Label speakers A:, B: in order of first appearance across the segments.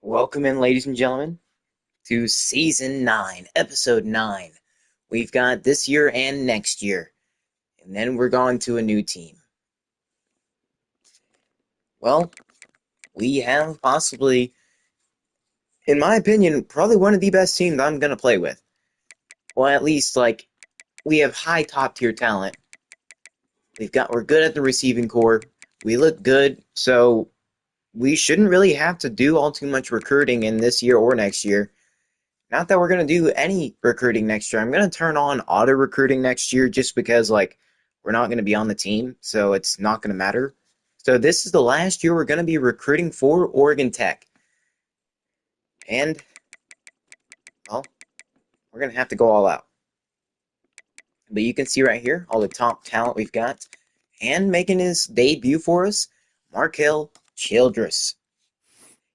A: Welcome in, ladies and gentlemen, to Season 9, Episode 9. We've got this year and next year, and then we're going to a new team. Well, we have possibly, in my opinion, probably one of the best teams I'm going to play with. Well, at least, we have high top-tier talent. We're good at the receiving core. We look good, so we shouldn't really have to do all too much recruiting in this year or next year. Not that we're going to do any recruiting next year. I'm going to turn on auto recruiting next year just because, we're not going to be on the team, so it's not going to matter. So this is the last year we're going to be recruiting for Oregon Tech. And, well, we're going to have to go all out. But you can see right here all the top talent we've got. And making his debut for us, Markel Childress.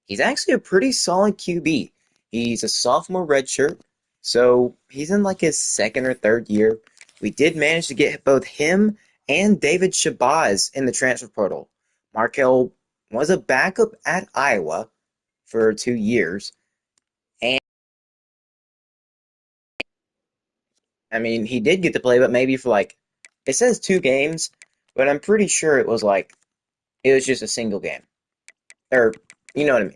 A: He's actually a pretty solid QB. He's a sophomore redshirt, so he's in his second or third year. We did manage to get both him and David Shabazz in the transfer portal. Markel was a backup at Iowa for 2 years, and I mean he did get to play, but maybe for it says 2 games, but I'm pretty sure it was just a single game, or you know what I mean.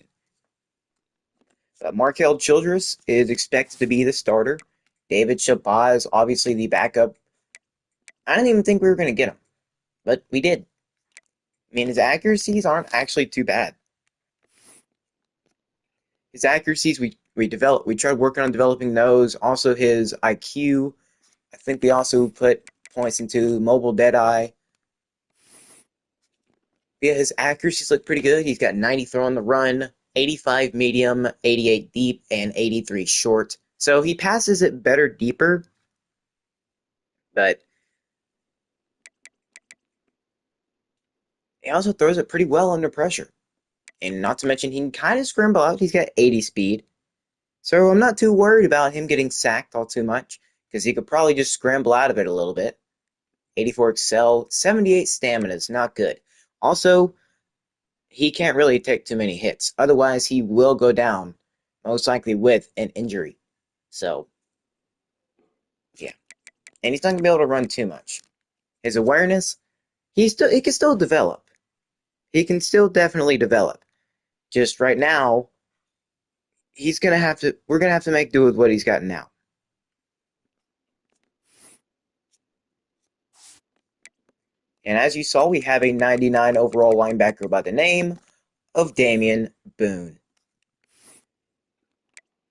A: Markel Childress is expected to be the starter. David Shabazz, obviously the backup. I didn't even think we were going to get him, but we did. I mean, his accuracies aren't actually too bad. His accuracies, we tried working on developing those. Also, his IQ. I think we also put points into mobile deadeye. Yeah, his accuracies look pretty good. He's got 90 throw on the run, 85 medium, 88 deep, and 83 short. So he passes it better deeper, but he also throws it pretty well under pressure. And not to mention, he can kind of scramble out. He's got 80 speed. So I'm not too worried about him getting sacked all too much, because he could probably just scramble out of it a little bit. 84 excel, 78 stamina is not good. Also, he can't really take too many hits. Otherwise, he will go down, most likely with an injury. So, yeah. And he's not going to be able to run too much. His awareness, he can still develop. He can still definitely develop. Just right now, we're gonna have to make do with what he's got now. And as you saw, we have a 99 overall linebacker by the name of Damian Boone.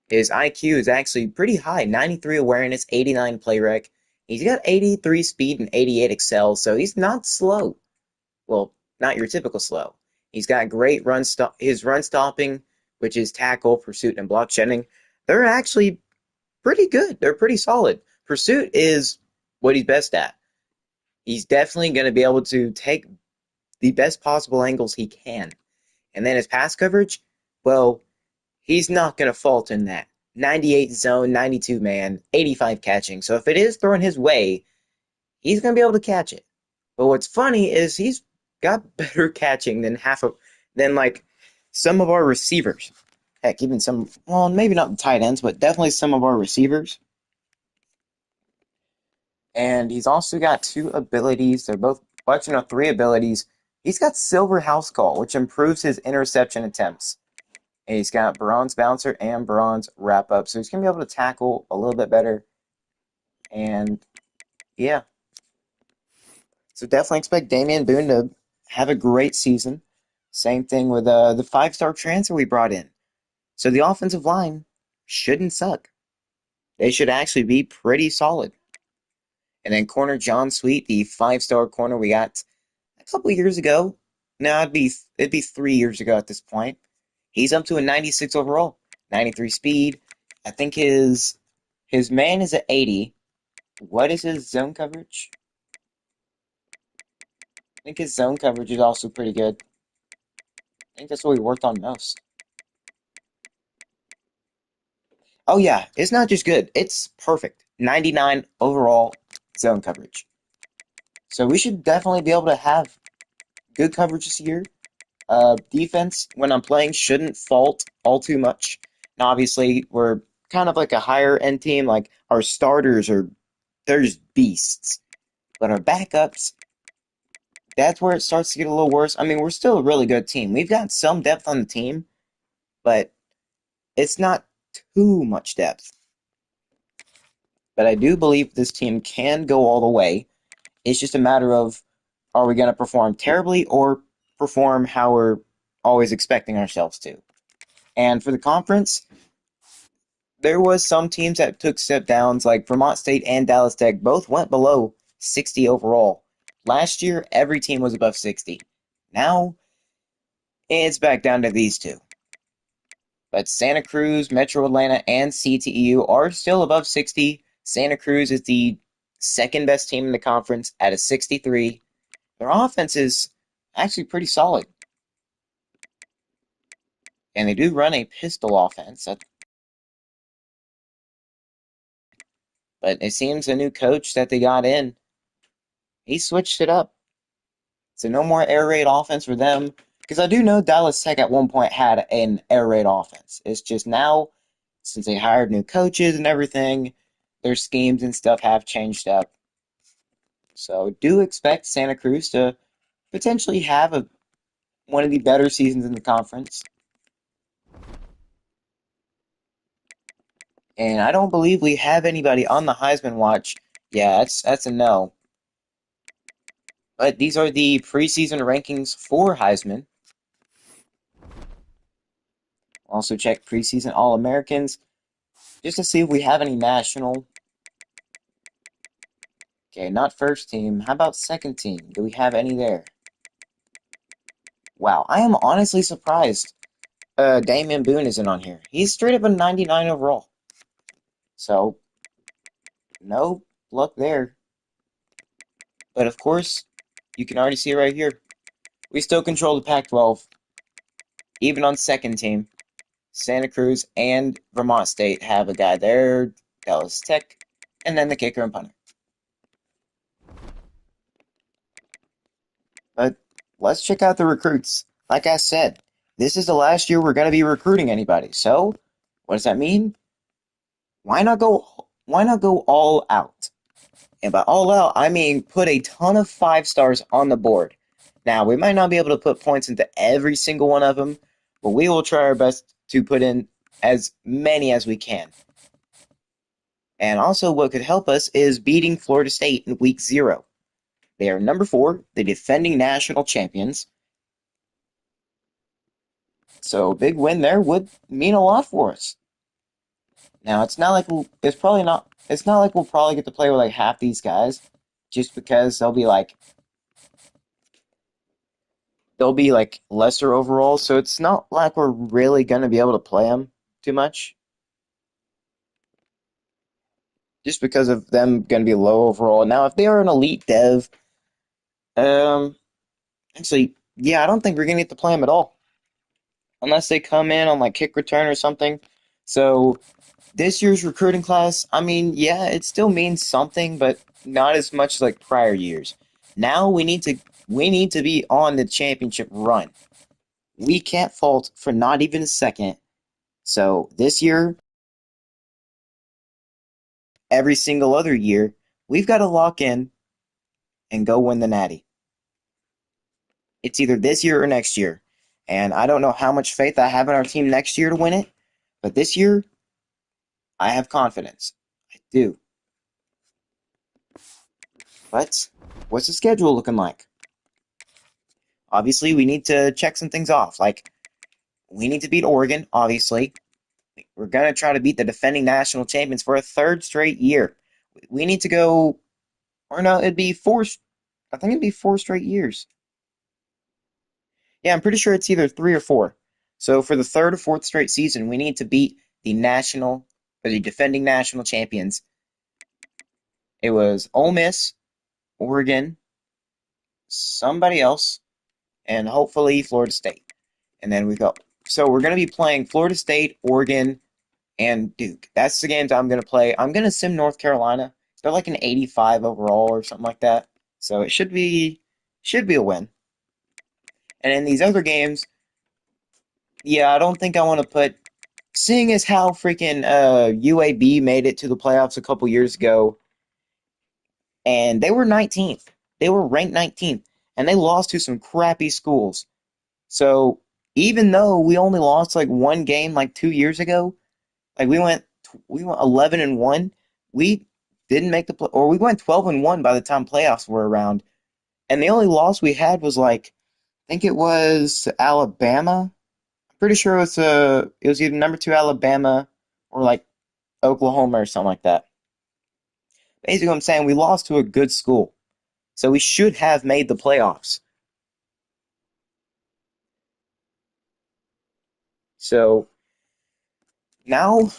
A: His IQ is actually pretty high, 93 awareness, 89 play rec. He's got 83 speed and 88 excel, so he's not slow. Well, not your typical slow. He's got great his run stopping, which is tackle, pursuit, and block shedding. They're actually pretty good. They're pretty solid. Pursuit is what he's best at. He's definitely going to be able to take the best possible angles he can. And then his pass coverage, well, he's not going to fault in that. 98 zone, 92 man, 85 catching. So if it is thrown his way, he's going to be able to catch it. But what's funny is he's got better catching than some of our receivers. Heck, even some, well, maybe not the tight ends, but definitely some of our receivers. And he's also got 2 abilities. They're both, well, actually, no, 3 abilities. He's got Silver House Call, which improves his interception attempts. And he's got Bronze Bouncer and Bronze Wrap Up. So he's going to be able to tackle a little bit better. And, yeah. So definitely expect Damian Boone to have a great season. Same thing with the 5-star transfer we brought in. So the offensive line shouldn't suck. They should actually be pretty solid. And then corner John Sweet, the 5-star corner we got a couple years ago. Now it'd be 3 years ago at this point. He's up to a 96 overall, 93 speed. I think his man is at 80. What is his zone coverage? I think his zone coverage is also pretty good. I think that's what we worked on most. Oh yeah, it's not just good, it's perfect. 99 overall zone coverage. So we should definitely be able to have good coverage this year. Defense, when I'm playing, shouldn't fault all too much. Now, obviously, we're kind of like a higher end team. Like, our starters are, they're just beasts. But our backups, that's where it starts to get a little worse. I mean, we're still a really good team. We've got some depth on the team, but it's not too much depth. But I do believe this team can go all the way. It's just a matter of, are we going to perform terribly or perform how we're always expecting ourselves to? And for the conference, there was some teams that took step downs, like Vermont State and Dallas Tech both went below 60 overall. Last year, every team was above 60. Now, it's back down to these two. But Santa Cruz, Metro Atlanta, and CTEU are still above 60. Santa Cruz is the second best team in the conference at a 63. Their offense is actually pretty solid. And they do run a pistol offense. But it seems a new coach that they got in, he switched it up. So no more air raid offense for them. Because I do know Dallas Tech at one point had an air raid offense. It's just now, since they hired new coaches and everything, their schemes and stuff have changed up. So do expect Santa Cruz to potentially have one of the better seasons in the conference. And I don't believe we have anybody on the Heisman watch. Yeah, that's a no. But these are the preseason rankings for Heisman. Also check preseason All-Americans just to see if we have any national. Okay, not first team. How about second team? Do we have any there? Wow, I am honestly surprised Damian Boone isn't on here. He's straight up a 99 overall. So, no luck there. But of course, you can already see it right here. We still control the Pac-12, even on second team. Santa Cruz and Vermont State have a guy there, Dallas Tech, and then the kicker and punter. But let's check out the recruits. Like I said, this is the last year we're going to be recruiting anybody. So, what does that mean? Why not go all out? And by all out, I mean put a ton of 5 stars on the board. Now, we might not be able to put points into every single one of them, but we will try our best to put in as many as we can. And also, what could help us is beating Florida State in week 0. They are number 4, the defending national champions. So, a big win there would mean a lot for us. Now, it's not like we'll probably get to play with like half these guys, just because they'll be like lesser overall. So it's not like we're really gonna be able to play them too much, just because of them gonna be low overall. Now, if they are an elite dev, um, actually, yeah, I don't think we're gonna get to play them at all, unless they come in on like kick return or something. So this year's recruiting class, I mean, yeah, it still means something, but not as much as like prior years. Now we need to be on the championship run. We can't fault for not even a second. So this year, every single other year, we've got to lock in and go win the Natty. It's either this year or next year. And I don't know how much faith I have in our team next year to win it, but this year, I have confidence. I do. But what's the schedule looking like? Obviously, we need to check some things off. Like, we need to beat Oregon, obviously. We're going to try to beat the defending national champions for a third straight year. We need to go, or no, it'd be four, I think it'd be 4 straight years. Yeah, I'm pretty sure it's either 3 or 4. So for the third or fourth straight season, we need to beat the defending national champions. It was Ole Miss, Oregon, somebody else, and hopefully Florida State. And then we go. So we're going to be playing Florida State, Oregon, and Duke. That's the games I'm going to play. I'm going to sim North Carolina. They're like an 85 overall or something like that. So it should be a win. And in these other games, yeah, I don't think I want to put. Seeing as how freaking UAB made it to the playoffs a couple years ago, and they were 19th. They were ranked 19th, and they lost to some crappy schools. So even though we only lost like one game like 2 years ago, like we went 11-1. We didn't make the play, or we went 12-1 by the time playoffs were around. And the only loss we had was like I think it was Alabama. I'm pretty sure it was either number two Alabama or like Oklahoma or something like that. Basically, what I'm saying we lost to a good school, so we should have made the playoffs. So now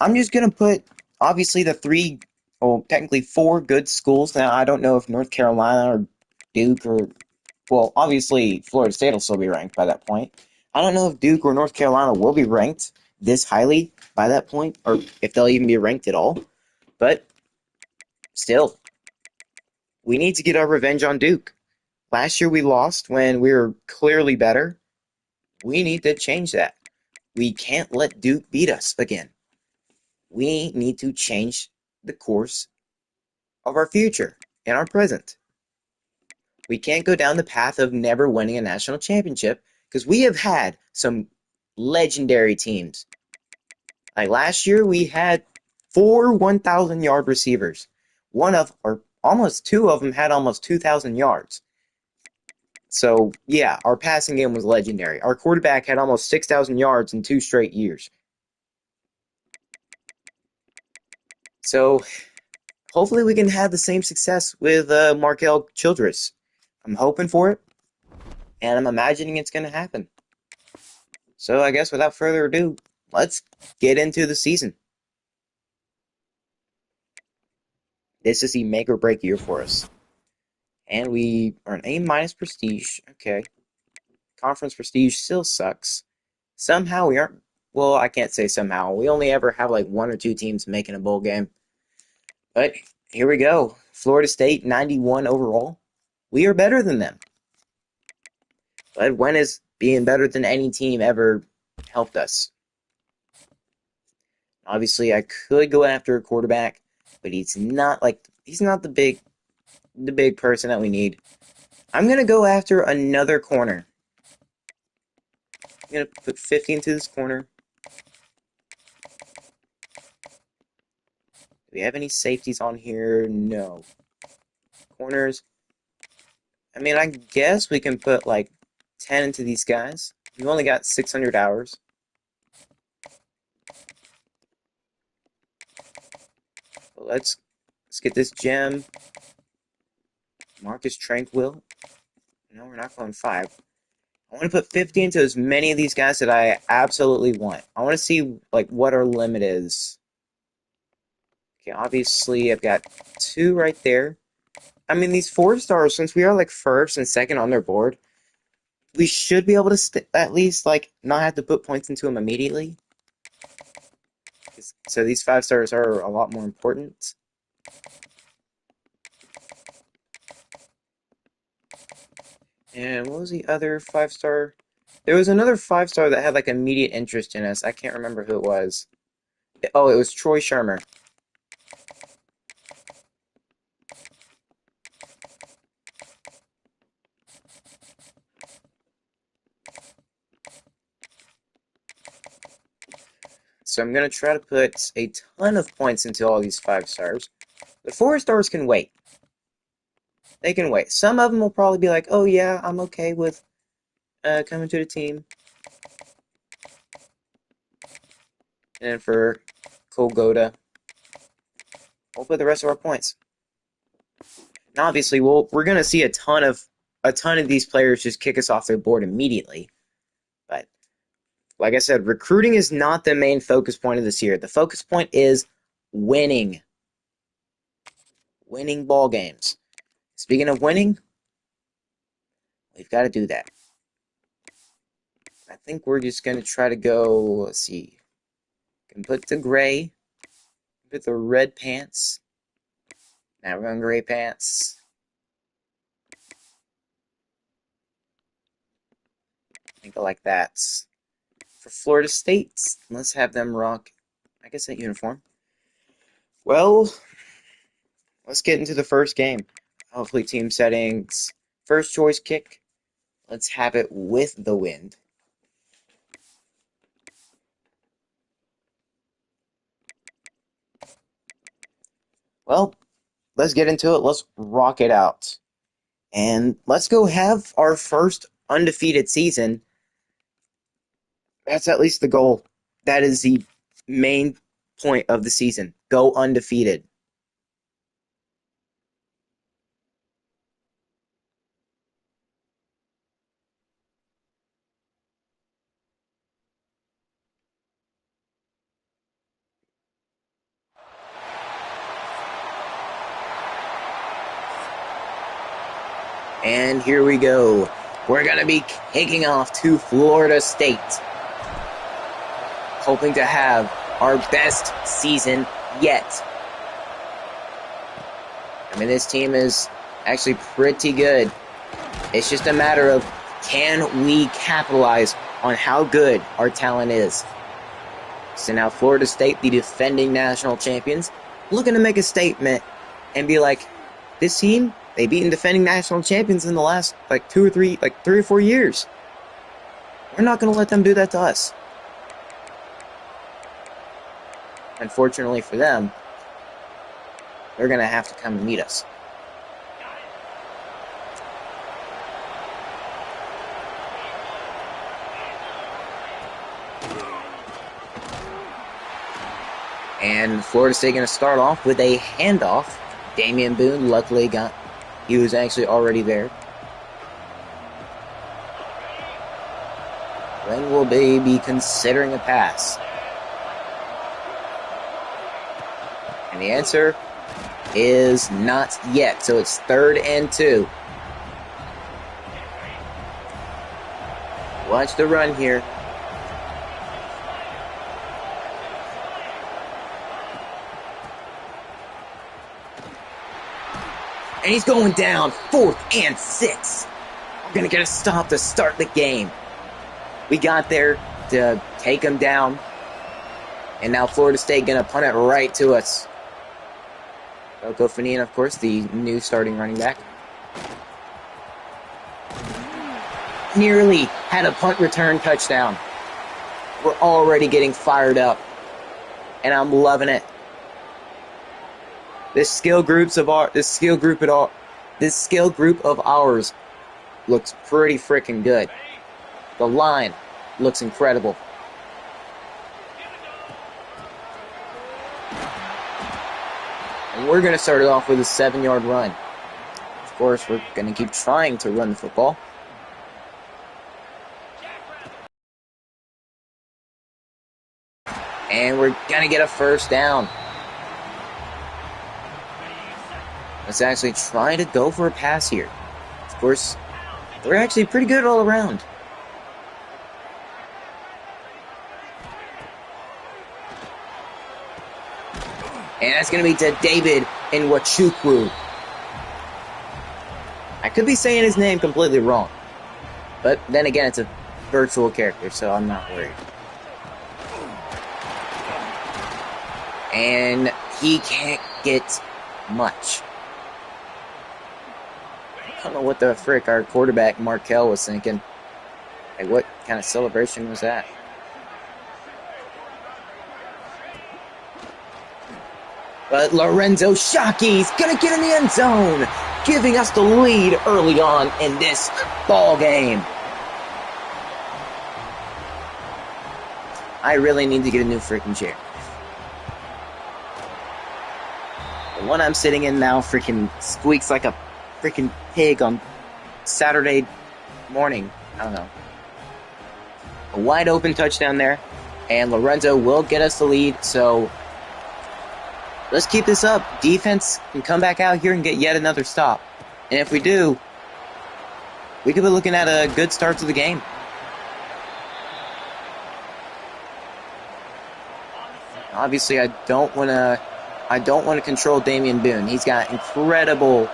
A: I'm just gonna put obviously the three, well, technically four good schools. Now I don't know if North Carolina or Duke or, well, obviously Florida State will still be ranked by that point. I don't know if Duke or North Carolina will be ranked this highly by that point, or if they'll even be ranked at all. But still, we need to get our revenge on Duke. Last year we lost when we were clearly better. We need to change that. We can't let Duke beat us again. We need to change the course of our future and our present. We can't go down the path of never winning a national championship because we have had some legendary teams. Like last year, we had four 1,000 yard receivers. One of, or almost two of them had almost 2,000 yards. So, yeah, our passing game was legendary. Our quarterback had almost 6,000 yards in 2 straight years. So, hopefully, we can have the same success with Markel Childress. I'm hoping for it, and I'm imagining it's going to happen. So, I guess without further ado, let's get into the season. This is the make or break year for us. And we are an A minus prestige. Okay. Conference prestige still sucks. Somehow we aren't. Well, I can't say somehow. We only ever have like one or two teams making a bowl game. But here we go. Florida State, 91 overall. We are better than them. But when has being better than any team ever helped us? Obviously, I could go after a quarterback, but he's not the big person that we need. I'm gonna go after another corner. I'm gonna put 50 into this corner. Do we have any safeties on here? No. Corners. I mean, I guess we can put like 10 into these guys. We've only got 600 hours. But let's get this gem. Marcus Tranquil. No, we're not going 5. I want to put 50 into as many of these guys that I absolutely want. I want to see like what our limit is. Okay, obviously I've got 2 right there. I mean, these 4-stars, since we are like first and second on their board, we should be able to at least like not have to put points into them immediately. So these 5-stars are a lot more important. And what was the other 5-star? There was another 5-star that had like immediate interest in us. I can't remember who it was. Oh, it was Troy Shermer. So I'm going to try to put a ton of points into all these 5-stars. The 4-stars can wait. They can wait. Some of them will probably be like, oh yeah, I'm okay with coming to the team. And then for Kolgoda, we'll put the rest of our points. And obviously, we're going to see a ton of these players just kick us off their board immediately. But like I said, recruiting is not the main focus point of this year. The focus point is winning. Winning ball games. Speaking of winning, we've got to do that. I think we're just going to try to go, let's see. Can put the gray, put the red pants. Now we're going gray pants. And go like that. For Florida State, let's have them rock, I guess, that uniform. Well, let's get into the first game. Hopefully, team settings. First choice kick. Let's have it with the wind. Well, let's get into it. Let's rock it out. And let's go have our first undefeated season. That's at least the goal. That is the main point of the season. Go undefeated. And here we go. We're going to be kicking off to Florida State. Hoping to have our best season yet. I mean, this team is actually pretty good. It's just a matter of, can we capitalize on how good our talent is? So now Florida State, the defending national champions, looking to make a statement and be like, this team, they've beaten defending national champions in the last three or 4 years. We're not going to let them do that to us. Unfortunately for them, they're going to have to come and meet us. And Florida State going to start off with a handoff. Damian Boone luckily he was actually already there. When will they be considering a pass? And the answer is not yet. So it's 3rd and 2. Watch the run here. And he's going down. 4th and 6. We're going to get a stop to start the game. We got there to take him down. And now Florida State going to punt it right to us. Rocco Fanina, of course, the new starting running back. Nearly had a punt return touchdown. We're already getting fired up. And I'm loving it. This skill group of ours looks pretty freaking good. The line looks incredible. And we're going to start it off with a 7-yard run. Of course, we're going to keep trying to run the football. And we're going to get a first down. Let's actually try to go for a pass here. Of course, we're actually pretty good all around. And that's going to be to David Nwachukwu. I could be saying his name completely wrong. But then again, it's a virtual character, so I'm not worried. And he can't get much. I don't know what the frick our quarterback, Markel, was thinking. Like, what kind of celebration was that? But Lorenzo Shockey's going to get in the end zone, giving us the lead early on in this ball game. I really need to get a new freaking chair. The one I'm sitting in now freaking squeaks like a freaking pig on Saturday morning. I don't know. A wide open touchdown there, and Lorenzo will get us the lead, so let's keep this up. Defense can come back out here and get yet another stop. And if we do, we could be looking at a good start to the game. Obviously, I don't want to control Damian Boone. He's got incredible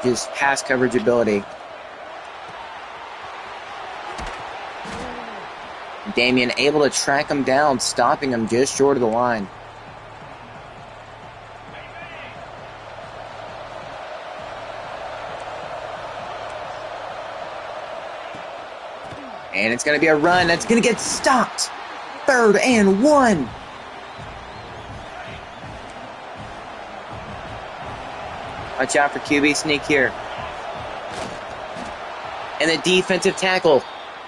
A: just pass coverage ability. Damian able to track him down, stopping him just short of the line. And it's going to be a run that's going to get stopped. 3rd and 1. Watch out for QB sneak here. And the defensive tackle,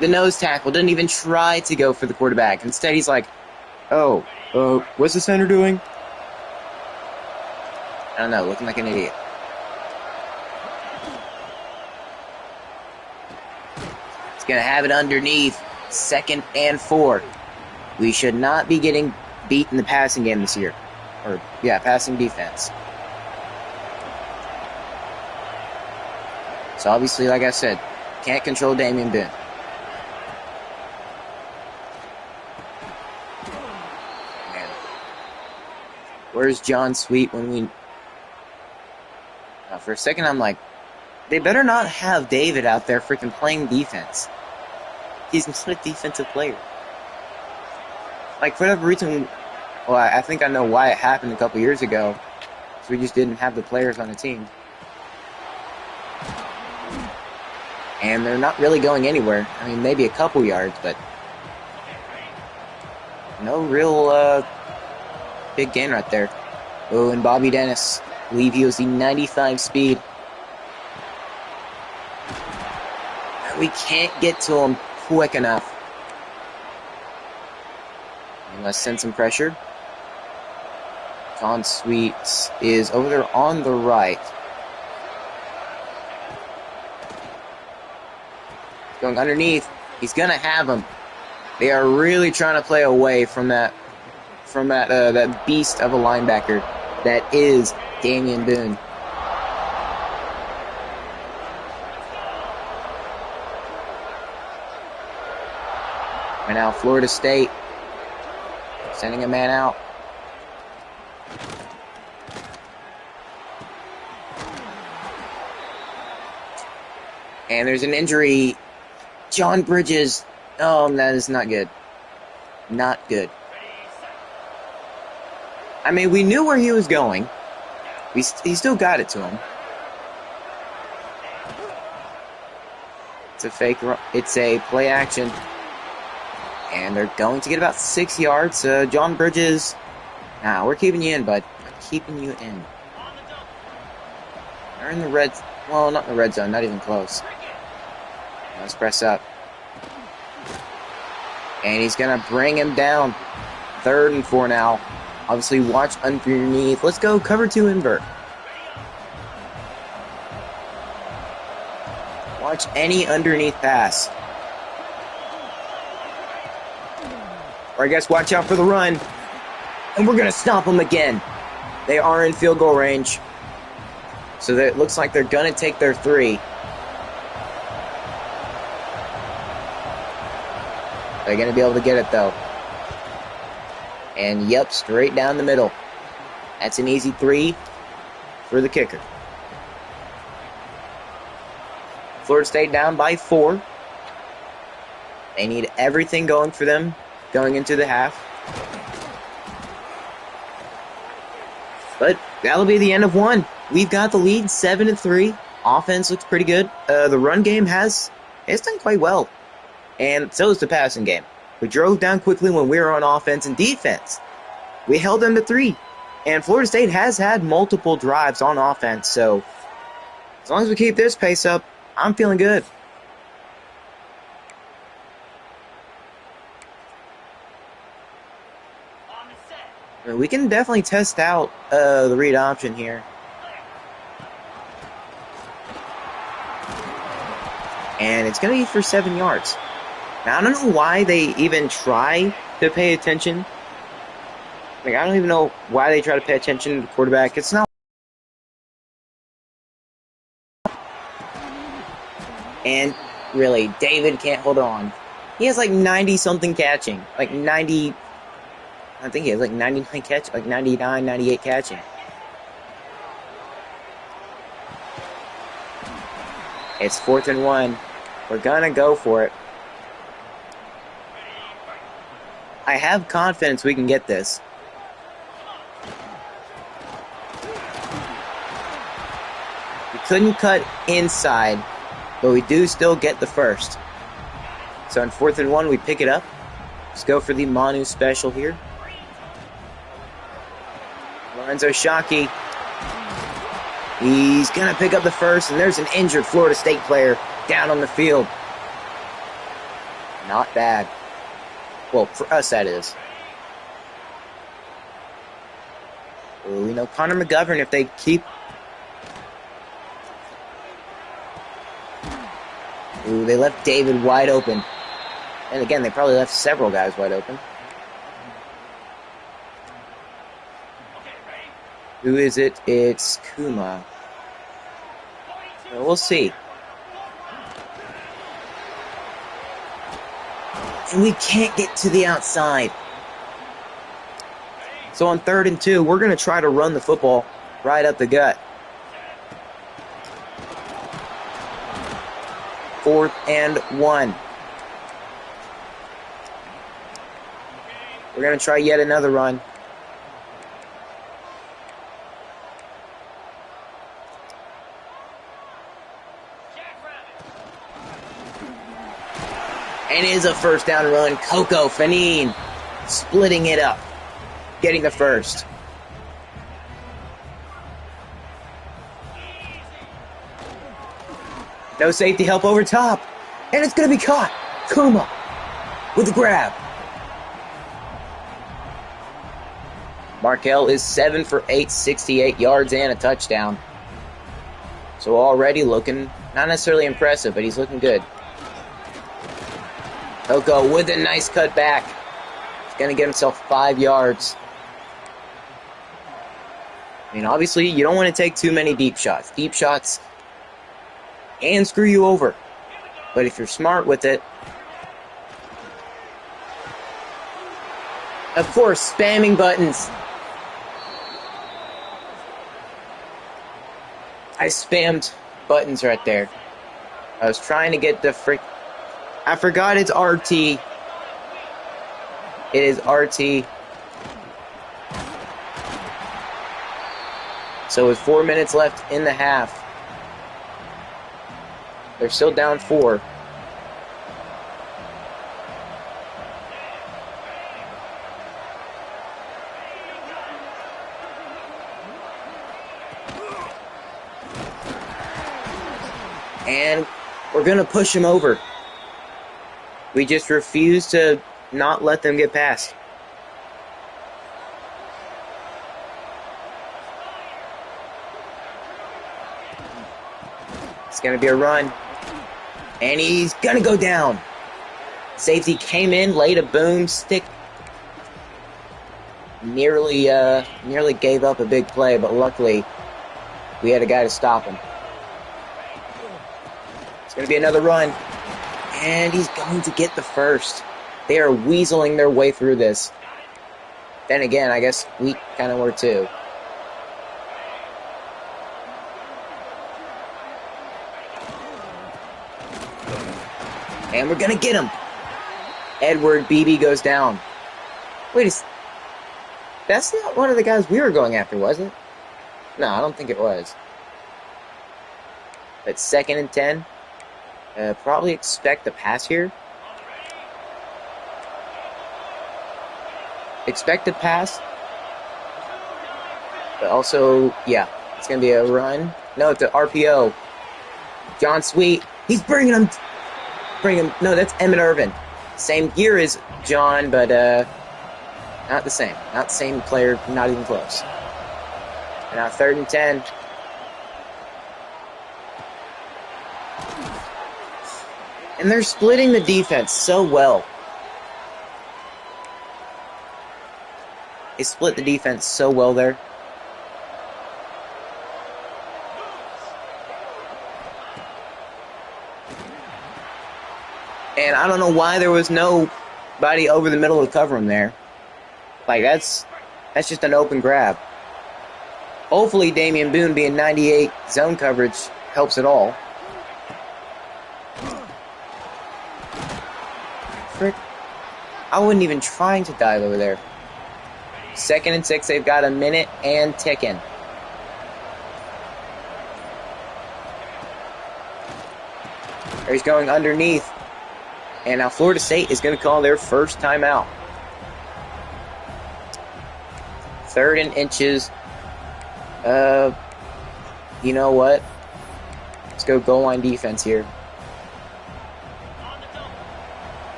A: the nose tackle, didn't even try to go for the quarterback. Instead, he's like, oh, what's the center doing? I don't know, looking like an idiot. He's going to have it underneath. 2nd and 4. We should not be getting beat in the passing game this year. Or, yeah, passing defense. So obviously, like I said, can't control Damian Boone. Man. Where's John Sweet when we... for a second, I'm like, they better not have David out there freaking playing defense. He's not a defensive player. Like, for whatever reason, well, I think I know why it happened a couple years ago. So we just didn't have the players on the team. And they're not really going anywhere. I mean, maybe a couple yards, but no real big gain right there. Oh, and Bobby Dennis. I believe he was the 95 speed. We can't get to him quick enough. Let's send some pressure. John Sweet is over there on the right. Going underneath. He's gonna have him. They are really trying to play away from that beast of a linebacker that is Damian Boone. Right now, Florida State sending a man out. And there's an injury. John Bridges. Oh, that is not good. Not good. I mean, we knew where he was going. He still got it to him. It's a fake. It's a play action. And they're going to get about 6 yards. John Bridges. Nah, we're keeping you in, bud. We're keeping you in. They're in the red. Well, not in the red zone. Not even close. Let's press up. And he's going to bring him down. 3rd and 4 now. Obviously, watch underneath. Let's go cover 2 invert. Watch any underneath pass. Or I guess watch out for the run. And we're going to stop them again. They are in field goal range. So it looks like they're going to take their 3. They're going to be able to get it, though. And, yep, straight down the middle. That's an easy 3 for the kicker. Florida State down by 4. They need everything going for them going into the half. But that'll be the end of 1. We've got the lead 7-3. Offense looks pretty good. The run game it's done quite well. And so is the passing game. We drove down quickly when we were on offense and defense. We held them to 3. And Florida State has had multiple drives on offense. So as long as we keep this pace up, I'm feeling good. I mean, we can definitely test out the read option here. And it's going to be for 7 yards. Now, I don't know why they even try to pay attention. Like, I don't even know why they try to pay attention to the quarterback. It's not. And really, David can't hold on. He has like 90-something catching. Like 90. I think he has like 99 catch, like 99, 98 catching. It's 4th and 1. We're gonna go for it. I have confidence we can get this. We couldn't cut inside, but we do still get the first. So on 4th and 1, we pick it up. Let's go for the Manu special here. Lorenzo Shockey. He's going to pick up the first, and there's an injured Florida State player down on the field. Not bad. Well, for us, that is. Ooh, we know Connor McGovern, if they keep... Ooh, they left David wide open. And again, they probably left several guys wide open. Who is it? It's Kuma. Well, we'll see. And we can't get to the outside. So on 3rd and 2, we're going to try to run the football right up the gut. 4th and 1. We're going to try yet another run. And it is a first down run. Coco Fanine splitting it up, getting the first. No safety help over top. And it's going to be caught. Kuma with the grab. Markel is 7 for 8, 68 yards and a touchdown. So already looking, not necessarily impressive, but he's looking good. Coco with a nice cut back. He's going to get himself 5 yards. I mean, obviously, you don't want to take too many deep shots. Deep shots can screw you over. But if you're smart with it... Of course, spamming buttons. I spammed buttons right there. I was trying to get the frick... I forgot it's RT. It is RT. So with 4 minutes left in the half, they're still down 4. And we're going to push him over. We just refuse to not let them get past. It's going to be a run. And he's going to go down. Safety came in, laid a boomstick. Nearly gave up a big play, but luckily we had a guy to stop him. It's going to be another run. And he's going to get the first. They are weaseling their way through this. Then again, I guess we kind of were too. And we're going to get him. Edward Beebe goes down. Wait, that's not one of the guys we were going after, was it? No, I don't think it was. But 2nd and 10. Probably expect the pass here. Expect the pass. But also, yeah, it's going to be a run. No, it's an RPO. John Sweet. He's bringing him. No, that's Emmett Irvin. Same year as John, but not the same. Not the same player, not even close. And now 3rd and 10. And they're splitting the defense so well. They split the defense so well there. And I don't know why there was nobody over the middle to cover him there. Like, that's just an open grab. Hopefully Damian Boone being 98 zone coverage helps at all. Frick. I wasn't even trying to dive over there. 2nd and 6. They've got a minute and ticking. He's going underneath. And now Florida State is going to call their first timeout. 3rd and inches. You know what? Let's go goal line defense here.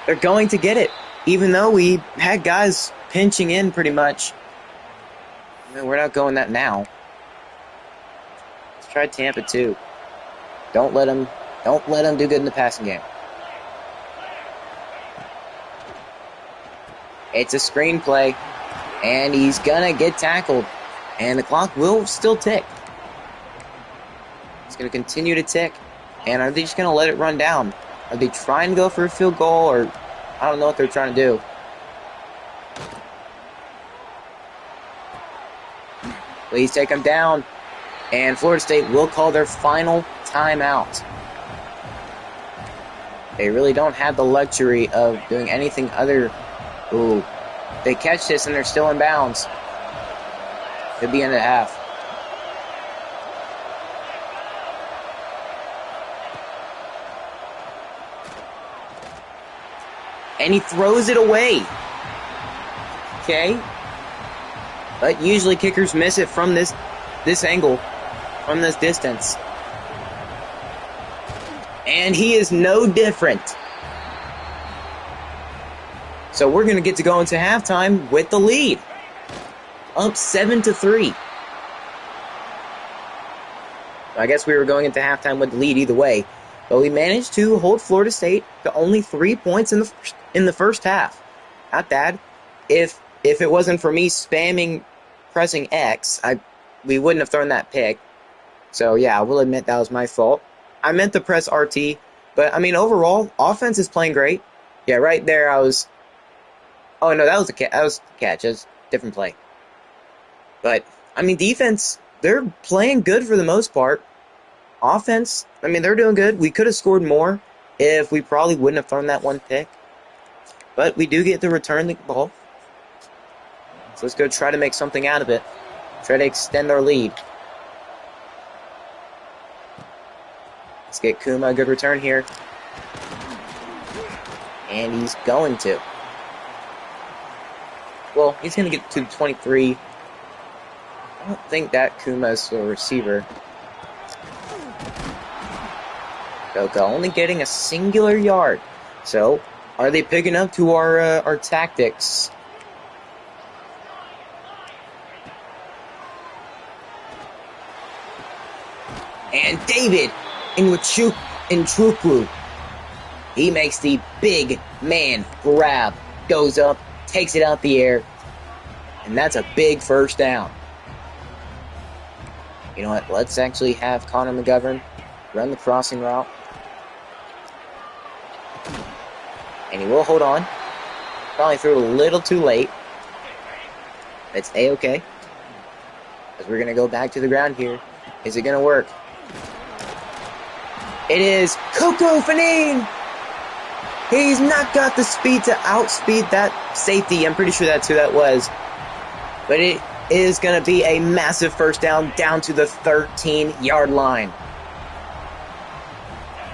A: They're going to get it, even though we had guys pinching in pretty much. I mean, we're not going that now. Let's try Tampa too. Don't let them do good in the passing game. It's a screenplay, and he's gonna get tackled, and the clock will still tick. It's gonna continue to tick, and are they just gonna let it run down? Are they trying to go for a field goal, or I don't know what they're trying to do. Please take them down. And Florida State will call their final timeout. They really don't have the luxury of doing anything other. Ooh. They catch this and they're still in bounds. Could be end of half. And he throws it away. Okay. But usually kickers miss it from this angle, from this distance. And he is no different. So we're going to get to go into halftime with the lead. Up 7-3. I guess we were going into halftime with the lead either way. But we managed to hold Florida State to only 3 points in the first half. Not bad. If it wasn't for me pressing X, we wouldn't have thrown that pick. So yeah, I will admit that was my fault. I meant to press RT, but I mean overall, offense is playing great. Yeah, right there I was. Oh no, that was a catch. That was a catch. That was a different play. But I mean, defense, they're playing good for the most part. Offense, I mean, they're doing good. We could have scored more if we probably wouldn't have thrown that one pick. But we do get to return the ball. So let's go try to make something out of it. Try to extend our lead. Let's get Kuma a good return here. And he's going to. Well, he's going to get to 23. I don't think that Kuma's a receiver. Goka only getting a singular yard. So, are they picking up to our tactics? And David Nchukwu, he makes the big man grab, goes up, takes it out the air, and that's a big first down. You know what? Let's actually have Connor McGovern run the crossing route. And he will hold on. Probably threw a little too late. It's A-okay. Because we're going to go back to the ground here. Is it going to work? It is Coco Fanine! He's not got the speed to outspeed that safety. I'm pretty sure that's who that was. But it is going to be a massive first down to the 13-yard line.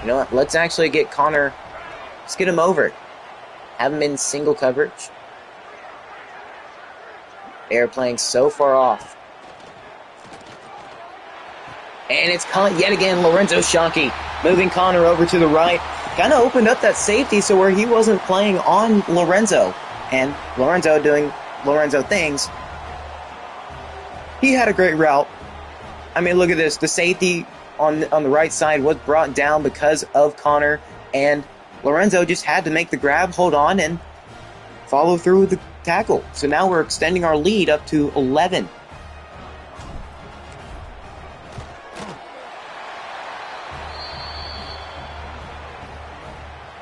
A: You know what? Let's actually get Connor. Let's get him over. Have him in single coverage. They are playing so far off. And it's yet again Lorenzo Schonke moving Connor over to the right. Kind of opened up that safety so where he wasn't playing on Lorenzo. And Lorenzo doing Lorenzo things. He had a great route. I mean, look at this. The safety on the right side was brought down because of Connor. And Lorenzo just had to make the grab, hold on, and follow through with the tackle. So now we're extending our lead up to 11.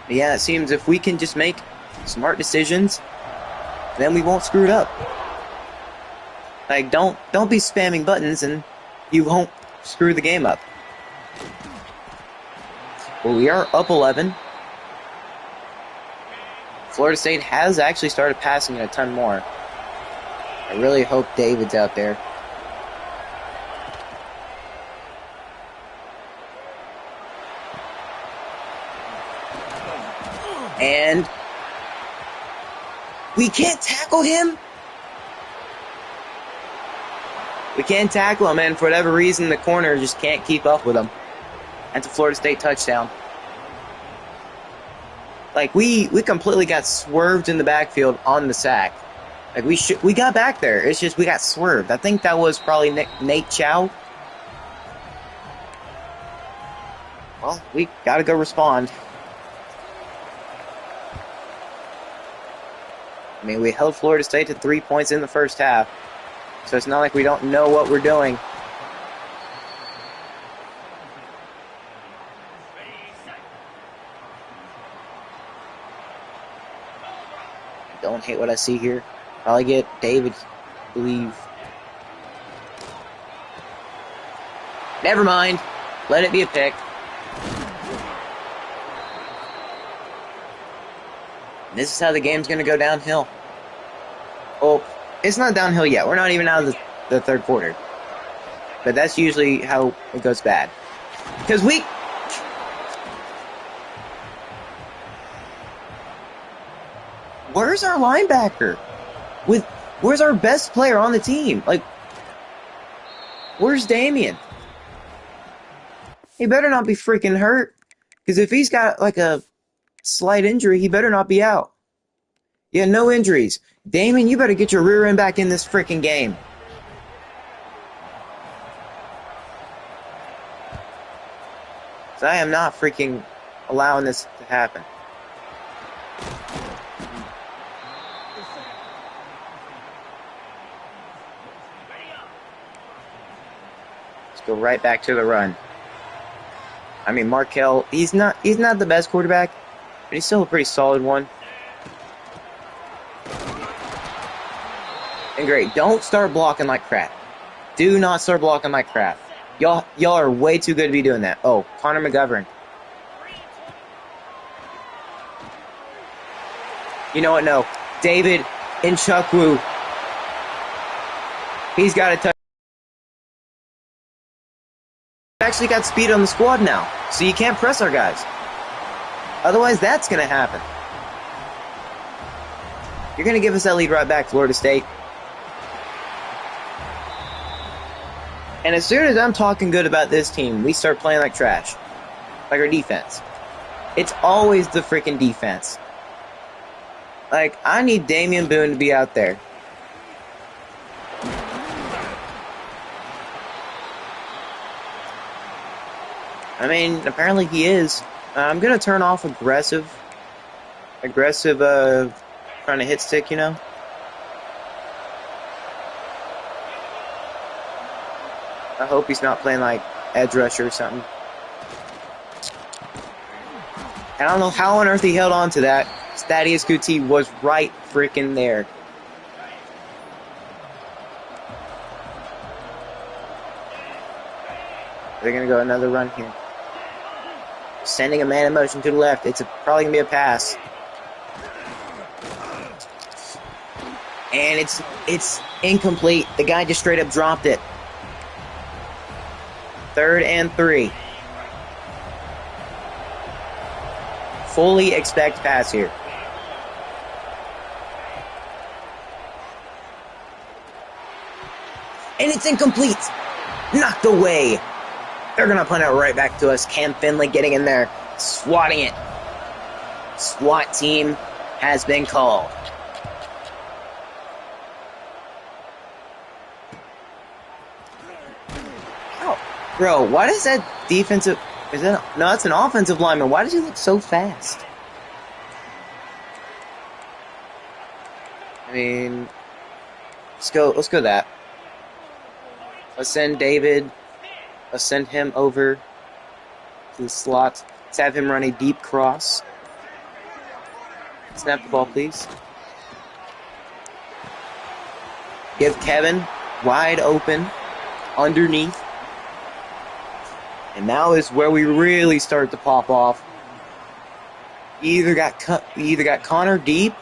A: Yeah, it seems if we can just make smart decisions, then we won't screw it up. Like, don't be spamming buttons and you won't screw the game up. Well, we are up 11. Florida State has actually started passing a ton more. I really hope David's out there. And we can't tackle him. We can't tackle him, and for whatever reason, the corner just can't keep up with him. That's a Florida State touchdown. Like, we completely got swerved in the backfield on the sack. Like, we got back there. It's just we got swerved. I think that was probably Nate Chow. Well, we got to go respond. I mean, we held Florida State to 3 points in the first half. So it's not like we don't know what we're doing. Don't hate what I see here. Probably get David, I believe. Never mind. Let it be a pick. This is how the game's going to go downhill. Well, it's not downhill yet. We're not even out of the third quarter. But that's usually how it goes bad. Because where's our linebacker? Where's our best player on the team? Like, where's Damian? He better not be freaking hurt. Because if he's got, like, a slight injury, he better not be out. Yeah, no injuries. Damon, you better get your rear end back in this freaking game. So I am not freaking allowing this to happen. Let's go right back to the run. I mean, Markel, he's not the best quarterback, but he's still a pretty solid one. And great, don't start blocking like crap. Do not start blocking like crap. Y'all are way too good to be doing that. Oh, Connor McGovern. You know what? No. David Nchukwu. He's got a touch. Actually got speed on the squad now, so you can't press our guys. Otherwise, that's going to happen. You're going to give us that lead right back, Florida State. And as soon as I'm talking good about this team, we start playing like trash. Like our defense. It's always the freaking defense. Like, I need Damian Boone to be out there. I mean, apparently he is. I'm going to turn off aggressive, trying to hit stick, you know? I hope he's not playing like edge rusher or something. I don't know how on earth he held on to that. Thaddeus Kuti was right freaking there. They're going to go another run here. Sending a man in motion to the left. It's probably going to be a pass. And it's incomplete. The guy just straight up dropped it. 3rd and 3. Fully expect pass here. And it's incomplete. Knocked away. They're going to punt it right back to us. Cam Finley getting in there, swatting it. SWAT team has been called. Oh, bro, why does that defensive... no, that's an offensive lineman. Why does he look so fast? I mean, let's go that. Let's send David. Let's send him over to the slot. Let's have him run a deep cross. Snap the ball, please. Give Kevin wide open underneath. And now is where we really start to pop off. You either got Connor deep,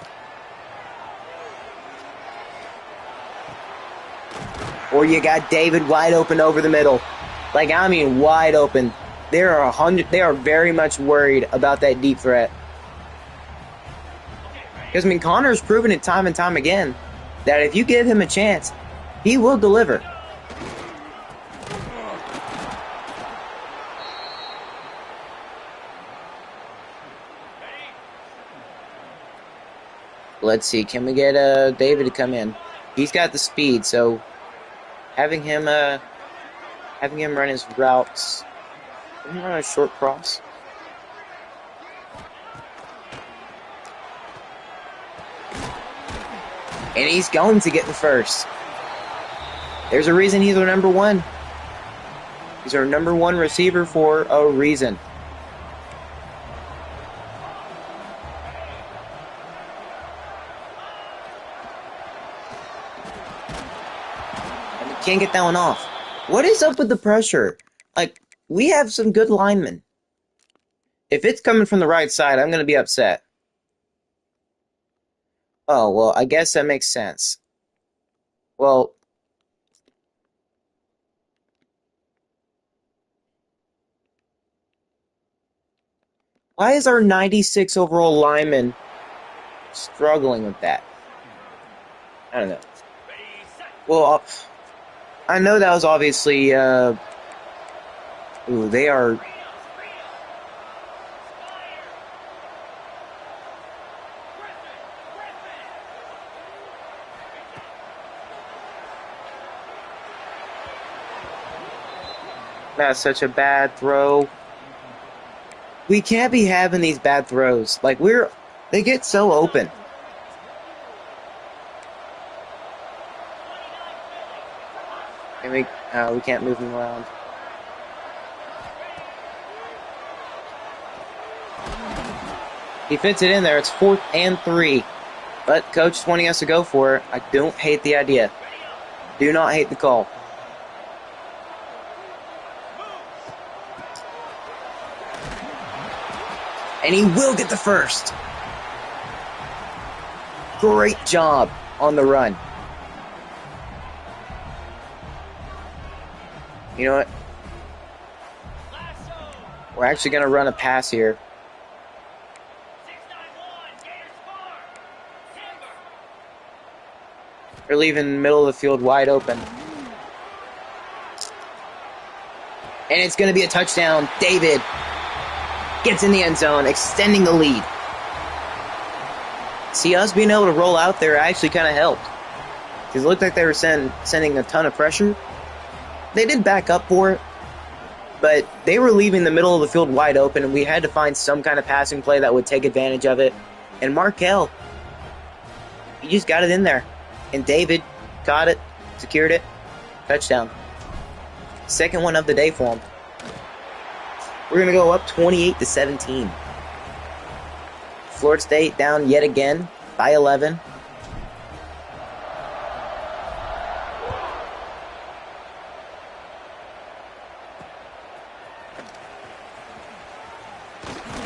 A: or you got David wide open over the middle. Like, I mean, wide open. They are very much worried about that deep threat. Because, I mean, Connor's proven it time and time again that if you give him a chance, he will deliver. Let's see, can we get David to come in? He's got the speed, so having him run his routes. Can he run a short cross? And he's going to get the first. There's a reason he's our number one. He's our number one receiver for a reason. And we can't get that one off. What is up with the pressure? Like, we have some good linemen. If it's coming from the right side, I'm going to be upset. Oh, well, I guess that makes sense. Well, why is our 96 overall lineman struggling with that? I don't know. Well, I know that was obviously... ooh, they are... That's such a bad throw. We can't be having these bad throws. Like, they get so open. And we can't move them around. He fits it in there. It's 4th and 3. But coach is wanting us to go for it. I don't hate the idea. Do not hate the call. And he will get the first. Great job on the run. You know what? We're actually going to run a pass here. We're leaving the middle of the field wide open. And it's going to be a touchdown. David gets in the end zone, extending the lead. See, us being able to roll out there actually kind of helped. Because it looked like they were sending a ton of pressure. They did back up for it, but they were leaving the middle of the field wide open, and we had to find some kind of passing play that would take advantage of it. And Markel, he just got it in there. And David caught it, secured it, touchdown. Second one of the day for him. We're going to go up 28-17. Florida State down yet again by 11.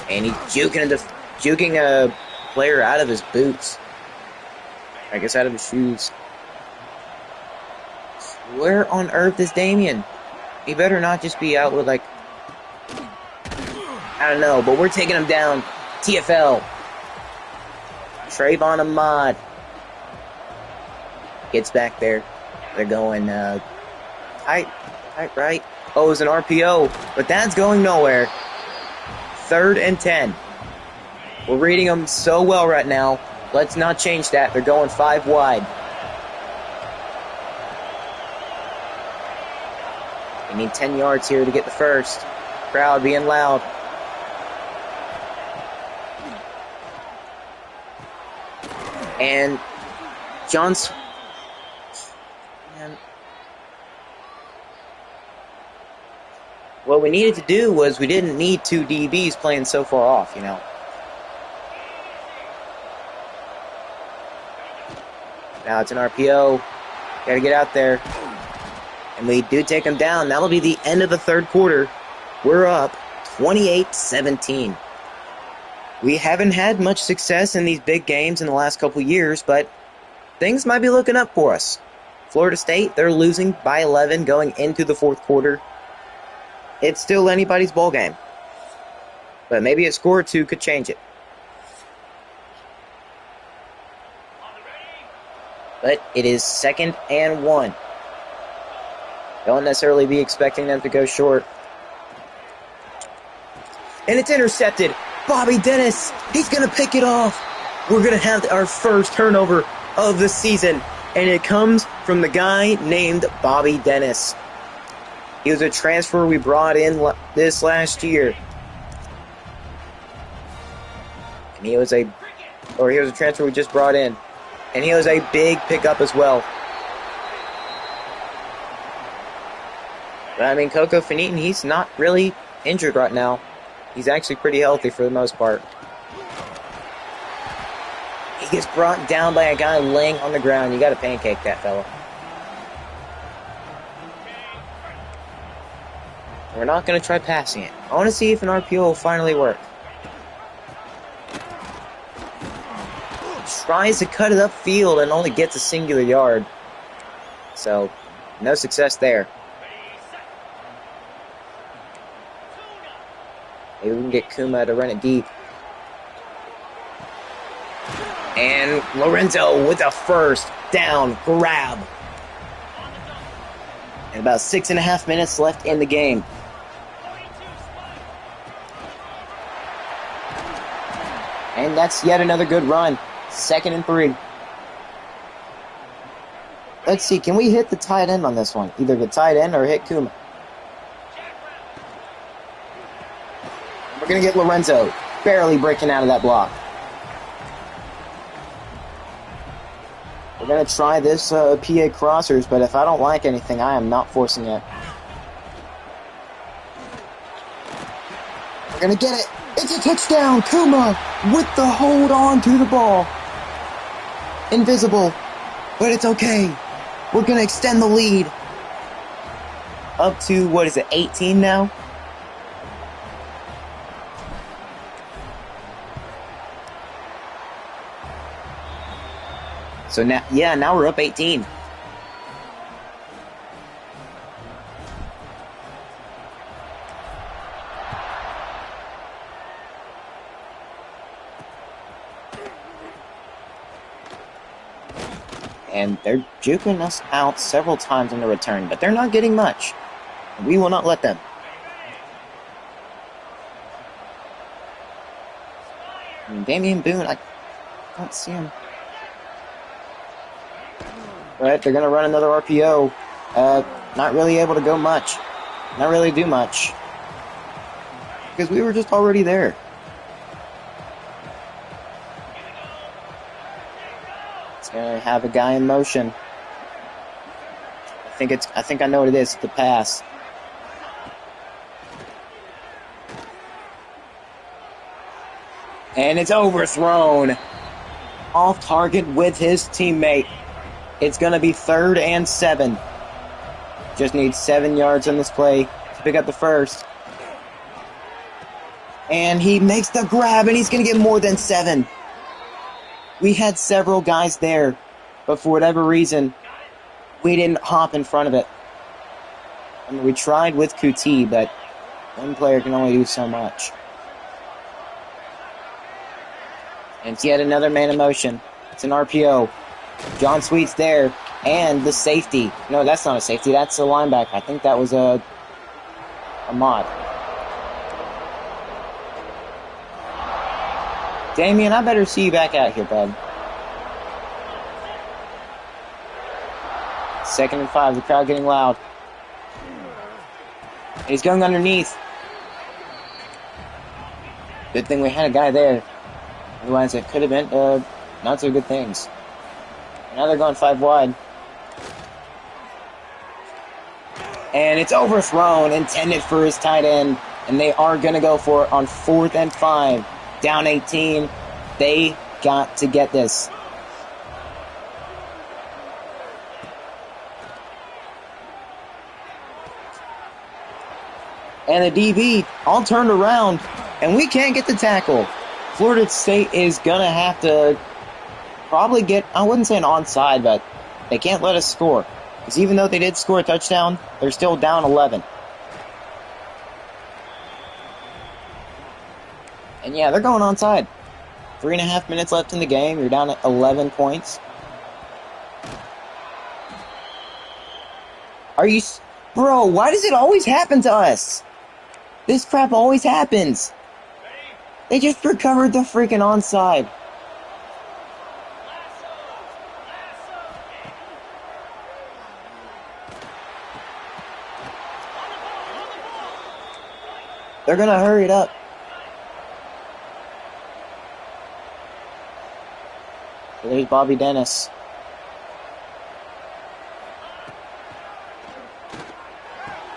A: And he's juking a player out of his boots. I guess out of his shoes. Where on earth is Damien? He better not just be out with, like, I don't know, but we're taking him down. TFL. Trayvon Ahmad gets back there. They're going tight right. Oh, it's an RPO, but that's going nowhere. 3rd and 10. We're reading them so well right now. Let's not change that. They're going 5 wide. We need 10 yards here to get the first. Crowd being loud. And John's... Man. What we needed to do was we didn't need 2 DBs playing so far off, you know. Now it's an RPO. Gotta get out there. And we do take them down. That'll be the end of the 3rd quarter. We're up 28-17. We haven't had much success in these big games in the last couple years, but things might be looking up for us. Florida State, they're losing by 11 going into the fourth quarter. It's still anybody's ball game. But maybe a score or two could change it. But it is 2nd and 1. Don't necessarily be expecting them to go short. And it's intercepted. Bobby Dennis, he's going to pick it off. We're going to have our first turnover of the season. And it comes from the guy named Bobby Dennis. He was a transfer we brought in this last year. And he was a transfer we just brought in. And he was a big pickup as well. But I mean, Coco Finitin, he's not really injured right now. He's actually pretty healthy for the most part. He gets brought down by a guy laying on the ground. You got to pancake that fella. We're not going to try passing it. I want to see if an RPO will finally work. Tries to cut it upfield and only gets a singular yard. So, no success there. Maybe we can get Kuma to run it deep. And Lorenzo with a first down grab. And about 6.5 minutes left in the game. And that's yet another good run. 2nd and 3. Let's see, can we hit the tight end on this one? Either the tight end or hit Kuma. We're going to get Lorenzo barely breaking out of that block. We're going to try this PA crossers, but if I don't like anything, I am not forcing it. We're going to get it. It's a touchdown. Kuma with the hold on to the ball. Invisible, but it's okay. We're going to extend the lead. Up to, 18 now? So now we're up 18. And they're juking us out several times in the return, but they're not getting much. We will not let them. And Damian Boone, I don't see him. Alright, they're going to run another RPO. Not really able to go much. Not really do much. Because we were just already there. It's going to have a guy in motion. I think I know what it is. It's the pass. And it's overthrown. Off target with his teammate. It's going to be 3rd and 7. Just needs 7 yards on this play to pick up the first. And he makes the grab, and he's going to get more than 7. We had several guys there, but for whatever reason, we didn't hop in front of it. I mean, we tried with Kuti, but one player can only do so much. And it's yet another man in motion. It's an RPO. John Sweet's there, and the safety. No, that's not a safety. That's a linebacker. I think that was a mod. Damien, I better see you back out here, bud. 2nd and 5. The crowd getting loud. And he's going underneath. Good thing we had a guy there. Otherwise, it could have been not so good things. Now they're going 5 wide. And it's overthrown, intended for his tight end. And they are going to go for it on 4th and 5. Down 18. They got to get this. And the DB all turned around, and we can't get the tackle. Florida State is going to have to probably get, I wouldn't say an onside, but they can't let us score. Because even though they did score a touchdown, they're still down 11. And yeah, they're going onside. 3.5 minutes left in the game. You're down at 11 points. Are you... Bro, why does it always happen to us? This crap always happens. They just recovered the freaking onside. They're gonna hurry it up. So there's Bobby Dennis.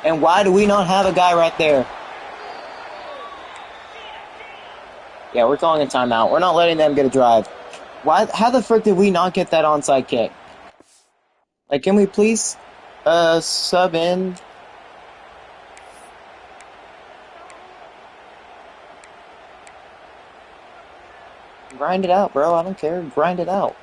A: And why do we not have a guy right there? Yeah, we're calling a timeout. We're not letting them get a drive. Why? How the frick did we not get that onside kick? Like, can we please sub in? Grind it out, bro. I don't care. Grind it out.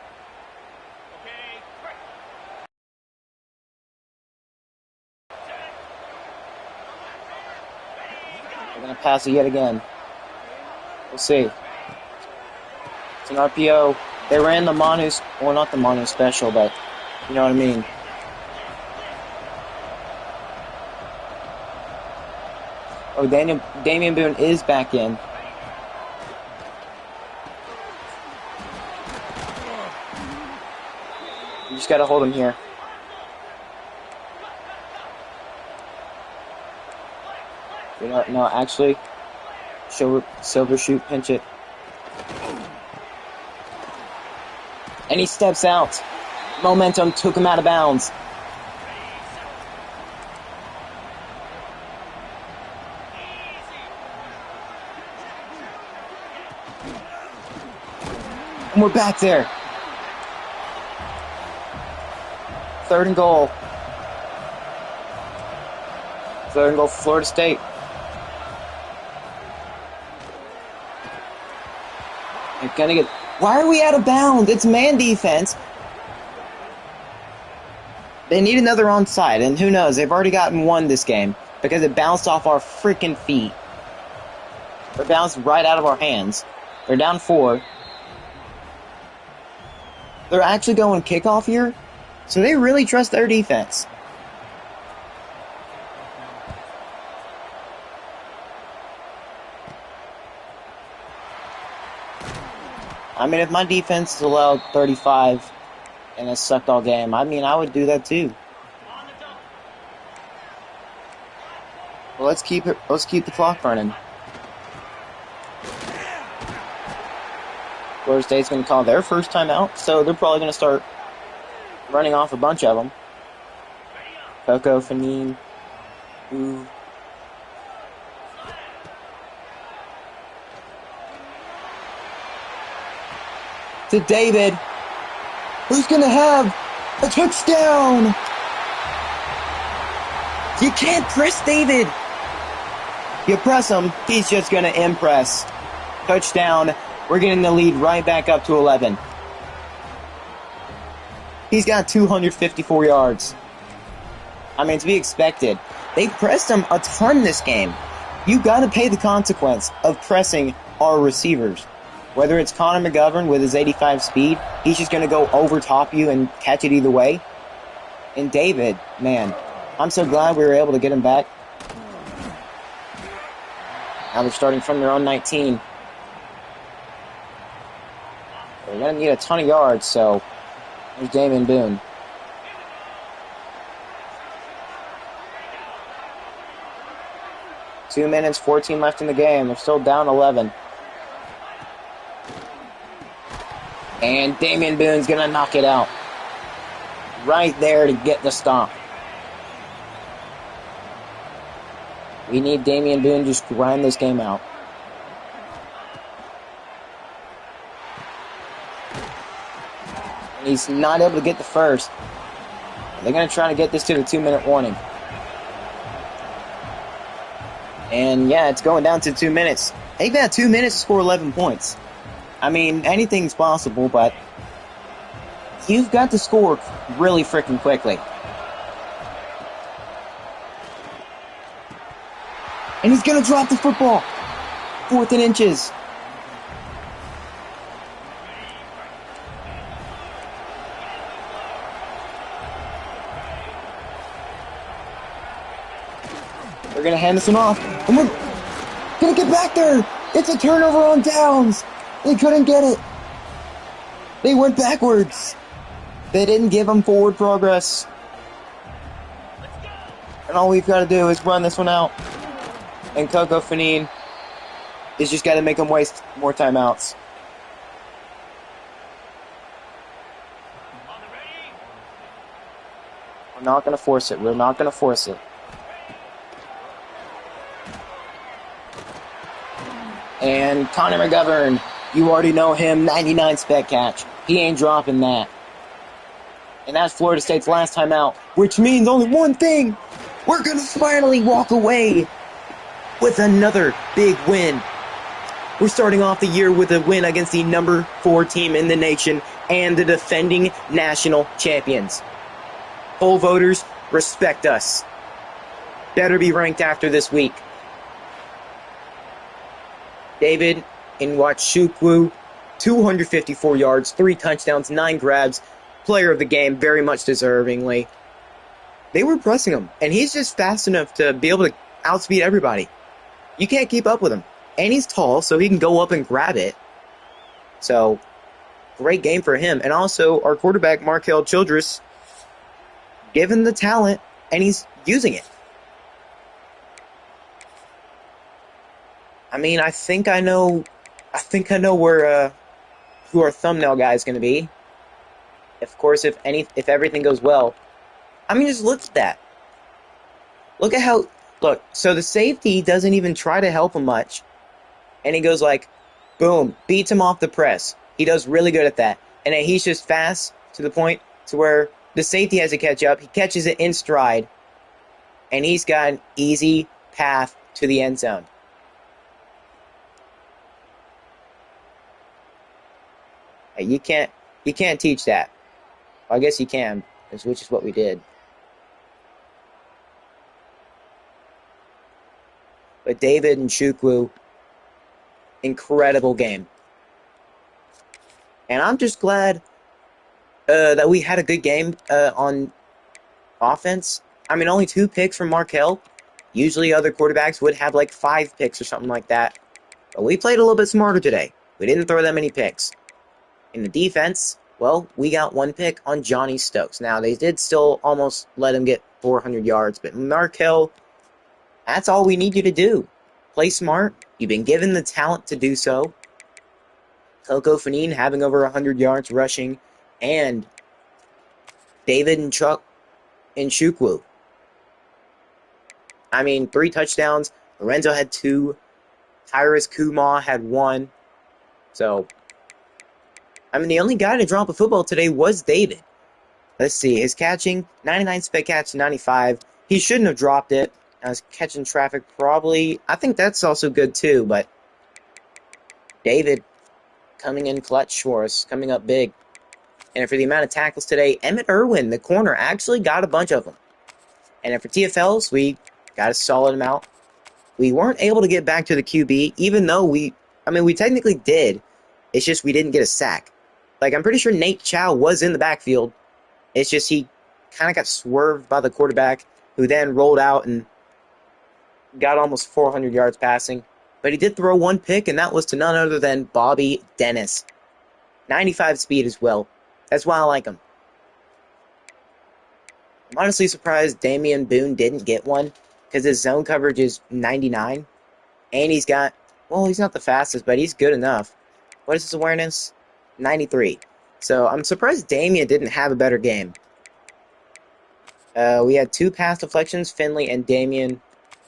A: They're going to pass it yet again. We'll see. It's an RPO. They ran the Manu, well, not the Manu special, but you know what I mean. Oh, Damian Boone is back in. You just gotta hold him here. You know, no, actually, silver shoot, pinch it. And he steps out. Momentum took him out of bounds. And we're back there. 3rd and goal. 3rd and goal for Florida State. They're gonna get... Why are we out of bounds? It's man defense. They need another onside, and who knows? They've already gotten one this game because it bounced off our freaking feet. It bounced right out of our hands. They're down 4. They're actually going kickoff here, so they really trust their defense. I mean, if my defense has allowed 35 and has sucked all game, I mean, I would do that too. Well, let's keep the clock running. Florida State's going to call their first timeout, so they're probably going to start running off a bunch of them. Coco, Fanine, ooh. To David, who's going to have a touchdown. You can't press David. You press him, he's just going to impress. Touchdown. We're getting the lead right back up to 11. He's got 254 yards. I mean, to be expected. They pressed him a ton this game. You got to pay the consequence of pressing our receivers. Whether it's Connor McGovern with his 85 speed, he's just going to go over top you and catch it either way. And David, man, I'm so glad we were able to get him back. Now they're starting from their own 19. They're going to need a ton of yards, so there's Damian Boone. Two minutes, 14 left in the game. They're still down 11. And Damian Boone's going to knock it out. Right there to get the stop. We need Damian Boone to just grind this game out. And he's not able to get the first. They're going to try to get this to the 2-minute warning. And yeah, it's going down to 2 minutes. They've got 2 minutes to score 11 points. I mean, anything's possible, but you've got to score really freaking quickly. And he's going to drop the football. 4th and inches. We're going to hand this one off. And we're going to get back there. It's a turnover on downs. They couldn't get it. They went backwards. They didn't give them forward progress. And all we've got to do is run this one out. And Coco Fanine is just got to make them waste more timeouts. We're not going to force it. We're not going to force it. And Connor McGovern, you already know him, 99 spec catch. He ain't dropping that. And that's Florida State's last time out, which means only one thing. We're going to finally walk away with another big win. We're starting off the year with a win against the number 4 team in the nation and the defending national champions. Poll voters, respect us. Better be ranked after this week. David Nwachukwu, 254 yards, 3 touchdowns, 9 grabs, player of the game, very much deservingly. They were pressing him, and he's just fast enough to be able to outspeed everybody. You can't keep up with him. And he's tall, so he can go up and grab it. So, great game for him. And also, our quarterback, Markel Childress, given the talent, and he's using it. I mean, I think I know where who our thumbnail guy is going to be. Of course, if everything goes well. I mean, just look at that. Look at how so the safety doesn't even try to help him much. And he goes like, boom, beats him off the press. He does really good at that. And then he's just fast to the point to where the safety has to catch up. He catches it in stride. And he's got an easy path to the end zone. Hey, you can't teach that. Well, I guess you can, which is what we did. But David Nwachukwu, incredible game. And I'm just glad that we had a good game on offense. I mean, only 2 picks from Markel. Usually other quarterbacks would have like 5 picks or something like that. But we played a little bit smarter today. We didn't throw that many picks. In the defense, well, we got 1 pick on Johnny Stokes. Now, they did still almost let him get 400 yards. But Markel, that's all we need you to do. Play smart. You've been given the talent to do so. Coco Fanine having over 100 yards rushing. And David Nwachukwu. I mean, 3 touchdowns. Lorenzo had 2. Tyrus Kumar had 1. So, I mean, the only guy to drop a football today was David. Let's see. His catching, 99 spec catch, 95. He shouldn't have dropped it. I was catching traffic probably. I think that's also good too, but David coming in clutch for us, coming up big. And for the amount of tackles today, Emmett Irwin, the corner, actually got a bunch of them. And then for TFLs, we got a solid amount. We weren't able to get back to the QB, even though we technically did. It's just we didn't get a sack. Like, I'm pretty sure Nate Chow was in the backfield. It's just he kind of got swerved by the quarterback, who then rolled out and got almost 400 yards passing. But he did throw 1 pick, and that was to none other than Bobby Dennis. 95 speed as well. That's why I like him. I'm honestly surprised Damian Boone didn't get one, because his zone coverage is 99. And he's got, well, he's not the fastest, but he's good enough. What is his awareness? 93. So I'm surprised Damian didn't have a better game. We had 2 pass deflections, Finley and Damian.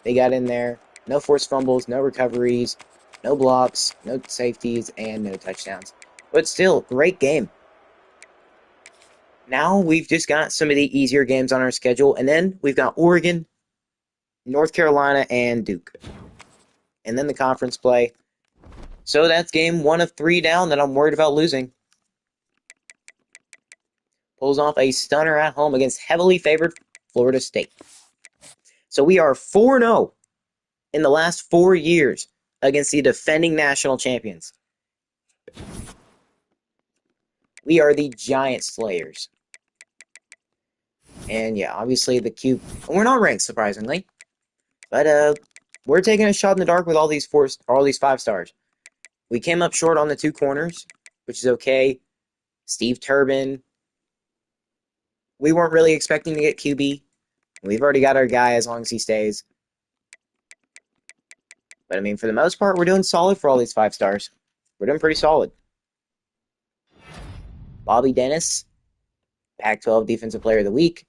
A: They got in there. No forced fumbles, no recoveries, no blocks, no safeties, and no touchdowns. But still, great game. Now we've just got some of the easier games on our schedule, and then we've got Oregon, North Carolina, and Duke. and then the conference play. So that's game 1 of 3 down that I'm worried about losing. Pulls off a stunner at home against heavily favored Florida State. So we are 4-0 in the last 4 years against the defending national champions. We are the Giant Slayers. And yeah, obviously the cube. We're not ranked, surprisingly. But we're taking a shot in the dark with all these 5 stars. We came up short on the 2 corners, which is okay. Steve Turbin. We weren't really expecting to get QB. We've already got our guy as long as he stays. But I mean, for the most part, we're doing solid for all these 5 stars. We're doing pretty solid. Bobby Dennis, Pac-12 Defensive Player of the Week.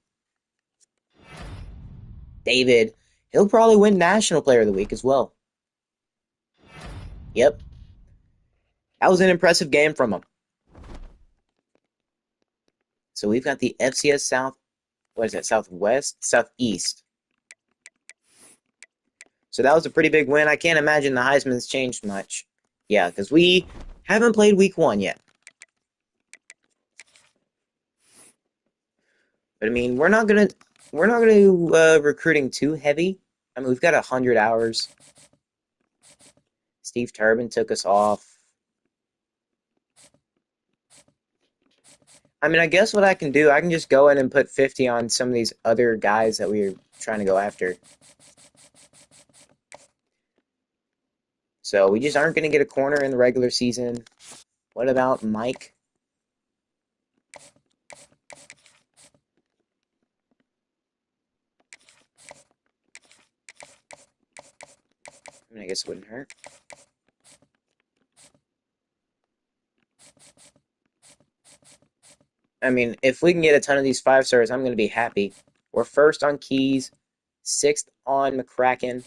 A: David, he'll probably win National Player of the Week as well. Yep. That was an impressive game from him. So we've got the FCS South, what is that, Southeast. So that was a pretty big win. I can't imagine the Heisman's changed much. Yeah, because we haven't played week 1 yet. But I mean, we're not gonna recruiting too heavy. I mean, we've got 100 hours. Steve Turbin took us off. I mean, I guess what I can do, I can just go in and put 50 on some of these other guys that we're trying to go after. So we just aren't going to get a corner in the regular season. What about Mike? I mean, I guess it wouldn't hurt. I mean, if we can get a ton of these 5 stars, I'm going to be happy. We're first on Keys, 6th on McCracken.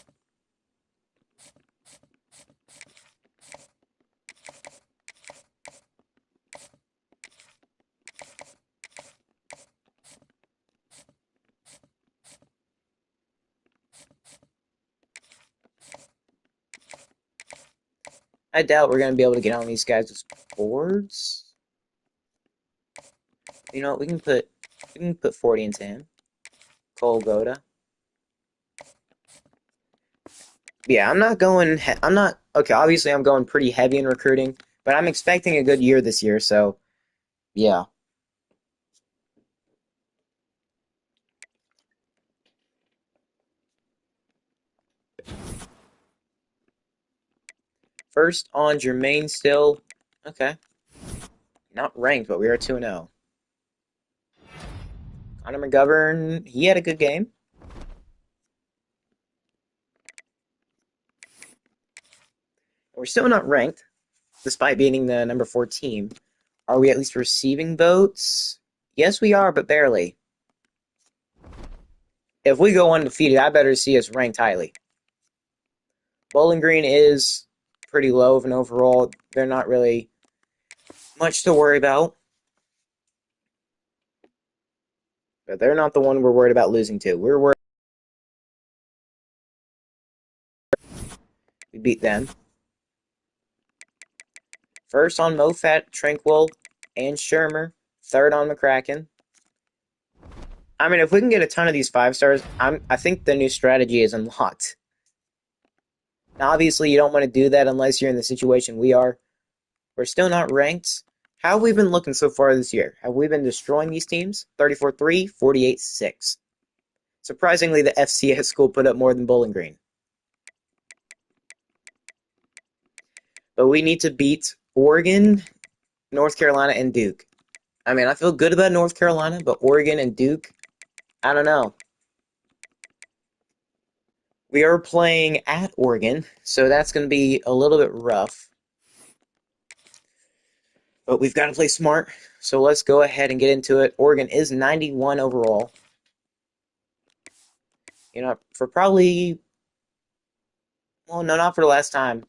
A: I doubt we're going to be able to get on these guys' boards. You know what, we can put 40 into him. Cole Goda. Yeah, okay, obviously I'm going pretty heavy in recruiting, but I'm expecting a good year this year, so yeah. First on Jermaine still. Okay. Not ranked, but we are 2-0. Connor McGovern, he had a good game. We're still not ranked, despite beating the number 4 team. Are we at least receiving votes? Yes, we are, but barely. If we go undefeated, I better see us ranked highly. Bowling Green is pretty low of an overall. They're not really much to worry about. But they're not the one we're worried about losing to. We're worried we beat them. First on Mofat, Tranquil, and Shermer. Third on McCracken. I mean, if we can get a ton of these 5 stars, I think the new strategy is unlocked. Now, obviously, you don't want to do that unless you're in the situation we are. We're still not ranked. How have we been looking so far this year? Have we been destroying these teams? 34-3, 48-6. Surprisingly, the FCS school put up more than Bowling Green. But we need to beat Oregon, North Carolina, and Duke. I mean, I feel good about North Carolina, but Oregon and Duke, I don't know. We are playing at Oregon, so that's going to be a little bit rough. But we've got to play smart, so let's go ahead and get into it. Oregon is 91 overall. You know, for probably... Well, no, not for the last time.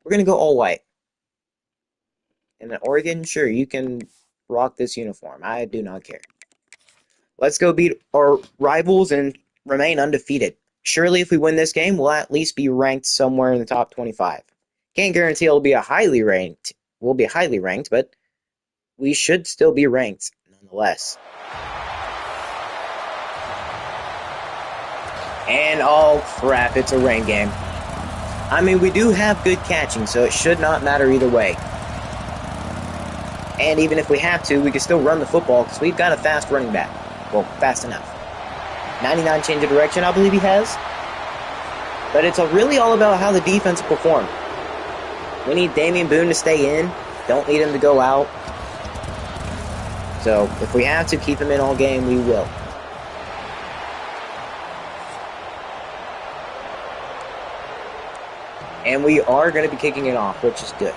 A: We're going to go all white. And at Oregon, sure, you can rock this uniform. I do not care. Let's go beat our rivals and remain undefeated. surely if we win this game, we'll at least be ranked somewhere in the top 25. Can't guarantee it'll be highly ranked. We'll be highly ranked, but we should still be ranked nonetheless. And oh crap, it's a rain game. I mean, we do have good catching, so it should not matter either way. And even if we have to, we can still run the football because we've got a fast running back. Well, fast enough. 99 change of direction, I believe he has. But it's really all about how the defense will perform. We need Damian Boone to stay in. Don't need him to go out. So, if we have to keep him in all game, we will. And we are going to be kicking it off, which is good.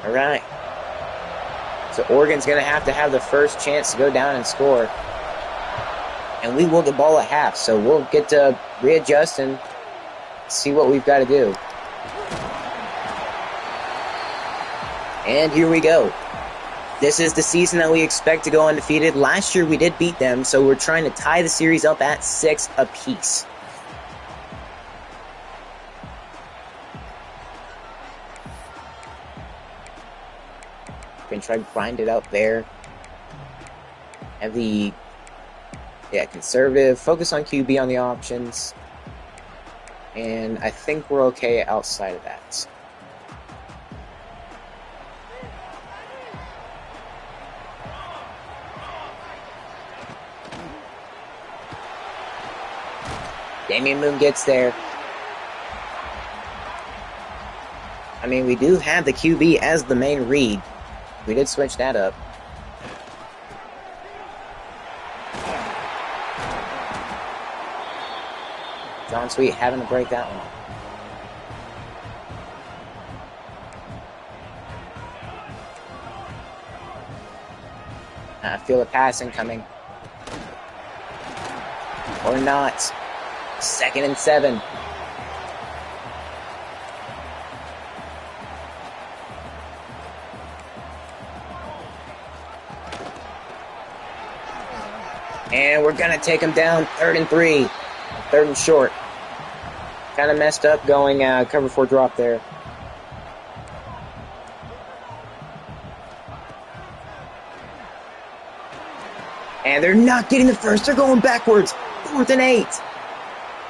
A: Alright. So Oregon's going to have the first chance to go down and score. And we will get ball at half, so we'll get to readjust and see what we've got to do. And here we go. This is the season that we expect to go undefeated. Last year we did beat them, so we're trying to tie the series up at 6 apiece. Can try to grind it out there. Have the conservative. Focus on QB on the options. And I think we're okay outside of that. Damian Boone gets there. I mean, we do have the QB as the main read. We did switch that up. John Sweet having to break that one. I feel the passing coming. Or not. 2nd and 7. And we're going to take him down. 3rd and 3. 3rd and short. Kind of messed up going cover 4 drop there. And they're not getting the first. They're going backwards. 4th and 8.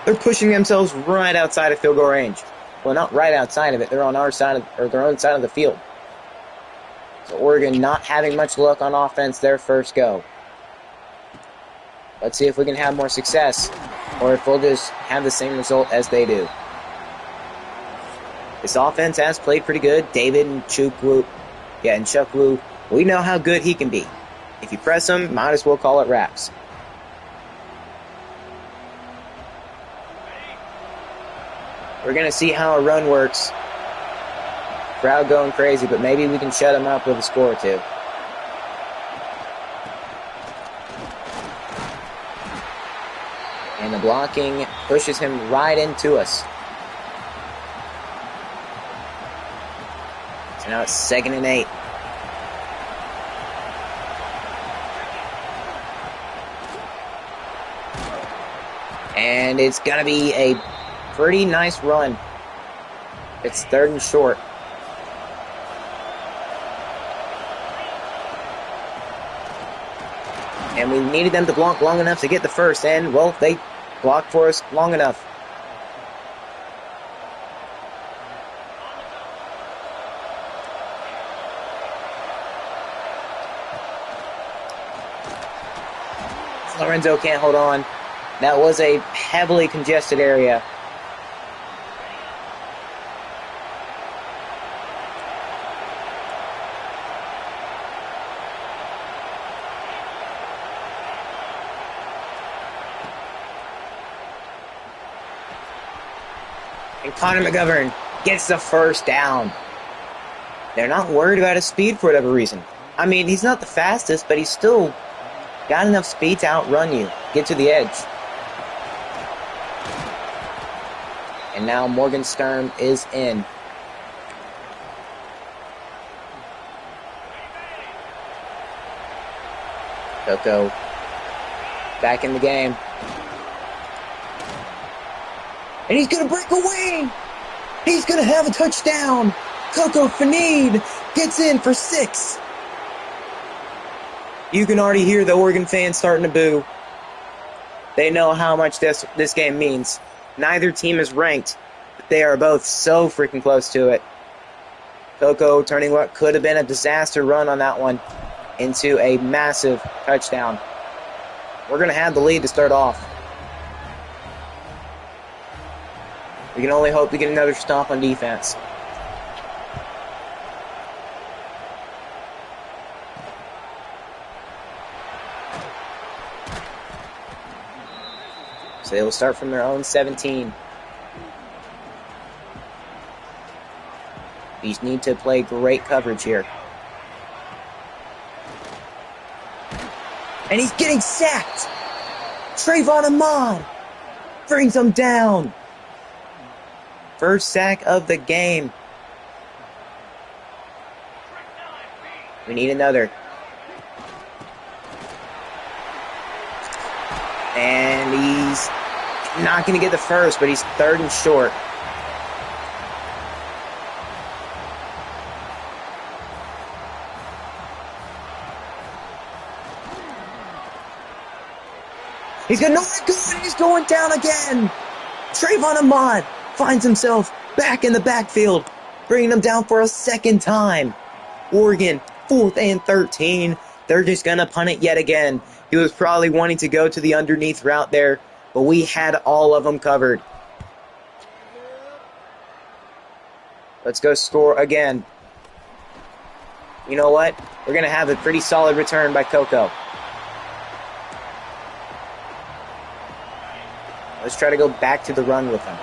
A: They're pushing themselves right outside of field goal range. Well, not right outside of it. They're on our side or their own side of the field. So Oregon not having much luck on offense their first go. Let's see if we can have more success, or if we'll just have the same result as they do. This offense has played pretty good. David and Chukwu, we know how good he can be. If you press him, might as well call it wraps. We're going to see how a run works. Crowd going crazy, but maybe we can shut him up with a score or two. And the blocking pushes him right into us. So now it's 2nd and 8. And it's going to be a pretty nice run. It's 3rd and short. And we needed them to block long enough to get the first, and, well, they blocked for us long enough. Lorenzo can't hold on. That was a heavily congested area. And Connor McGovern gets the first down. They're not worried about his speed for whatever reason. I mean, he's not the fastest, but he's still got enough speed to outrun you, get to the edge. And now Morgenstern is in. Coco back in the game. And he's going to break away. He's going to have a touchdown. Coco Fanid gets in for 6. You can already hear the Oregon fans starting to boo. They know how much this game means. Neither team is ranked, but they are both so freaking close to it. Coco turning what could have been a disaster run on that one into a massive touchdown. We're going to have the lead to start off. We can only hope to get another stop on defense. So they will start from their own 17. These need to play great coverage here. And he's getting sacked. Trayvon Ahmad brings him down. First sack of the game. We need another. And he's not going to get the first, but he's 3rd and short. He's got nowhere to go, and he's going down again. Trayvon Ahmad finds himself back in the backfield, bringing him down for a 2nd time. Oregon, 4th and 13. They're just going to punt it yet again. He was probably wanting to go to the underneath route there, but we had all of them covered. Let's go score again. You know what? We're going to have a pretty solid return by Coco. Let's try to go back to the run with him.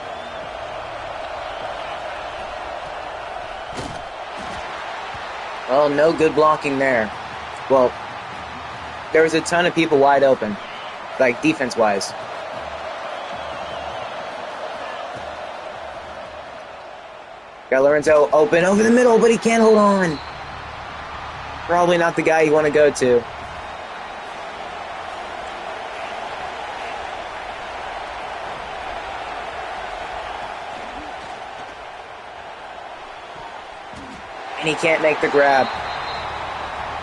A: Well, no good blocking there. Well, there was a ton of people wide open, like defense-wise. Got Lorenzo open over the middle, but he can't hold on. Probably not the guy you want to go to. And he can't make the grab.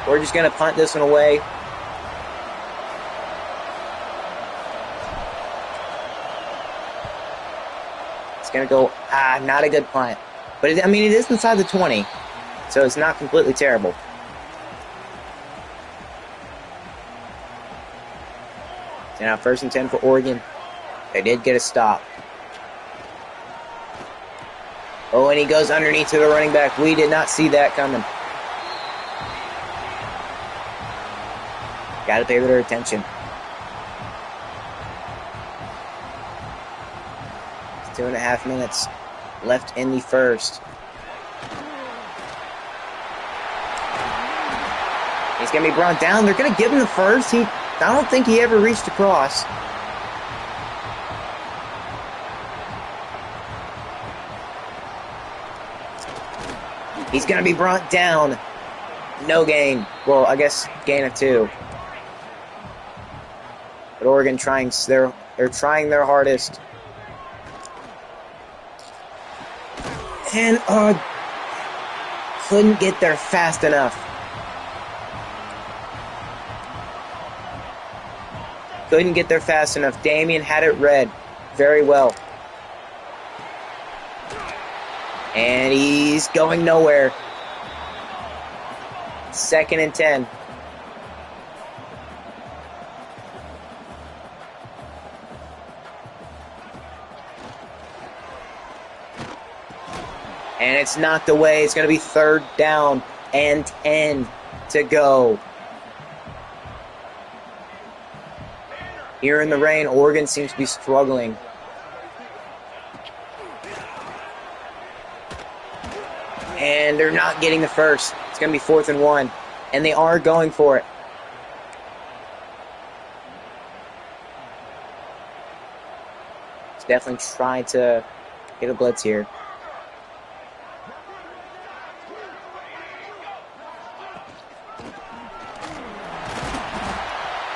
A: We're just going to punt this one away. It's going to go, not a good punt. But, it is inside the 20, so it's not completely terrible. So now 1st and 10 for Oregon. They did get a stop. Oh, and he goes underneath to the running back. We did not see that coming. Got to pay their attention. It's 2.5 minutes left in the first. He's going to be brought down. They're going to give him the first. I don't think he ever reached across. He's going to be brought down. No gain. Well, I guess gain of 2. But Oregon they're trying their hardest. And couldn't get there fast enough. Couldn't get there fast enough. Damien had it read very well. And he's going nowhere. 2nd and 10. And it's knocked away. It's going to be 3rd down and 10 to go. Here in the rain, Oregon seems to be struggling. And they're not getting the first. It's going to be 4th and 1. And they are going for it. Let's definitely try to get a blitz here.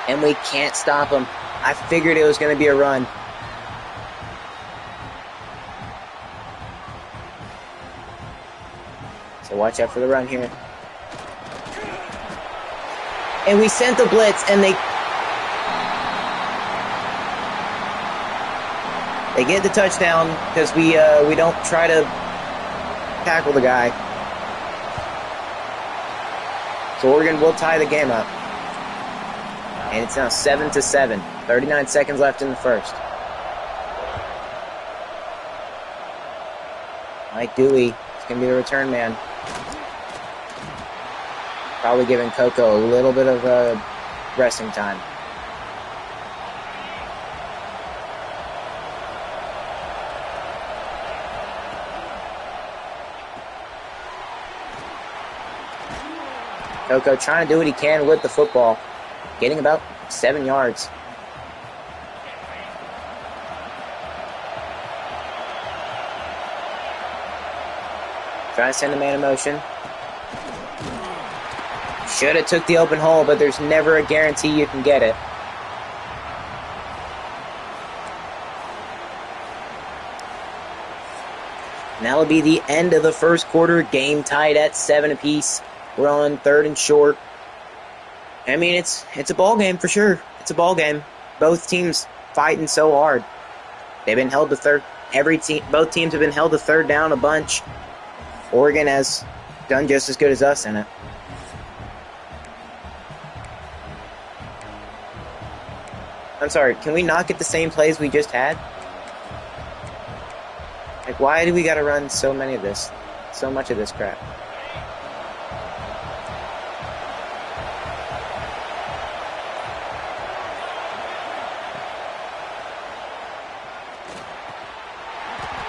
A: And we can't stop him. I figured it was going to be a run. So watch out for the run here. And we sent the blitz, and they get the touchdown because we don't try to tackle the guy. So Oregon will tie the game up. And it's now 7-7. 39 seconds left in the first. Mike Dewey is going to be the return man. Probably giving Coco a little bit of resting time. Coco trying to do what he can with the football. Getting about 7 yards. Trying to send a man in motion. Should have took the open hole, but there's never a guarantee you can get it. And that'll be the end of the first quarter. Game tied at 7 apiece. We're on 3rd and short. I mean, it's a ball game for sure. It's a ball game. Both teams fighting so hard. They've been held to third. Both teams have been held to third down a bunch. Oregon has done just as good as us in it. I'm sorry, can we not get the same plays we just had? Like, why do we gotta run so much of this crap?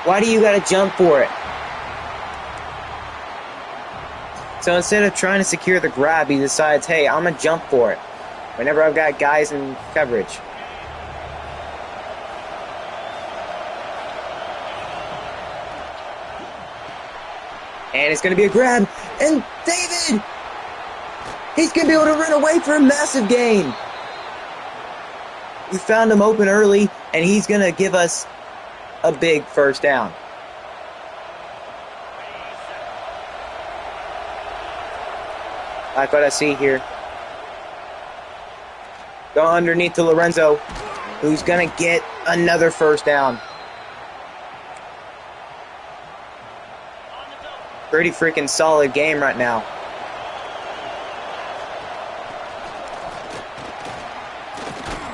A: Why do you gotta jump for it? So instead of trying to secure the grab, he decides, hey, I'm gonna jump for it. Whenever I've got guys in coverage. And it's going to be a grab. And David! He's going to be able to run away for a massive gain. We found him open early, and he's going to give us a big first down. Like what I see here. Go underneath to Lorenzo, who's going to get another first down. Pretty freaking solid game right now.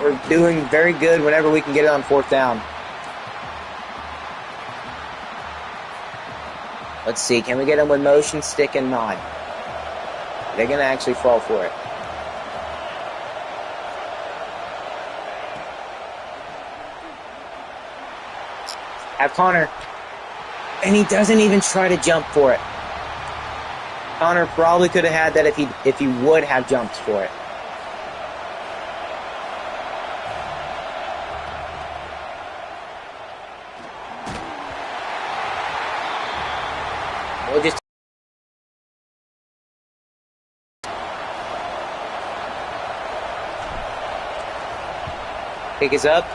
A: We're doing very good whenever we can get it on 4th down. Let's see, can we get them with motion, stick, and nod? They're going to actually fall for it. Have Connor. And he doesn't even try to jump for it. Connor probably could have had that if he would have jumped for it. We'll just pick us up.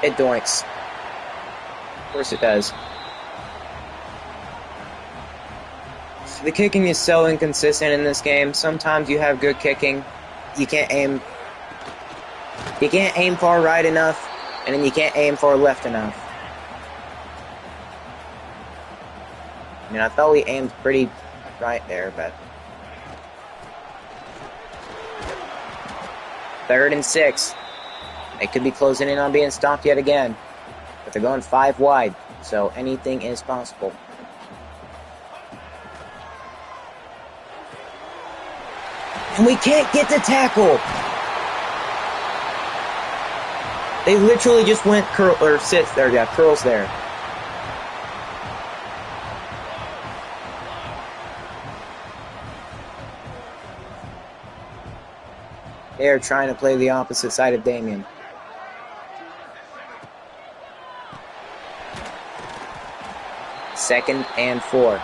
A: It doinks. Of course it does. The kicking is so inconsistent in this game. Sometimes you have good kicking. You can't aim far right enough, and then you can't aim far left enough. I mean, I thought we aimed pretty right there, but 3rd and 6. They could be closing in on being stopped yet again. But they're going 5 wide, so anything is possible. And we can't get the tackle! They literally just went curls there. They are trying to play the opposite side of Damien. Second and 4.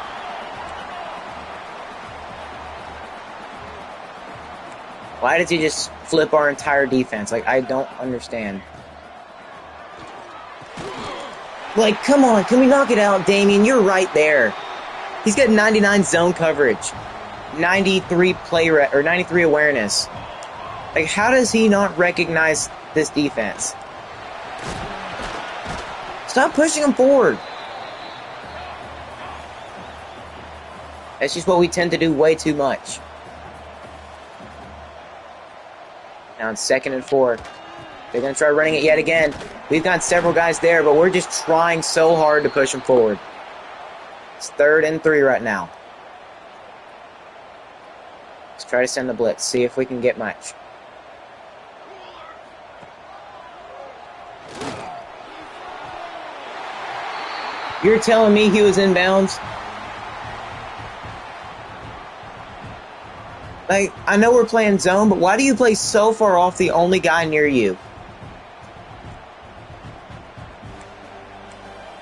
A: Why did he just flip our entire defense? Like, I don't understand. Like, come on, can we knock it out, Damian? You're right there. He's got 99 zone coverage, 93 or 93 awareness. Like, how does he not recognize this defense? Stop pushing him forward. That's just what we tend to do way too much. Now it's 2nd and 4. They're going to try running it yet again. We've got several guys there, but we're just trying so hard to push them forward. It's 3rd and 3 right now. Let's try to send the blitz, see if we can get much. You're telling me he was inbounds? Like, I know we're playing zone, but why do you play so far off the only guy near you?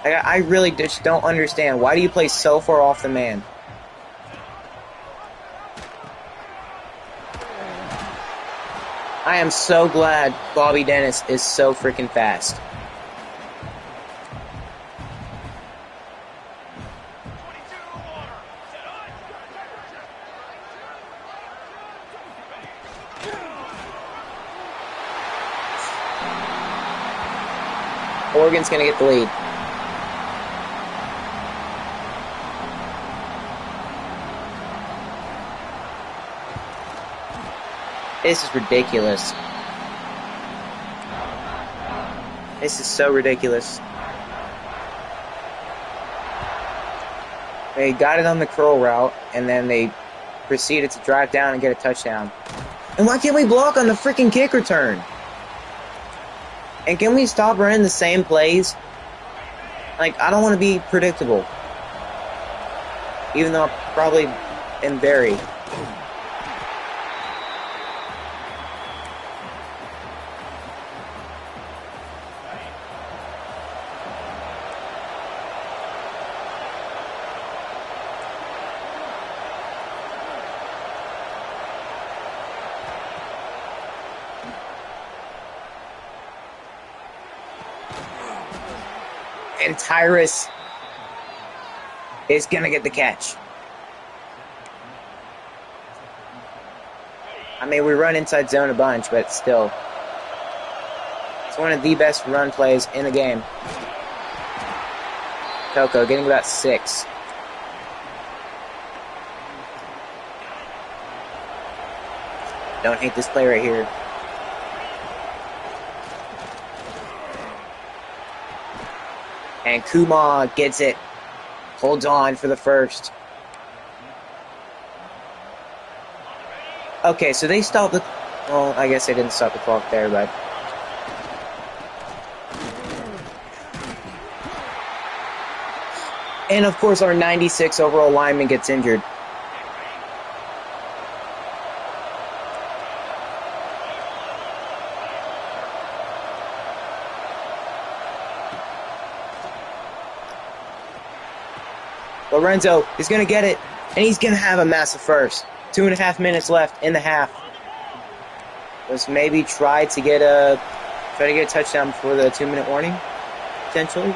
A: Like, I really just don't understand. Why do you play so far off the man? I am so glad Bobby Dennis is so freaking fast. Oregon's going to get the lead. This is ridiculous. This is so ridiculous. They got it on the curl route, and then they proceeded to drive down and get a touchdown. And why can't we block on the freaking kick return? And can we stop running the same plays? Like, I don't want to be predictable. Even though I probably am very. And Tyrus is going to get the catch. I mean, we run inside zone a bunch, but still. It's one of the best run plays in the game. Coco getting about 6. Don't hate this play right here. And Kuma gets it. Holds on for the first. Okay, so they stopped the... Well, I guess they didn't stop the clock there, but... And, of course, our 96 overall lineman gets injured. Lorenzo is going to get it, and he's going to have a massive first. 2.5 minutes left in the half. Let's maybe try to get a touchdown before the 2-minute warning, potentially.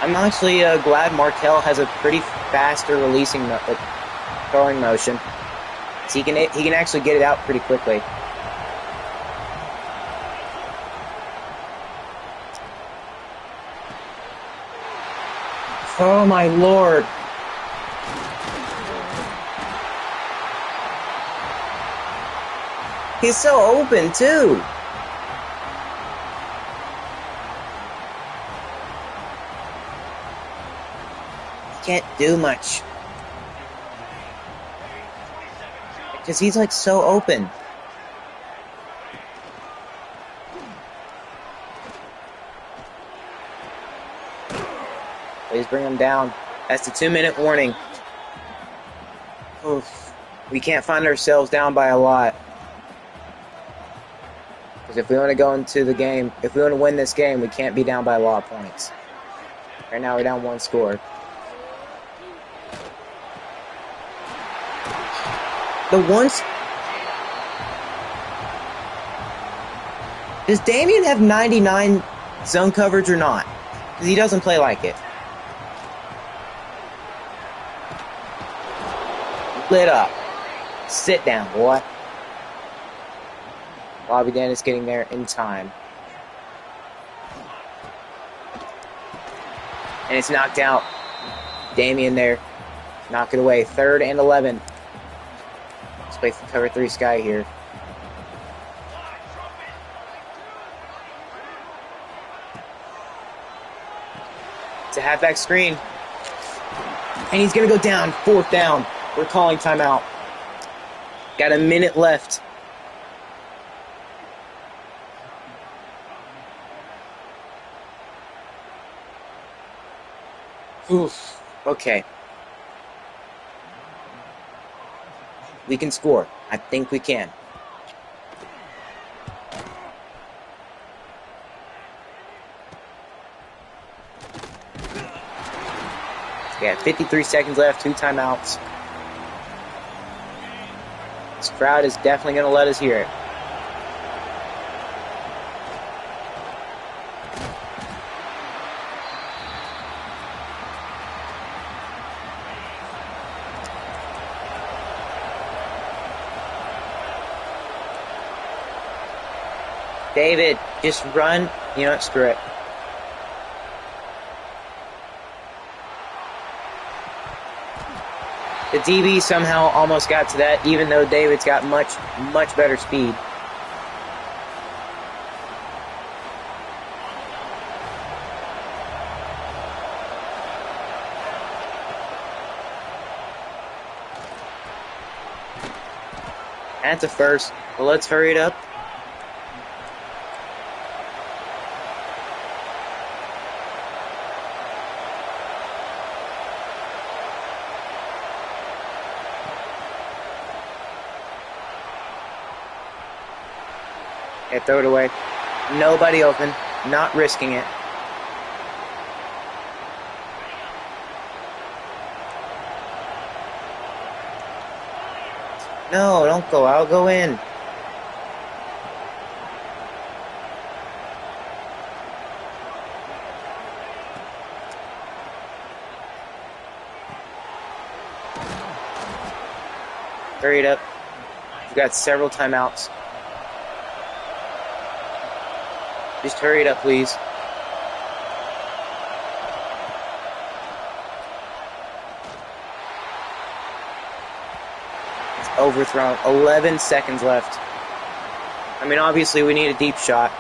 A: I'm actually glad Markel has a pretty faster releasing throwing motion, so he can actually get it out pretty quickly. Oh my lord. He's so open too. He can't do much. Because he's like so open. Please bring him down. That's the 2-minute warning. Oof. We can't find ourselves down by a lot. Because if we want to go into the game, if we want to win this game, we can't be down by a lot of points. Right now we're down 1 score. The ones... Does Damian have 99 zone coverage or not? Because he doesn't play like it. Lit up. Sit down, boy. Bobby Dennis getting there in time. And it's knocked out. Damian there. Knock it away. 3rd and 11. Let's play for cover 3 Sky here. It's a halfback screen. And he's going to go down. 4th down. We're calling timeout. Got a minute left. Oof. Okay. We can score. I think we can. We got 53 seconds left, 2 timeouts. This crowd is definitely going to let us hear it. David, just run. You know what? Screw it. The DB somehow almost got to that, even though David's got much, much better speed. That's a first. Well, let's hurry it up. Yeah, throw it away. Nobody open. Not risking it. No, don't go out. Go in. Hurry it up. We've got several timeouts. Just hurry it up, please. It's overthrown. 11 seconds left. I mean, obviously, we need a deep shot.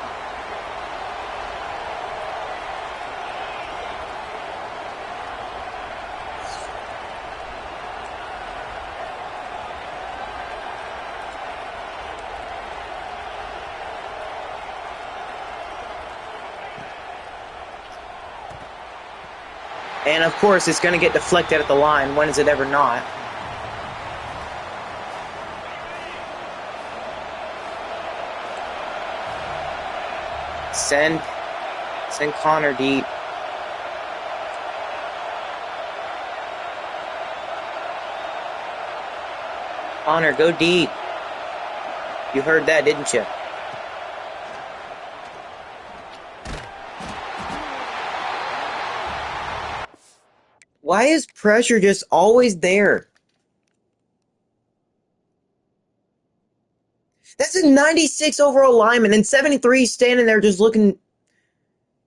A: And of course, it's going to get deflected at the line. When is it ever not? Send Connor deep. Connor, go deep. You heard that, didn't you? Why is pressure just always there? That's a 96 overall lineman, and 73 standing there just looking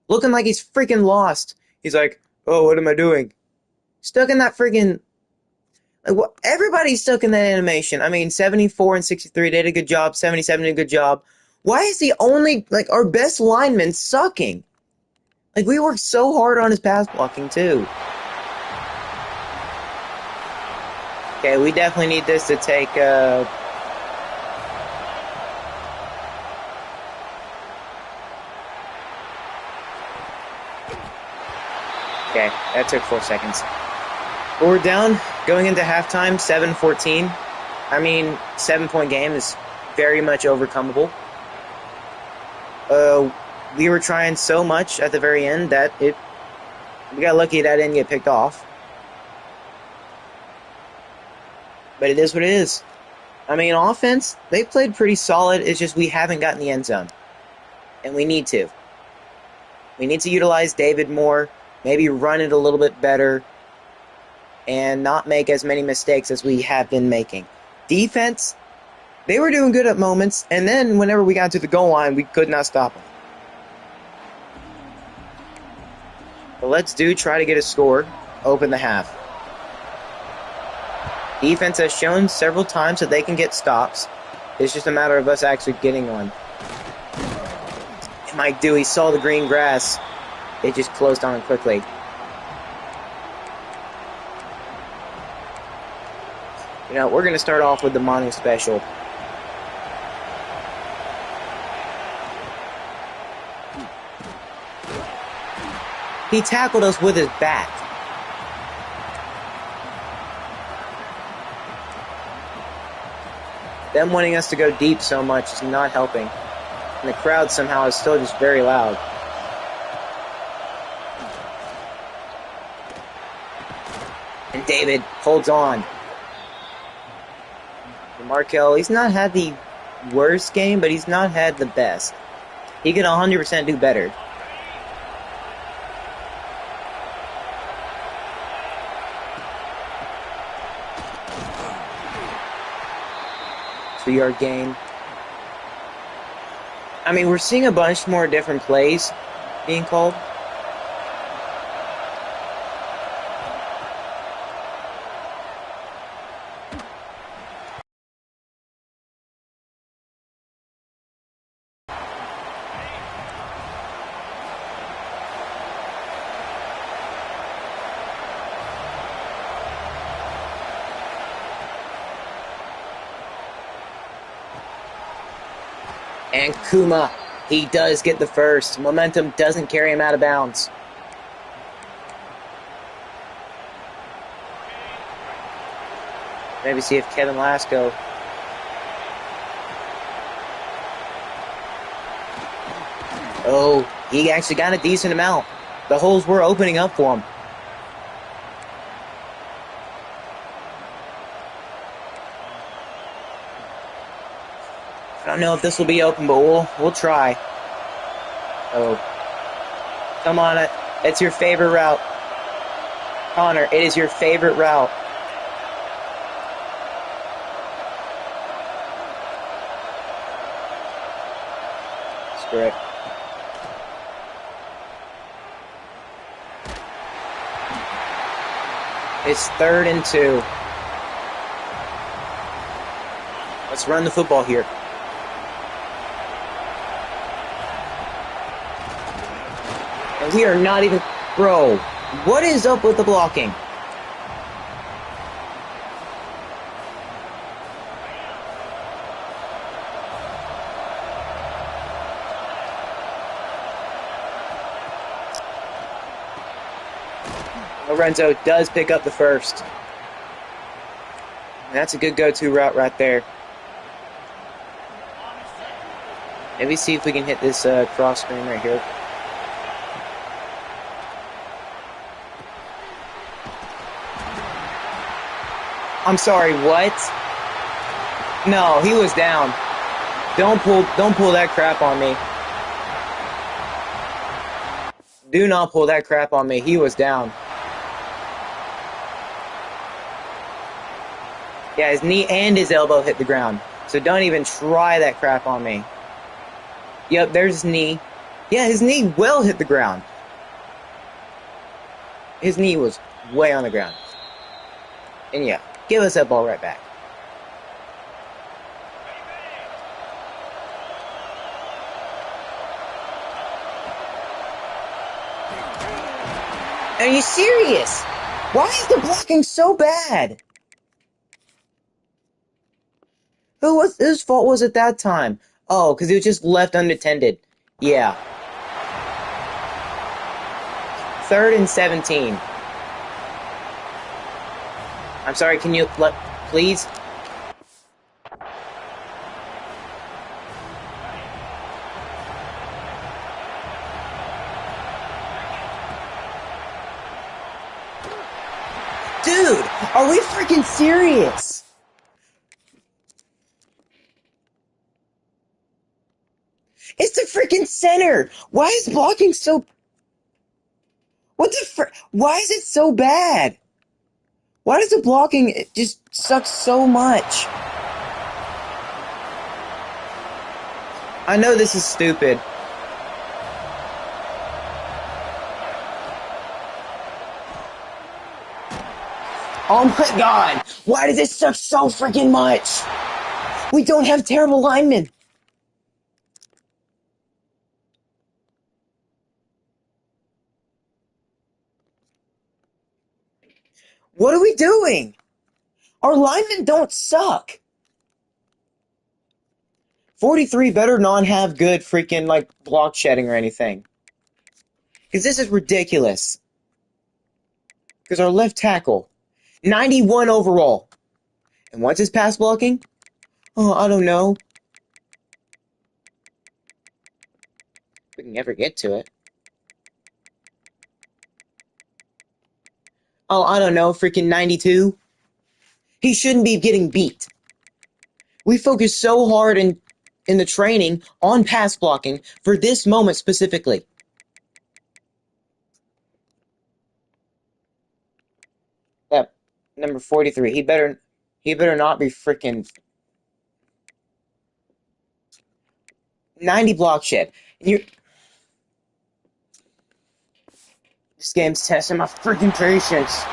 A: like he's freaking lost. He's like, oh, what am I doing? Stuck in that freaking... Like, what? Everybody's stuck in that animation. I mean, 74 and 63 did a good job. 77 did a good job. Why is the only, like, our best lineman sucking? Like, we worked so hard on his pass blocking, too. Okay, we definitely need this to take, okay, that took 4 seconds. But we're down, going into halftime, 7-14. I mean, 7-point game is very much overcomable. We were trying so much at the very end that We got lucky that didn't get picked off. But it is what it is. I mean, offense, they played pretty solid. It's just we haven't gotten the end zone. And we need to. We need to utilize David more, maybe run it a little bit better, and not make as many mistakes as we have been making. Defense, they were doing good at moments, and then whenever we got to the goal line, we could not stop them. But let's try to get a score, open the half. Defense has shown several times that they can get stops. It's just a matter of us actually getting one. And Mike Dewey saw the green grass. It just closed on him quickly. You know, we're going to start off with the morning special. He tackled us with his back. Them wanting us to go deep so much is not helping. And the crowd somehow is still just very loud. And David holds on. And Markel, he's not had the worst game, but he's not had the best. He can 100% do better. 2-yard gain. I mean, we're seeing a bunch more different plays being called. And Kuma, he does get the first. Momentum doesn't carry him out of bounds. Maybe see if Kevin Lasco. Oh, he actually got a decent amount. The holes were opening up for him. I don't know if this will be open, but we'll try. Oh. Come on, it's your favorite route. Connor, it is your favorite route. Screw it. It's 3rd and 2. Let's run the football here. And we are not even... Bro, what is up with the blocking? Lorenzo does pick up the first. And that's a good go-to route right there. Maybe see if we can hit this cross screen right here. I'm sorry, what? No, he was down. Don't pull that crap on me. Do not pull that crap on me. He was down. Yeah, his knee and his elbow hit the ground. So don't even try that crap on me. Yep, there's his knee. Yeah, his knee well hit the ground. His knee was way on the ground. And yeah, give us that ball right back. Are you serious? Why is the blocking so bad? Whose fault was it that time? Oh, because it was just left unattended. Yeah. 3rd and 17. I'm sorry, can you, please? Are we freaking serious? It's the freaking center. Why is blocking so... What the Why is it so bad? Why does the blocking just suck so much? I know this is stupid. Oh my god! Why does it suck so freaking much? We don't have terrible linemen. What are we doing? Our linemen don't suck. 43 better not have good freaking, like, block shedding or anything. Because this is ridiculous. Because our left tackle, 91 overall. And what's his pass blocking? Oh, I don't know. We can never get to it. Oh, I don't know, freaking 92. He shouldn't be getting beat. We focus so hard in the training on pass blocking for this moment specifically. That number 43, he better not be freaking 90 block shed. This game's testing my freaking patience.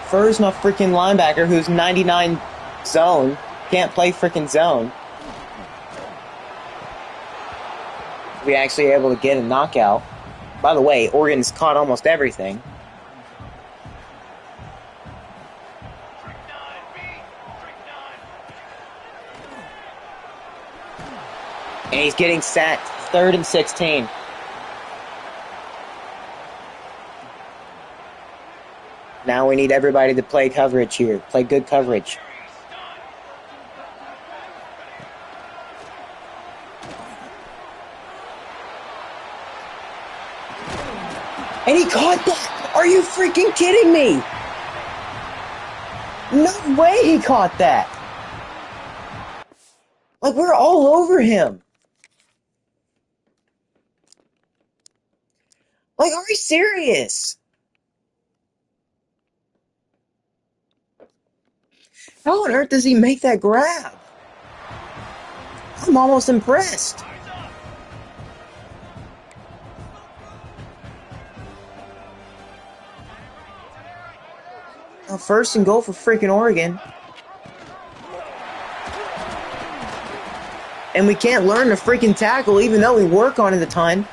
A: Furr's my freaking linebacker who's 99 zone. Can't play freaking zone. We actually able to get a knockout. By the way, Oregon's caught almost everything. And he's getting sacked. 3rd and 16. Now we need everybody to play coverage here. Play good coverage. And he caught that! Are you freaking kidding me? No way he caught that! Like, we're all over him. Like, are we serious? How on earth does he make that grab? I'm almost impressed. Now, 1st and goal for freaking Oregon. And we can't learn to freaking tackle even though we work on it a ton.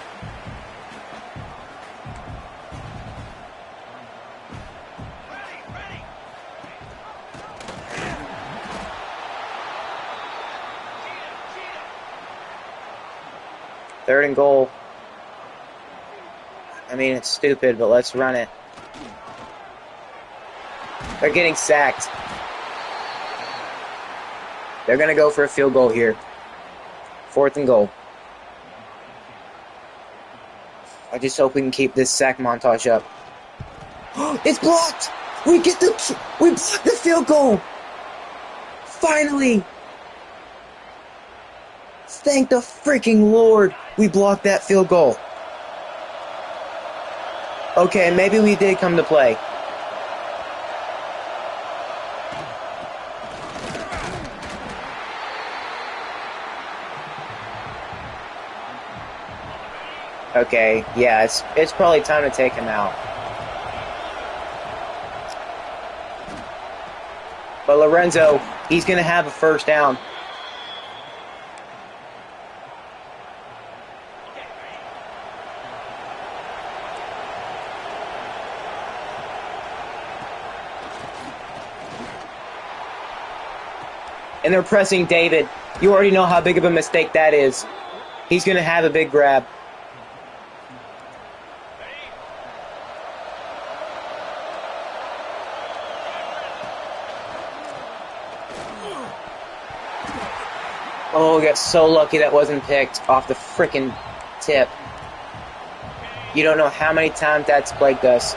A: Third and goal. I mean, it's stupid, but let's run it. They're getting sacked. They're going to go for a field goal here. 4th and goal. I just hope we can keep this sack montage up. It's blocked! We blocked the field goal! Finally! Thank the freaking Lord we blocked that field goal. Okay, maybe we did come to play. Okay, yeah, it's probably time to take him out. But Lorenzo, he's going to have a 1st down. And they're pressing David. You already know how big of a mistake that is. He's going to have a big grab. Oh, we got so lucky that wasn't picked off the frickin' tip. You don't know how many times that's plagued us.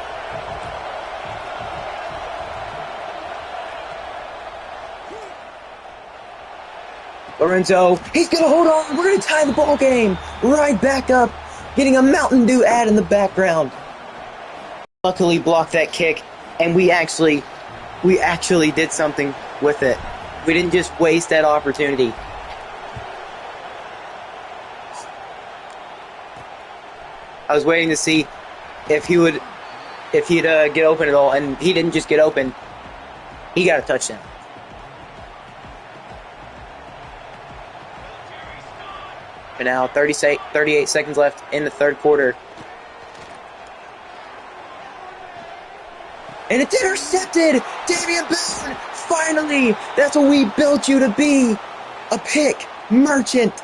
A: Lorenzo, he's going to hold on. We're going to tie the ball game. Right back up, getting a Mountain Dew ad in the background. Luckily blocked that kick, and we actually did something with it. We didn't just waste that opportunity. I was waiting to see if he'd get open at all, and he didn't just get open. He got a touchdown. And now 38 seconds left in the third quarter. And it's intercepted! Damian Boone! Finally! That's what we built you to be! A pick merchant!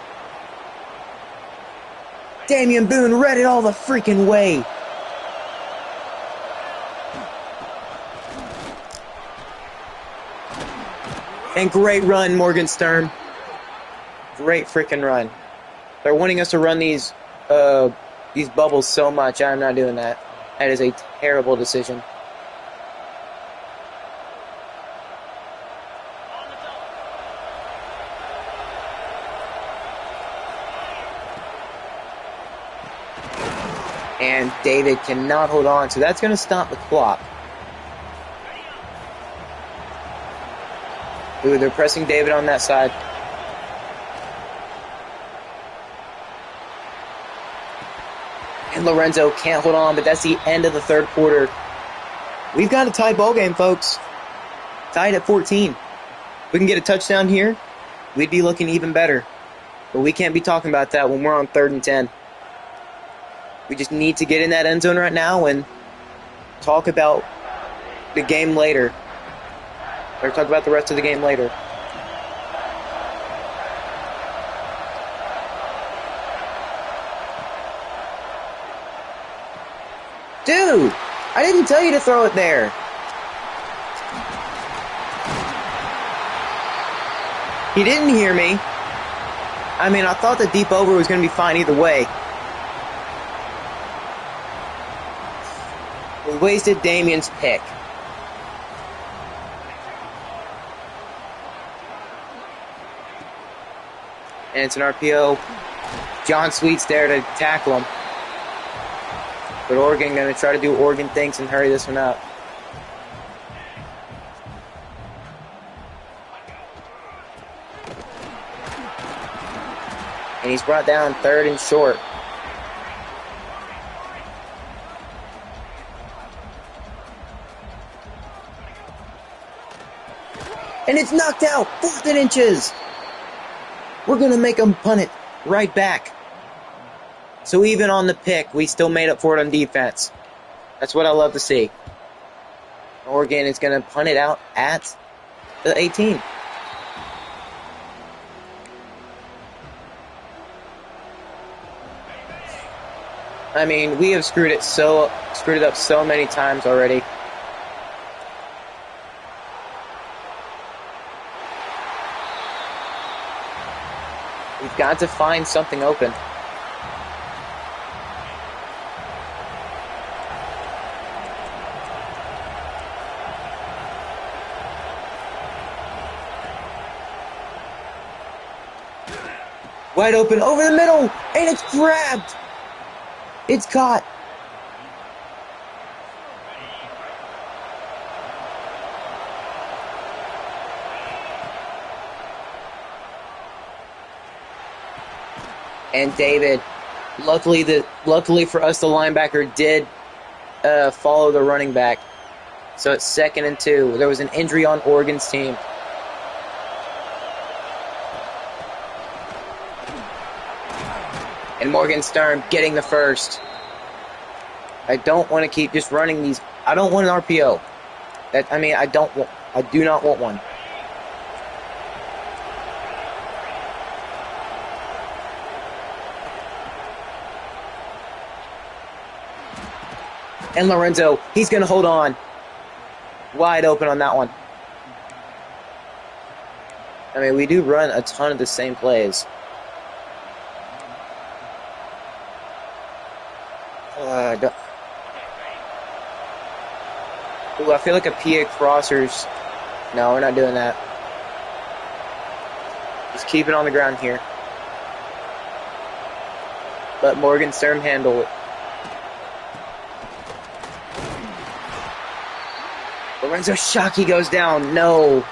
A: Damian Boone read it all the freaking way! And great run, Morgan Stern. Great freaking run. They're wanting us to run these bubbles so much. I'm not doing that. That is a terrible decision. And David cannot hold on, so that's going to stop the clock. Ooh, they're pressing David on that side. And Lorenzo can't hold on, but that's the end of the third quarter. We've got a tied ball game, folks. Tied at 14. If we can get a touchdown here, we'd be looking even better. But we can't be talking about that when we're on 3rd and 10. We just need to get in that end zone right now and talk about the game later. Or talk about the rest of the game later. Dude, I didn't tell you to throw it there. He didn't hear me. I mean, I thought the deep over was going to be fine either way. We wasted Damian's pick. And it's an RPO. John Sweet's there to tackle him. But Oregon going to try to do Oregon things and hurry this one up. And he's brought down 3rd and short. And it's knocked out, 4th and inches. We're going to make them punt it right back. So even on the pick, we still made up for it on defense. That's what I love to see. Oregon is going to punt it out at the 18. I mean, we have screwed it up so many times already. We've got to find something open. Wide open over the middle, and it's grabbed. It's caught. And David, luckily for us, the linebacker did follow the running back. So it's 2nd and 2. There was an injury on Oregon's team. And Morgan Stern getting the first. I don't want to keep just running these. I don't want an RPO. I do not want one. And Lorenzo, he's going to hold on. Wide open on that one. I mean, we do run a ton of the same plays. don't... Ooh, I feel like a PA crossers. No, we're not doing that. Just keep it on the ground here. Let Morgan Sturm handle it. Lorenzo Shockey goes down. No.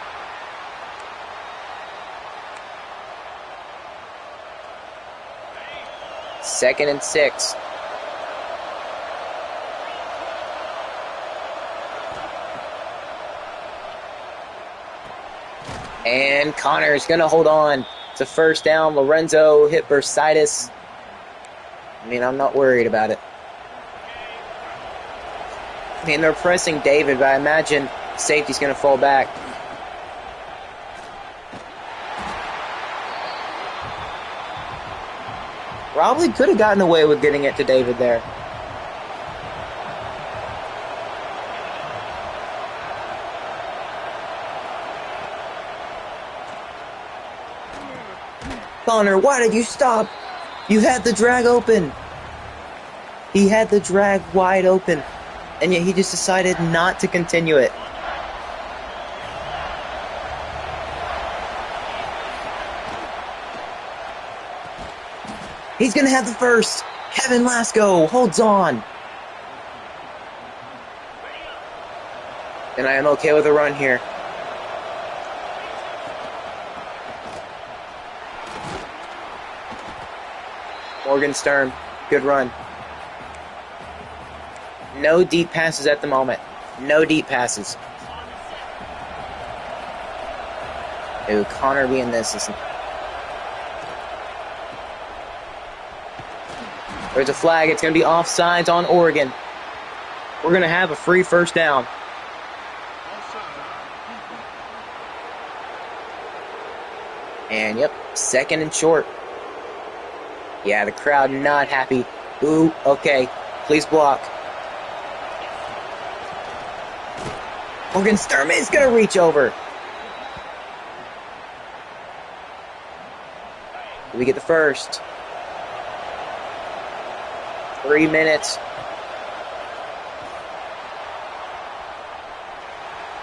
A: Second and 6. And Connor's going to hold on. It's a first down. Lorenzo hit bursitis. I mean, I'm not worried about it. I mean, they're pressing David, but I imagine safety's going to fall back. Probably could have gotten away with getting it to David there. Connor, why did you stop? You had the drag open. He had the drag wide open, and yet he just decided not to continue it. He's going to have the first. Kevin Lasco holds on. And I am okay with a run here. Morgan Sturm, good run. No deep passes at the moment. No deep passes. Ooh, Connor being this is... There's a flag. It's going to be offsides on Oregon. We're going to have a free first down. And, yep, second and short. Yeah, the crowd not happy. Ooh, okay. Please block. Morgan Sturm is going to reach over. We get the first. 3 minutes.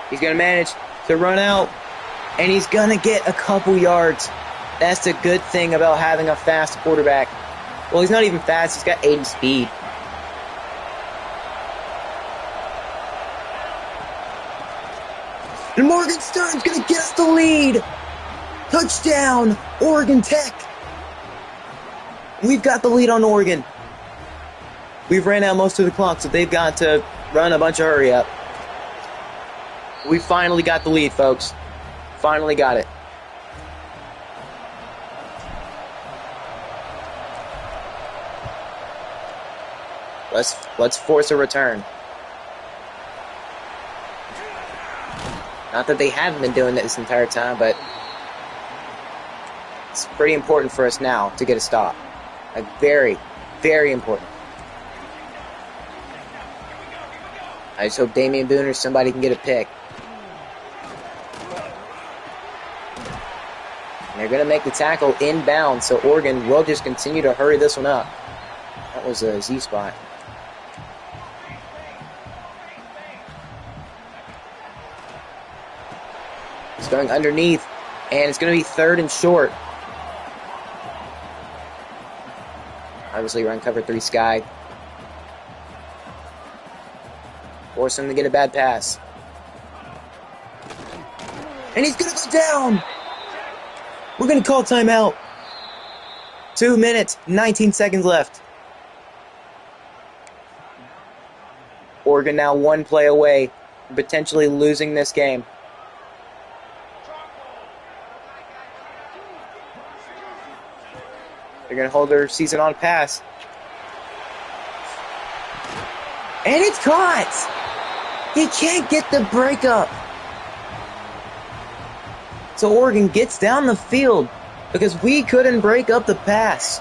A: He's going to manage to run out. And he's going to get a couple yards. That's the good thing about having a fast quarterback. Well, he's not even fast. He's got 80 speed. And Morgan Sturm's going to get us the lead. Touchdown, Oregon Tech. We've got the lead on Oregon. We've ran out most of the clock, so they've got to run a bunch of hurry up. We finally got the lead, folks. Finally got it. Let's force a return. Not that they haven't been doing it this entire time, but it's pretty important for us now to get a stop. Like, very, very important. I just hope Damian Boone or somebody can get a pick. And they're going to make the tackle inbound, so Oregon will just continue to hurry this one up. That was a Z spot. It's going underneath, and it's going to be third and short. Obviously, run cover 3 Sky. Force him to get a bad pass. And he's going to go down. We're going to call timeout. 2 minutes, 19 seconds left. Oregon now 1 play away from potentially losing this game. They're going to hold their season on pass. And it's caught! He can't get the breakup. So Oregon gets down the field because we couldn't break up the pass.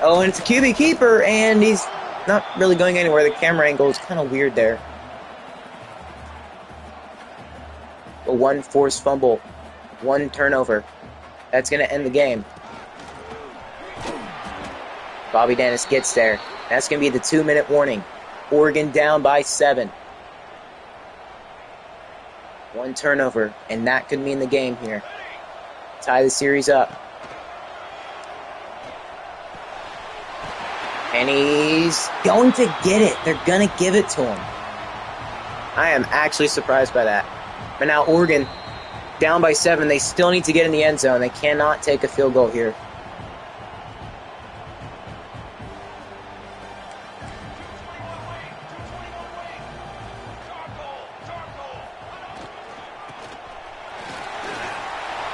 A: Oh, and it's a QB keeper, and he's not really going anywhere. The camera angle is kind of weird there. But 1 forced fumble, 1 turnover. That's going to end the game. Bobby Dennis gets there. That's going to be the 2-minute warning. Oregon down by 7. One turnover, and that could mean the game here. Tie the series up. And he's going to get it. They're going to give it to him. I am actually surprised by that. But now Oregon, down by 7. They still need to get in the end zone. They cannot take a field goal here.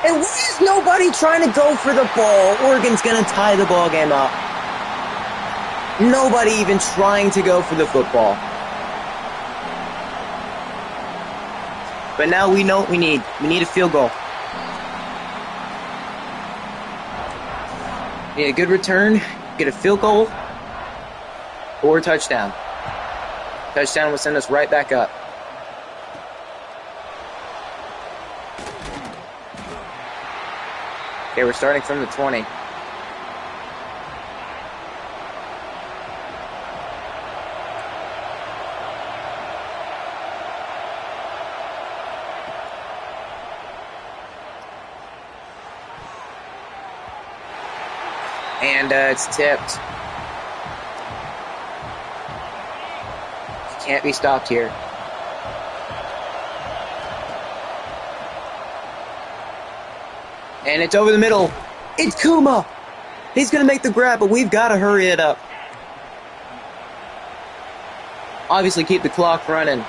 A: And why is nobody trying to go for the ball? Oregon's going to tie the ball game up. Nobody even trying to go for the football. But now we know what we need. We need a field goal. We need a good return, get a field goal, or a touchdown. Touchdown will send us right back up. Okay, we're starting from the 20. And it's tipped. Can't be stopped here. And it's over the middle. It's Kuma. He's going to make the grab, but we've got to hurry it up. Obviously, keep the clock running.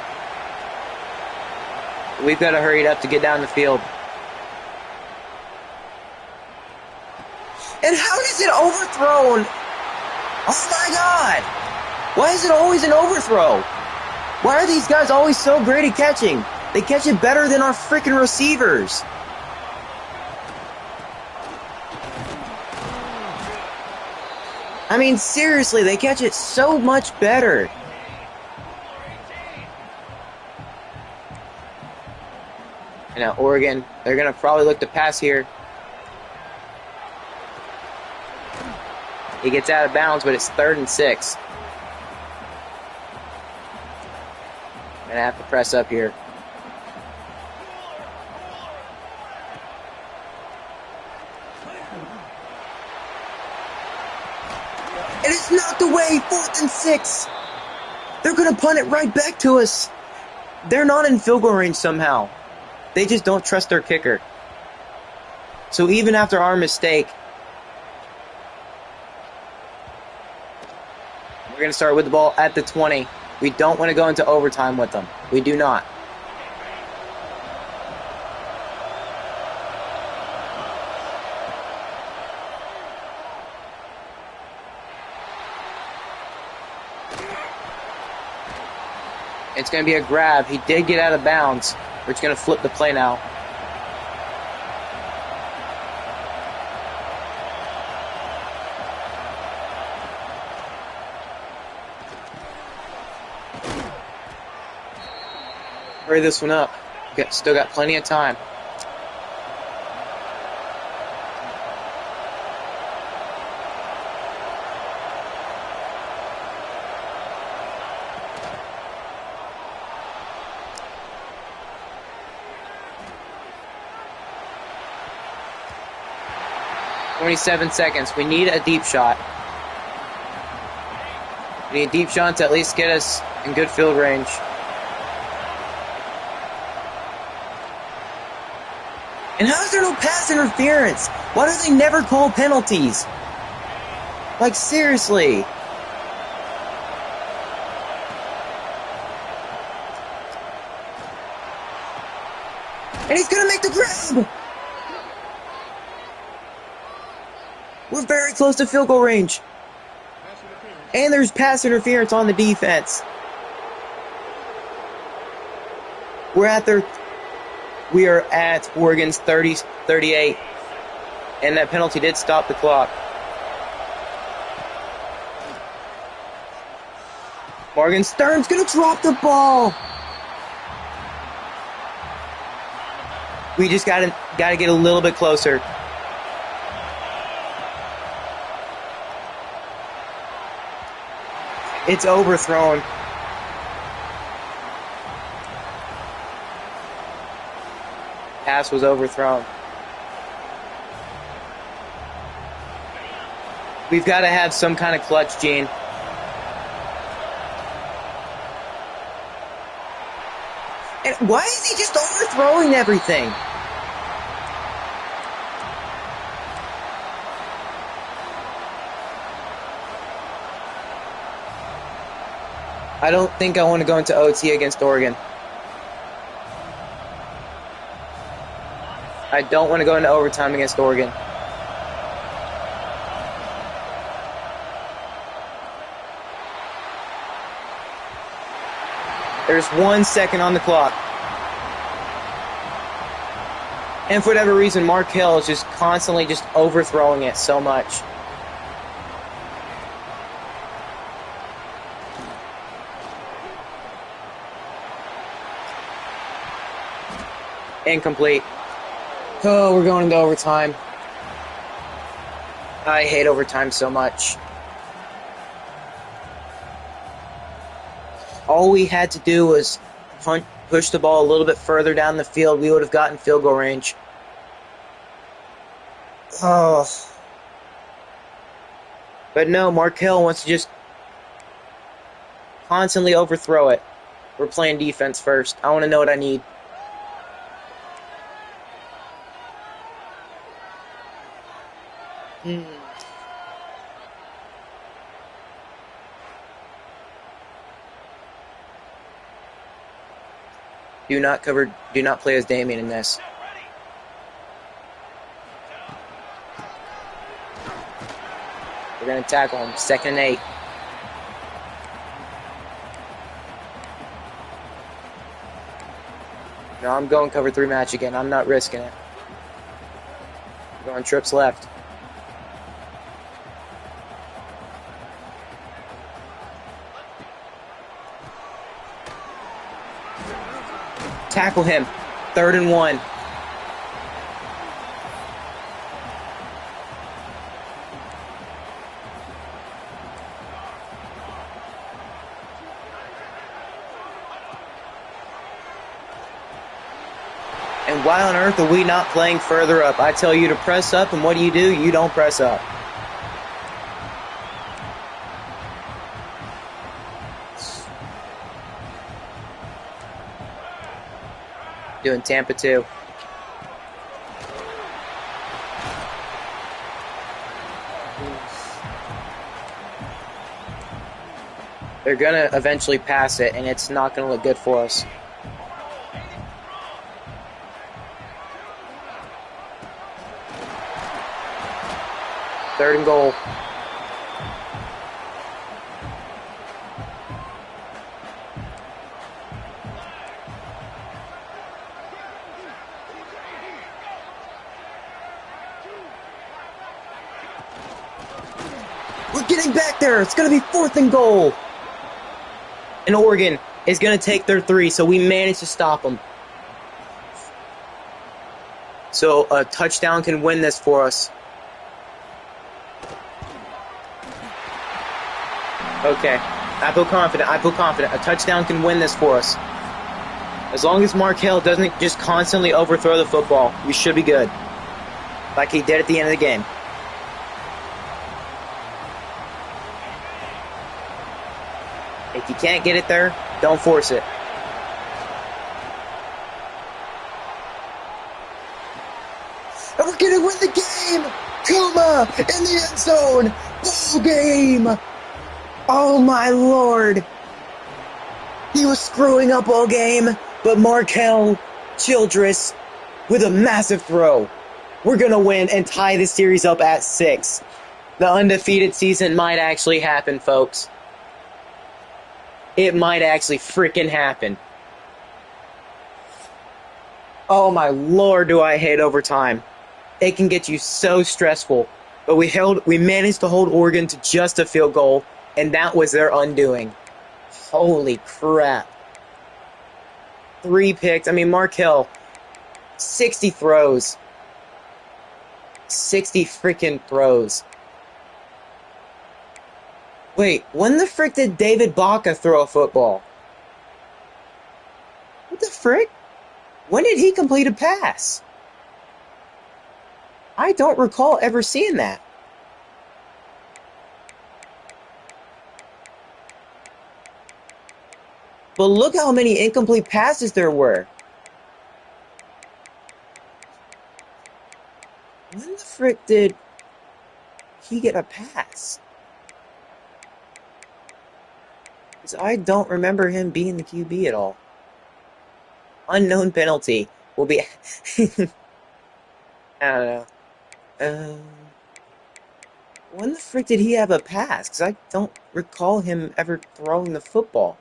A: We've got to hurry it up to get down the field. And how is it overthrown? Oh my God! Why is it always an overthrow? Why are these guys always so great at catching? They catch it better than our freaking receivers. I mean, seriously, they catch it so much better. And now Oregon, they're going to probably look to pass here. He gets out of bounds, but it's 3rd and 6. Going to have to press up here. It is not the way. 4th and 6. They're going to punt it right back to us. They're not in field goal range somehow. They just don't trust their kicker. So even after our mistake, we're going to start with the ball at the 20. We don't want to go into overtime with them. We do not. It's going to be a grab. He did get out of bounds. We're just going to flip the play now. Hurry this one up. Still got plenty of time. "27 seconds. We need a deep shot. We need a deep shot to at least get us in good field range. And how is there no pass interference? Why do they never call penalties? Like, seriously. And he's going to make the grab. We're very close to field goal range. And there's pass interference on the defense. We are at Oregon's 38. And that penalty did stop the clock. Morgan Stern's going to drop the ball. We just got to get a little bit closer. It's overthrown. Pass was overthrown. We've got to have some kind of clutch gene. And why is he just overthrowing everything? I don't think I want to go into OT against Oregon. I don't want to go into overtime against Oregon. There's 1 second on the clock. And for whatever reason, Mark Hill is just constantly just overthrowing it so much. Incomplete. Oh, we're going into overtime. I hate overtime so much. All we had to do was push the ball a little bit further down the field. We would have gotten field goal range. Oh. But no, Mark Hill wants to just constantly overthrow it. We're playing defense first. I want to know what I need. Do not play as Damien in this. We're going to tackle him. 2nd and 8. No, I'm going cover 3 match again. I'm not risking it. I'm going trips left. Tackle him. 3rd and 1. And why on earth are we not playing further up? I tell you to press up, and what do? You don't press up. Doing Tampa 2. They're going to eventually pass it, and it's not going to look good for us. Third and goal. We're getting back there. It's going to be 4th and goal. And Oregon is going to take their 3, so we managed to stop them. So a touchdown can win this for us. Okay, I feel confident. A touchdown can win this for us. As long as Mark Hill doesn't just constantly overthrow the football, we should be good. Like he did at the end of the game. If you can't get it there, don't force it. And we're going to win the game! Kuma in the end zone! Ball game! Oh my lord! He was screwing up all game, but Markel Childress with a massive throw. We're going to win and tie this series up at 6. The undefeated season might actually happen, folks. It might actually freaking happen. Oh my lord, do I hate overtime. It can get you so stressful. But we managed to hold Oregon to just a field goal, and that was their undoing. Holy crap. 3 picks. I mean, Mark Hill, 60 throws. 60 freaking throws. Wait, when the frick did David Baca throw a football? What the frick? When did he complete a pass? I don't recall ever seeing that. But look how many incomplete passes there were. When the frick did he get a pass? Because I don't remember him being the QB at all. Unknown penalty will be... I don't know. Um, when the frick did he have a pass? Because I don't recall him ever throwing the football.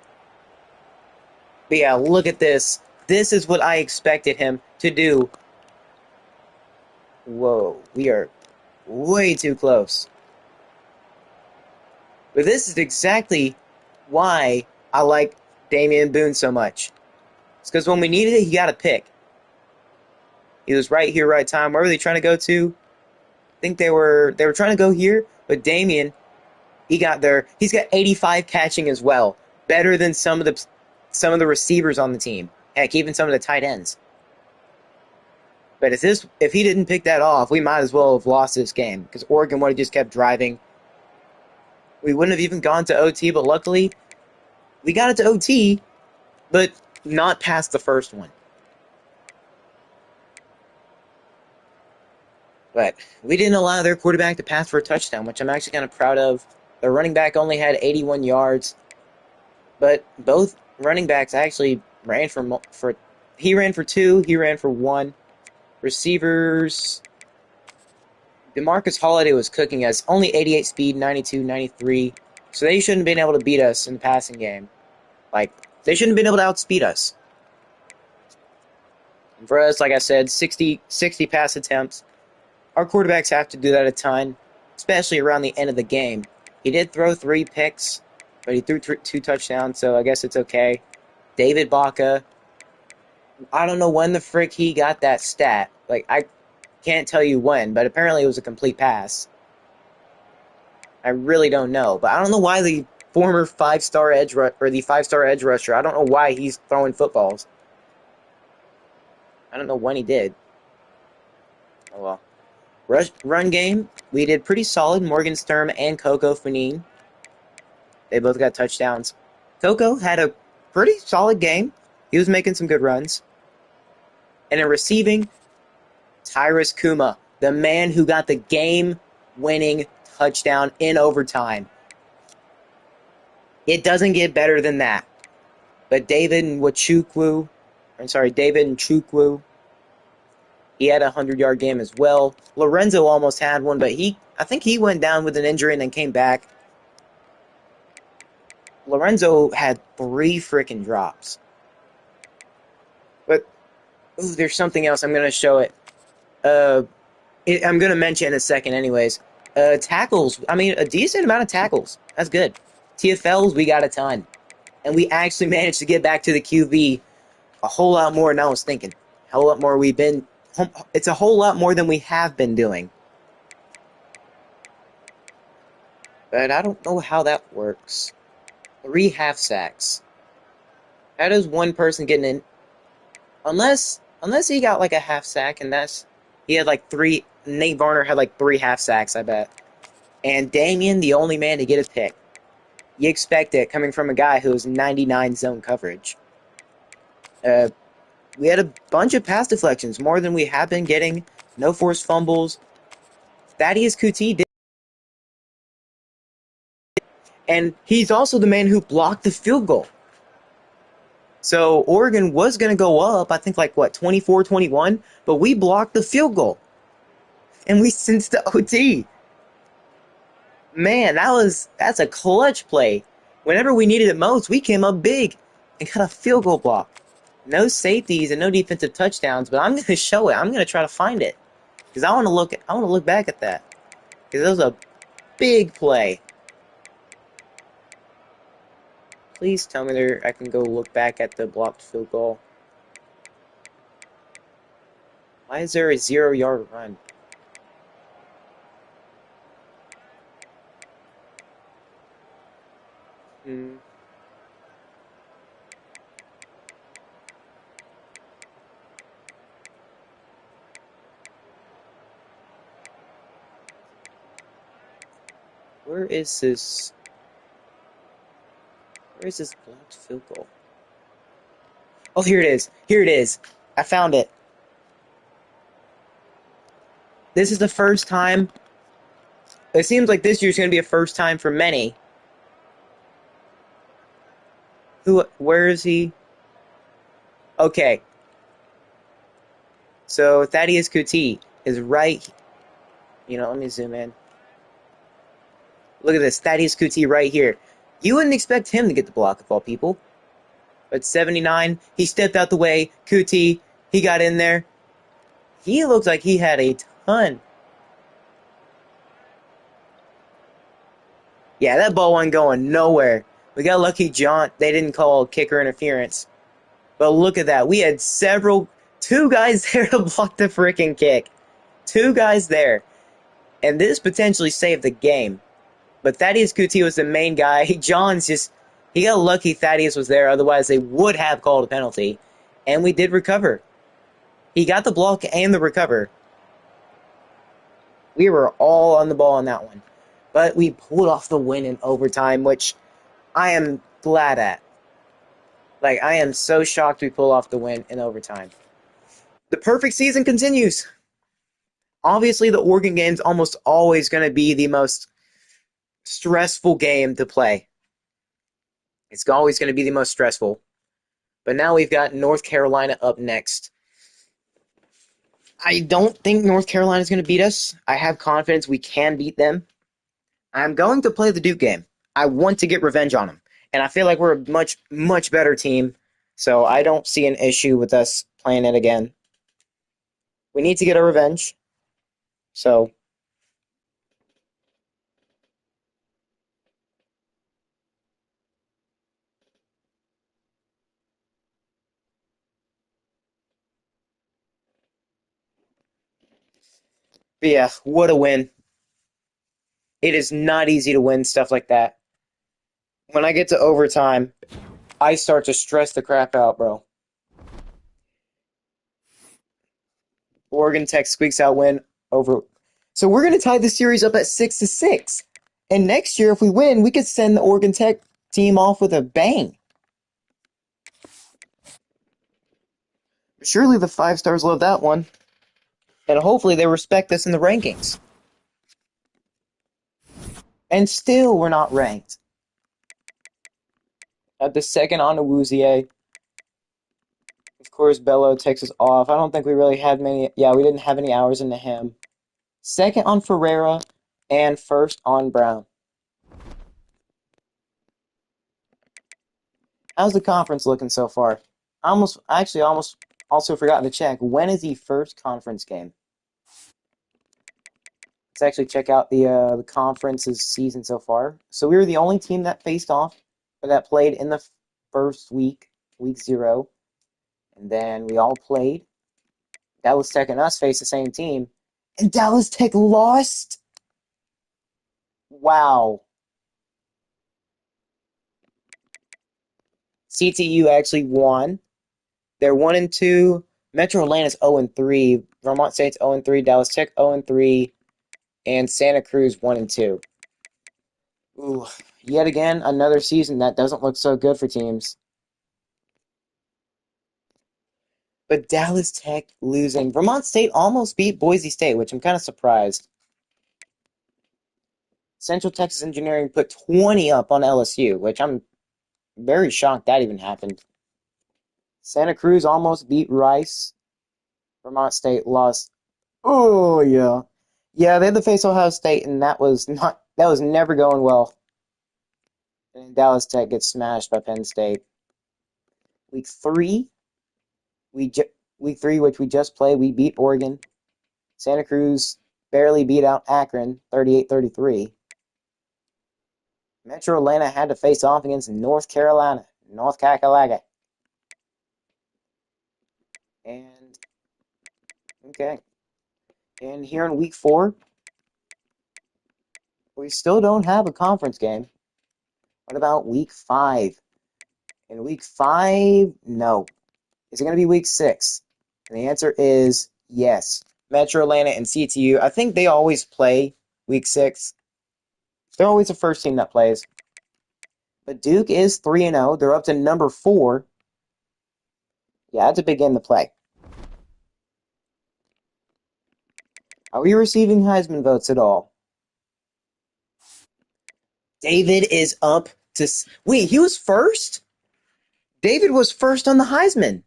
A: But yeah, look at this. This is what I expected him to do. Whoa, we are way too close. But this is exactly why I like Damian Boone so much. It's because when we needed it, he got a pick. He was right here, right time. Where were they trying to go to? I think they were trying to go here, but Damian, he got there. He's got 85 catching as well. Better than some of the receivers on the team. Heck, even some of the tight ends. But if he didn't pick that off, we might as well have lost this game because Oregon would have just kept driving. We wouldn't have even gone to OT, but luckily we got it to OT, but not past the first one. But we didn't allow their quarterback to pass for a touchdown, which I'm actually kind of proud of. The running back only had 81 yards, but both running backs actually ran for he ran for 2, he ran for 1. Receivers, DeMarcus Holiday was cooking us. Only 88 speed, 92, 93. So they shouldn't have been able to beat us in the passing game. Like, they shouldn't have been able to outspeed us. And for us, like I said, 60 pass attempts. Our quarterbacks have to do that a ton, especially around the end of the game. He did throw 3 picks, but he threw 2 touchdowns, so I guess it's okay. David Baca, I don't know when the frick he got that stat. Like, I can't tell you when, but apparently it was a complete pass. I really don't know, but I don't know why the former 5-star edge or the 5-star edge rusher, I don't know why he's throwing footballs. I don't know when he did. Oh well. Run game, we did pretty solid. Morgan Sturm and Coco Fanine. They both got touchdowns. Coco had a pretty solid game. He was making some good runs. And in receiving, Tyrus Kuma, the man who got the game-winning touchdown in overtime. It doesn't get better than that. But David Nchukwu, he had a 100-yard game as well. Lorenzo almost had one, but I think he went down with an injury and then came back. Lorenzo had 3 freaking drops. But, ooh, there's something else. I'm going to show it. I'm going to mention in a second anyways. Tackles. I mean, a decent amount of tackles. That's good. TFLs, we got a ton. And we actually managed to get back to the QB a whole lot more than I was thinking. A whole lot more it's a whole lot more than we have been doing. But I don't know how that works. 3 half sacks. How does one person get in? Unless he got like a half sack, and he had like 3. Nate Varner had like 3 half sacks, I bet. And Damian, the only man to get a pick. You expect it coming from a guy who has 99 zone coverage. We had a bunch of pass deflections, more than we have been getting. No forced fumbles. Thaddeus Kuti did. And he's also the man who blocked the field goal. So Oregon was going to go up, I think like, 24-21? But we blocked the field goal. And we sent the OT. Man, that's a clutch play. Whenever we needed it most, we came up big and got a field goal block. No safeties and no defensive touchdowns, but I'm going to show it. I'm going to try to find it. Because I want to look back at that. Because that was a big play. Please tell me I can go look back at the blocked field goal. Why is there a 0-yard run? Where is this? Where is this blocked field goal? Oh, here it is. Here it is. I found it. This is the first time. It seems like this year's going to be a first time for many. Where is he? Okay. So Thaddeus Kuti is right. Let me zoom in. Look at this. Thaddeus Kuti right here. You wouldn't expect him to get the block of all people. But 79, he stepped out the way. Kuti, he got in there. He looked like he had a ton. Yeah, that ball wasn't going nowhere. We got lucky they didn't call kicker interference. But look at that. We had two guys there to block the freaking kick. Two guys there. And this potentially saved the game. But Thaddeus Kuti was the main guy. He got lucky Thaddeus was there. Otherwise, they would have called a penalty. And we did recover. He got the block and the recover. We were all on the ball on that one. But we pulled off the win in overtime, which I am glad at. I am so shocked we pulled off the win in overtime. The perfect season continues. Obviously, the Oregon game's almost always going to be the most stressful game to play. It's always going to be the most stressful. But now we've got North Carolina up next. I don't think North Carolina is going to beat us. I have confidence we can beat them. I'm going to play the Duke game. I want to get revenge on them. And I feel like we're a much, much better team. So I don't see an issue with us playing it again. We need to get a revenge. So but yeah, what a win. It is not easy to win stuff like that. When I get to overtime, I start to stress the crap out, bro. Oregon Tech squeaks out win over. So we're going to tie the series up at 6-6. And next year, if we win, we could send the Oregon Tech team off with a bang. Surely the 5 stars love that one. And hopefully they respect us in the rankings. And still we're not ranked. At the second on Awuzie. Of course, Bello takes us off. I don't think we really had many. Yeah, we didn't have any hours into him. Second on Ferreira. And first on Brown. How's the conference looking so far? I almost also forgot to check. When is the first conference game? Let's actually check out the conference's season so far. So we were the only team that faced off, or that played in the first week 0. And then we all played. Dallas Tech and us faced the same team. And Dallas Tech lost? Wow. CTU actually won. They're 1-2. Metro Atlanta's 0-3. Vermont State's 0-3. Dallas Tech 0-3. And Santa Cruz 1-2. Ooh, yet again, another season that doesn't look so good for teams. But Dallas Tech losing. Vermont State almost beat Boise State, which I'm kind of surprised. Central Texas Engineering put 20 up on LSU, which I'm very shocked that even happened. Santa Cruz almost beat Rice. Vermont State lost. Oh, yeah. Yeah, they had to face Ohio State, and that was never going well. And Dallas Tech gets smashed by Penn State. Week 3, week 3, which we just played, we beat Oregon. Santa Cruz barely beat out Akron, 38-33. Metro Atlanta had to face off against North Carolina, North Kakalaka. And, okay. And here in week 4, we still don't have a conference game. What about week 5? In week 5, no. Is it going to be week 6? And the answer is yes. Metro Atlanta and CTU, I think they always play week 6. They're always the first team that plays. But Duke is 3-0. They're up to number 4. Yeah, that's a big game to play. Are we receiving Heisman votes at all? David is up to... Wait, he was first? David was first on the Heisman.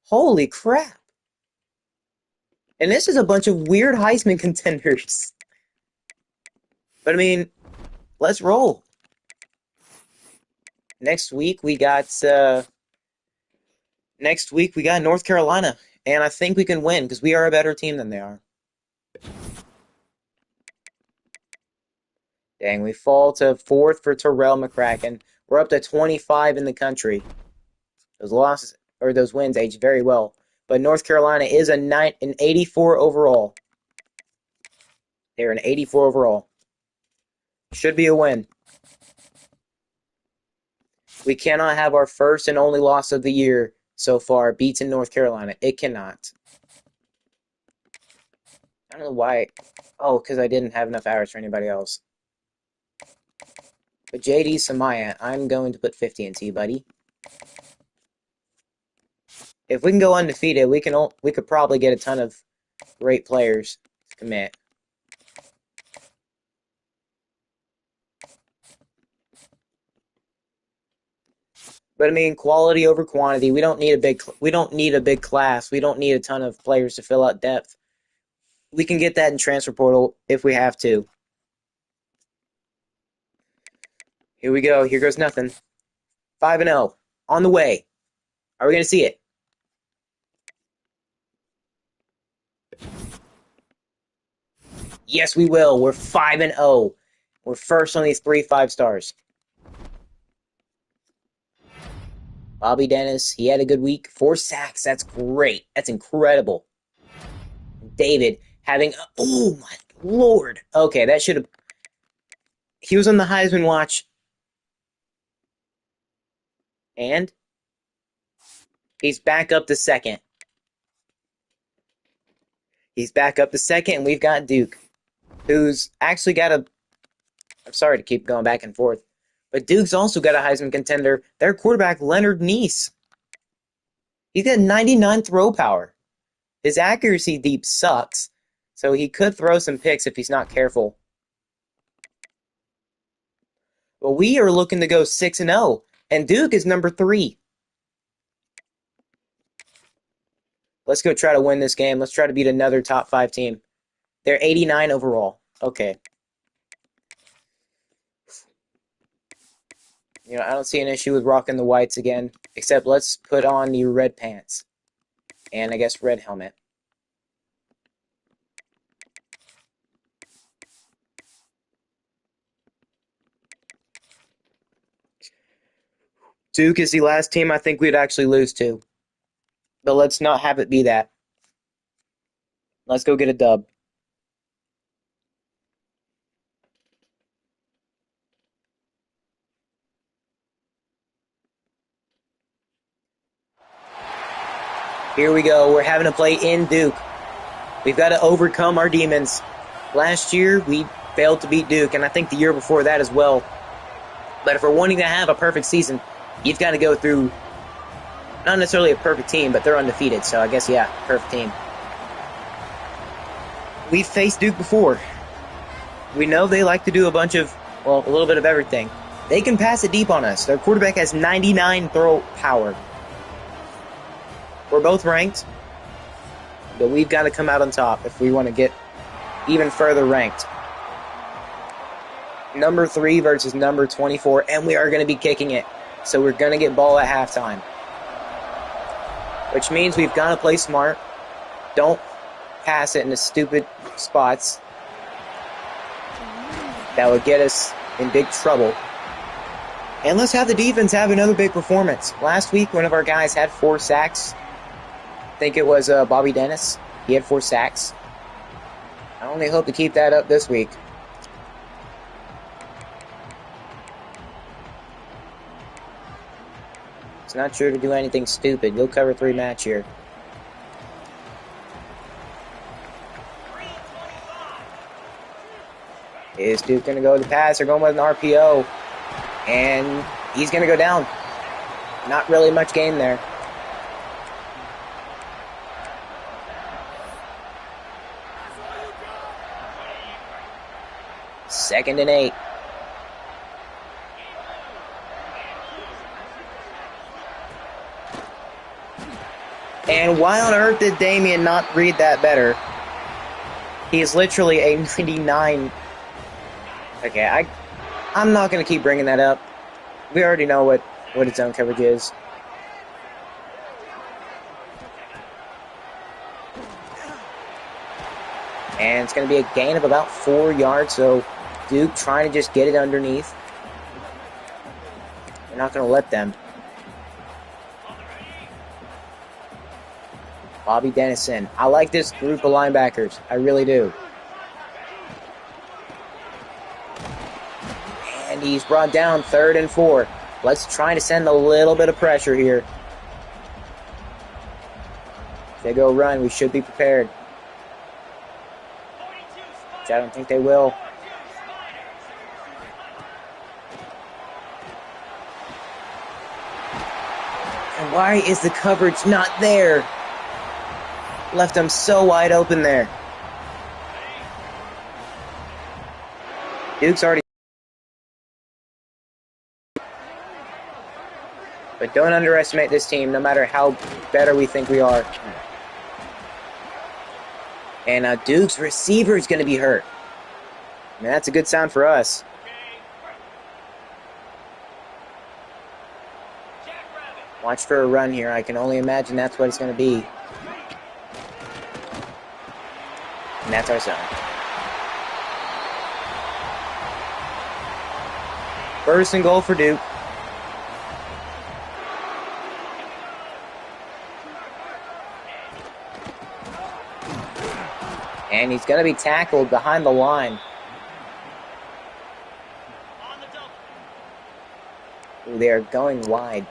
A: Holy crap. And this is a bunch of weird Heisman contenders. But I mean, let's roll. Next week we got North Carolina, and I think we can win because we are a better team than they are. Dang, we fall to 4th for Terrell McCracken. We're up to 25 in the country. Those wins aged very well. But North Carolina is an 84 overall. They're an 84 overall. Should be a win. We cannot have our first and only loss of the year so far beaten North Carolina. It cannot. I don't know why. Oh, because I didn't have enough hours for anybody else. But JD Samaya, I'm going to put 50 into you, buddy. If we can go undefeated, we could probably get a ton of great players to commit. But I mean, quality over quantity. We don't need a big class. We don't need a ton of players to fill out depth. We can get that in transfer portal if we have to. Here we go. Here goes nothing. 5-0 on the way. Are we going to see it? Yes, we will. We're 5-0. We're first on these 3 5-stars. Bobby Dennis, he had a good week. 4 sacks. That's great. That's incredible. David having... Oh, my Lord. Okay, that should have... He was on the Heisman watch. And he's back up to 2nd. He's back up to 2nd, and we've got Duke, who's actually got a... I'm sorry to keep going back and forth, but Duke's also got a Heisman contender. Their quarterback, Leonard Neese. He's got 99 throw power. His accuracy deep sucks, so he could throw some picks if he's not careful. But we are looking to go 6-0, and Duke is number 3. Let's go try to win this game. Let's try to beat another top 5 team. They're 89 overall. Okay. You know, I don't see an issue with rocking the whites again, except let's put on your red pants. And I guess red helmet. Duke is the last team I think we'd actually lose to. But let's not have it be that. Let's go get a dub. Here we go. We're having to play in Duke. We've got to overcome our demons. Last year, we failed to beat Duke, and I think the year before that as well. But if we're wanting to have a perfect season, you've got to go through not necessarily a perfect team, but they're undefeated, so I guess, yeah, perfect team. We've faced Duke before. We know they like to do a little bit of everything. They can pass it deep on us. Their quarterback has 99 throw power. We're both ranked, but we've got to come out on top if we want to get even further ranked. Number 3 versus number 24, and we are going to be kicking it. So we're going to get ball at halftime. Which means we've got to play smart. Don't pass it into stupid spots. That would get us in big trouble. And let's have the defense have another big performance. Last week, one of our guys had 4 sacks. I think it was Bobby Dennis. He had 4 sacks. I only hope to keep that up this week. It's not sure to do anything stupid. Go cover 3 match here. Is Duke going to go to the pass? They're going with an RPO. And he's going to go down. Not really much gain there. Second and 8. And why on earth did Damian not read that better? He is literally a 99. Okay, I'm not going to keep bringing that up. We already know what its zone coverage is. And it's going to be a gain of about 4 yards, so Duke trying to just get it underneath. They're not going to let them. Bobby Dennison. I like this group of linebackers. I really do. And he's brought down 3rd and 4. Let's try to send a little bit of pressure here. If they go run, we should be prepared. Which I don't think they will. And why is the coverage not there? Left them so wide open there. Duke's already. But don't underestimate this team, no matter how better we think we are. And Duke's receiver is going to be hurt. I mean, that's a good sound for us. Watch for a run here. I can only imagine that's what it's going to be. And that's our zone. First and goal for Duke. And he's going to be tackled behind the line. Ooh, they are going wide.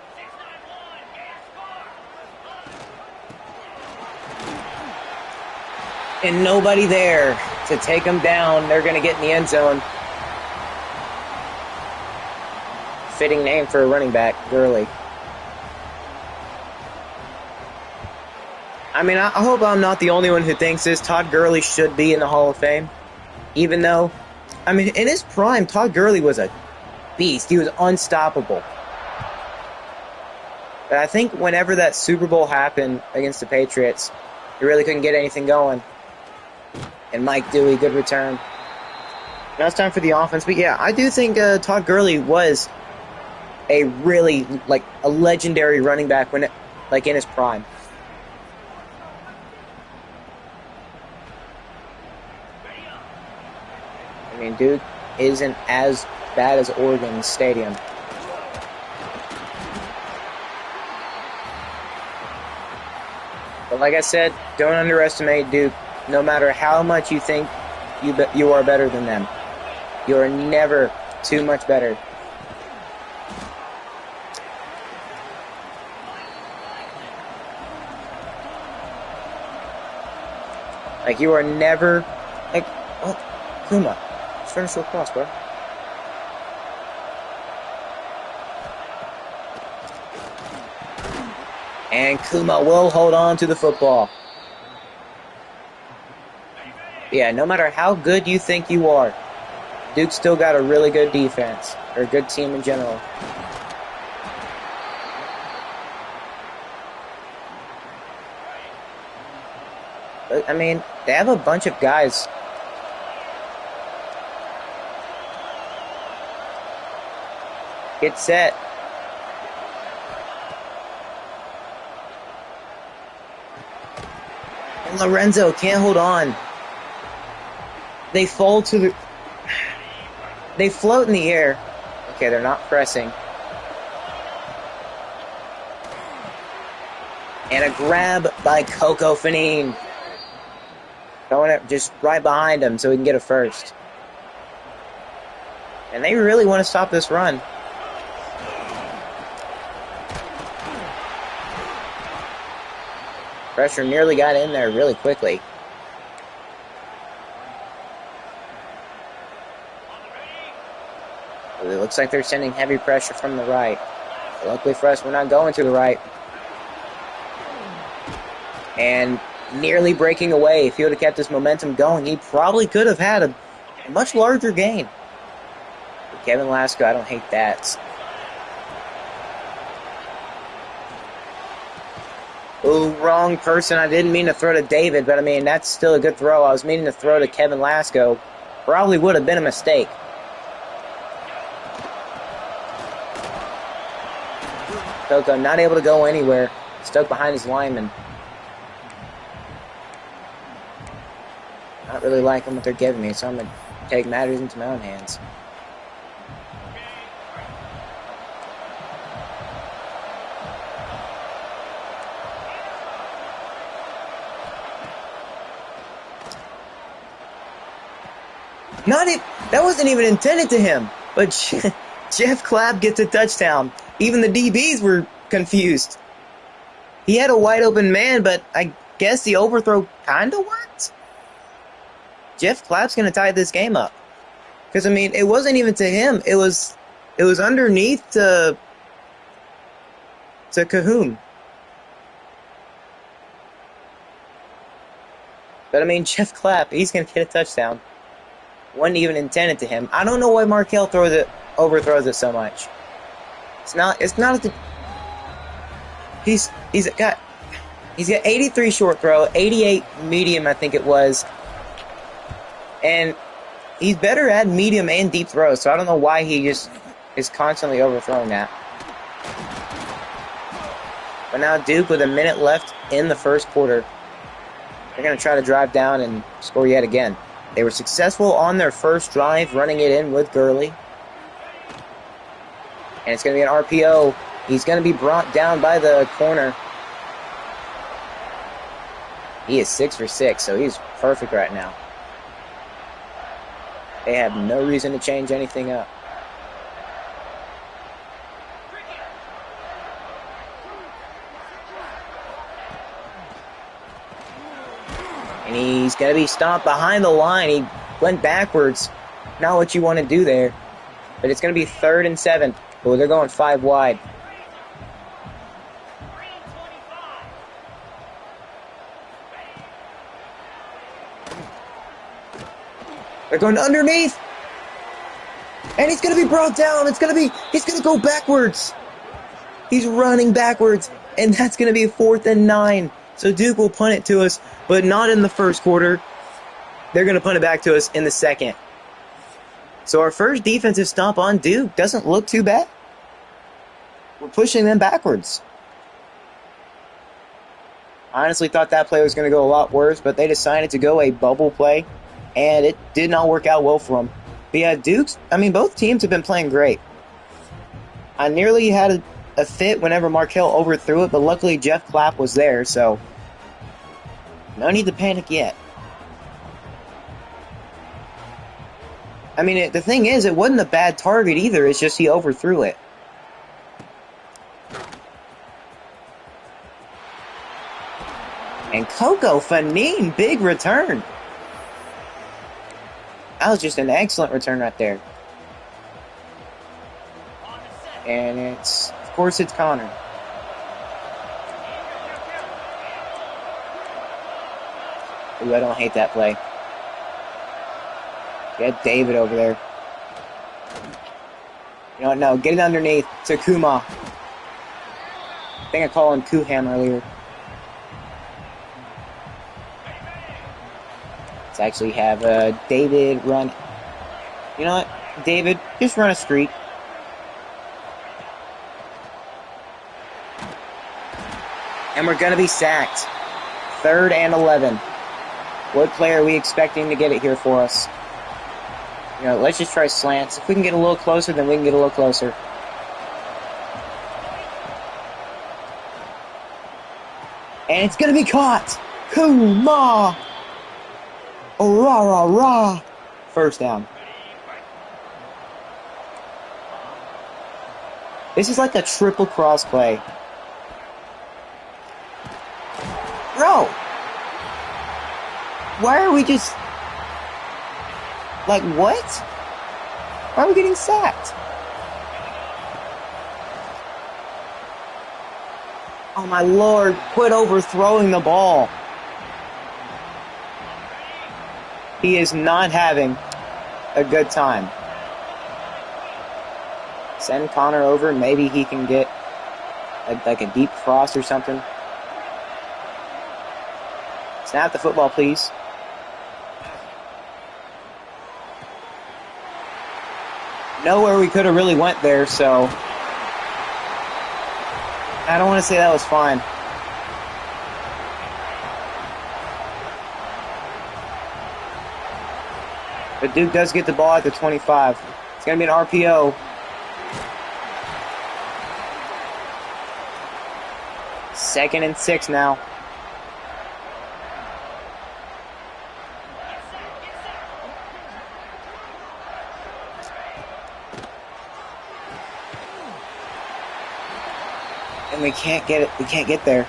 A: And nobody there to take them down. They're going to get in the end zone. Fitting name for a running back, Gurley. I mean, I hope I'm not the only one who thinks this. Todd Gurley should be in the Hall of Fame. Even though, I mean, in his prime, Todd Gurley was a beast. He was unstoppable. But I think whenever that Super Bowl happened against the Patriots, he really couldn't get anything going. And Mike Dewey, good return. Now it's time for the offense. But yeah, I do think Todd Gurley was a really, a legendary running back when in his prime. I mean, Duke isn't as bad as Oregon Stadium. But like I said, don't underestimate Duke. No matter how much you think you are better than them, you are never too much better. You are never oh, Kuma, just finish the cross, bro. And Kuma will hold on to the football. Yeah, no matter how good you think you are, Duke's still got a really good defense, or a good team in general. But, I mean, they have a bunch of guys. Get set. And Lorenzo can't hold on. They fall to the... They float in the air. Okay, they're not pressing. And a grab by Coco Fanine. Going up just right behind him so he can get a first. And they really want to stop this run. Pressure nearly got in there really quickly. It looks like they're sending heavy pressure from the right. Luckily for us, we're not going to the right. And nearly breaking away. If he would have kept his momentum going, he probably could have had a much larger gain. Kevin Lasco, I don't hate that. Ooh, wrong person. I didn't mean to throw to David, but I mean, that's still a good throw. I was meaning to throw to Kevin Lasco. Probably would have been a mistake. Coco not able to go anywhere. Stuck behind his lineman. Not really liking what they're giving me, so I'm going to take matters into my own hands. That wasn't even intended to him, but Jeff Clapp gets a touchdown. Even the DBs were confused. He had a wide open man, but I guess the overthrow kind of worked. Jeff Clapp's going to tie this game up. Because, I mean, it wasn't even to him. It was underneath to Cahoon. But, I mean, Jeff Clapp, he's going to get a touchdown. Wasn't even intended to him. I don't know why Markell overthrows it so much. It's not he's got 83 short throw, 88 medium, I think it was. And he's better at medium and deep throws, so I don't know why he just is constantly overthrowing that. But now Duke, with a minute left in the first quarter, they're going to try to drive down and score yet again. They were successful on their first drive, running it in with Gurley. And it's going to be an RPO. He's going to be brought down by the corner. He is 6 for 6, so he's perfect right now. They have no reason to change anything up. And he's going to be stopped behind the line. He went backwards. Not what you want to do there. But it's going to be 3rd and 7. Oh, they're going 5 wide. They're going underneath. And he's going to be brought down. He's going to go backwards. He's running backwards. And that's going to be 4th and 9. So Duke will punt it to us, but not in the first quarter. They're going to punt it back to us in the second. So our first defensive stop on Duke doesn't look too bad. We're pushing them backwards. I honestly thought that play was going to go a lot worse, but they decided to go a bubble play, and it did not work out well for them. But yeah, both teams have been playing great. I nearly had a fit whenever Markell overthrew it, but luckily Jeff Clapp was there, so no need to panic yet. I mean, the thing is, it wasn't a bad target either, it's just he overthrew it. And Coco Fanine, big return. That was just an excellent return right there. And of course it's Connor. Ooh, I don't hate that play. Get David over there. You know what? No, get it underneath to Kuma. I think I called him Kuham earlier. Let's actually have David run. You know what? David, just run a streak. And we're going to be sacked. 3rd and 11. What player are we expecting to get it here for us? You know, let's just try slants. If we can get a little closer, then we can get a little closer. And it's going to be caught. Kuma! Oh, rah, rah, rah. First down. This is like a triple cross play. Bro! Why are we just... Like, what? Why are we getting sacked? Oh my lord, quit overthrowing the ball. He is not having a good time. Send Connor over, maybe he can get like a deep cross or something. Snap the football, please. Nowhere we could have really went there, so I don't want to say that was fine. But Duke does get the ball at the 25. It's going to be an RPO. Second and 6 now. And we can't get it. We can't get there.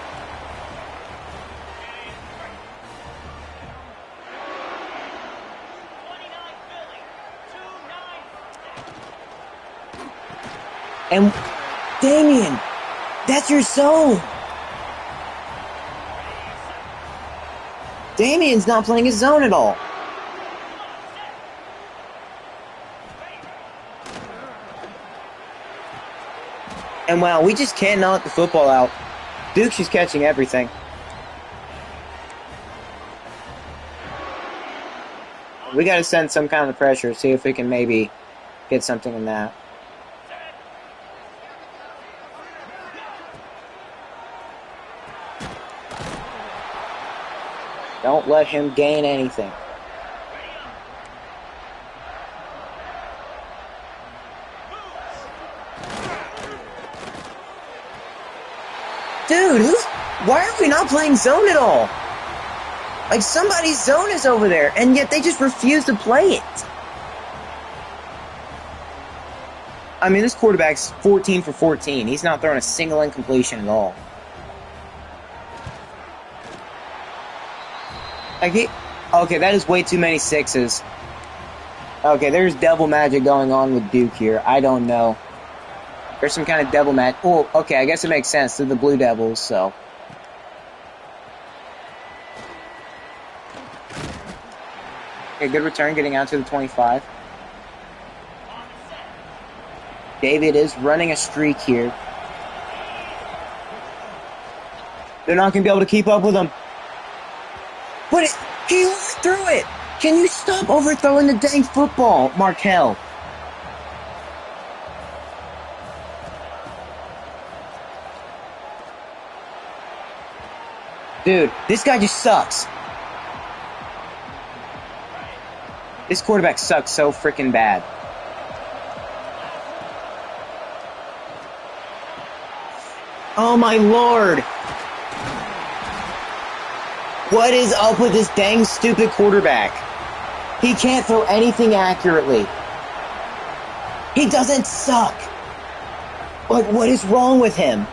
A: And Damian, that's your zone. Damian's not playing his zone at all. And wow, we just can't knock the football out. Duke's just catching everything. We got to send some kind of pressure, see if we can maybe get something in that. Don't let him gain anything. Dude, why are we not playing zone at all? Like, somebody's zone is over there, and yet they just refuse to play it. I mean, this quarterback's 14 for 14. He's not throwing a single incompletion at all. Like, okay, that is way too many sixes. Okay, there's devil magic going on with Duke here. I don't know. There's some kind of devil magic. Oh, okay, I guess it makes sense. They're the Blue Devils, so. Okay, good return, getting out to the 25. David is running a streak here. They're not going to be able to keep up with him. But he overthrew it! Can you stop overthrowing the dang football, Markel? Dude, this guy just sucks. This quarterback sucks so freaking bad. Oh my lord! What is up with this dang stupid quarterback? He can't throw anything accurately. He doesn't suck. Like, what is wrong with him?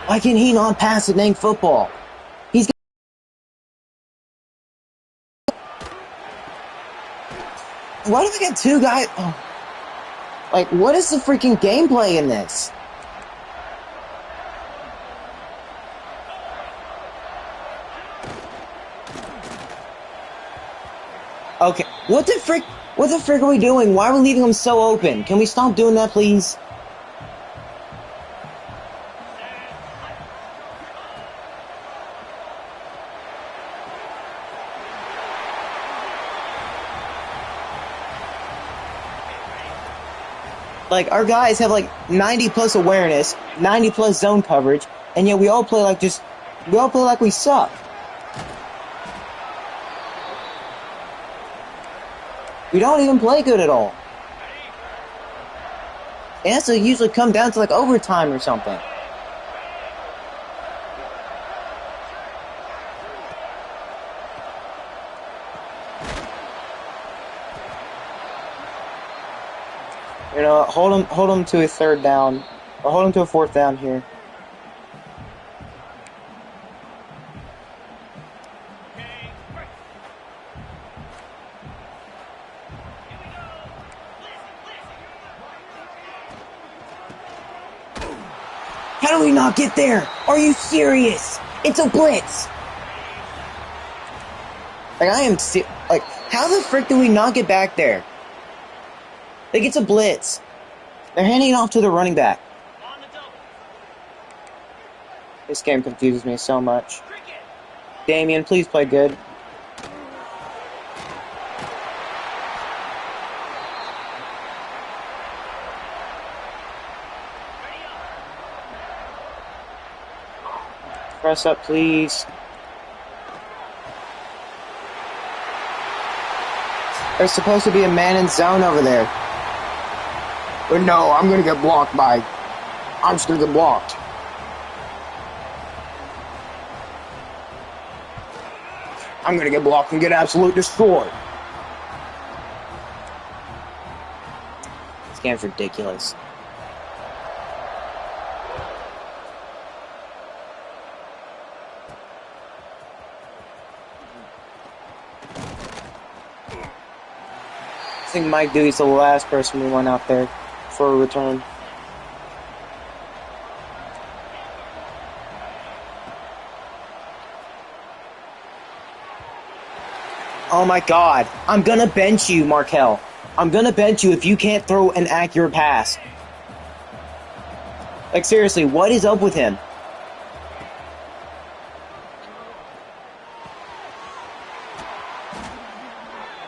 A: Why can he not pass a dang football? Why do we get two guys? Oh. Like, what is the freaking gameplay in this? Okay, what the frick are we doing? Why are we leaving them so open? Can we stop doing that, please? Like, our guys have like 90 plus awareness, 90 plus zone coverage, and yet we all play like we suck. We don't even play good at all. It has to usually come down to like overtime or something. You know, hold them to a third down, or hold them to a fourth down here. How do we not get there? Are you serious? It's a blitz. Like, like, how the frick do we not get back there? Like, it's a blitz. They're handing it off to the running back. This game confuses me so much. Damien, please play good. Press up, please. There's supposed to be a man in zone over there. But no, I'm going to get blocked by... I'm just going to get blocked. I'm going to get blocked and get absolutely destroyed. This game's ridiculous. I think Mike Dewey's the last person we want out there for a return. Oh my god. I'm gonna bench you, Markel. I'm gonna bench you if you can't throw an accurate pass. Like, seriously, what is up with him?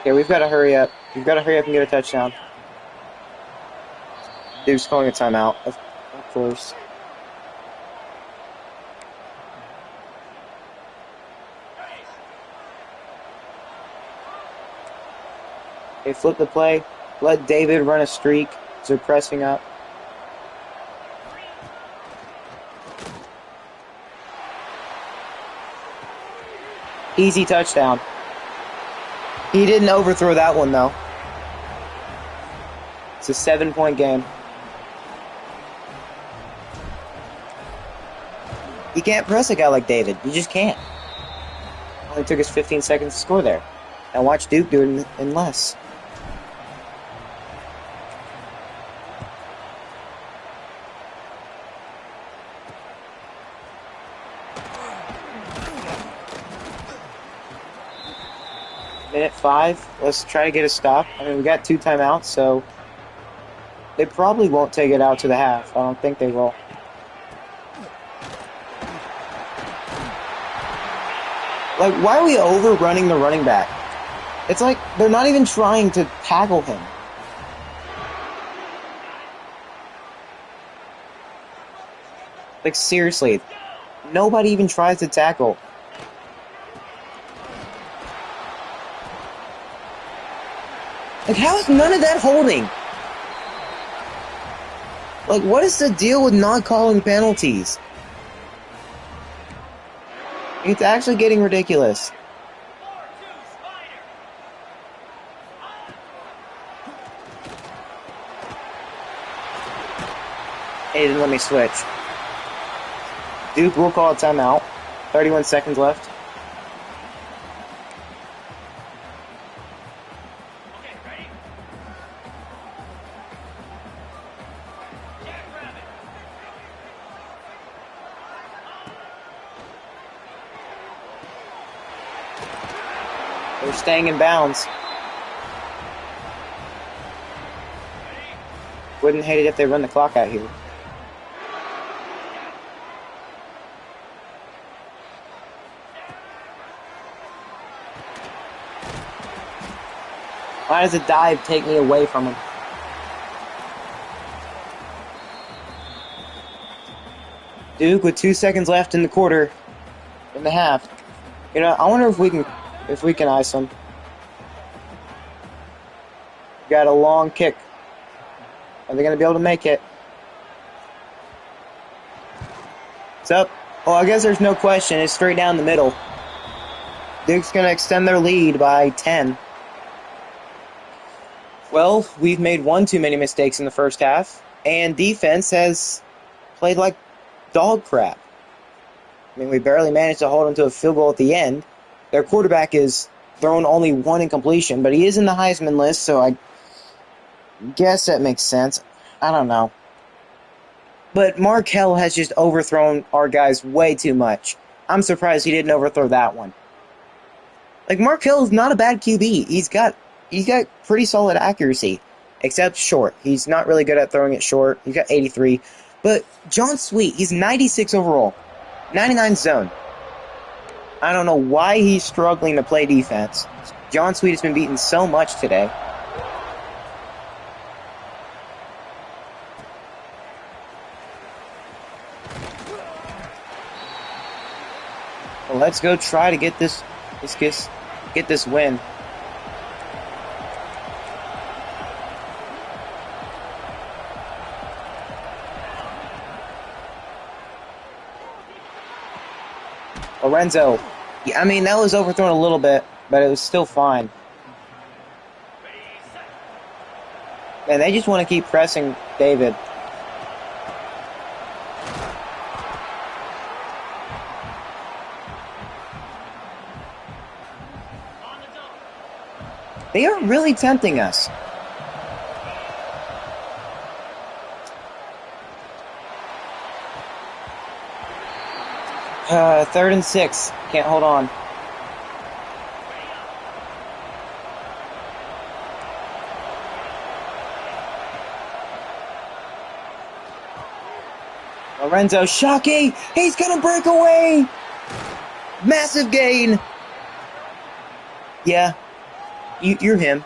A: Okay, we've got to hurry up. We've got to hurry up and get a touchdown. Duke's calling a timeout, of course. They flip the play. Let David run a streak. So they're pressing up. Easy touchdown. He didn't overthrow that one, though. It's a 7-point game. You can't press a guy like David. You just can't. Only took us 15 seconds to score there. Now watch Duke do it in less. Minute 5. Let's try to get a stop. I mean, we got 2 timeouts, so they probably won't take it out to the half. I don't think they will. Like, why are we overrunning the running back? It's like they're not even trying to tackle him. Like, seriously, nobody even tries to tackle. Like, how is none of that holding? Like, what is the deal with not calling penalties? It's actually getting ridiculous. He didn't let me switch. Duke will call a timeout. 31 seconds left. They're staying in bounds. Wouldn't hate it if they run the clock out here. Why does a dive take me away from him? Duke with 2 seconds left in the quarter, in the half. You know, I wonder if we can ice him. Got a long kick. Are they going to be able to make it? It's up. Well, I guess there's no question. It's straight down the middle. Duke's going to extend their lead by 10. Well, we've made one too many mistakes in the first half, and defense has played like dog crap. I mean, we barely managed to hold them to a field goal at the end. Their quarterback is thrown only 1 incompletion, but he is in the Heisman list, so I guess that makes sense. I don't know. But Markel has just overthrown our guys way too much. I'm surprised he didn't overthrow that one. Like, Markel is not a bad QB. He's got pretty solid accuracy, except short. He's not really good at throwing it short. He's got 83. But John Sweet, he's 96 overall, 99 zone. I don't know why he's struggling to play defense. John Sweet has been beaten so much today. Well, let's go try to get this win. Lorenzo. Yeah, I mean, that was overthrown a little bit, but it was still fine. And they just want to keep pressing David. They are really tempting us. Third and 6. Can't hold on. Lorenzo, Shockey! He's gonna break away! Massive gain! Yeah. You're him.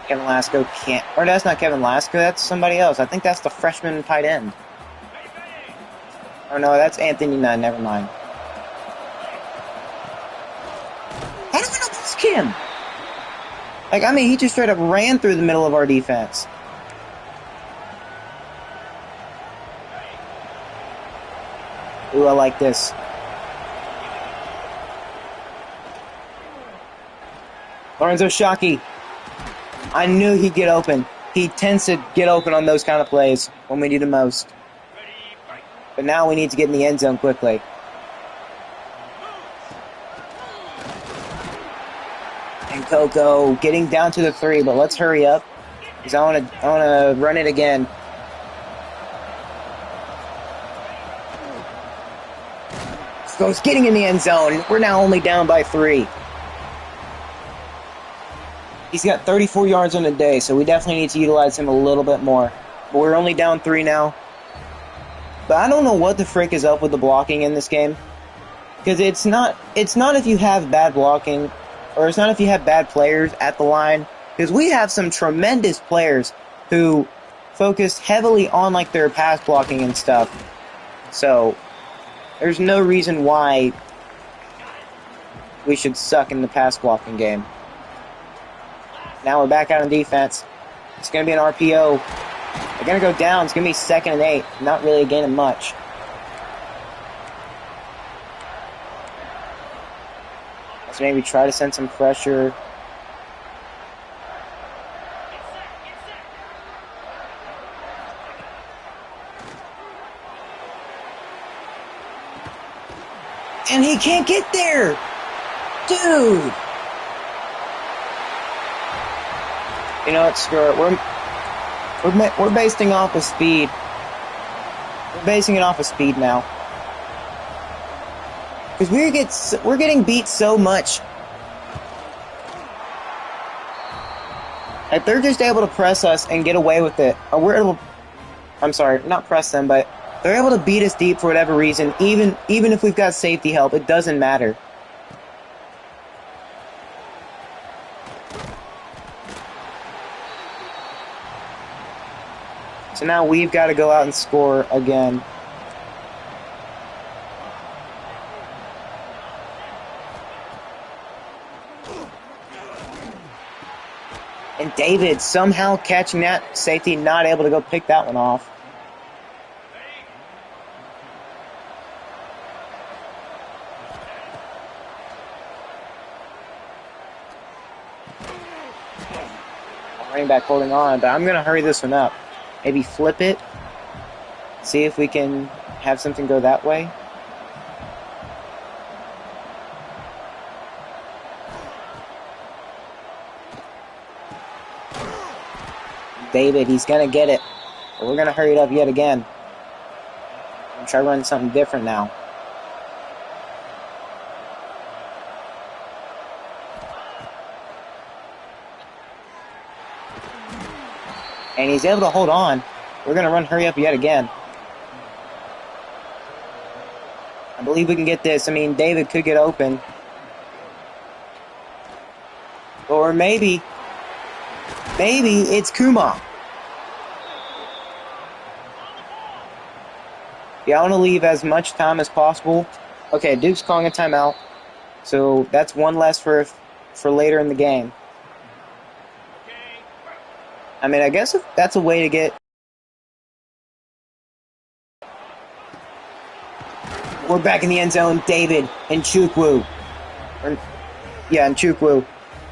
A: Kevin Lasco can't... Or that's not Kevin Lasco, that's somebody else. I think that's the freshman tight end. Oh no, that's Anthony Nunn, never mind. How do we not block him? Like, I mean, he just straight up ran through the middle of our defense. Ooh, I like this. Lorenzo Shockey. I knew he'd get open. He tends to get open on those kind of plays when we need him most. But now we need to get in the end zone quickly. And Coco getting down to the 3, but let's hurry up, because I want to run it again. So it's getting in the end zone. We're now only down by 3. He's got 34 yards on the day, so we definitely need to utilize him a little bit more. But we're only down 3 now. But I don't know what the frick is up with the blocking in this game. Because it's not if you have bad blocking, or it's not if you have bad players at the line. Because we have some tremendous players who focus heavily on like their pass blocking and stuff. So there's no reason why we should suck in the pass blocking game. Now we're back out on defense. It's going to be an RPO. They're going to go down. It's going to be 2nd and 8. Not really gaining much. Let's maybe try to send some pressure. And he can't get there! Dude! You know what, screw it. We're basing off of speed. We're basing it off of speed now. Because we're getting beat so much. Like, they're just able to press us and get away with it. Or we're able... I'm sorry, not press them, but they're able to beat us deep for whatever reason. Even if we've got safety help, it doesn't matter. So now we've got to go out and score again. And David somehow catching that safety, not able to go pick that one off. Running back holding on, but I'm going to hurry this one up. Maybe flip it. See if we can have something go that way. David, he's going to get it. But we're going to hurry it up yet again. I'm trying to run something different now. And he's able to hold on. We're going to run hurry up yet again. I believe we can get this. I mean, David could get open. Or maybe it's Kuma. Yeah, I want to leave as much time as possible. Okay, Duke's calling a timeout. So that's one less for later in the game. I mean, I guess if that's a way to get... We're back in the end zone. David and Chukwu. And Chukwu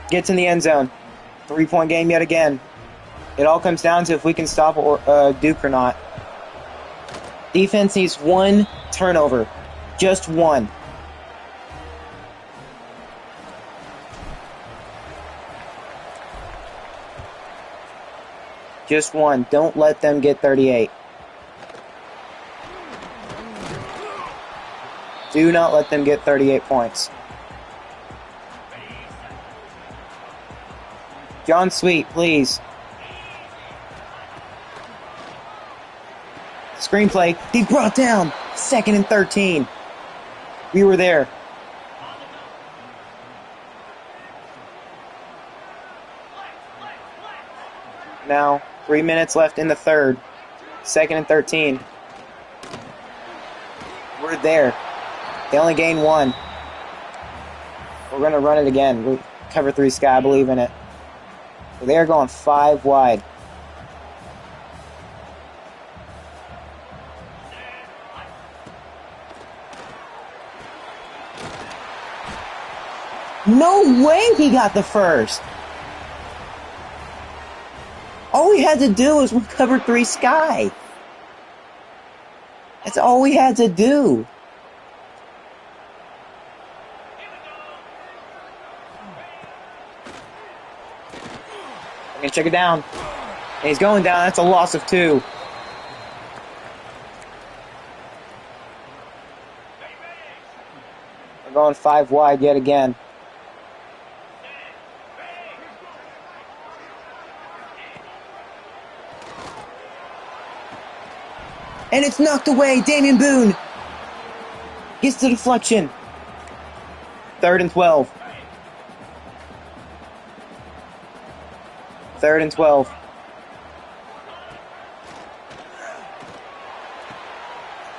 A: gets in the end zone. 3-point game yet again. It all comes down to if we can stop Duke or not. Defense needs one turnover. Just one. Just one. Don't let them get 38. Do not let them get 38 points. John Sweet, please. Screenplay. He brought down. 2nd and 13. We were there. Now, 3 minutes left in the third. 2nd and 13. We're there. They only gained 1. We're going to run it again. We'll cover 3 sky. I believe in it. So they're going 5 wide. No way he got the first. All we had to do was cover 3 sky. That's all we had to do. I'm going to check it down. And he's going down. That's a loss of 2. We're going 5 wide yet again. And it's knocked away. Damian Boone gets the deflection. 3rd and 12. 3rd and 12.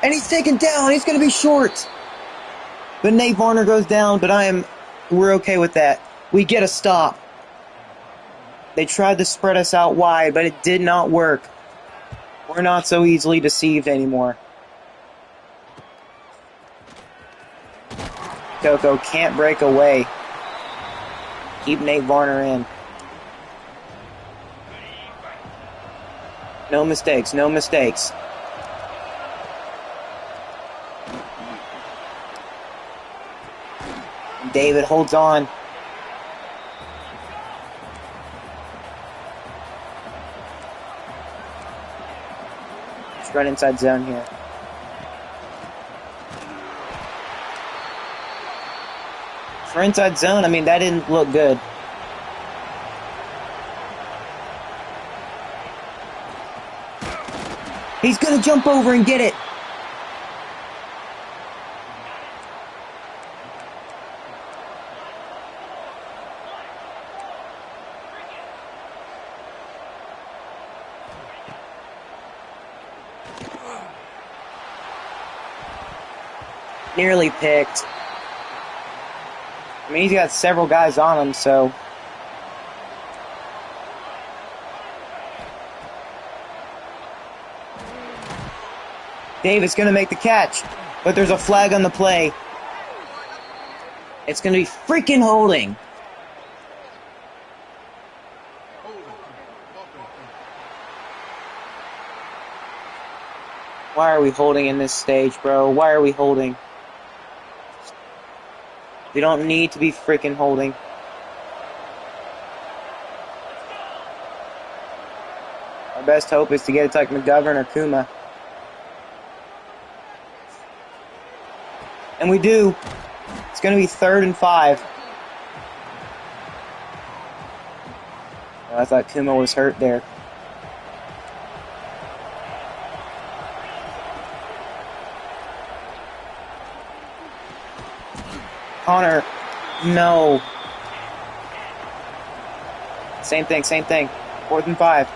A: And he's taken down. He's going to be short. But Nate Varner goes down, but we're okay with that. We get a stop. They tried to spread us out wide, but it did not work. We're not so easily deceived anymore. Coco can't break away. Keep Nate Varner in. No mistakes, no mistakes. David holds on. Let's run inside zone here. For inside zone, I mean, that didn't look good. He's going to jump over and get it. Nearly picked. I mean, he's got several guys on him, so... David's going to make the catch, but there's a flag on the play. It's going to be freaking holding. Why are we holding in this stage, bro? Why are we holding? We don't need to be freaking holding. Our best hope is to get it to like McGovern or Kuma. And we do. It's going to be 3rd and 5. Oh, I thought Kuma was hurt there. Connor, no. Same thing. 4th and 5.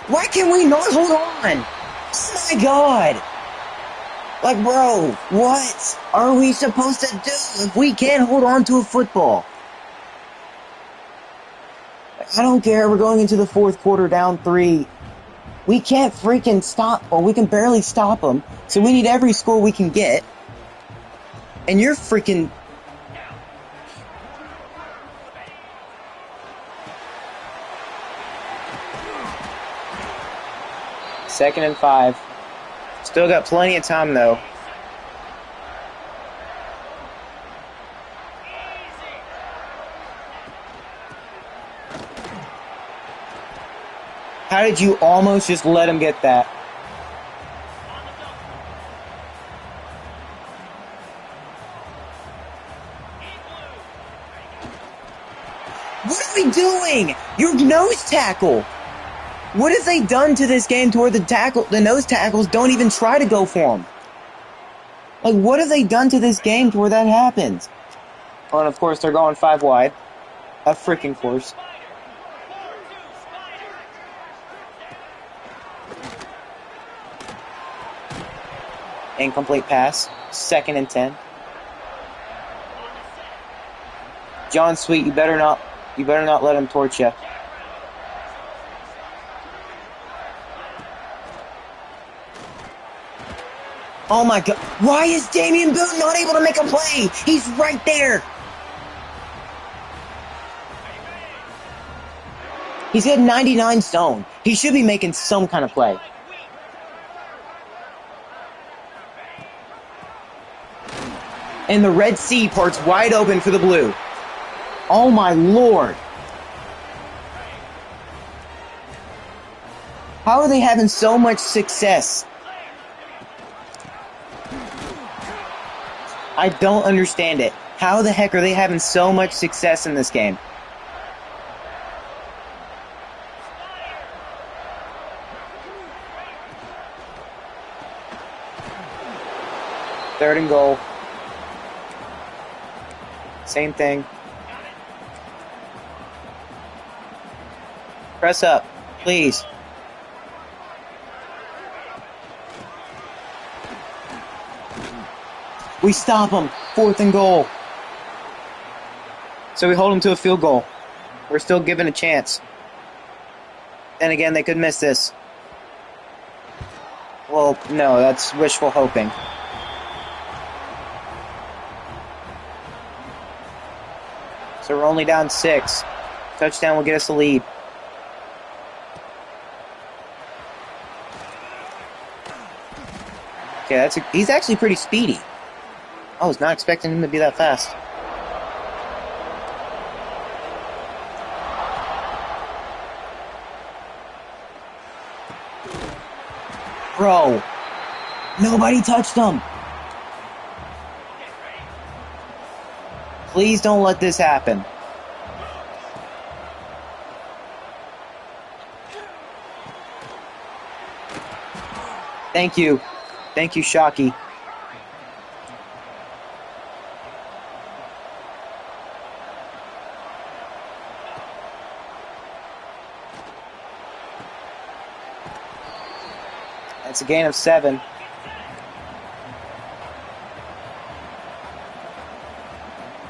A: Why can we not hold on? Oh my god! Like, bro, what are we supposed to do if we can't hold on to a football? I don't care, we're going into the 4th quarter down 3. We can't freaking stop, well, we can barely stop them, so we need every score we can get. And you're freaking... Second and 5. Still got plenty of time, though. How did you almost just let him get that? What are we doing? Your nose tackle! What have they done to this game to where the nose tackles don't even try to go for him? Like, what have they done to this game to where that happens? Oh, and of course, they're going 5 wide. A freaking course. Incomplete pass. 2nd and 10. John Sweet, you better not let him torch you. Oh my god. Why is Damian Boone not able to make a play? He's right there. He's got 99 stone. He should be making some kind of play. And the Red Sea parts wide open for the blue. Oh my lord. How are they having so much success? I don't understand it. How the heck are they having so much success in this game? Third and goal. Same thing. Press up, please. We stop them. 4th and goal. So we hold them to a field goal. We're still given a chance. Then again, they could miss this. Well, no, that's wishful hoping. So we're only down 6. Touchdown will get us a lead. Okay, he's actually pretty speedy. I was not expecting him to be that fast. Bro, nobody touched him. Please don't let this happen. Thank you. Thank you, Shockey. That's a gain of 7.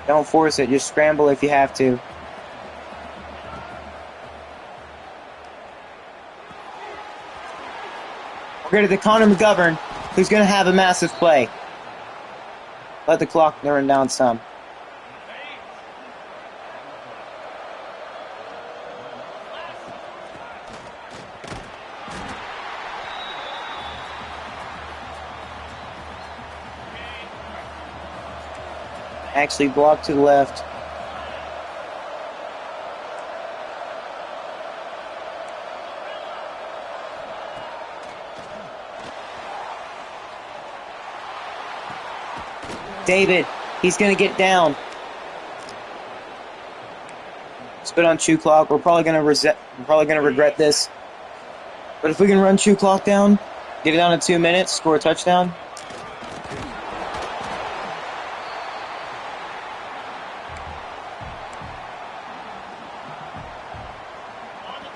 A: Don't force it. Just scramble if you have to. We're going to Connor McGovern, who's going to have a massive play. Let the clock run down some. Actually blocked to the left. David, he's going to get down. Spit on shoe clock. We're probably going to regret this. But if we can run shoe clock down, get it down to 2 minutes, score a touchdown.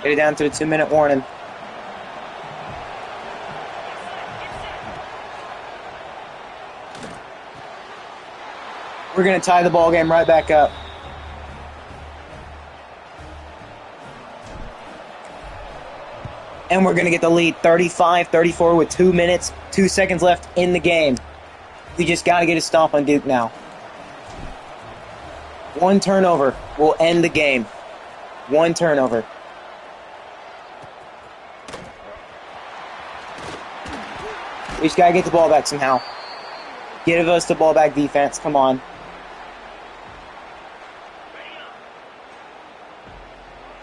A: Get it down to the 2-minute warning. We're going to tie the ball game right back up. And we're going to get the lead 35-34 with 2 minutes, 2 seconds left in the game. We just got to get a stop on Duke now. One turnover will end the game. One turnover. We just got to get the ball back somehow. Give us the ball back, defense. Come on.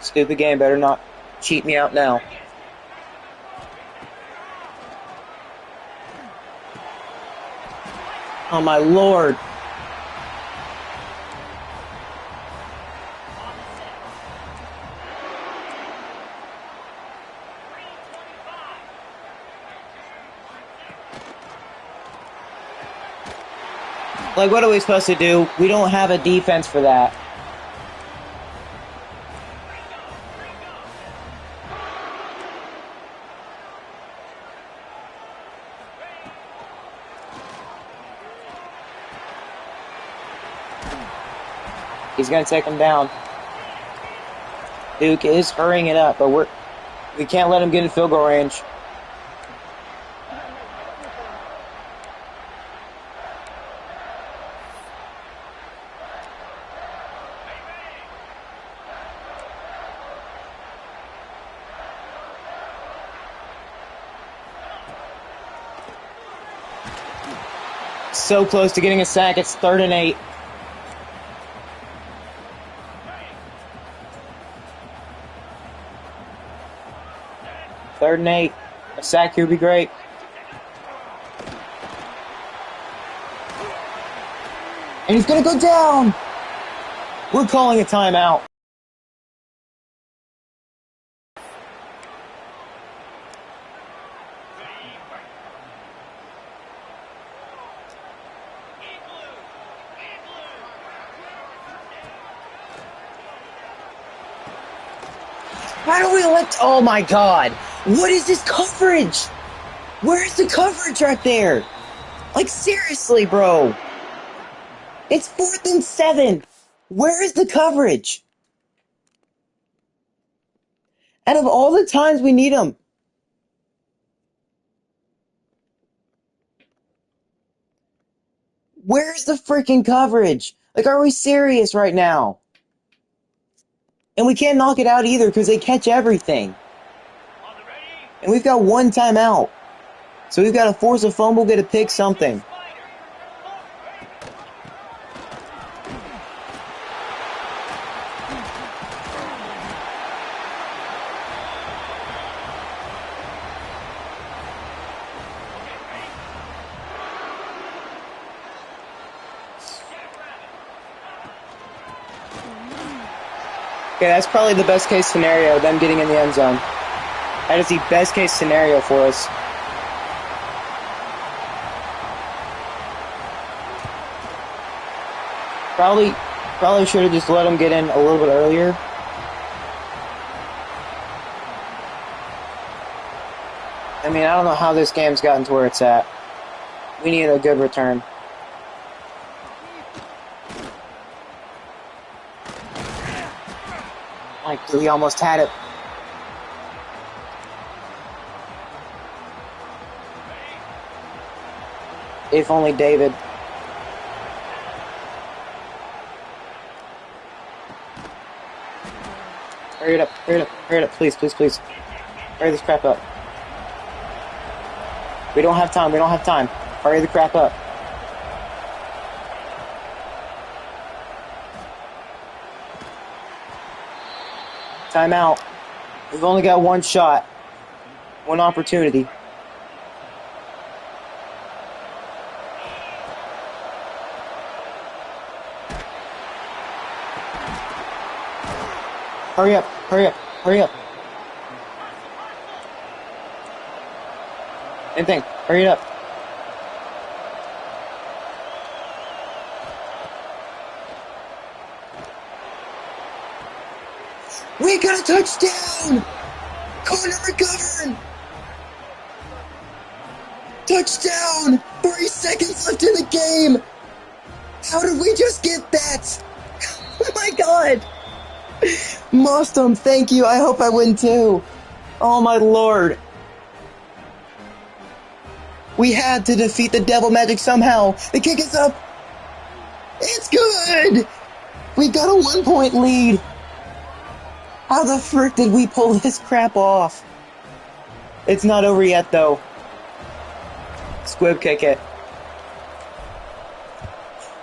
A: Stupid game. Better not cheat me out now. Oh, my Lord. Like, what are we supposed to do? We don't have a defense for that. He's going to take him down. Duke is hurrying it up, but we can't let him get in field goal range. So close to getting a sack. It's 3rd and 8. Third and 8. A sack here would be great. And he's going to go down. We're calling a timeout. Why don't we let... Oh, my God. What is this coverage? Where's the coverage right there? Like, seriously, bro. It's 4th and 7. Where is the coverage? Out of all the times we need them. Where's the freaking coverage? Like, are we serious right now? And we can't knock it out either because they catch everything. And we've got one timeout. So we've got to force a fumble, get a pick, something. Okay, that's probably the best case scenario, them getting in the end zone. That is the best case scenario for us. Probably should have just let them get in a little bit earlier. I mean, I don't know how this game's gotten to where it's at. We need a good return. Like, we almost had it. If only David. Hurry it up, hurry it up, hurry it up, please, please, please. Hurry this crap up. We don't have time, we don't have time. Hurry the crap up. Timeout. We've only got one shot. One opportunity. Hurry up, hurry up, hurry up. Same thing, hurry it up. We got a touchdown! Connor McGovern! Touchdown! 3 seconds left in the game! How did we just get that? Oh my god! Mostum, thank you. I hope I win too. Oh my lord. We had to defeat the Devil Magic somehow. The kick is up. It's good! We got a 1-point lead. How the frick did we pull this crap off? It's not over yet though. Squib kick it.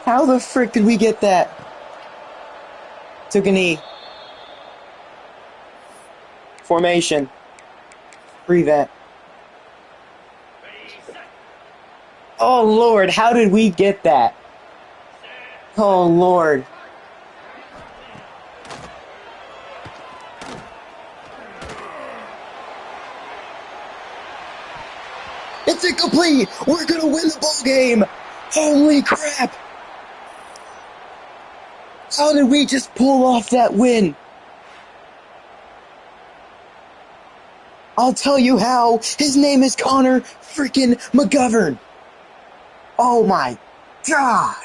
A: How the frick did we get that? Took a knee. Formation. Prevent. Oh lord, how did we get that? Oh lord. It's incomplete! We're gonna win the ball game! Holy crap! How did we just pull off that win? I'll tell you how. His name is Connor freaking McGovern. Oh my god.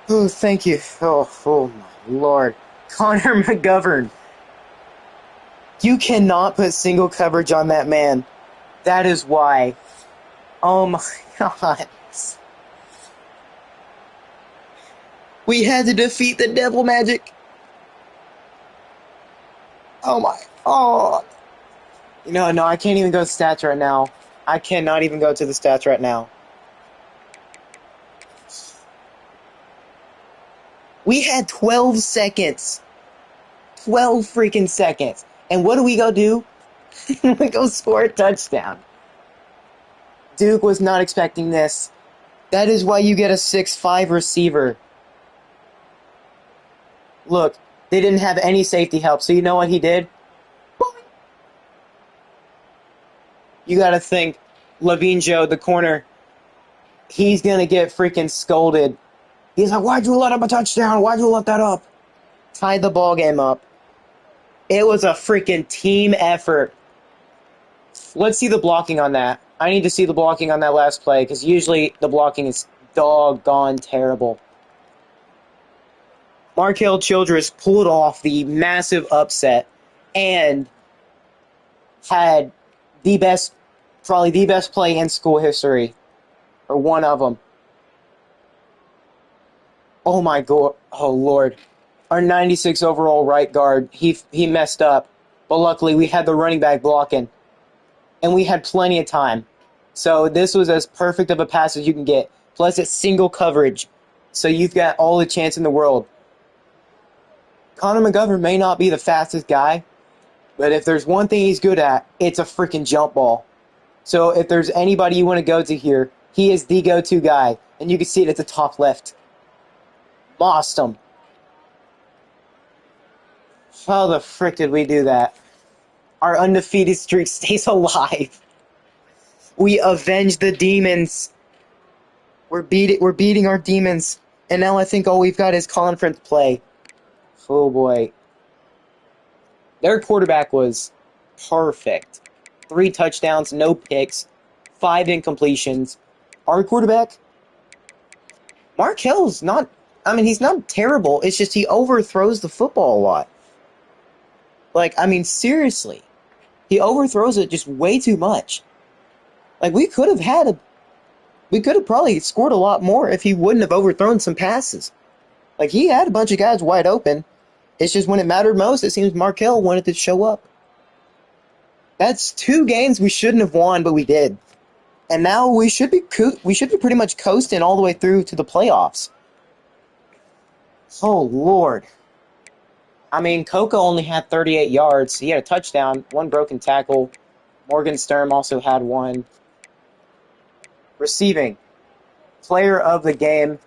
A: Oh, thank you. Oh my lord. Connor McGovern. You cannot put single coverage on that man. That is why. Oh my god. We had to defeat the Devil Magic. Oh my. Oh. No, I can't even go to stats right now. I cannot even go to the stats right now. We had 12 seconds. 12 freaking seconds. And what do we go do? We go score a touchdown. Duke was not expecting this. That is why you get a 6'5" receiver. Look, they didn't have any safety help, so you know what he did? You gotta think, Levine Joe, the corner, he's gonna get freaking scolded. He's like, why'd you let up a touchdown? Why'd you let that up? Tied the ball game up. It was a freaking team effort. Let's see the blocking on that. I need to see the blocking on that last play, because usually the blocking is doggone terrible. Markel Childress pulled off the massive upset and had probably the best play in school history. Or one of them. Oh my god. Oh lord. Our 96 overall right guard, he messed up. But luckily we had the running back blocking. And we had plenty of time. So this was as perfect of a pass as you can get. Plus it's single coverage. So you've got all the chance in the world. Connor McGovern may not be the fastest guy, but if there's one thing he's good at, it's a freaking jump ball. So if there's anybody you want to go to here, he is the go-to guy. And you can see it at the top left. Lost him. How the frick did we do that? Our undefeated streak stays alive. We avenged the demons. We're beating our demons. And now I think all we've got is conference play. Oh boy. Their quarterback was perfect. 3 touchdowns, no picks, 5 incompletions. Our quarterback, Markel's not, he's not terrible. It's just he overthrows the football a lot. Seriously. He overthrows it just way too much. We could have probably scored a lot more if he wouldn't have overthrown some passes. He had a bunch of guys wide open. It's just when it mattered most, it seems Markel wanted to show up. That's 2 games we shouldn't have won, but we did. And now we should be pretty much coasting all the way through to the playoffs. Oh, Lord. I mean, Coco only had 38 yards. He had a touchdown, one broken tackle. Morgan Sturm also had one. Receiving. Player of the game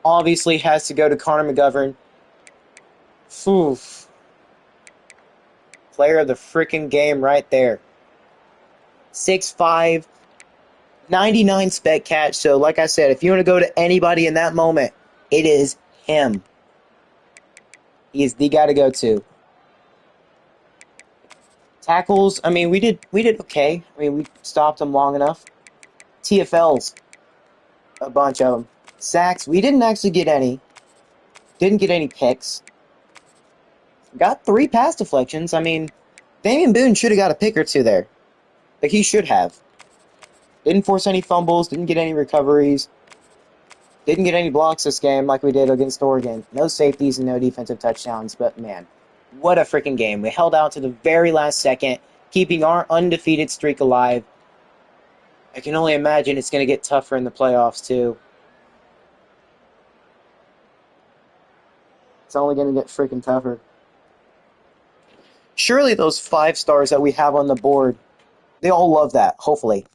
A: obviously has to go to Connor McGovern. Oof. Player of the freaking game right there. 6'5", 99 spec catch. So, like I said, if you want to go to anybody in that moment, it is him. He is the guy to go to. Tackles, I mean, we did okay. I mean, we stopped them long enough. TFLs, a bunch of them. Sacks, we didn't actually get any. Didn't get any picks. Got 3 pass deflections. I mean, Damian Boone should have got a pick or two there. Like, he should have. Didn't force any fumbles, didn't get any recoveries. Didn't get any blocks this game like we did against Oregon. No safeties and no defensive touchdowns, but man, what a freaking game. We held out to the very last second, keeping our undefeated streak alive. I can only imagine it's going to get tougher in the playoffs, too. It's only going to get freaking tougher. Surely those 5 stars that we have on the board, they all love that, hopefully.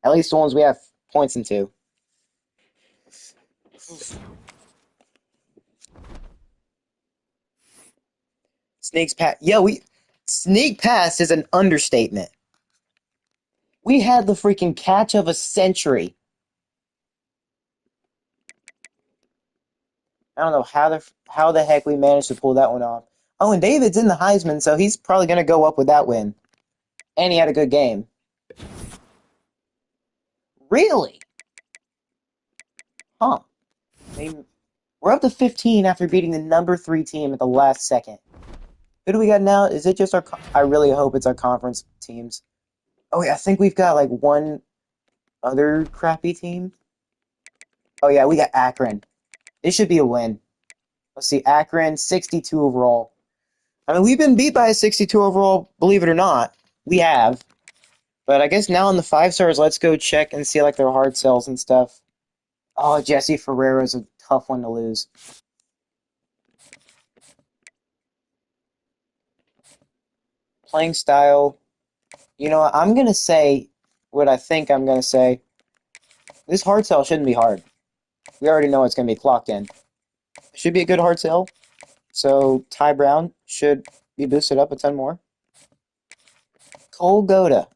A: At least the ones we have points into. Snake's pass. Yeah, Snake pass is an understatement. We had the freaking catch of a century. I don't know how the heck we managed to pull that one off. Oh, and David's in the Heisman, so he's probably going to go up with that win. And he had a good game. Really? Huh. I mean, we're up to 15 after beating the number 3 team at the last second. Who do we got now? Is it just our... I really hope it's our conference teams. Oh, yeah, I think we've got, like, one other crappy team. Oh, yeah, we got Akron. This should be a win. Let's see, Akron, 62 overall. I mean, we've been beat by a 62 overall, believe it or not. We have. But I guess now in the 5 stars, let's go check and see, like, their hard sells and stuff. Oh, Jesse Ferreira's a tough one to lose. Playing style. You know what? I'm going to say what I think I'm going to say. This hard sell shouldn't be hard. We already know it's going to be clocked in. It should be a good hard sell. So Ty Brown should be boosted up a ton more. Cole Goda.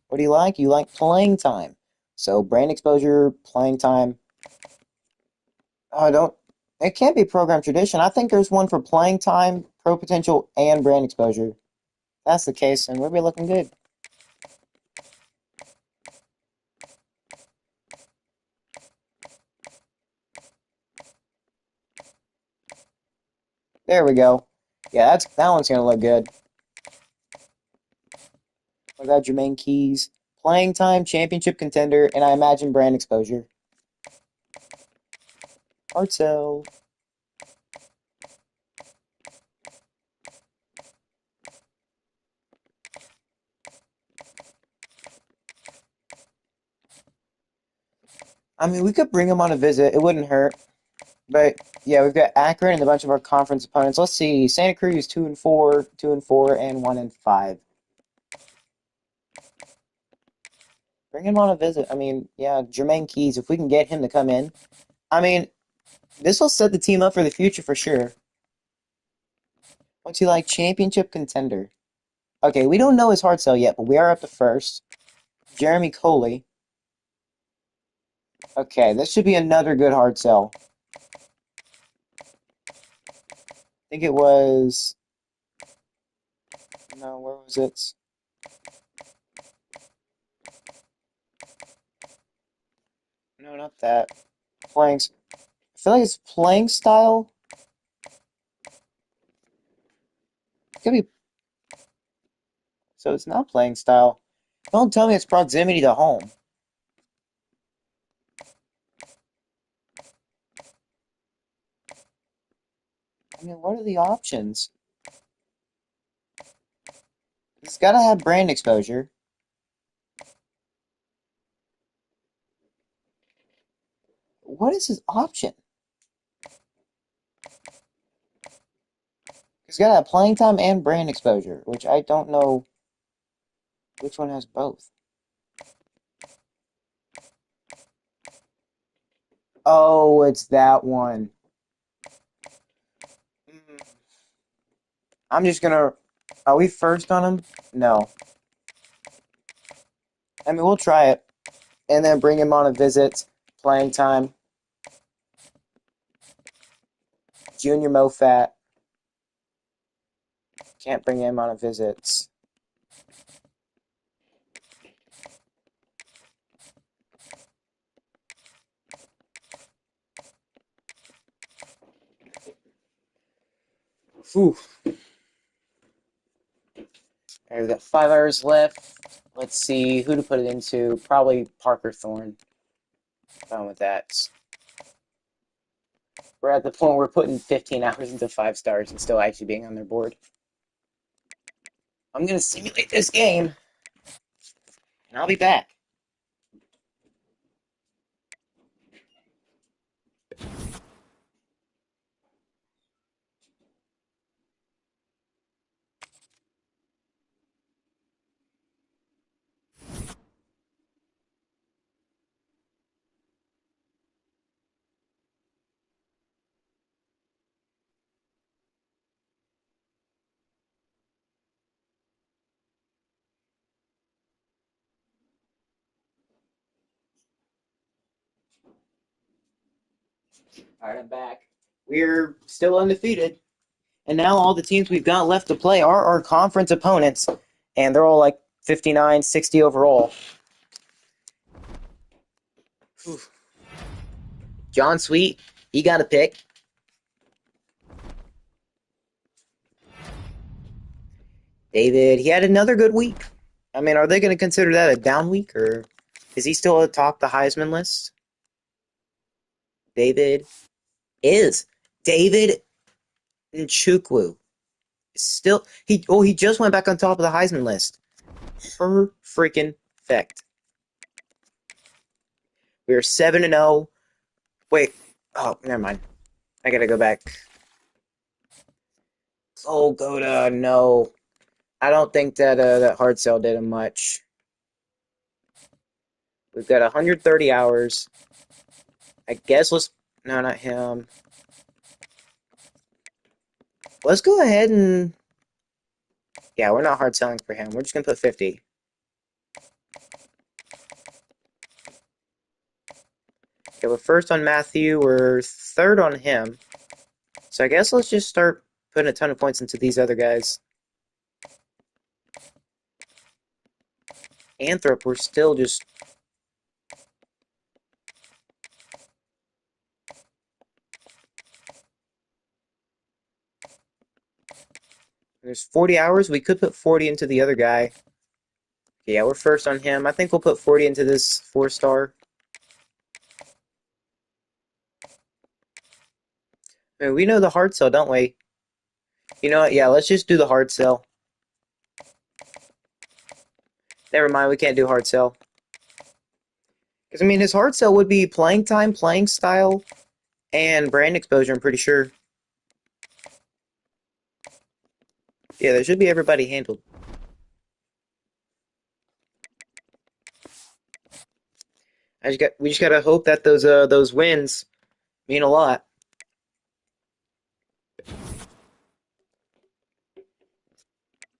A: What do you like? You like playing time. So brand exposure, playing time. Oh, don't. It can't be program tradition. I think there's one for playing time, pro potential, and brand exposure. If that's the case, and we'll be looking good. There we go. Yeah, that one's gonna look good. What about Jermaine Keys? Playing time, championship contender, and I imagine brand exposure. Hard sell. I mean, we could bring him on a visit. It wouldn't hurt. But yeah, we've got Akron and a bunch of our conference opponents. Let's see. Santa Cruz 2-4, 2-4, and 1-5. Bring him on a visit. I mean, yeah, Jermaine Keys. If we can get him to come in, I mean, this will set the team up for the future for sure. What's he like? Championship contender. Okay, we don't know his hard sell yet, but we are up to first. Jeremy Coley. Okay, this should be another good hard sell. I think it was... No, where was it? No, not that. Playing... I feel like it's playing style. It could be... So it's not playing style. Don't tell me it's proximity to home. I mean, what are the options? It's gotta have brand exposure. What is his option? He's got a playing time and brand exposure, which I don't know which one has both. Oh, it's that one. I'm just gonna. Are we first on him? No. I mean, we'll try it. And then bring him on a visit. Playing time. Junior Mofat. Can't bring him on a visit. Whew. Alright, we've got 5 hours left. Let's see who to put it into. Probably Parker Thorne. Done with that. We're at the point where we're putting 15 hours into 5 stars and still actually being on their board. I'm going to simulate this game, and I'll be back. Alright, I'm back. We're still undefeated. And now all the teams we've got left to play are our conference opponents. And they're all like 59, 60 overall. Whew. John Sweet, he got a pick. David, he had another good week. I mean, are they going to consider that a down week, or is he still atop the Heisman list? David is. David Nchukwu. Still, he just went back on top of the Heisman list. Per freaking fact. We are 7-0. Wait. Oh, never mind. I gotta go back. Oh, Goda, no. I don't think that hard sell did him much. We've got 130 hours. I guess let's... No, not him. Let's go ahead and... Yeah, we're not hard selling for him. We're just gonna put 50. Okay, we're first on Matthew. We're third on him. So I guess let's just start putting a ton of points into these other guys. Anthrop, we're still just... There's 40 hours. We could put 40 into the other guy. Yeah, we're first on him. I think we'll put 40 into this 4-star. I mean, we know the hard sell, don't we? You know what? Yeah, let's just do the hard sell. Never mind, we can't do hard sell. Because, I mean, his hard sell would be playing time, playing style, and brand exposure, I'm pretty sure. Yeah, there should be everybody handled. We just gotta hope that those wins mean a lot.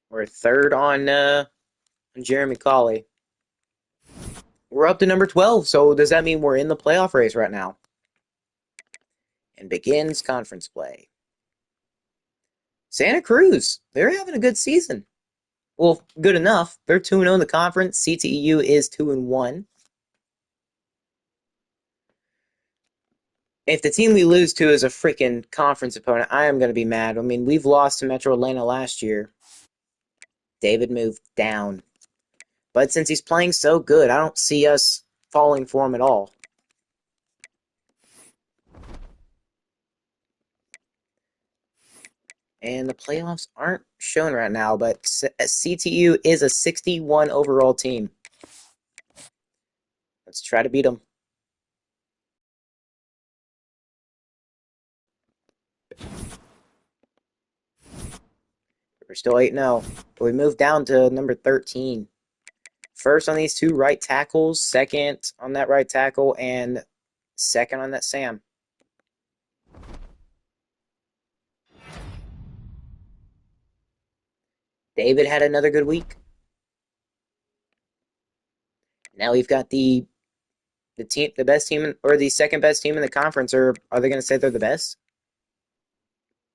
A: We're third on Jeremy Colley. We're up to number 12, so does that mean we're in the playoff race right now? And begins conference play. Santa Cruz, they're having a good season. Well, good enough. They're 2-0 in the conference. CTEU is 2-1. If the team we lose to is a freaking conference opponent, I am going to be mad. I mean, we've lost to Metro Atlanta last year. David moved down. But since he's playing so good, I don't see us falling for him at all. And the playoffs aren't shown right now, but CTU is a 61 overall team. Let's try to beat them. We're still 8-0. But we moved down to number 13. First on these two right tackles, second on that right tackle, and second on that Sam. David had another good week. Now we've got the team, the best team, or the second best team in the conference. Or are they going to say they're the best?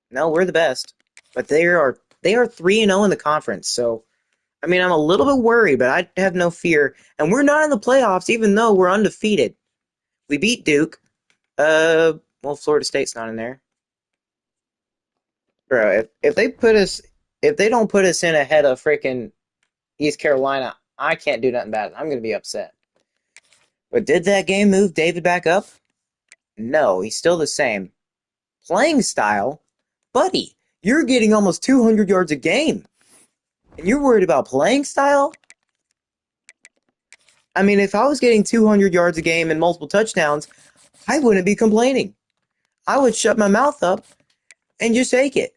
A: No, we're the best, but they are 3-0 in the conference. So I mean, I'm a little bit worried, but I have no fear. And we're not in the playoffs, even though we're undefeated. We beat Duke. Well, Florida State's not in there, bro. If they don't put us in ahead of freaking East Carolina, I can't do nothing about it. I'm gonna be upset. But did that game move David back up? No, he's still the same. Playing style, buddy, you're getting almost 200 yards a game, and you're worried about playing style? I mean, if I was getting 200 yards a game and multiple touchdowns, I wouldn't be complaining. I would shut my mouth up and just take it.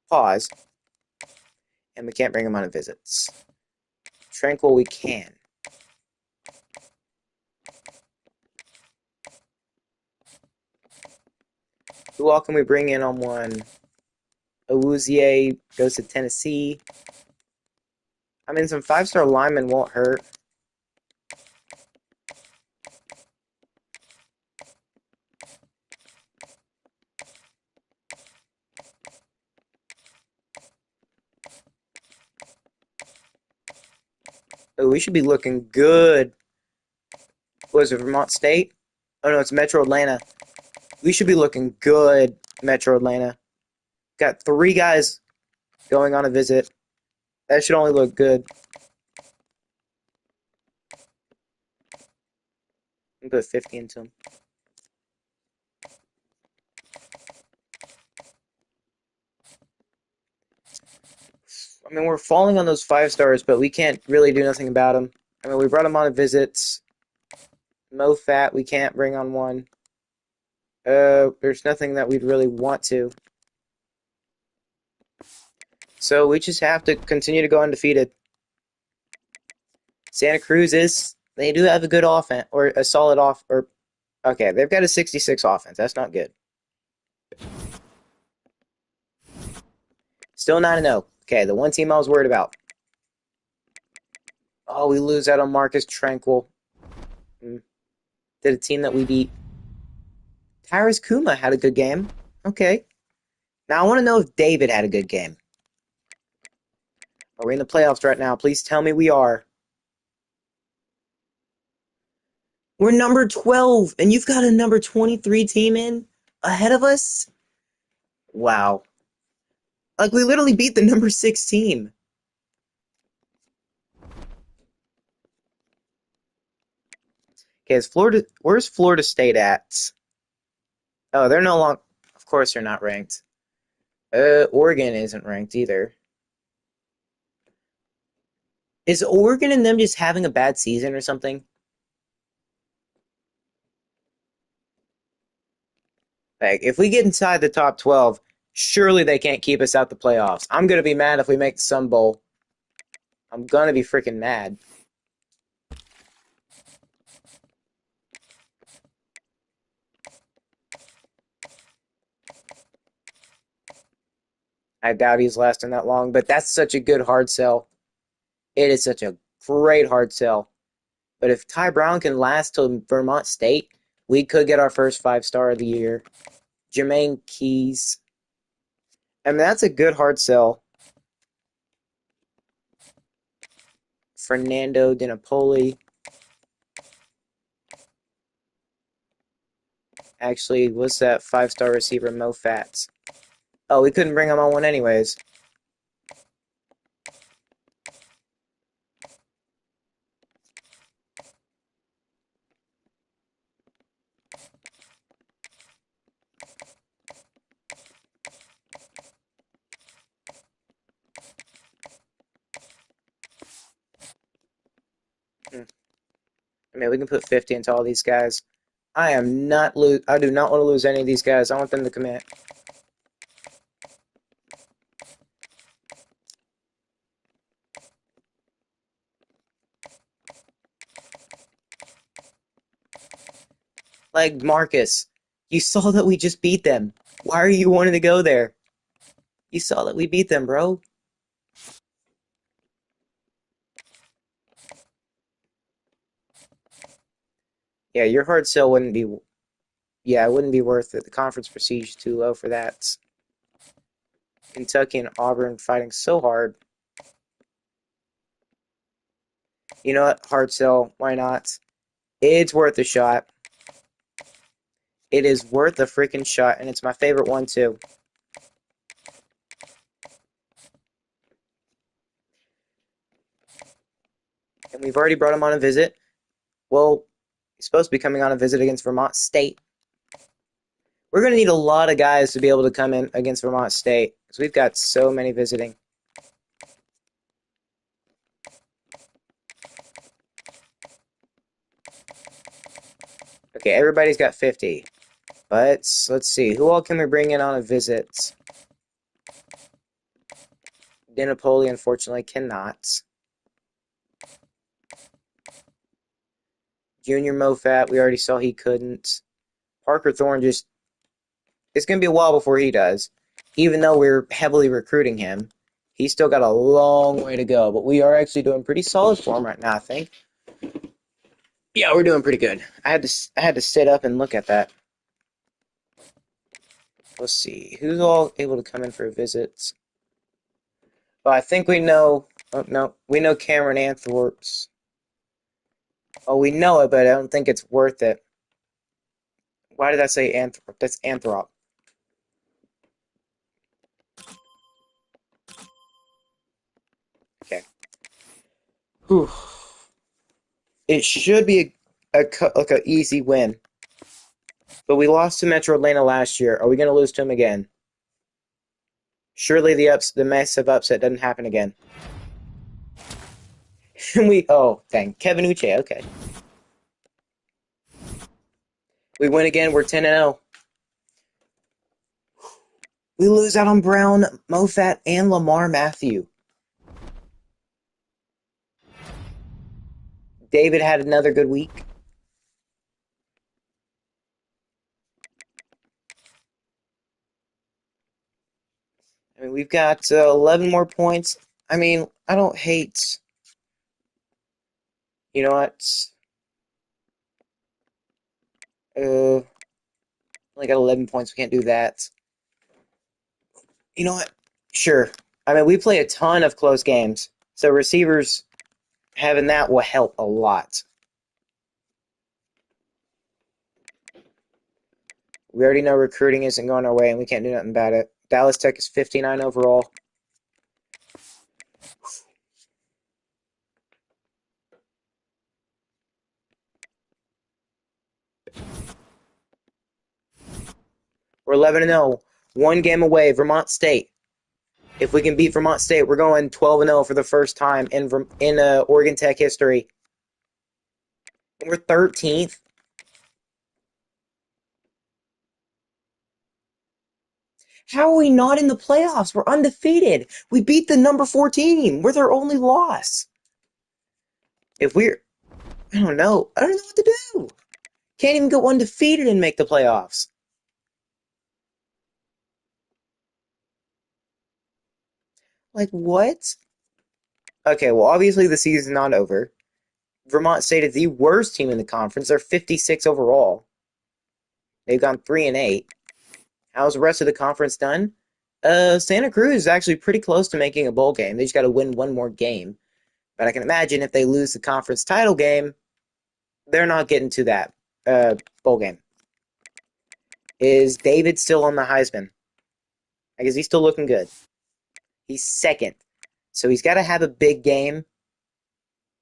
A: Pause. And we can't bring him on visits. Tranquil, we can. Who all can we bring in on one? Awuzie goes to Tennessee. I mean, some 5-star linemen won't hurt. Oh, we should be looking good. What is it, Vermont State? Oh, no, it's Metro Atlanta. We should be looking good, Metro Atlanta. Got 3 guys going on a visit. That should only look good. I'm put 50 into him. I mean, we're falling on those 5 stars, but we can't really do nothing about them. I mean, we brought them on visits. Mofat, we can't bring on one. There's nothing that we'd really want to. So we just have to continue to go undefeated. Santa Cruz they do have a good offense, or a solid okay, they've got a 66 offense. That's not good. Still 9-0. Okay, the one team I was worried about. Oh, we lose out on Marcus Tranquil. To the team that we beat. Tyrus Kuma had a good game. Okay. Now I want to know if David had a good game. Are we in the playoffs right now? Please tell me we are. We're number 12, and you've got a number 23 team in ahead of us? Wow. Like, we literally beat the number 6 team. Okay, where's Florida State at? Oh, they're no longer, of course they're not ranked. Oregon isn't ranked either. Is Oregon and them just having a bad season or something? Like, if we get inside the top 12, surely they can't keep us out the playoffs. I'm going to be mad if we make the Sun Bowl. I'm going to be freaking mad. I doubt he's lasting that long, but that's such a good hard sell. It is such a great hard sell. But if Ty Brown can last till Vermont State, we could get our first 5-star of the year. Jermaine Keys. I mean, that's a good hard sell. Fernando Di Napoli. Actually, what's that 5-star receiver, Mo Fats? Oh, we couldn't bring him on one anyways. I mean, we can put 50 into all these guys. I do not want to lose any of these guys. I want them to commit. Like, Marcus, you saw that we just beat them. Why are you wanting to go there? You saw that we beat them, bro. Yeah, your hard sell wouldn't be. Yeah, it wouldn't be worth it. The conference prestige is too low for that. Kentucky and Auburn fighting so hard. You know what? Hard sell. Why not? It's worth a shot. It is worth a freaking shot, and it's my favorite one, too. And we've already brought him on a visit. Well, he's supposed to be coming on a visit against Vermont State. We're going to need a lot of guys to be able to come in against Vermont State, because we've got so many visiting. Okay, everybody's got 50. But let's see. Who all can we bring in on a visit? Dinapoli, unfortunately, cannot. Junior Mofat, we already saw he couldn't. Parker Thorne just... It's going to be a while before he does. Even though we're heavily recruiting him, he's still got a long way to go. But we are actually doing pretty solid for him right now, I think. Yeah, we're doing pretty good. I had to sit up and look at that. Let's see. Who's all able to come in for visits? Well, I think we know... Oh, no. We know Cameron Anthorp's. Oh, we know it, but I don't think it's worth it. Why did I say Anthrop? That's Anthrop. Okay. Whew. It should be like an easy win. But we lost to Metro Atlanta last year. Are we going to lose to them again? Surely the massive upset doesn't happen again. Oh, dang. Kevin Uche, okay. We win again. We're 10-0. We lose out on Brown, Mofat, and Lamar Matthew. David had another good week. I mean, we've got 11 more points. I mean, I don't hate... You know what? Only got 11 points. We can't do that. You know what? Sure. I mean, we play a ton of close games, so receivers having that will help a lot. We already know recruiting isn't going our way, and we can't do nothing about it. Dallas Tech is 59 overall. We're 11-0. One game away, Vermont State. If we can beat Vermont State, we're going 12-0 for the first time in Oregon Tech history. And we're 13th. How are we not in the playoffs? We're undefeated. We beat the number 4 team. We're their only loss. If we're... I don't know. I don't know what to do. Can't even go undefeated and make the playoffs. Like, what? Okay, well, obviously the season's not over. Vermont State is the worst team in the conference. They're 56 overall. They've gone 3-8. How's the rest of the conference done? Santa Cruz is actually pretty close to making a bowl game. They just got to win one more game. But I can imagine if they lose the conference title game, they're not getting to that bowl game. Is David still on the Heisman? I guess he's still looking good. He's second. So he's got to have a big game. And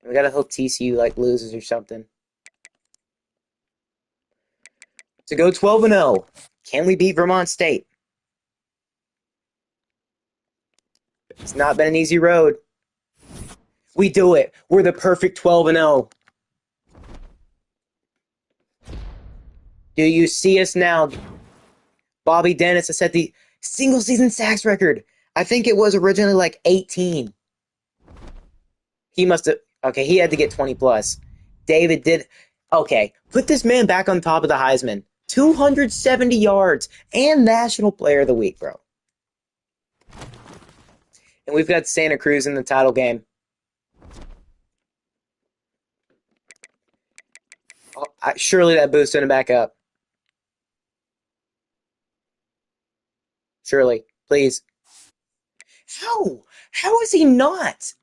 A: we got to hope TCU loses or something. To go 12-0, can we beat Vermont State? It's not been an easy road. We do it. We're the perfect 12-0. Do you see us now? Bobby Dennis has set the single season sacks record. I think it was originally 18. He must have... Okay, he had to get 20 plus. David did... Okay, put this man back on top of the Heisman. 270 yards and National Player of the Week, bro. And we've got Santa Cruz in the title game. Oh, surely that boost's going to back up. Surely. Please. How? How is he not?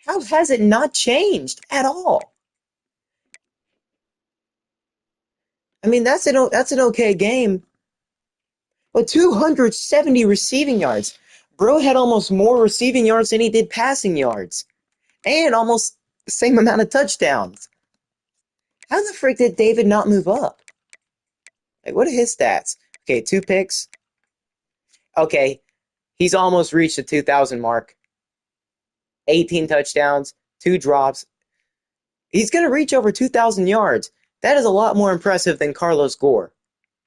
A: How has it not changed at all? I mean, that's an okay game. But 270 receiving yards. Bro had almost more receiving yards than he did passing yards. And almost the same amount of touchdowns. How the frick did David not move up? Like, what are his stats? Okay, 2 picks. Okay, he's almost reached the 2,000 mark. 18 touchdowns, 2 drops. He's going to reach over 2,000 yards. That is a lot more impressive than Carlos Gore.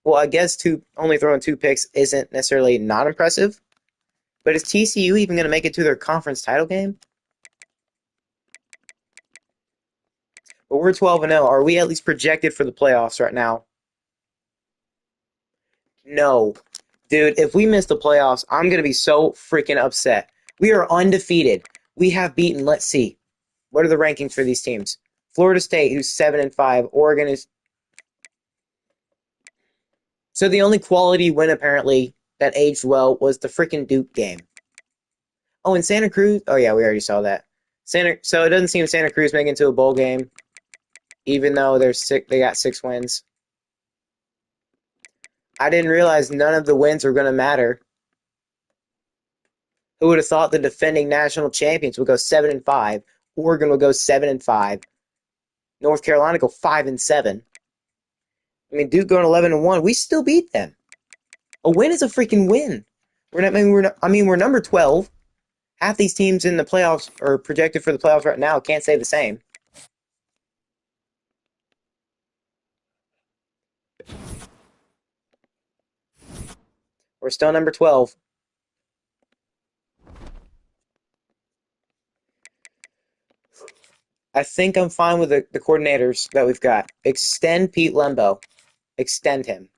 A: Well, I guess only throwing 2 picks isn't necessarily not impressive. But is TCU even going to make it to their conference title game? But we're 12-0. Are we at least projected for the playoffs right now? No. Dude, if we miss the playoffs, I'm going to be so freaking upset. We are undefeated. We have beaten, let's see. What are the rankings for these teams? Florida State, who's 7-5. Oregon is... So the only quality win, apparently, that aged well was the freaking Duke game. Oh, and Santa Cruz... Oh, yeah, we already saw that. So it doesn't seem Santa Cruz making it to a bowl game, even though they got 6 wins. I didn't realize none of the wins were going to matter. Who would have thought the defending national champions would go 7-5? Oregon would go 7-5. North Carolina go 5-7. I mean, Duke going 11-1. We still beat them. A win is a freaking win. We're number 12. Half these teams in the playoffs or projected for the playoffs right now can't say the same. We're still number 12. I think I'm fine with the coordinators that we've got. Extend Pete Lembo. Extend him.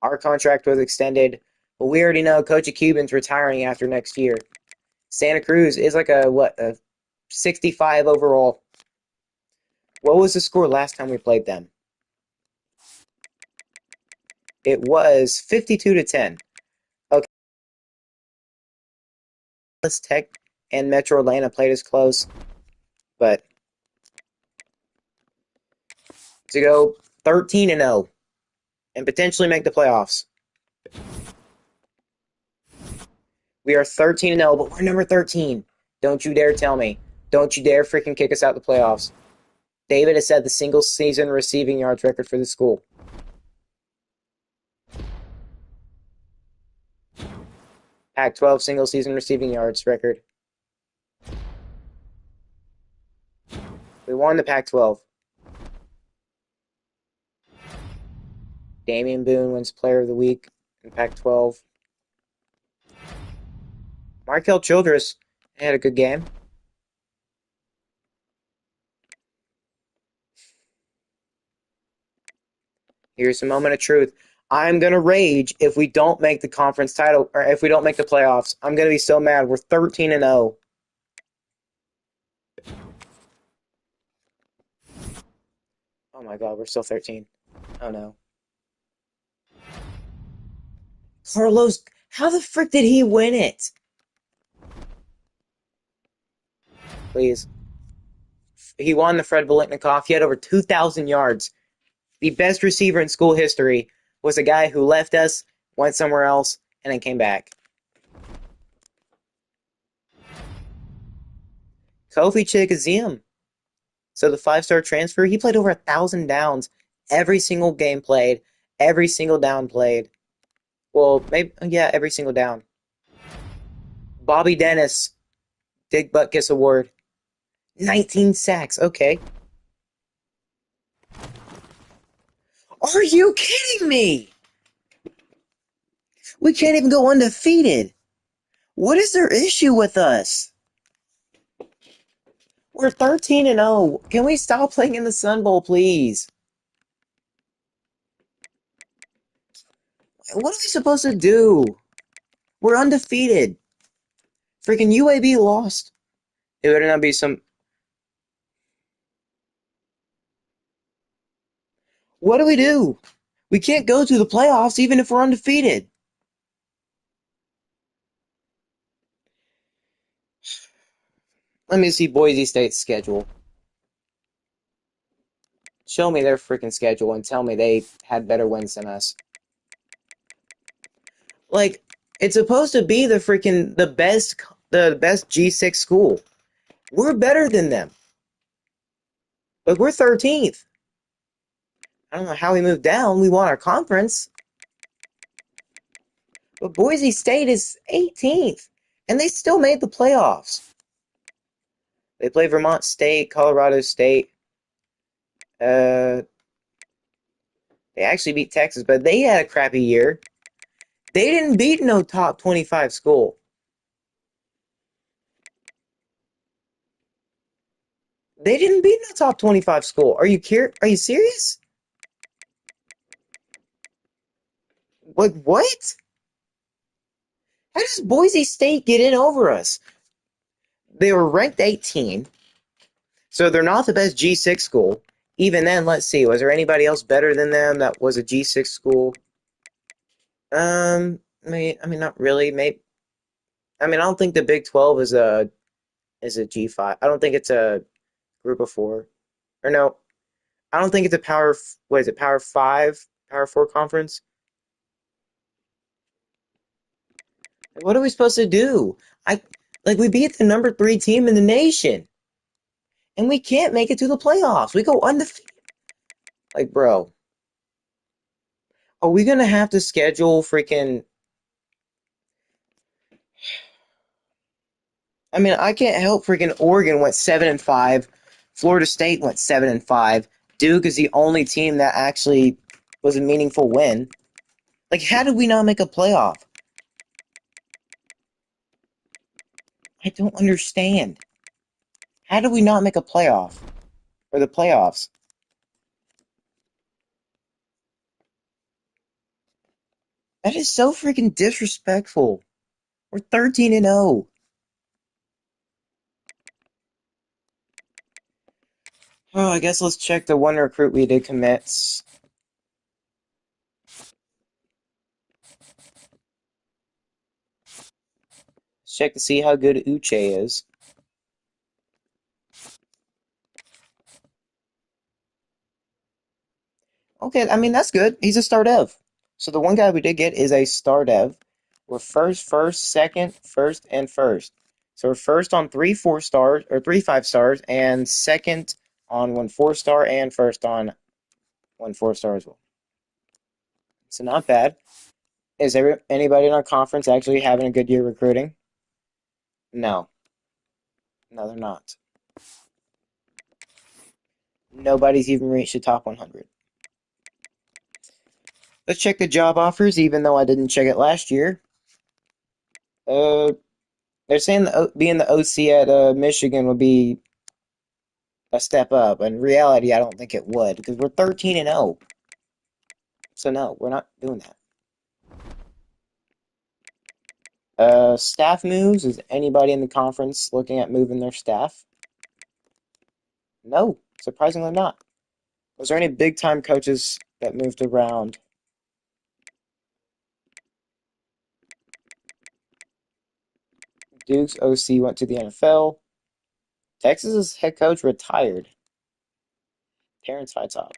A: Our contract was extended, but we already know Coach Cuban's retiring after next year. Santa Cruz is like a 65 overall. What was the score last time we played them? It was 52-10. Okay. Dallas Tech and Metro Atlanta played as close, but to go 13-0 and potentially make the playoffs. We are 13-0, but we're number 13. Don't you dare tell me. Don't you dare freaking kick us out of the playoffs. David has set the single season receiving yards record for the school. Pac-12 single season receiving yards record. We won the Pac-12. Damian Boone wins Player of the Week in Pac-12. Markel Childress had a good game. Here's a moment of truth. I'm going to rage if we don't make the conference title, or if we don't make the playoffs. I'm going to be so mad. We're 13-0. Oh my god, we're still 13. Oh no. Carlos, how the frick did he win it? Please. He won the Fred Biletnikoff. He had over 2,000 yards. The best receiver in school history was a guy who left us, went somewhere else, and then came back. Kofi Chikaziam. So the 5-star transfer, he played over 1,000 downs. Every single game played. Every single down played. Well, maybe, yeah, every single down. Bobby Dennis. Dick Butkus Award. 19 sacks. Okay. Are you kidding me? We can't even go undefeated. What is their issue with us? We're 13-0. Can we stop playing in the Sun Bowl, please? What are we supposed to do? We're undefeated. Freaking UAB lost. It better not be some. What do we do? We can't go to the playoffs even if we're undefeated. Let me see Boise State's schedule. Show me their freaking schedule and tell me they had better wins than us. Like, it's supposed to be the best G6 school. We're better than them. But we're 13th. I don't know how we moved down. We won our conference. But Boise State is 18th. And they still made the playoffs. They played Vermont State, Colorado State. They actually beat Texas, but they had a crappy year. They didn't beat no top 25 school. They didn't beat no top 25 school. Are you serious? Like, what? How does Boise State get in over us? They were ranked 18, so they're not the best G6 school. Even then, let's see, was there anybody else better than them that was a G6 school? I mean, not really. Maybe. I mean, I don't think the Big 12 is a G5. I don't think it's a group of four. Or no, I don't think it's a power. What is it? Power five, power four conference. What are we supposed to do? I like we beat the number 3 team in the nation, and we can't make it to the playoffs. We go undefeated. Like, bro, are we gonna have to schedule freaking? I mean, I can't help freaking Oregon went 7-5, Florida State went 7-5. Duke is the only team that actually was a meaningful win. Like, how did we not make a playoff? I don't understand. How did we not make a playoff or the playoffs? That is so freaking disrespectful. We're 13-0. Oh, I guess let's check the one recruit we did commits. Let's check to see how good Uche is. Okay, I mean, that's good. He's a star dev. So the one guy we did get is a star dev. We're first, second, first, and first. So we're first on 3 4 stars, or 3 5 stars, and second on 1 4 star, and first on 1 4 star as well. So not bad. Is anybody in our conference actually having a good year recruiting? No. No, they're not. Nobody's even reached the top 100. Let's check the job offers, even though I didn't check it last year. Uh, they're saying being the OC at Michigan would be a step up. In reality, I don't think it would because we're 13-0. So no, we're not doing that. Staff moves. Is anybody in the conference looking at moving their staff? No, surprisingly not. Was there any big time coaches that moved around? Duke's OC went to the NFL. Texas's head coach retired. Terrence Hightower.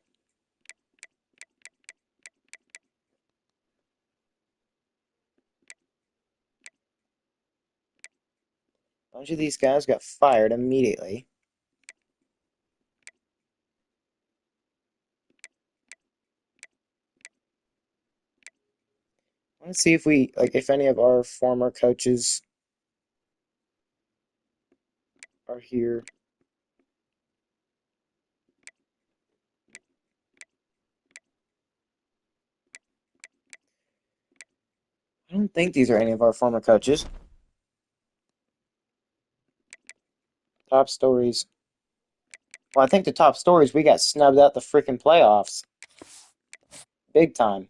A: A bunch of these guys got fired immediately. Let's see if any of our former coaches are here. I don't think these are any of our former coaches. Top stories. Well, I think the top stories we got snubbed out the freaking playoffs. Big time.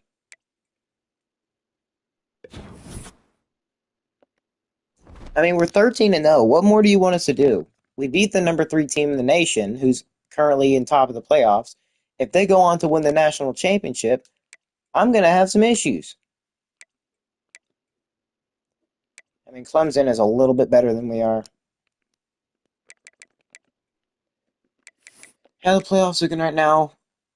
A: I mean, we're 13-0. What more do you want us to do? We beat the number 3 team in the nation, who's currently in top of the playoffs. If they go on to win the national championship, I'm going to have some issues. I mean, Clemson is a little bit better than we are. How the playoffs looking right now?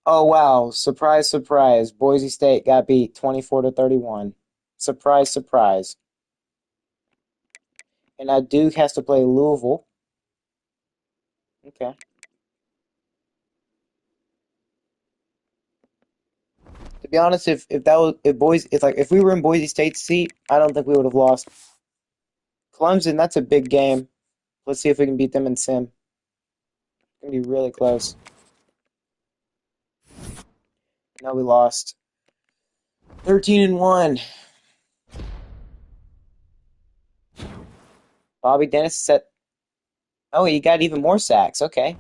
A: Oh, wow. Surprise, surprise. Boise State got beat 24-31. Surprise, surprise. And now Duke has to play Louisville. Okay. To be honest, if we were in Boise State's seat, I don't think we would have lost. Clemson, that's a big game. Let's see if we can beat them in sim. It's gonna be really close. No, we lost. 13-1. Bobby Dennis set. Oh, he got even more sacks. Okay.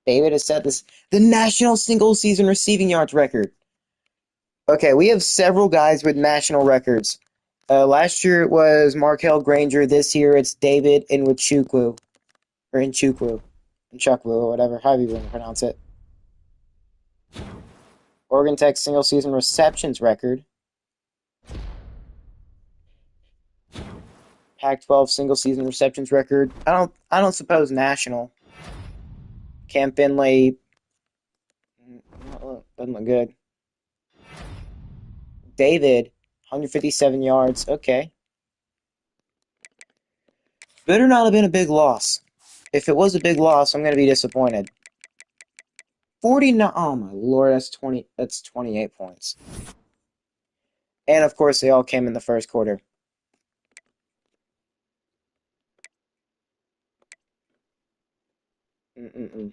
A: David has set the national single season receiving yards record. Okay, we have several guys with national records. Last year it was Markel Granger. This year it's David Nwachukwu. Or Nchukwu, or whatever, however you want to pronounce it. Oregon Tech single season receptions record. Pac-12 single season receptions record. I don't suppose national. Cam Finley doesn't look good. David, 157 yards. Okay. Better not have been a big loss. If it was a big loss, I'm gonna be disappointed. 49. Oh my lord, that's 20. That's 28 points. And of course, they all came in the first quarter. Mm-mm-mm.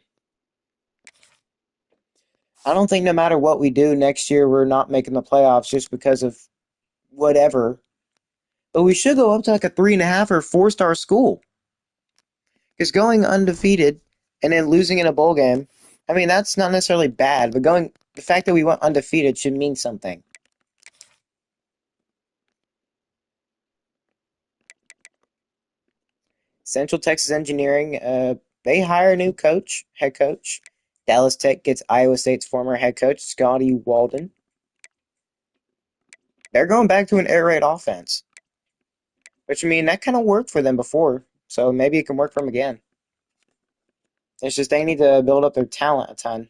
A: I don't think no matter what we do next year, we're not making the playoffs just because of whatever. But we should go up to like a 3.5 or 4-star school. Because going undefeated and then losing in a bowl game, I mean, that's not necessarily bad, but the fact that we went undefeated should mean something. Central Texas Engineering, they hire a new head coach. Dallas Tech gets Iowa State's former head coach, Scotty Walden. They're going back to an air raid offense, which I mean, that kind of worked for them before, so maybe it can work for them again. It's just they need to build up their talent a ton.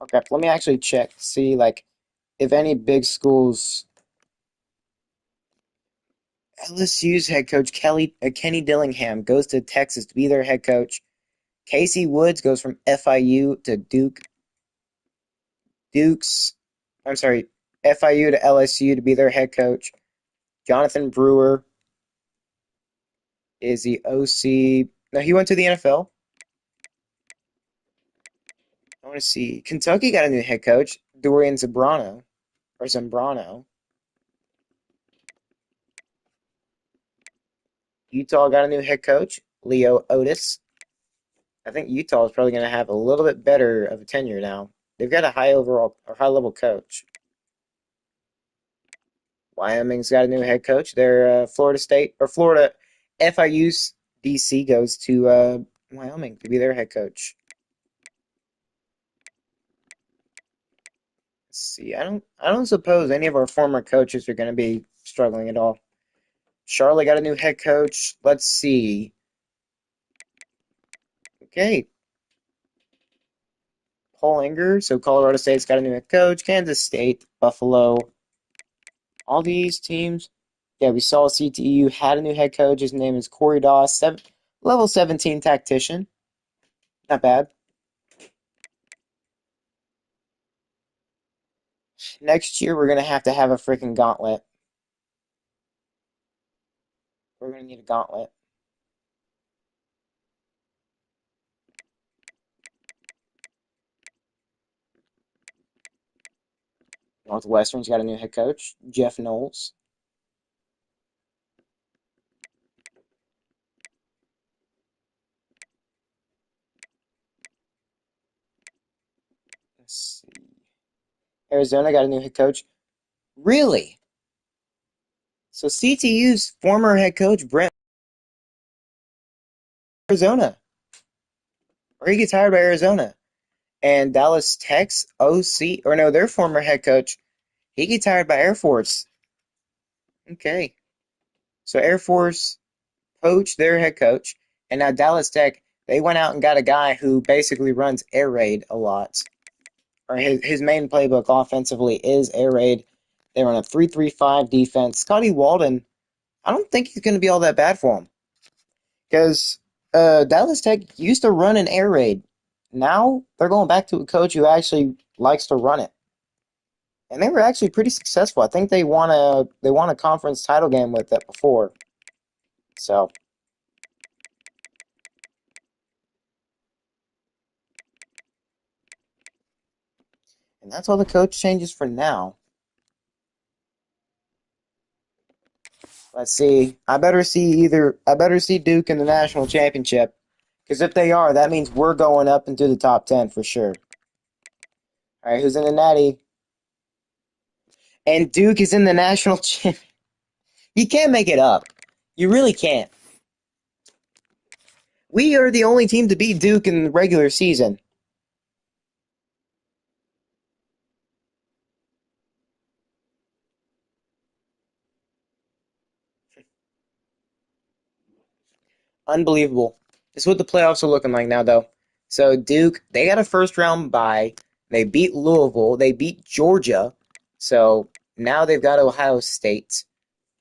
A: Okay, let me actually check, see like if any big schools. LSU's head coach Kenny Dillingham goes to Texas to be their head coach. Casey Woods goes from FIU to Duke's. I'm sorry, FIU to LSU to be their head coach. Jonathan Brewer is the OC. No, he went to the NFL. I want to see. Kentucky got a new head coach, Dorian Zambrano. Utah got a new head coach, Leo Otis. I think Utah is probably going to have a little bit better of a tenure now. They've got a high level coach. Wyoming's got a new head coach. They're Florida FIU's DC goes to Wyoming to be their head coach. Let's see. I don't suppose any of our former coaches are going to be struggling at all. Charlotte got a new head coach. Let's see. Okay. Paul Inger. So Colorado State's got a new head coach. Kansas State, Buffalo. All these teams. Yeah, we saw CTU had a new head coach. His name is Corey Doss, level 17 tactician. Not bad. Next year, we're going to have a freaking gauntlet. We're going to need a gauntlet. Northwestern's got a new head coach, Jeff Knowles. Let's see. Arizona got a new head coach. Really? So CTU's former head coach, Brent Arizona, or he gets hired by Arizona. And Dallas Tech's OC, or no, their former head coach, he gets hired by Air Force. Okay. So Air Force poached their head coach, and now Dallas Tech, they went out and got a guy who basically runs air raid a lot. Or his main playbook offensively is air raid. They run a 3-3-5 defense. Scotty Walden, I don't think he's going to be all that bad for him. Because Dallas Tech used to run an air raid. Now they're going back to a coach who actually likes to run it. And they were actually pretty successful. I think they won a conference title game with it before. So, and that's all the coach changes for now. Let's see. I better see Duke in the national championship. Because if they are, that means we're going up into the top 10 for sure. All right, who's in the Natty? And Duke is in the national championship. You can't make it up. You really can't. We are the only team to beat Duke in the regular season. Unbelievable. This is what the playoffs are looking like now, though. So Duke, they got a first round bye. They beat Louisville. They beat Georgia. So now they've got Ohio State.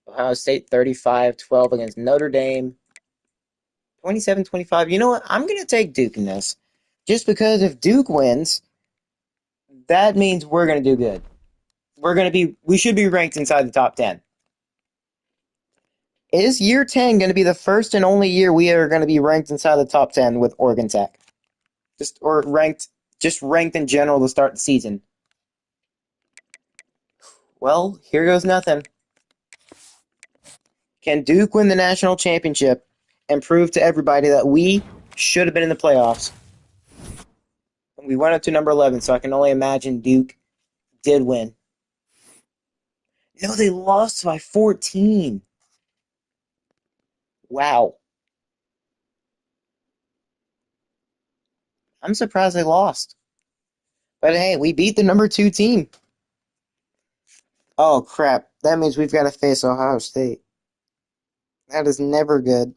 A: Ohio State 35-12 against Notre Dame. 27-25. You know what? I'm going to take Duke in this. Just because if Duke wins, that means we're going to do good. We should be ranked inside the top 10. Is year 10 going to be the first and only year we are going to be ranked inside the top 10 with Oregon Tech? Just ranked in general to start the season. Well, here goes nothing. Can Duke win the national championship and prove to everybody that we should have been in the playoffs? We went up to number 11, so I can only imagine Duke did win. No, they lost by 14. Wow. I'm surprised they lost. But hey, we beat the number 2 team. Oh, crap. That means we've got to face Ohio State. That is never good.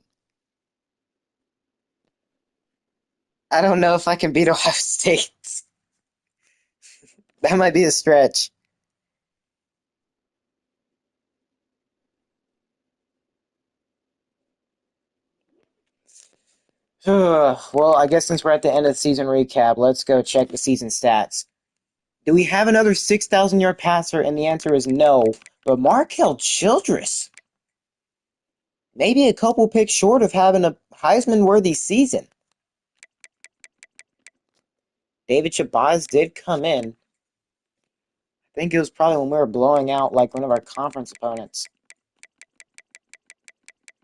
A: I don't know if I can beat Ohio State. That might be a stretch. Well, I guess since we're at the end of the season recap, let's go check the season stats. Do we have another 6,000-yard passer? And the answer is no. But Markel Childress, maybe a couple picks short of having a Heisman-worthy season. David Shabazz did come in. I think it was probably when we were blowing out like one of our conference opponents.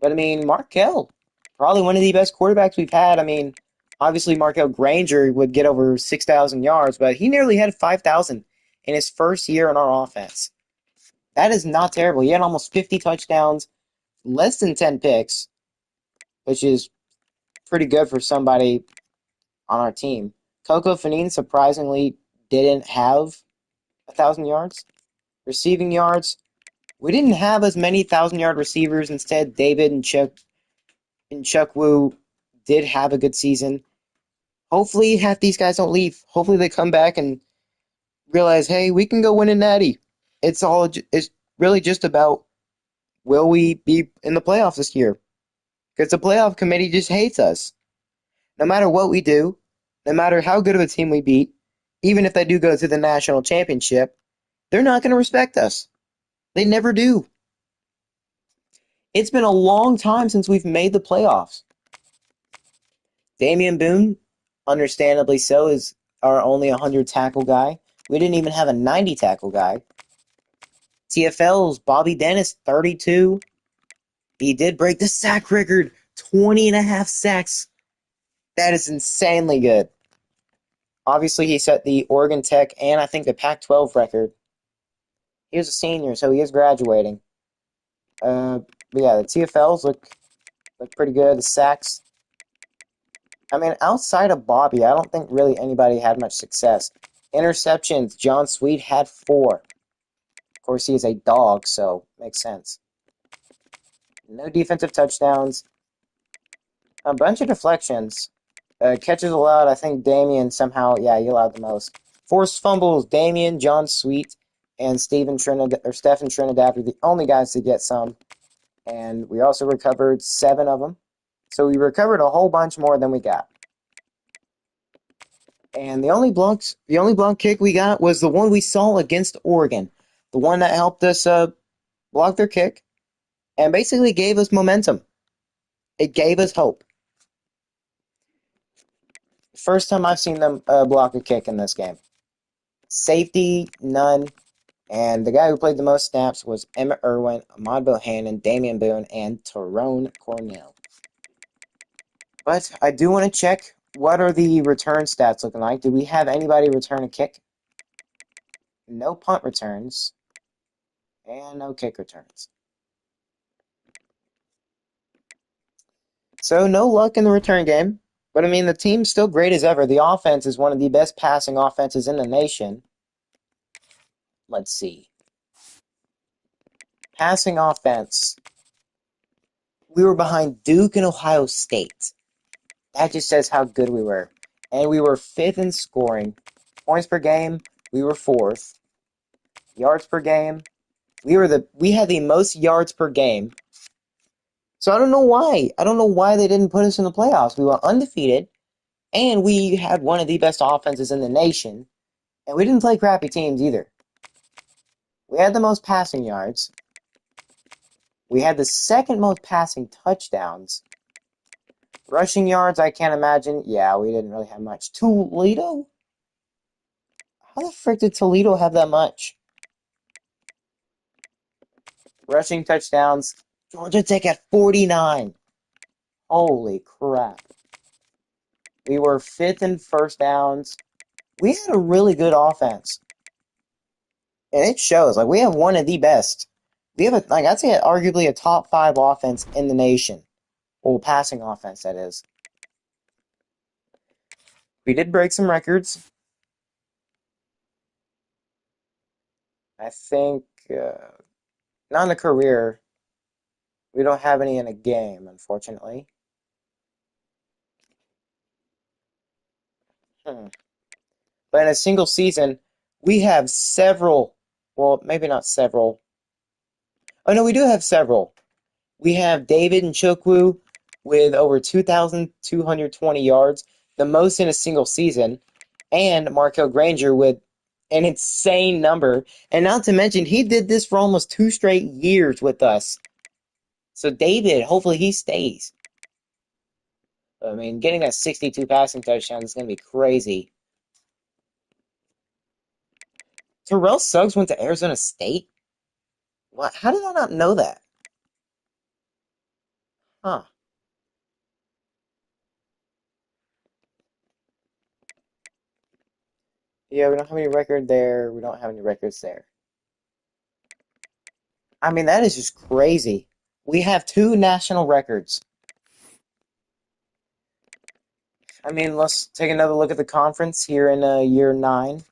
A: But I mean, Markel, probably one of the best quarterbacks we've had. I mean, obviously Markel Granger would get over 6,000 yards, but he nearly had 5,000 in his first year on our offense. That is not terrible. He had almost 50 touchdowns, less than 10 picks, which is pretty good for somebody on our team. Coco Fanine surprisingly didn't have 1,000 yards. Receiving yards, we didn't have as many 1,000-yard receivers. Instead, David and Chuck Wu did have a good season. Hopefully, half these guys don't leave. Hopefully, they come back and realize, hey, we can go win a natty. It's really just about will we be in the playoffs this year? Because the playoff committee just hates us. No matter what we do, no matter how good of a team we beat, even if they do go to the national championship, they're not going to respect us. They never do. It's been a long time since we've made the playoffs. Damian Boone, understandably so, is our only 100 tackle guy. We didn't even have a 90 tackle guy. TFL's Bobby Dennis, 32. He did break the sack record, 20 and a half sacks. That is insanely good. Obviously, he set the Oregon Tech and I think the Pac-12 record. He was a senior, so he is graduating. But yeah, the TFLs look pretty good. The sacks. I mean, outside of Bobby, I don't think really anybody had much success. Interceptions, John Sweet had 4. Of course, he is a dog, so makes sense. No defensive touchdowns. A bunch of deflections. Catches allowed, I think Damian somehow, yeah, he allowed the most. Forced fumbles, Damian, John Sweet, and Stephen Trinidad were the only guys to get some. And we also recovered 7 of them. So we recovered a whole bunch more than we got. And the only block kick we got was the one we saw against Oregon. The one that helped us block their kick and basically gave us momentum. It gave us hope. First time I've seen them block a kick in this game. Safety, none. And the guy who played the most snaps was Emmett Irwin, Ahmad Bohannon, Damian Boone, and Tyrone Cornell. But I do want to check, what are the return stats looking like? Do we have anybody return a kick? No punt returns. And no kick returns. So no luck in the return game. But I mean, the team's still great as ever. The offense is one of the best passing offenses in the nation. Let's see. Passing offense. We were behind Duke and Ohio State. That just says how good we were. And we were 5th in scoring. Points per game, we were 4th. Yards per game, we had the most yards per game. So I don't know why. I don't know why they didn't put us in the playoffs. We were undefeated, and we had one of the best offenses in the nation, and we didn't play crappy teams either. We had the most passing yards. We had the second most passing touchdowns. Rushing yards, I can't imagine. Yeah, we didn't really have much. Toledo? How the frick did Toledo have that much? Rushing touchdowns. Georgia Tech had 49. Holy crap. We were 5th in first downs. We had a really good offense. And it shows. Like, we have one of the best. We have, I'd say arguably a top 5 offense in the nation. Well, passing offense, that is. We did break some records. I think, not in a career. We don't have any in a game, unfortunately. But in a single season, we have several. Well, maybe not several. Oh, no, we do have several. We have David Njoku with over 2,220 yards, the most in a single season, and Markel Granger with an insane number. And not to mention, he did this for almost 2 straight years with us. So David, hopefully he stays. I mean, getting that 62 passing touchdown is going to be crazy. Terrell Suggs went to Arizona State? What? How did I not know that? Huh. Yeah, we don't have any record there. We don't have any records there. I mean, that is just crazy. We have 2 national records. I mean, let's take another look at the conference here in year 9.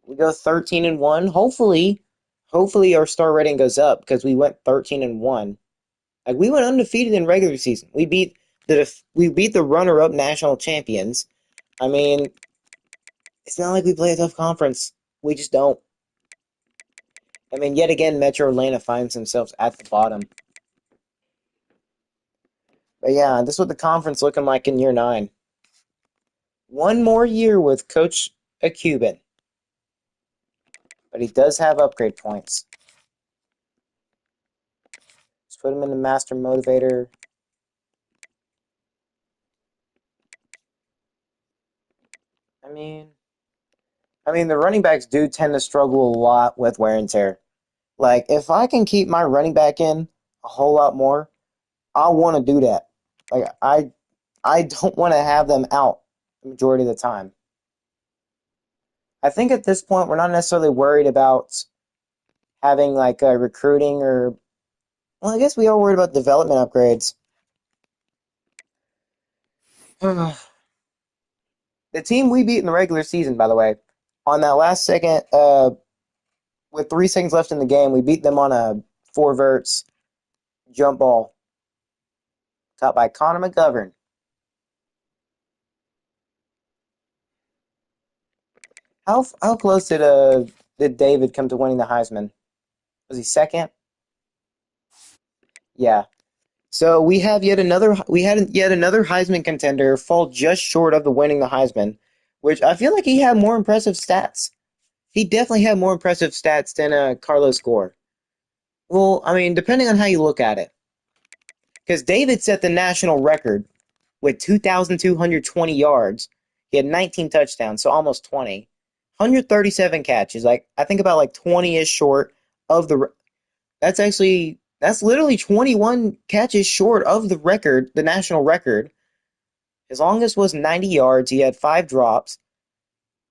A: We go 13-1. Hopefully our star rating goes up because we went 13-1. Like, we went undefeated in regular season. We beat the runner-up national champions. I mean, it's not like we play a tough conference. We just don't. I mean, yet again, Metro Atlanta finds themselves at the bottom. But yeah, this is what the conference looking like in year 9. One more year with Coach a Cuban. But he does have upgrade points. Let's put him in the Master Motivator. I mean, the running backs do tend to struggle a lot with wear and tear. Like, if I can keep my running back in a whole lot more, I want to do that. Like, I I don't want to have them out the majority of the time. I think at this point we're not necessarily worried about having like recruiting or well, I guess we are worried about development upgrades. The team we beat in the regular season, by the way, on that last second, with 3 seconds left in the game, we beat them on a four verts jump ball, caught by Connor McGovern. How close did David come to winning the Heisman? Was he second? Yeah. So we had yet another Heisman contender fall just short of the winning the Heisman, which I feel like he had more impressive stats. He definitely had more impressive stats than Carlos Gore. Well, I mean, depending on how you look at it, because David set the national record with 2,220 yards. He had 19 touchdowns, so almost 20. 137 catches. Like I think about like 20 is short of the. That's literally 21 catches short of the record, the national record. His longest was 90 yards. He had 5 drops.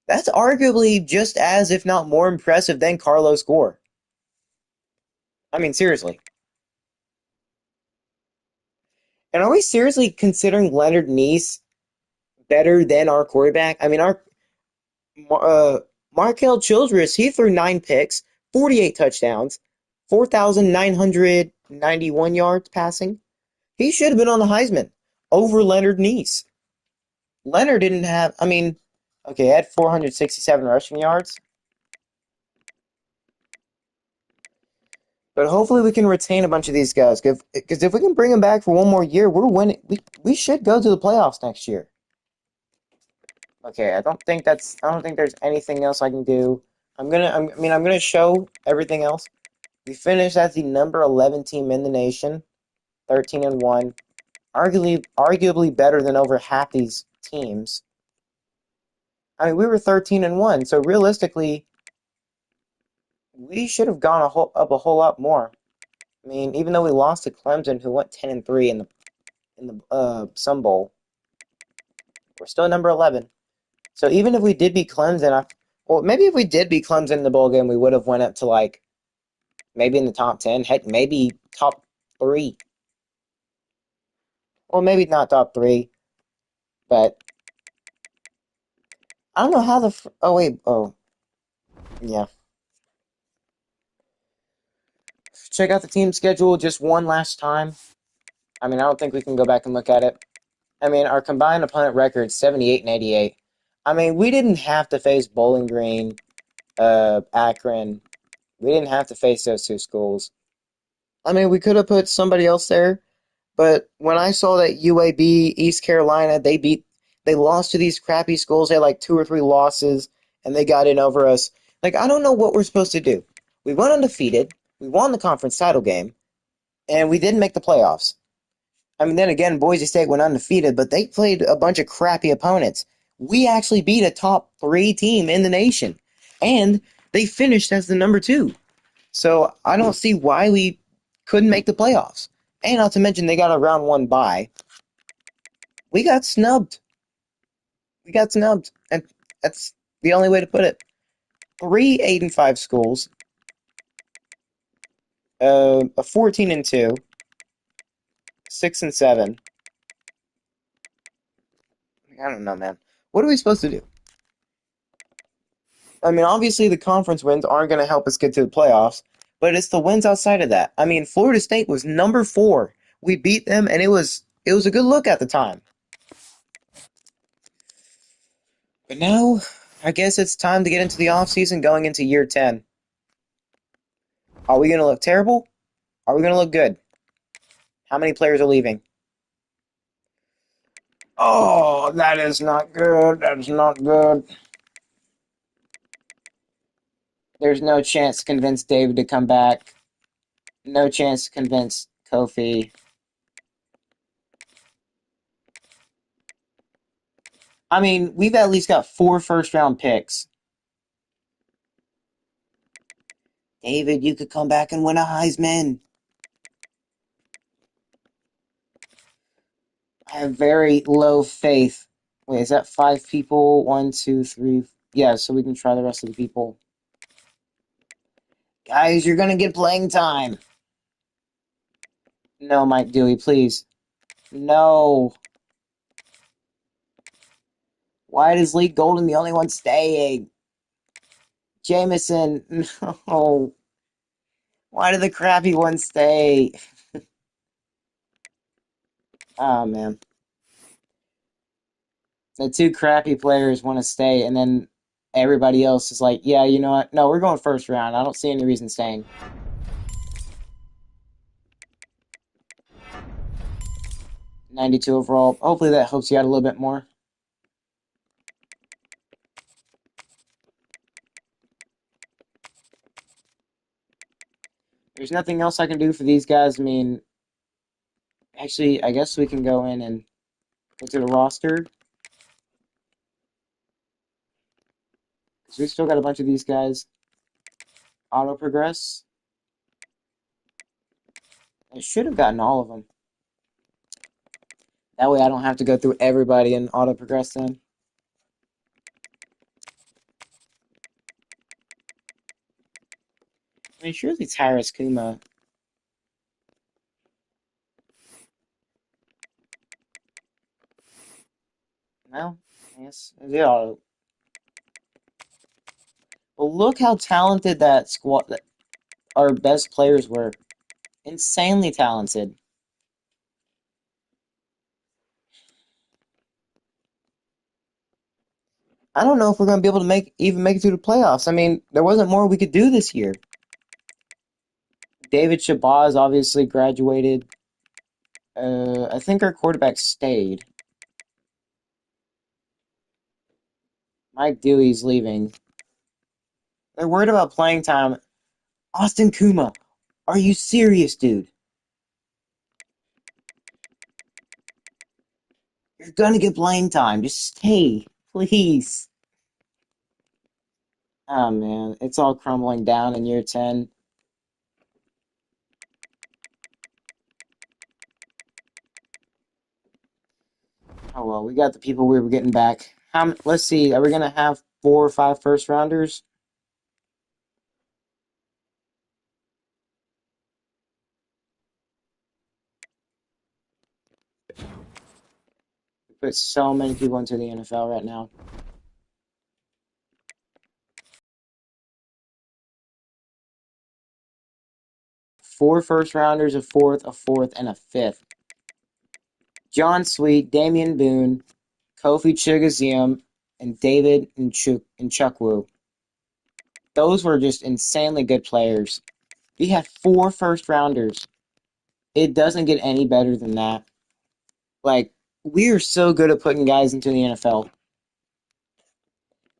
A: That's arguably just as, if not more impressive than Carlos Gore. I mean, seriously. And are we seriously considering Leonard Neese better than our quarterback? I mean, our uh, Markel Childress, he threw 9 picks, 48 touchdowns, 4,991 yards passing. He should have been on the Heisman over Leonard Neese. Leonard didn't have, I mean, okay, he had 467 rushing yards, but hopefully we can retain a bunch of these guys. Because if we can bring them back for one more year, we're winning. We should go to the playoffs next year. Okay, I don't think there's anything else I can do. I'm gonna show everything else. We finished as the number 11 team in the nation, 13-1, arguably better than over half these teams. I mean, we were 13-1, so realistically, we should have gone up a whole lot more. I mean, even though we lost to Clemson, who went 10-3 in the Sun Bowl, we're still number 11. So even if we did beat Clemson, well, maybe if we did beat Clemson in the bowl game, we would have went up to like maybe in the top 10, heck, maybe top 3. Well, maybe not top 3, but I don't know how oh wait, oh yeah. Check out the team schedule just one last time. I mean, I don't think we can go back and look at it. I mean, our combined opponent record 78-88. I mean, we didn't have to face Bowling Green, Akron. We didn't have to face those two schools. I mean, we could have put somebody else there, but when I saw that UAB, East Carolina, they lost to these crappy schools. They had like 2 or 3 losses, and they got in over us. Like, I don't know what we're supposed to do. We went undefeated. We won the conference title game, and we didn't make the playoffs. I mean, then again, Boise State went undefeated, but they played a bunch of crappy opponents. We actually beat a top 3 team in the nation, and they finished as the number 2. So I don't see why we couldn't make the playoffs. And not to mention, they got a round 1 bye. We got snubbed. We got snubbed, and that's the only way to put it. 3 8-5 schools, a 14-2, 6-7. I don't know, man. What are we supposed to do? I mean, obviously the conference wins aren't going to help us get to the playoffs, but it's the wins outside of that. I mean, Florida State was number 4. We beat them, and it was a good look at the time. But now, I guess it's time to get into the offseason going into year 10. Are we going to look terrible? Are we going to look good? How many players are leaving? Oh, that is not good. That is not good. There's no chance to convince David to come back. No chance to convince Kofi. I mean, we've at least got 4 first-round picks. David, you could come back and win a Heisman. I have very low faith. Wait, is that 5 people? One, two, three. Yeah, so we can try the rest of the people. Guys, you're gonna get playing time. No, Mike Dewey, please. No. Why is Lee Golden the only one staying? Jameson, no. Why did the crappy one stay? Oh, man. The two crappy players want to stay, and then everybody else is like, yeah, you know what? No, we're going first round. I don't see any reason staying. 92 overall. Hopefully that helps you out a little bit more. There's nothing else I can do for these guys. I mean, actually, I guess we can go in and go to the roster. Because we still got a bunch of these guys auto progress. I should have gotten all of them. That way I don't have to go through everybody and auto progress them. I mean, surely Tyrus Kuma. Well, yes, they auto. Well, look how talented that squad, that our best players were. Insanely talented. I don't know if we're going to be able to even make it through the playoffs. I mean, there wasn't more we could do this year. David Shabazz obviously graduated. I think our quarterback stayed. Mike Dewey's leaving. They're worried about playing time. Austin Kuma, are you serious, dude? You're gonna get playing time. Just stay, please. Oh man, it's all crumbling down in year 10. Oh well, we got the people we were getting back. Let's see, are we gonna have 4 or 5 first rounders? We put so many people into the NFL right now. 4 first rounders, a fourth, and a fifth. John Sweet, Damian Boone, Kofi Chigazium, and David Nchukwu. Those were just insanely good players. We had 4 first rounders. It doesn't get any better than that. Like, we are so good at putting guys into the NFL.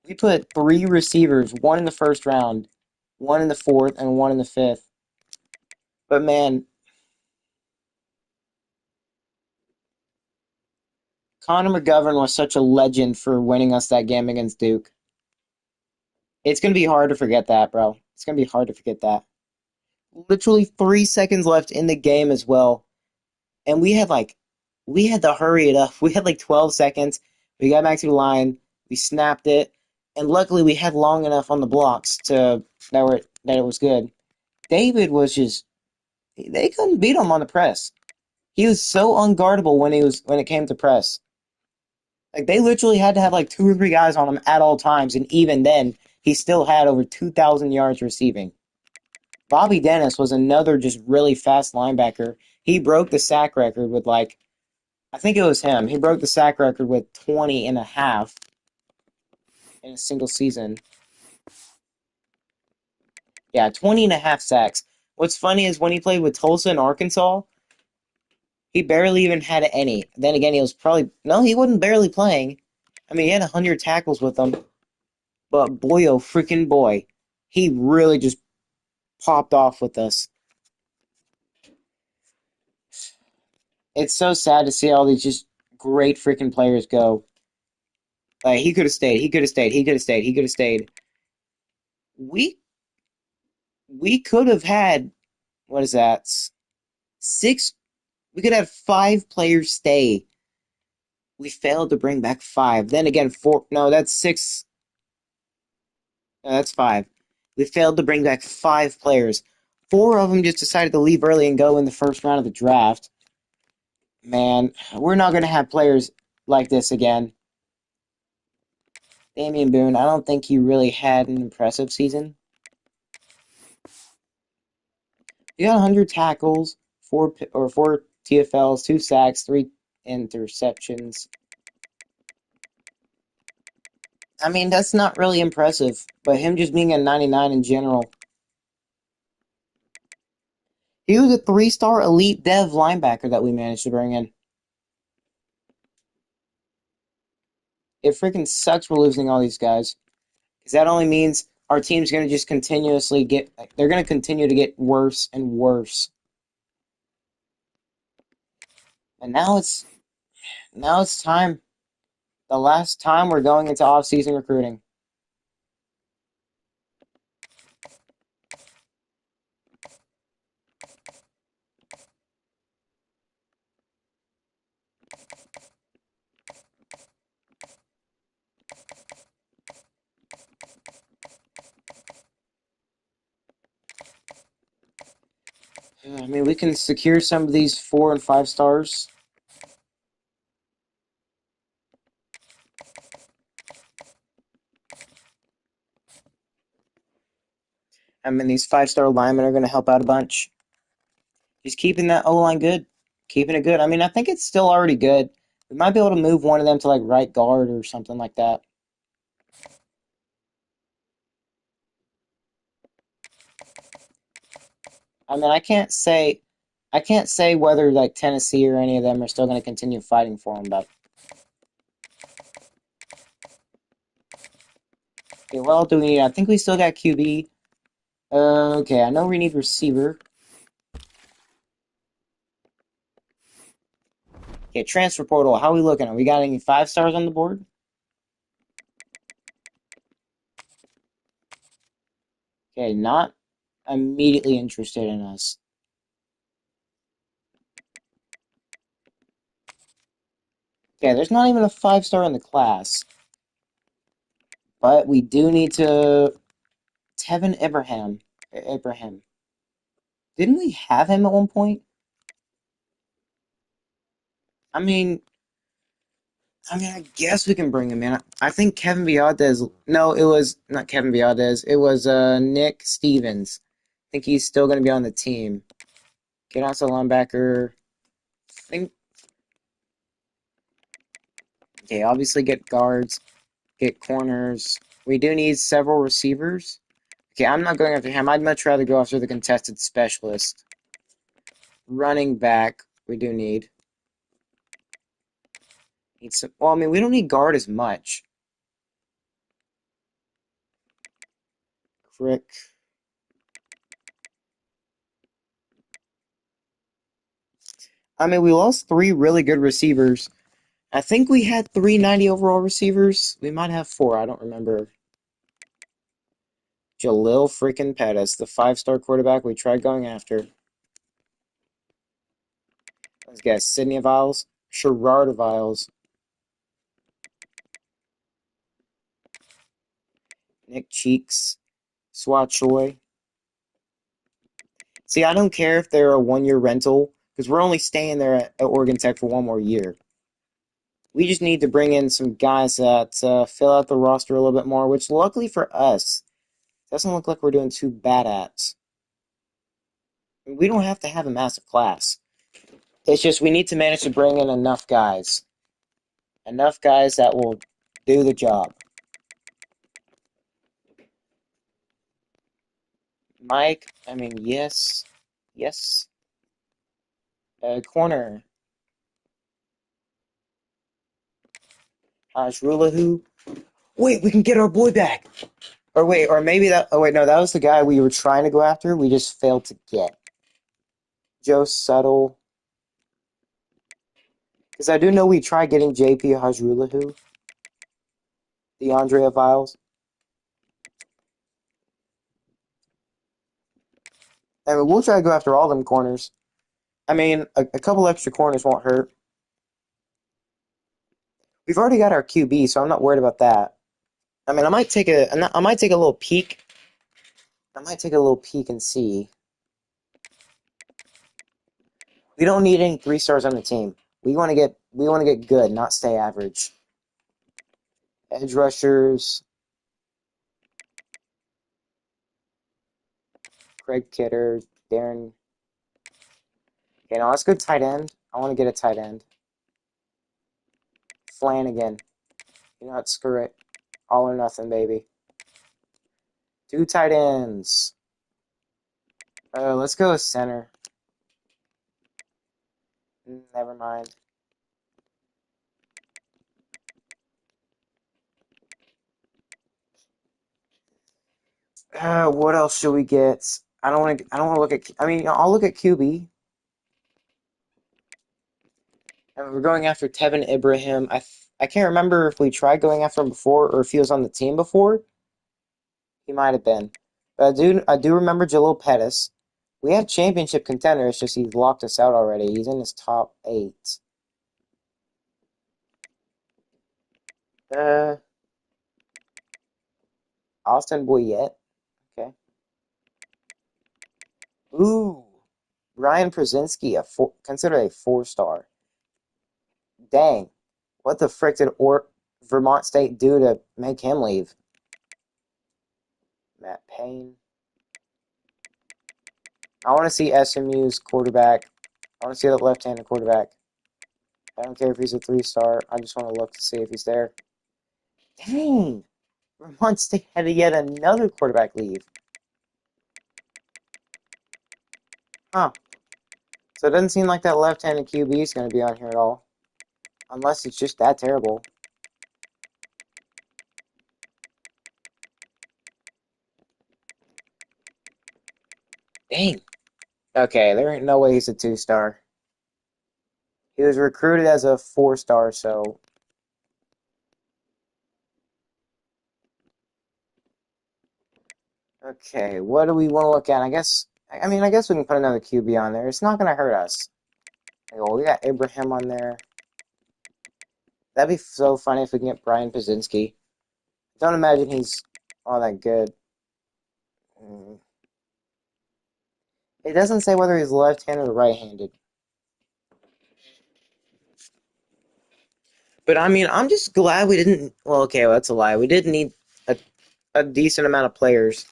A: We put 3 receivers, 1 in the first round, 1 in the fourth, and 1 in the fifth. But man, Connor McGovern was such a legend for winning us that game against Duke. It's going to be hard to forget that, bro. It's going to be hard to forget that. Literally 3 seconds left in the game as well. And we had to hurry it up. We had like 12 seconds. We got back to the line. We snapped it. And luckily we had long enough on the blocks that it was good. David was just, they couldn't beat him on the press. He was so unguardable when it came to press. Like they literally had to have like 2 or 3 guys on him at all times, and even then, he still had over 2,000 yards receiving. Bobby Dennis was another just really fast linebacker. He broke the sack record with I think it was him. He broke the sack record with 20 and a half in a single season. Yeah, 20 and a half sacks. What's funny is when he played with Tulsa and Arkansas, he barely even had any. Then again, he was probably, no, he wasn't barely playing. I mean, he had 100 tackles with them. But boy, oh freaking boy, he really just popped off with us. It's so sad to see all these just great freaking players go. Like he could have stayed. He could have stayed. He could have stayed. He could have stayed. We we could have had, what is that? 6. We could have 5 players stay We failed to bring back five. Then again, four. No, that's six. No, that's five. We failed to bring back five players. Four of them just decided to leave early and go in the first round of the draft. Man, we're not going to have players like this again. Damian Boone, I don't think he really had an impressive season. He got 100 tackles, four TFLs, 2 sacks, 3 interceptions. I mean, that's not really impressive, but him just being a 99 in general. He was a 3-star elite dev linebacker that we managed to bring in. It freaking sucks we're losing all these guys. Because that only means our team's going to just continuously they're going to continue to get worse and worse. And now it's time. The last time we're going into off-season recruiting. I mean, we can secure some of these 4 and 5 stars. I mean, these 5-star linemen are going to help out a bunch. Just keeping that O-line good. Keeping it good. I mean, I think it's still already good. We might be able to move one of them to, like, right guard or something like that. I mean, I can't say whether, like, Tennessee or any of them are still going to continue fighting for him, but... Okay, what else do we need? I think we still got QB. Okay, I know we need receiver. Okay, transfer portal. How are we looking? Are we got any 5 stars on the board? Okay, not immediately interested in us. Okay, there's not even a 5-star in the class. But we do need to... Tevin Abraham. Didn't we have him at one point? I mean, I guess we can bring him in. I think Kevin Valdez. No, it was not Kevin Valdez. It was Nick Stevens. I think he's still going to be on the team. Get also linebacker. Think. Okay, obviously get guards, get corners. We do need several receivers. Okay, I'm not going after him. I'd much rather go after the contested specialist. Running back, we do need. Well, I mean, we don't need guard as much. Crick. I mean, we lost 3 really good receivers. I think we had 390 overall receivers. We might have 4. I don't remember. Jalil freaking Pettis, the 5-star quarterback we tried going after. Let's guess. Sydney Viles. Sherrard Viles. Nick Cheeks. Swat Choi. See, I don't care if they're a 1-year rental, because we're only staying there at Oregon Tech for 1 more year. We just need to bring in some guys that fill out the roster a little bit more, which luckily for us, doesn't look like we're doing too bad at. We don't have to have a massive class. It's just we need to manage to bring in enough guys. Enough guys that will do the job. Mike, I mean, yes. Yes. Corner. Rulahu. Wait, we can get our boy back. Or wait, or maybe that... Oh, wait, no, that was the guy we were trying to go after. We just failed to get. Joe Settle. Because I do know we tried getting JP Hajrulahu. DeAndre Viles. I mean, we'll try to go after all them corners. I mean, a couple extra corners won't hurt. We've already got our QB, so I'm not worried about that. I mean, I might take a little peek. I might take a little peek and see. We don't need any 3 stars on the team. We want to get good, not stay average. Edge rushers, Craig Kidder, Darren. Okay, now let's go tight end. I want to get a tight end. Flanagan. You know what? Screw it. All or nothing, baby. 2 tight ends. Let's go with center. Never mind. What else should we get? I don't want to. I don't want to look at. I mean, I'll look at QB. And we're going after Tevin Ibrahim. I can't remember if we tried going after him before or if he was on the team before. He might have been, but I do remember Jalil Pettis. We have championship contender. It's just he's locked us out already. He's in his top 8. Uh, Austin Boyette. Okay. Ooh, Ryan Przinski, considered a 4-star. Dang, what the frick did Vermont State do to make him leave? Matt Payne. I want to see SMU's quarterback. I want to see the left-handed quarterback. I don't care if he's a 3-star. I just want to look to see if he's there. Dang! Vermont State had yet another quarterback leave. Huh. So it doesn't seem like that left-handed QB is going to be on here at all. Unless it's just that terrible. Dang. Okay, there ain't no way he's a 2-star. He was recruited as a 4-star, so... Okay, what do we want to look at? I guess we can put another QB on there. It's not going to hurt us. Well, we got Abraham on there. That'd be so funny if we can get Brian Pazinski. Don't imagine he's all that good. It doesn't say whether he's left-handed or right-handed. But I mean, I'm just glad we didn't. Well, okay, well, that's a lie. We did need a decent amount of players.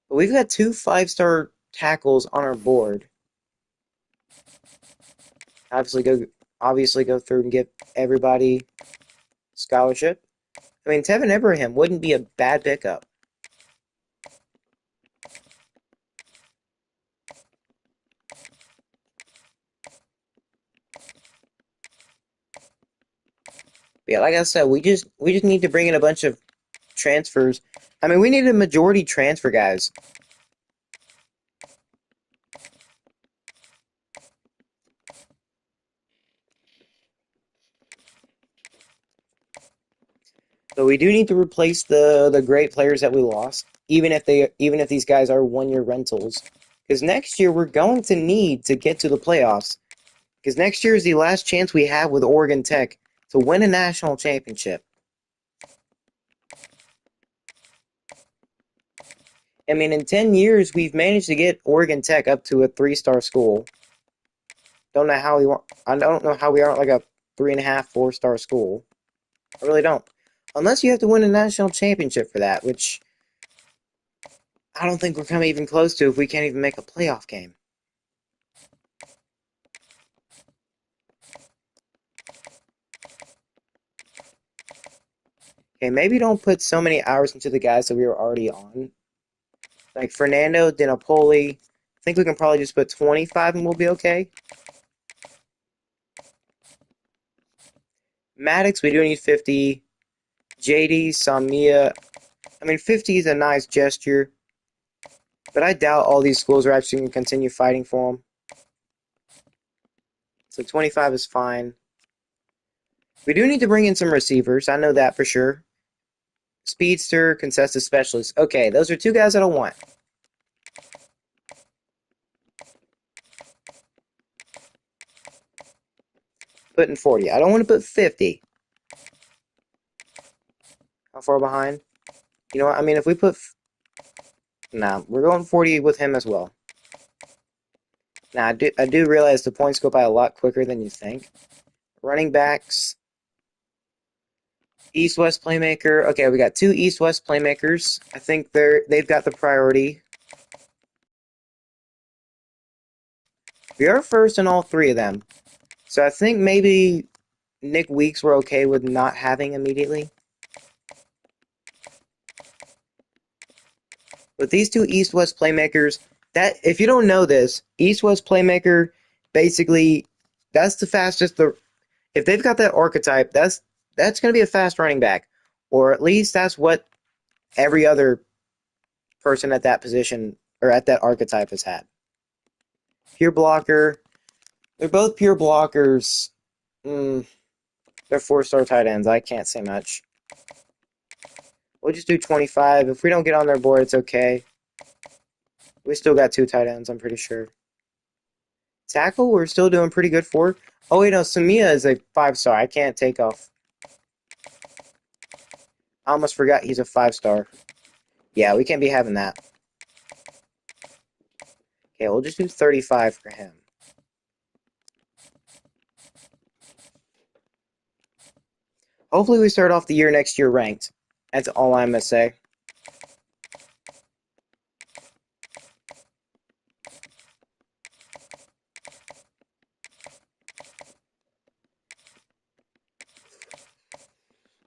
A: But we've got 2 5-star tackles on our board. Obviously go through and give everybody scholarship. I mean, Tevin Ibrahim wouldn't be a bad pickup. But yeah, like I said, we just need to bring in a bunch of transfers. I mean, we need a majority transfer guys. So we do need to replace the great players that we lost, even if these guys are 1-year rentals. Because next year we're going to need to get to the playoffs. Because next year is the last chance we have with Oregon Tech to win a national championship. I mean, in 10 years, we've managed to get Oregon Tech up to a 3-star school. I don't know how we aren't like a 3.5, 4-star school. I really don't. Unless you have to win a national championship for that, which I don't think we're coming even close to if we can't even make a playoff game. Okay, maybe don't put so many hours into the guys that we were already on. Like Fernando Di Napoli. I think we can probably just put 25 and we'll be okay. Maddox, we do need 50. JD, Samia. I mean, 50 is a nice gesture. But I doubt all these schools are actually going to continue fighting for them. So 25 is fine. We do need to bring in some receivers. I know that for sure. Speedster, contested specialist. Okay, those are 2 guys that I want. Putting 40. I don't want to put 50. How far behind? You know what? I mean, if we put... Nah, we're going 40 with him as well. Now, I do realize the points go by a lot quicker than you think. Running backs. East-West playmaker. Okay, we got two East-West playmakers. I think they've got the priority. We are first in all three of them. So I think maybe Nick Weeks we're okay with not having immediately. With these two East-West playmakers, that if you don't know this, East-West playmaker, basically, that's the fastest. If they've got that archetype, that's going to be a fast running back, or at least that's what every other person at that position or at that archetype has had. Pure blocker, they're both pure blockers. They're 4-star tight ends. I can't say much. We'll just do 25. If we don't get on their board, it's okay. We still got two tight ends, I'm pretty sure. Tackle, we're still doing pretty good for. Oh, wait, no, Samia is a 5-star. I can't take off. I almost forgot he's a 5-star. Yeah, we can't be having that. Okay, we'll just do 35 for him. Hopefully we start off the year next year ranked. That's all I'm going to say.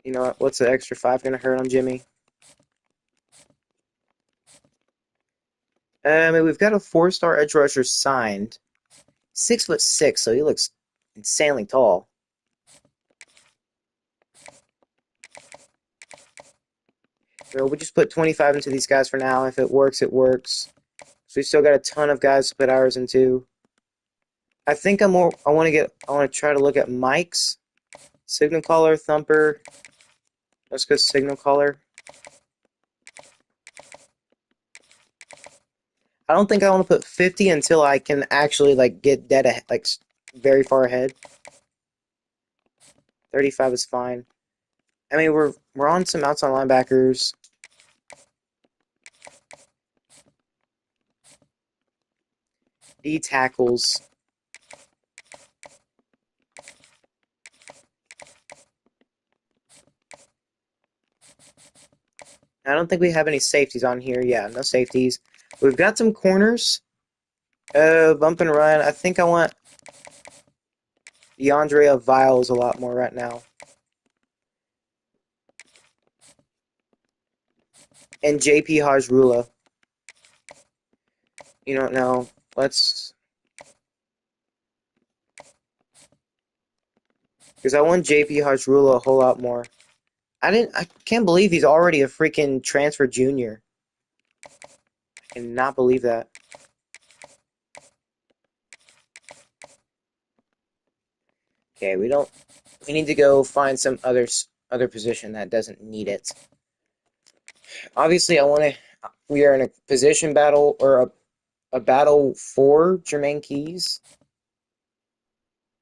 A: You know what? What's the extra 5 going to hurt on Jimmy? I mean, we've got a 4-star edge rusher signed. 6'6", so he looks insanely tall. So we'll just put 25 into these guys for now. If it works, it works. So we still got a ton of guys to put ours into. I think I want to try to look at Mike's signal caller, thumper. Let's go signal caller. I don't think I want to put 50 until I can actually get dead ahead, very far ahead. 35 is fine. I mean, we're on some outside linebackers. D tackles. I don't think we have any safeties on here. Yeah, no safeties. We've got some corners. Bump and run. I think I want DeAndre Viles a lot more right now. And JP Hajrullah. You don't know. Let's... Because I want JP Hajrullah a whole lot more. I can't believe he's already a freaking transfer junior. I cannot believe that. Okay, we need to go find some other position that doesn't need it. Obviously, we are in a position battle, or a battle for Jermaine Keys.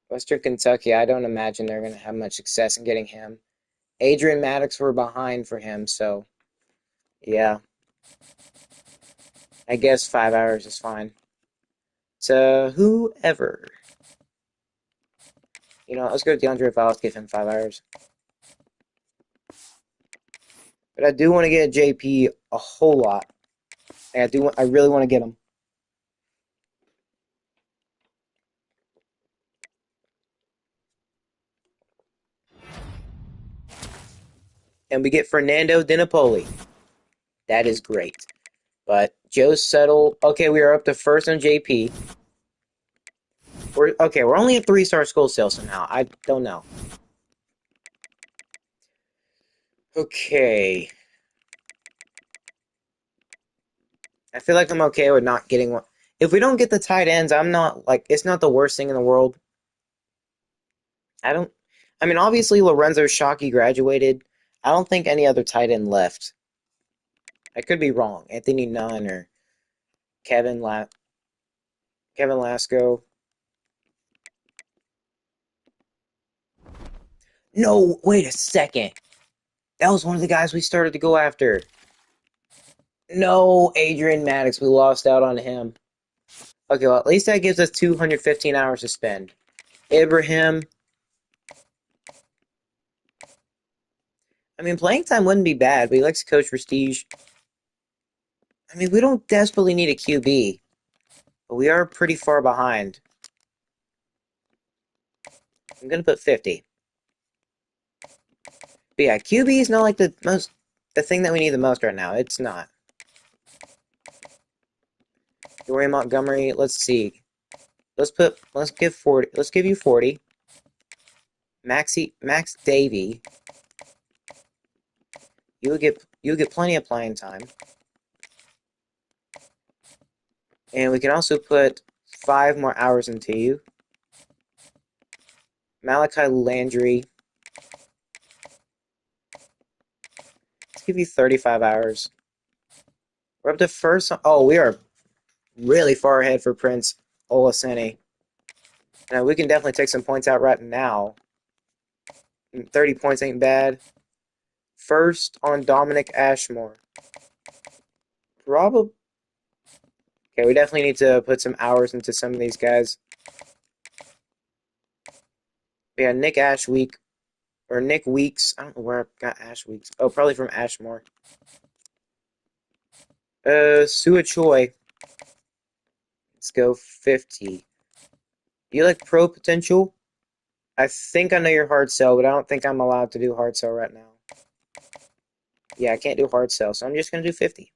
A: Western Kentucky, I don't imagine they're going to have much success in getting him. Adrian Maddox were behind for him, so yeah. I guess 5 hours is fine. To whoever. You know, let's go to DeAndre Viles, give him 5 hours. But I do want to get JP a whole lot. I really want to get him. And we get Fernando DiNapoli. That is great. But Joe Settle. Okay, we are up to first on JP. We're only at 3-star school sale somehow. I don't know. Okay. I feel like I'm okay with not getting one. If we don't get the tight ends, I'm not it's not the worst thing in the world. I mean, obviously Lorenzo Shockey graduated. I don't think any other tight end left. I could be wrong. Anthony Nunn or Kevin Lasco. No, wait a second. That was one of the guys we started to go after. No, Adrian Maddox. We lost out on him. Okay, well, at least that gives us 215 hours to spend. Ibrahim. I mean, playing time wouldn't be bad, but he likes to coach Prestige. I mean, we don't desperately need a QB, but we are pretty far behind. I'm going to put 50. But yeah, QB is not like the thing that we need the most right now. It's not. Dorian Montgomery, let's see. Let's give you 40. Max Davy, you'll get plenty of playing time. And we can also put 5 more hours into you. Malachi Landry, let's give you 35 hours. We're up to first. Oh, we are really far ahead for Prince Olaseni. Now, we can definitely take some points out right now. 30 points ain't bad. First on Dominic Ashmore. Probably. Okay, we definitely need to put some hours into some of these guys. Yeah, Nick Ashweek. Or Nick Weeks. I don't know where I got Ash Weeks. Oh, probably from Ashmore. Sua Choi. Let's go 50. You like pro potential? I think I know your hard sell, but I don't think I'm allowed to do hard sell right now. Yeah, I can't do hard sell, so I'm just gonna do 50.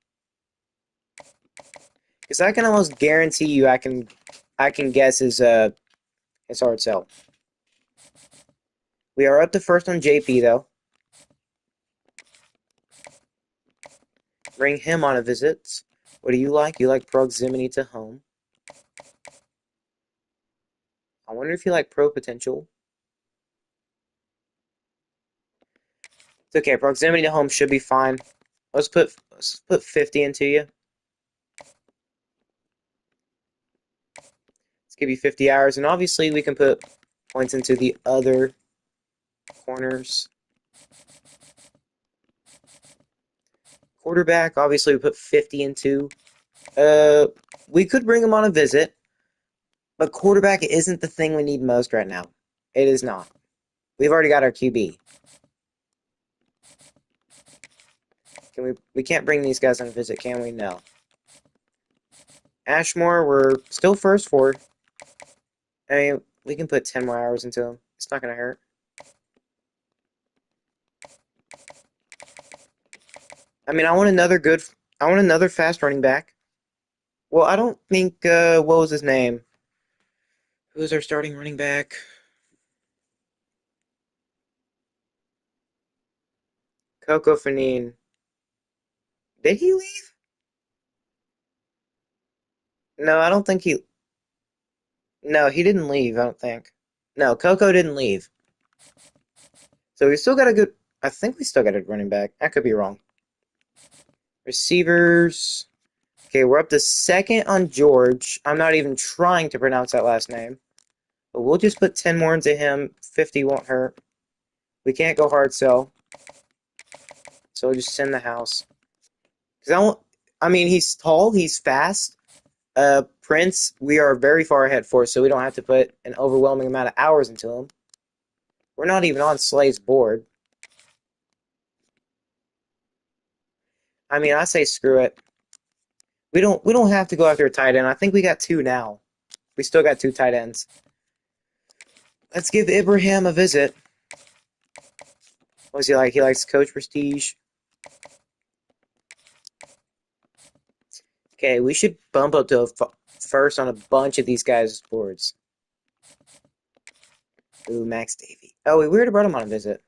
A: Because I can almost guarantee you I can guess his hard sell. We are up to first on JP though. Bring him on a visit. What do you like? You like proximity to home. I wonder if you like pro potential. It's okay, proximity to home should be fine. Let's put 50 into you. Let's give you 50 hours, and obviously we can put points into the other corners. Quarterback, obviously we put 50 into. We could bring him on a visit, but quarterback isn't the thing we need most right now. It is not. We've already got our QB. We can't bring these guys on a visit, can we? No. Ashmore, we're still first for. I mean, we can put 10 more hours into him. It's not going to hurt. I mean, I want another fast running back. Well, I don't think, what was his name? Who's our starting running back? Coco Fanine. Did he leave? No, I don't think no, he didn't leave, I don't think. No, Coco didn't leave. So we still got a good, I think we still got a running back. I could be wrong. Receivers. Okay, we're up to second on George. I'm not even trying to pronounce that last name. But we'll just put 10 more into him. 50 won't hurt. We can't go hard sell. So we'll just send the house. I mean, he's tall, he's fast. Prince, we are very far ahead for, so we don't have to put an overwhelming amount of hours into him. We're not even on Slay's board. I mean, I say screw it. We don't have to go after a tight end. I think we got 2 now. We still got 2 tight ends. Let's give Ibrahim a visit. What was he like? He likes Coach Prestige. Okay, we should bump up to first on a bunch of these guys' boards. Ooh, Max Davy. Oh, we already brought him on a visit.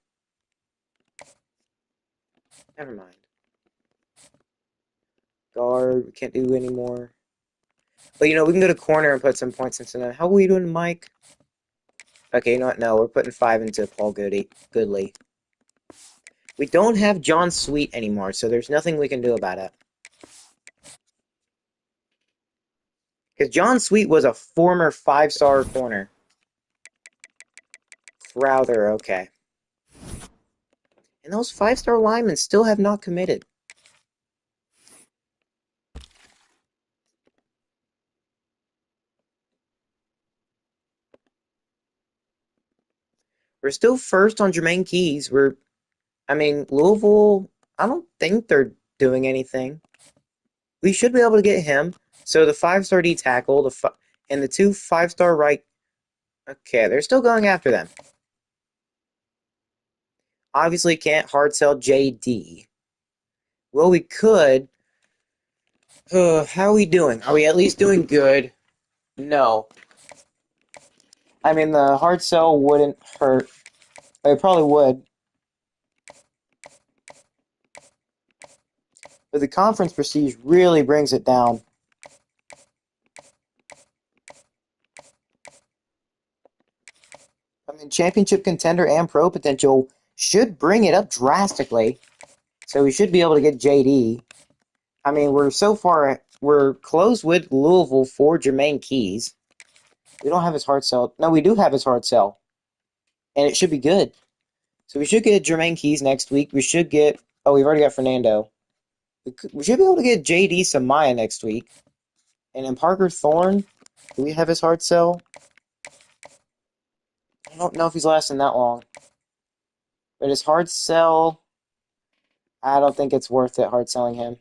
A: Never mind. Guard, we can't do anymore. But, you know, we can go to corner and put some points into them. How are we doing, Mike? Okay, you know what? No, we're putting 5 into Paul Goodley. We don't have John Sweet anymore, so there's nothing we can do about it. Because John Sweet was a former 5-star corner. Crowther, okay. And those five-star linemen still have not committed. We're still first on Jermaine Keys. Louisville, I don't think they're doing anything. We should be able to get him. So the five-star D tackle, and the two five-star right. Okay, they're still going after them. Obviously, can't hard sell JD. Well, we could. How are we doing? Are we at least doing good? No. The hard sell wouldn't hurt. It probably would. But the conference prestige really brings it down. Championship contender and pro potential should bring it up drastically. So we should be able to get JD. We're close with Louisville for Jermaine Keys. We don't have his hard sell. No, we do have his hard sell. And it should be good. So we should get Jermaine Keys next week. We should get... Oh, we've already got Fernando. We should be able to get JD Samaya next week. And then Parker Thorne, do we have his hard sell? I don't know if he's lasting that long. But his hard sell... I don't think it's worth it hard selling him.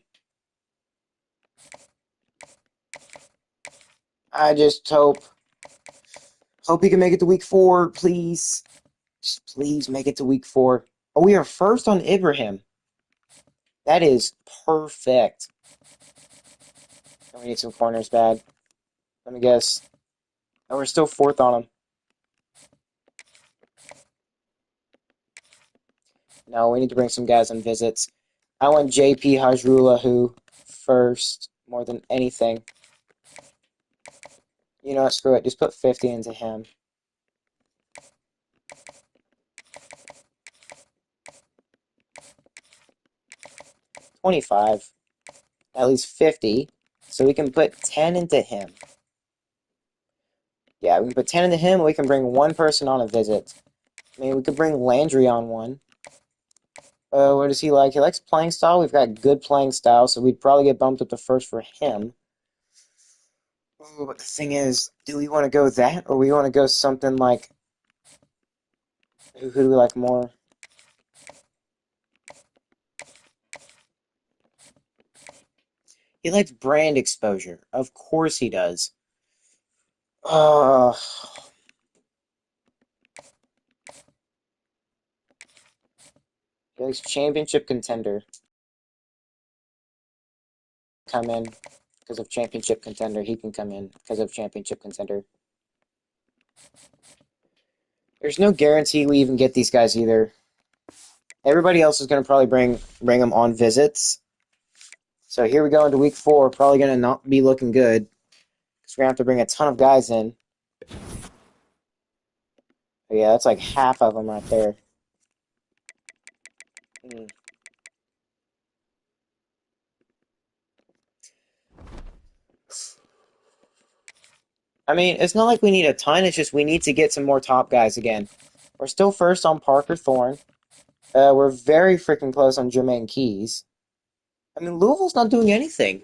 A: I just hope he can make it to week 4, please. Just please make it to week 4. Oh, we are first on Ibrahim. That is perfect. Oh, we need some corners bad. Let me guess. Oh, we're still 4th on him. No, we need to bring some guys on visits. I want JP Hajrullahu first more than anything. You know what? Screw it. Just put 50 into him. $25. At least 50. So we can put 10 into him. Yeah, we can put 10 into him. We can bring one person on a visit. We could bring Landry on one. What does he like? He likes playing style. We've got good playing style, so we'd probably get bumped up to first for him. Ooh, but the thing is, do we want to go that, or we want to go something like... Who do we like more? He likes brand exposure. Of course he does. He likes championship contender. Come in because of championship contender. He can come in because of championship contender. There's no guarantee we even get these guys either. Everybody else is going to probably bring them on visits. So here we go into week 4. Probably going to not be looking good. Because we're going to have to bring a ton of guys in. But yeah, that's like half of them right there. It's not like we need a ton. It's just we need to get some more top guys again. We're still first on Parker Thorne. We're very freaking close on Jermaine Keys. Louisville's not doing anything.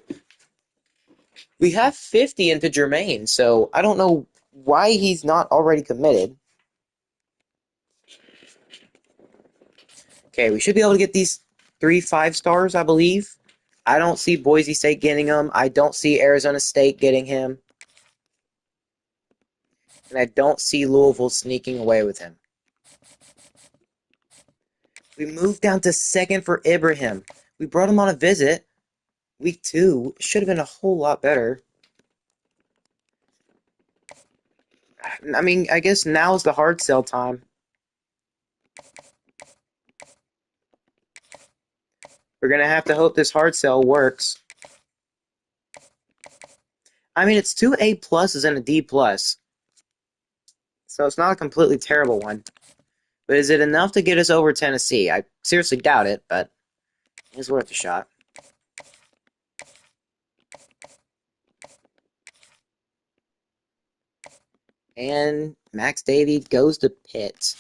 A: We have 50 into Jermaine, so I don't know why he's not already committed. Okay, we should be able to get these 3 5-stars, I believe. I don't see Boise State getting him. I don't see Arizona State getting him. And I don't see Louisville sneaking away with him. We moved down to 2nd for Ibrahim. We brought him on a visit. Week 2 should have been a whole lot better. I guess now is the hard sell time. We're going to have to hope this hard sell works. It's 2 A pluses and a D plus. So it's not a completely terrible one. But is it enough to get us over Tennessee? I seriously doubt it, but it's worth a shot. And Max Davy goes to Pitt.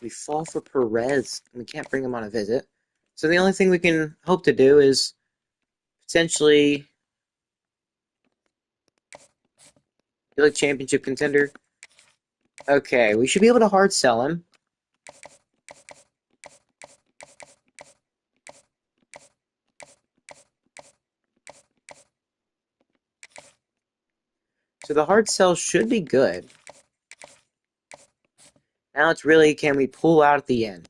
A: We fall for Perez, and we can't bring him on a visit. So the only thing we can hope to do is potentially be like championship contender. Okay, we should be able to hard sell him. So the hard sell should be good. Now it's really, can we pull out at the end?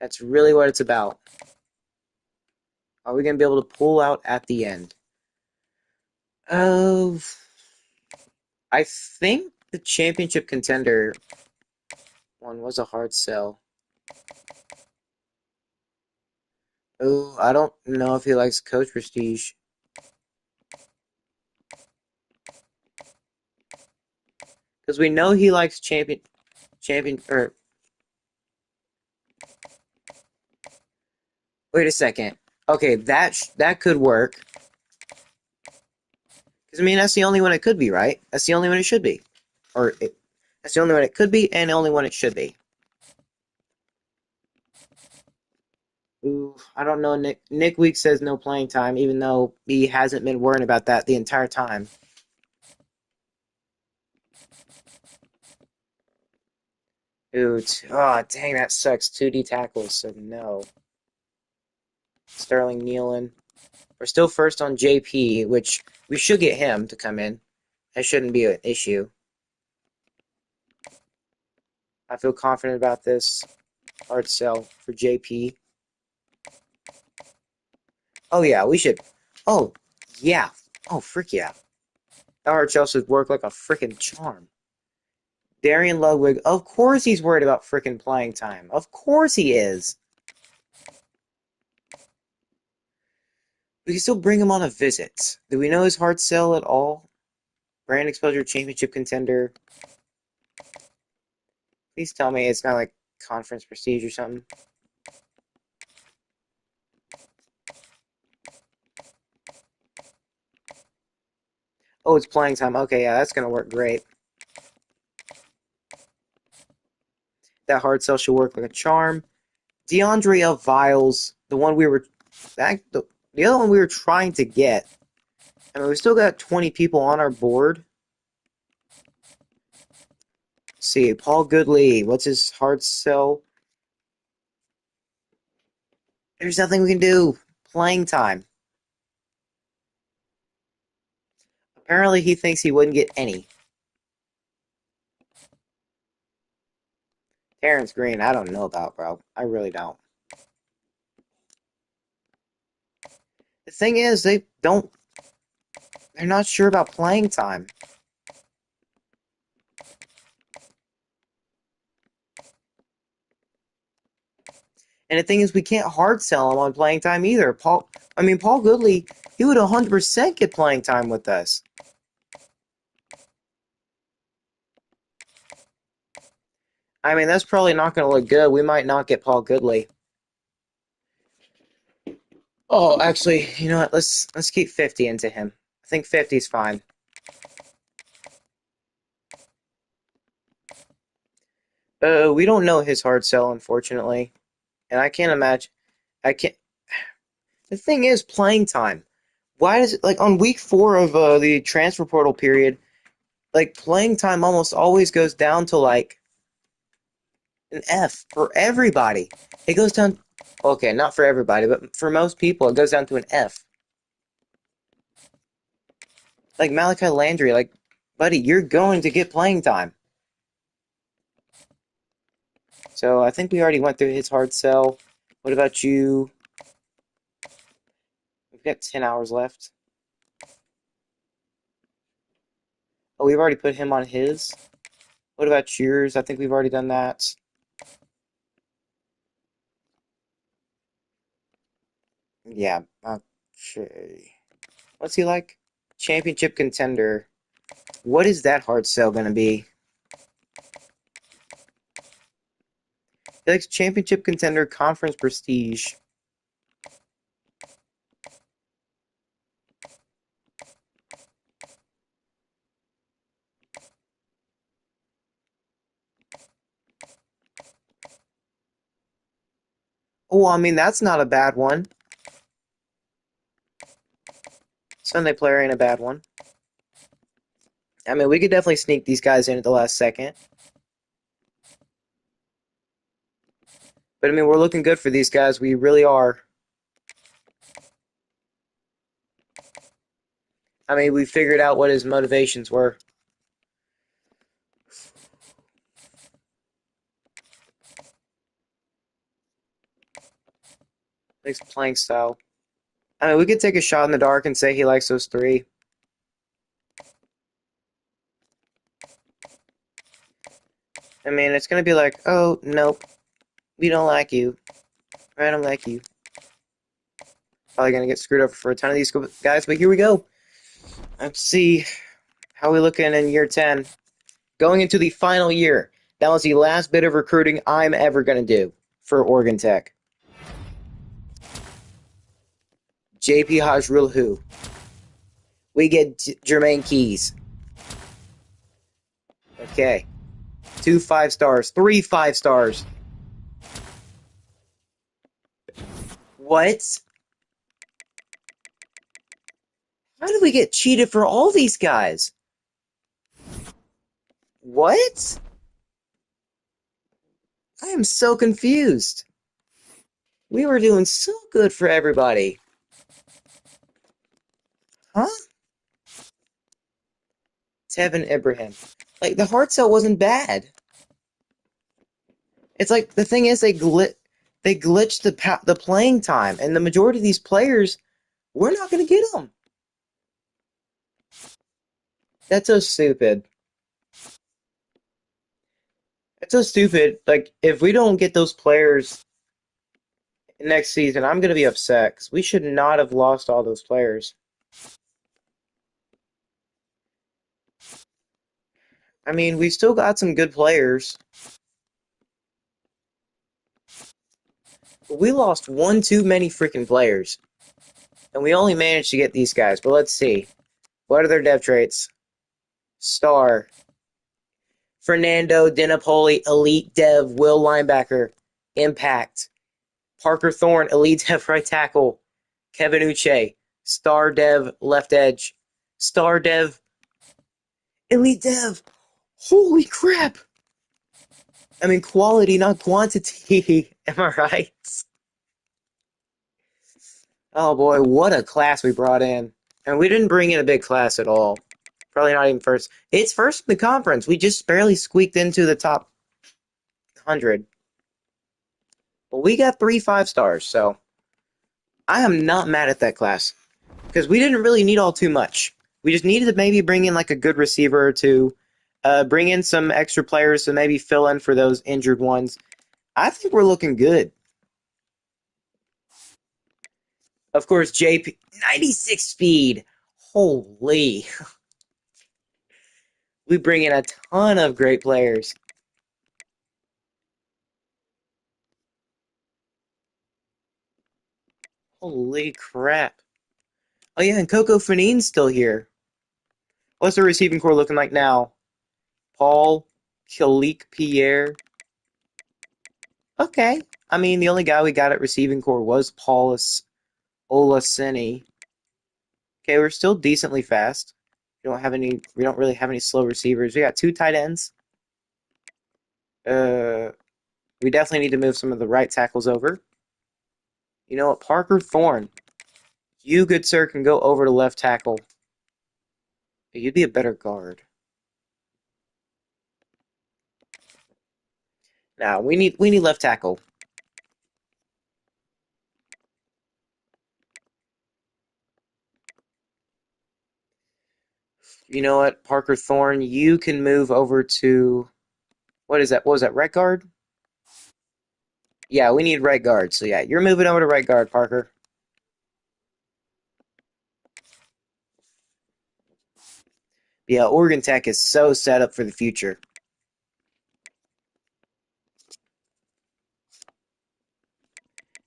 A: That's really what it's about. Are we going to be able to pull out at the end? Oh, I think the championship contender one was a hard sell. Oh, I don't know if he likes coach prestige. Because we know he likes or wait a second. Okay, that could work. Because, I mean, that's the only one it could be, right? That's the only one it should be. That's the only one it could be, and the only one it should be. Ooh, I don't know. Nick Week says no playing time, even though he hasn't been worrying about that the entire time. Ooh, oh, dang, that sucks. 2D tackles, so no. Sterling Nealon. We're still first on JP, which we should get him to come in. That shouldn't be an issue. I feel confident about this. Hard sell for JP. Oh, yeah, we should. Oh, yeah. Oh, frick yeah. That hard sell should work like a freaking charm. Darian Ludwig, of course he's worried about freaking playing time. Of course he is. We can still bring him on a visit. Do we know his hard sell at all? Brand exposure championship contender. Please tell me it's not like conference prestige or something. Oh, it's playing time. Okay, yeah, that's going to work great. That hard sell should work like a charm. DeAndre Viles, the one we were... the other one we were trying to get. I mean, we still got 20 people on our board. Let's see, Paul Goodley. What's his hard sell? There's nothing we can do. Playing time. Apparently he thinks he wouldn't get any. Terrence Green, I don't know about, bro. I really don't. The thing is, they're not sure about playing time. And the thing is, we can't hard sell him on playing time either. Paul Goodley, he would 100% get playing time with us. I mean, that's probably not going to look good. We might not get Paul Goodley. Oh, actually, you know what? Let's keep 50 into him. I think 50 is fine. We don't know his hard sell, unfortunately. And I can't imagine. I can't. The thing is, playing time. Why does it, like, on week 4 of the transfer portal period, like, playing time almost always goes down to, like, an F for everybody. It goes down, okay, not for everybody, but for most people, it goes down to an F. Like Malachi Landry, like, buddy, you're going to get playing time. So I think we already went through his hard sell. What about you? We've got 10 hours left. Oh, we've already put him on his. What about yours? I think we've already done that. Yeah, okay. What's he like? Championship contender. What is that hard sell going to be? He likes championship contender, conference prestige. Oh, I mean, that's not a bad one. Sunday player ain't a bad one. I mean, we could definitely sneak these guys in at the last second. But, I mean, we're looking good for these guys. We really are. I mean, we figured out what his motivations were. His playing style. I mean, we could take a shot in the dark and say he likes those three. I mean, it's going to be like, oh, nope, we don't like you. I don't like you. Probably going to get screwed over for a ton of these guys, but here we go. Let's see how we looking in year 10. Going into the final year. That was the last bit of recruiting I'm ever going to do for Oregon Tech. JP Hajrulhu. We get Jermaine Keys. Okay. 2 5-stars. 3 5-stars. What? How did we get cheated for all these guys? What? I am so confused. We were doing so good for everybody. Huh? Tevin Ibrahim. Like, the hard sell wasn't bad. It's like, the thing is, they glitched the playing time, and the majority of these players, we're not going to get them. That's so stupid. It's so stupid. Like, if we don't get those players next season, I'm going to be upset, because we should not have lost all those players. I mean, we still got some good players. But we lost one too many freaking players. And we only managed to get these guys. But let's see. What are their dev traits? Star. Fernando Dinapoli, elite dev, will linebacker. Impact. Parker Thorne, elite dev right tackle. Kevin Uche, star dev left edge. Star dev, elite dev. Holy crap! I mean, quality, not quantity. Am I right? Oh boy, what a class we brought in. And we didn't bring in a big class at all. Probably not even first. It's first in the conference. We just barely squeaked into the top 100. But we got 3 5-stars, so I am not mad at that class. Because we didn't really need all too much. We just needed to maybe bring in like a good receiver or two. Bring in some extra players to maybe fill in for those injured ones. I think we're looking good. Of course, JP, 96 speed. Holy. We bring in a ton of great players. Holy crap. Oh yeah, and Coco Fanine's still here. What's the receiving core looking like now? Paul, Kalik Pierre. Okay. I mean, the only guy we got at receiving core was Paulus Olaseni. Okay, we're still decently fast. We don't really have any slow receivers. We got 2 tight ends. We definitely need to move some of the right tackles over. You know what? Parker Thorne. You, good sir, can go over to left tackle. You'd be a better guard. Now, we need left tackle. You know what, Parker Thorne, you can move over to what is that? What was that, right guard? Yeah, we need right guard. So yeah, you're moving over to right guard, Parker. Yeah, Oregon Tech is so set up for the future.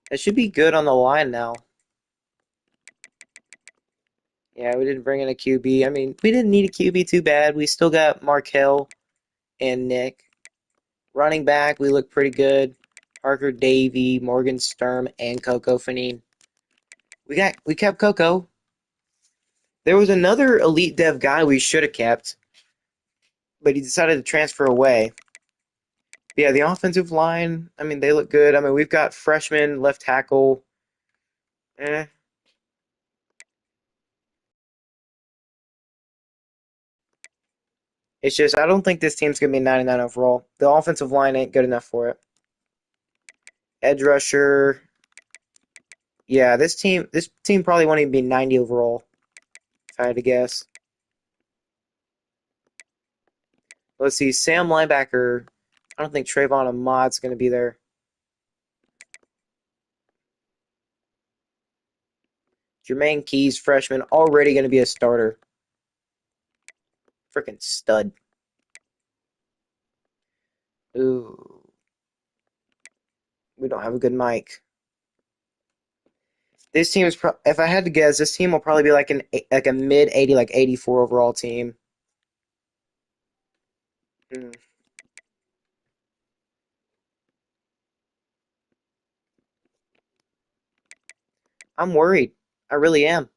A: It should be good on the line now. Yeah, we didn't bring in a QB. I mean, we didn't need a QB too bad. We still got Markel and Nick. Running back, we look pretty good. Parker Davey, Morgan Sturm, and Coco Fanine. We kept Coco. There was another elite dev guy we should have kept, but he decided to transfer away. But yeah, the offensive line, I mean, they look good. I mean, we've got freshman left tackle. Eh. It's just, I don't think this team's going to be 99 overall. The offensive line ain't good enough for it. Edge rusher. Yeah, this team probably won't even be 90 overall, if I had to guess. Let's see, Sam linebacker. I don't think Trayvon Ahmad's going to be there. Jermaine Keys, freshman, already going to be a starter. Freaking stud. Ooh. We don't have a good mic. This team is, if I had to guess, this team will probably be like a mid 80, like 84 overall team. Hmm. I'm worried. I really am.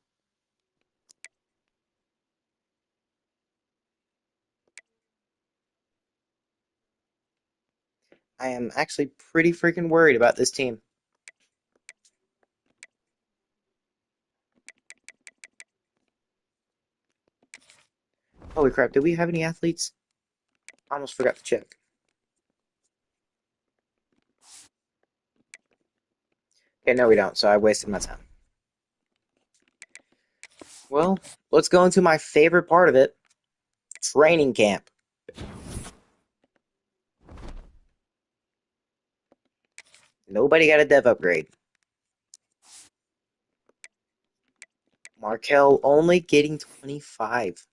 A: I am actually pretty freaking worried about this team. Holy crap, do we have any athletes? I almost forgot to check. Okay, no, we don't, so I wasted my time. Well, let's go into my favorite part of it, training camp. Nobody got a dev upgrade. Markel only getting 25.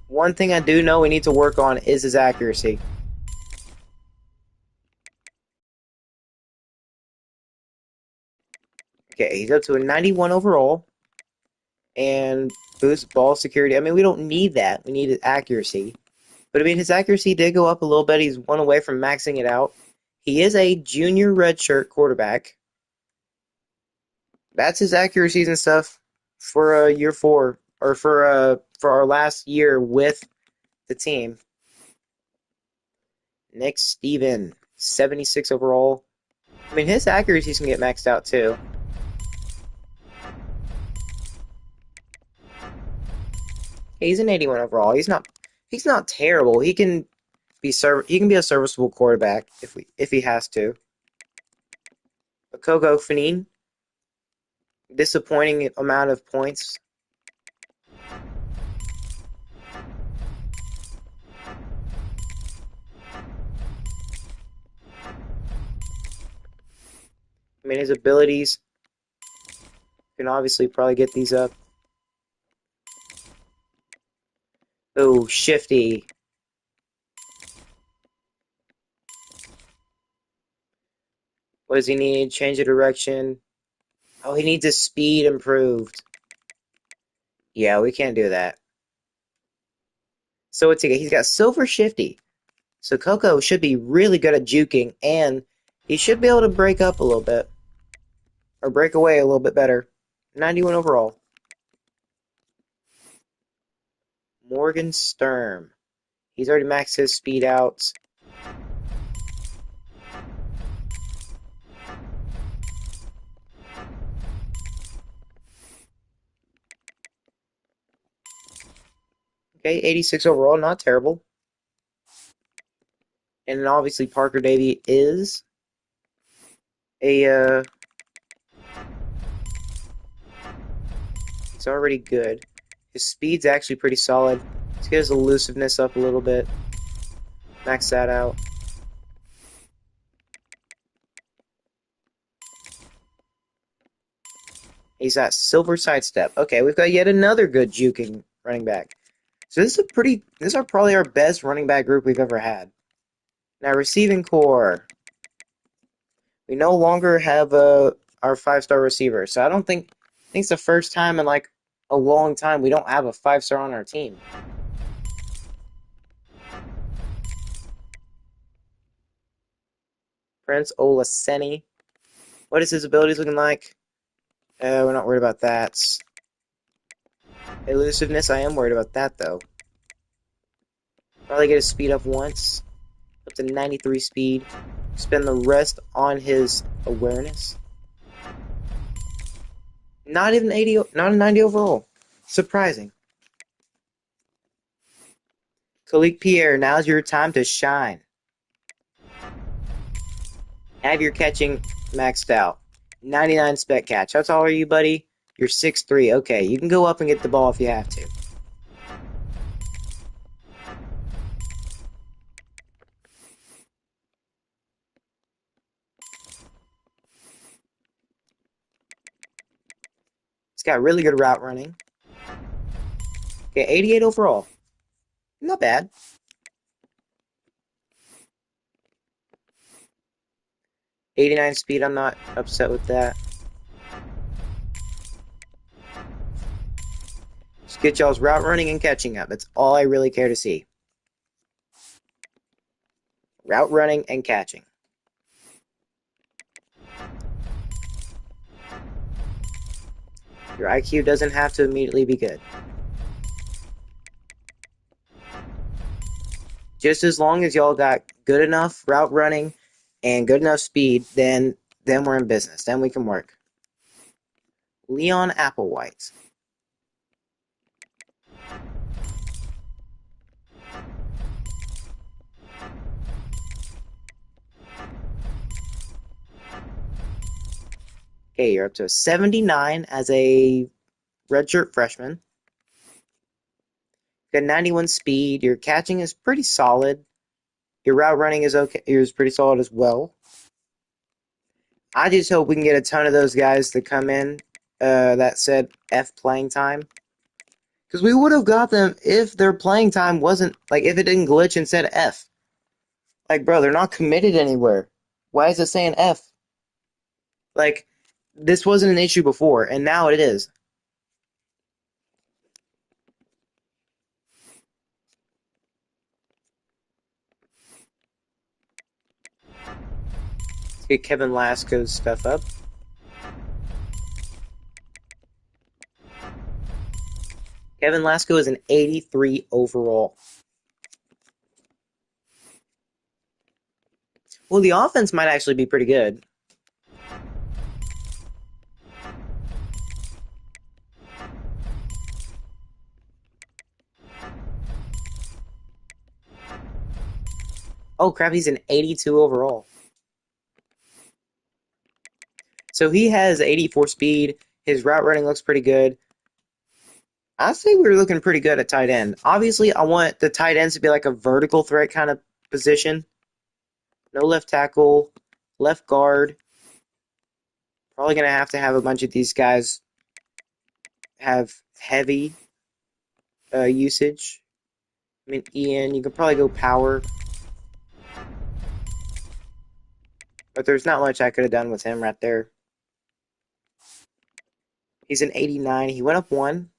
A: One thing I do know we need to work on is his accuracy. Okay, he's up to a 91 overall and boost ball security. I mean, we don't need that. We need his accuracy. But I mean, his accuracy did go up a little bit. He's one away from maxing it out. He is a junior redshirt quarterback. That's his accuracies and stuff for year 4 or for our last year with the team. Nick Steven, 76 overall. I mean, his accuracies can get maxed out too. He's an 81 overall. He's not terrible. He can be a serviceable quarterback if he has to. Coco Fanine, disappointing amount of points. I mean, his abilities can obviously probably get these up. Oh, shifty. What does he need? Change of direction. Oh, he needs his speed improved. Yeah, we can't do that. So he's got silver shifty. So Coco should be really good at juking, and he should be able to break up a little bit. Or break away a little bit better. 91 overall. Morgan Sturm. He's already maxed his speed out. Okay, 86 overall, not terrible. And then obviously Parker Davey is a he's already good. His speed's actually pretty solid. Let's get his elusiveness up a little bit. Max that out. He's got silver sidestep. Okay, we've got yet another good juking running back. So this are probably our best running back group we've ever had. Now receiving core. We no longer have our 5-star receiver. So I think it's the first time in like a long time we don't have a 5-star on our team. Prince Olaseni. What is his abilities looking like? We're not worried about that. Elusiveness, I am worried about that, though. Probably get his speed up once. Up to 93 speed. Spend the rest on his awareness. Not even 80, not a 90 overall. Surprising. Khalik Pierre, now's your time to shine. Have your catching maxed out. 99 spec catch. How tall are you, buddy? You're 6'3". Okay, you can go up and get the ball if you have to. He's got really good route running. Okay, 88 overall. Not bad. 89 speed, I'm not upset with that. Just get y'all's route running and catching up. That's all I really care to see. Route running and catching. Your IQ doesn't have to immediately be good. Just as long as y'all got good enough route running and good enough speed, then we're in business. Then we can work. Leon Applewhite. Okay, you're up to a 79 as a redshirt freshman. Got 91 speed. Your catching is pretty solid. Your route running is okay. Is pretty solid as well. I just hope we can get a ton of those guys to come in that said F playing time. Because we would have got them if their playing time wasn't, like, if it didn't glitch and said F. Like, bro, they're not committed anywhere. Why is it saying F? Like, this wasn't an issue before, and now it is. Let's get Kevin Lasco's stuff up. Kevin Lasco is an 83 overall. Well, the offense might actually be pretty good. Oh, crap, he's an 82 overall. So he has 84 speed. His route running looks pretty good. I say we were looking pretty good at tight end. Obviously, I want the tight ends to be like a vertical threat kind of position. No left tackle, left guard. Probably going to have a bunch of these guys have heavy usage. I mean, Ian, you could probably go power. But there's not much I could have done with him right there. He's an 89. He went up one.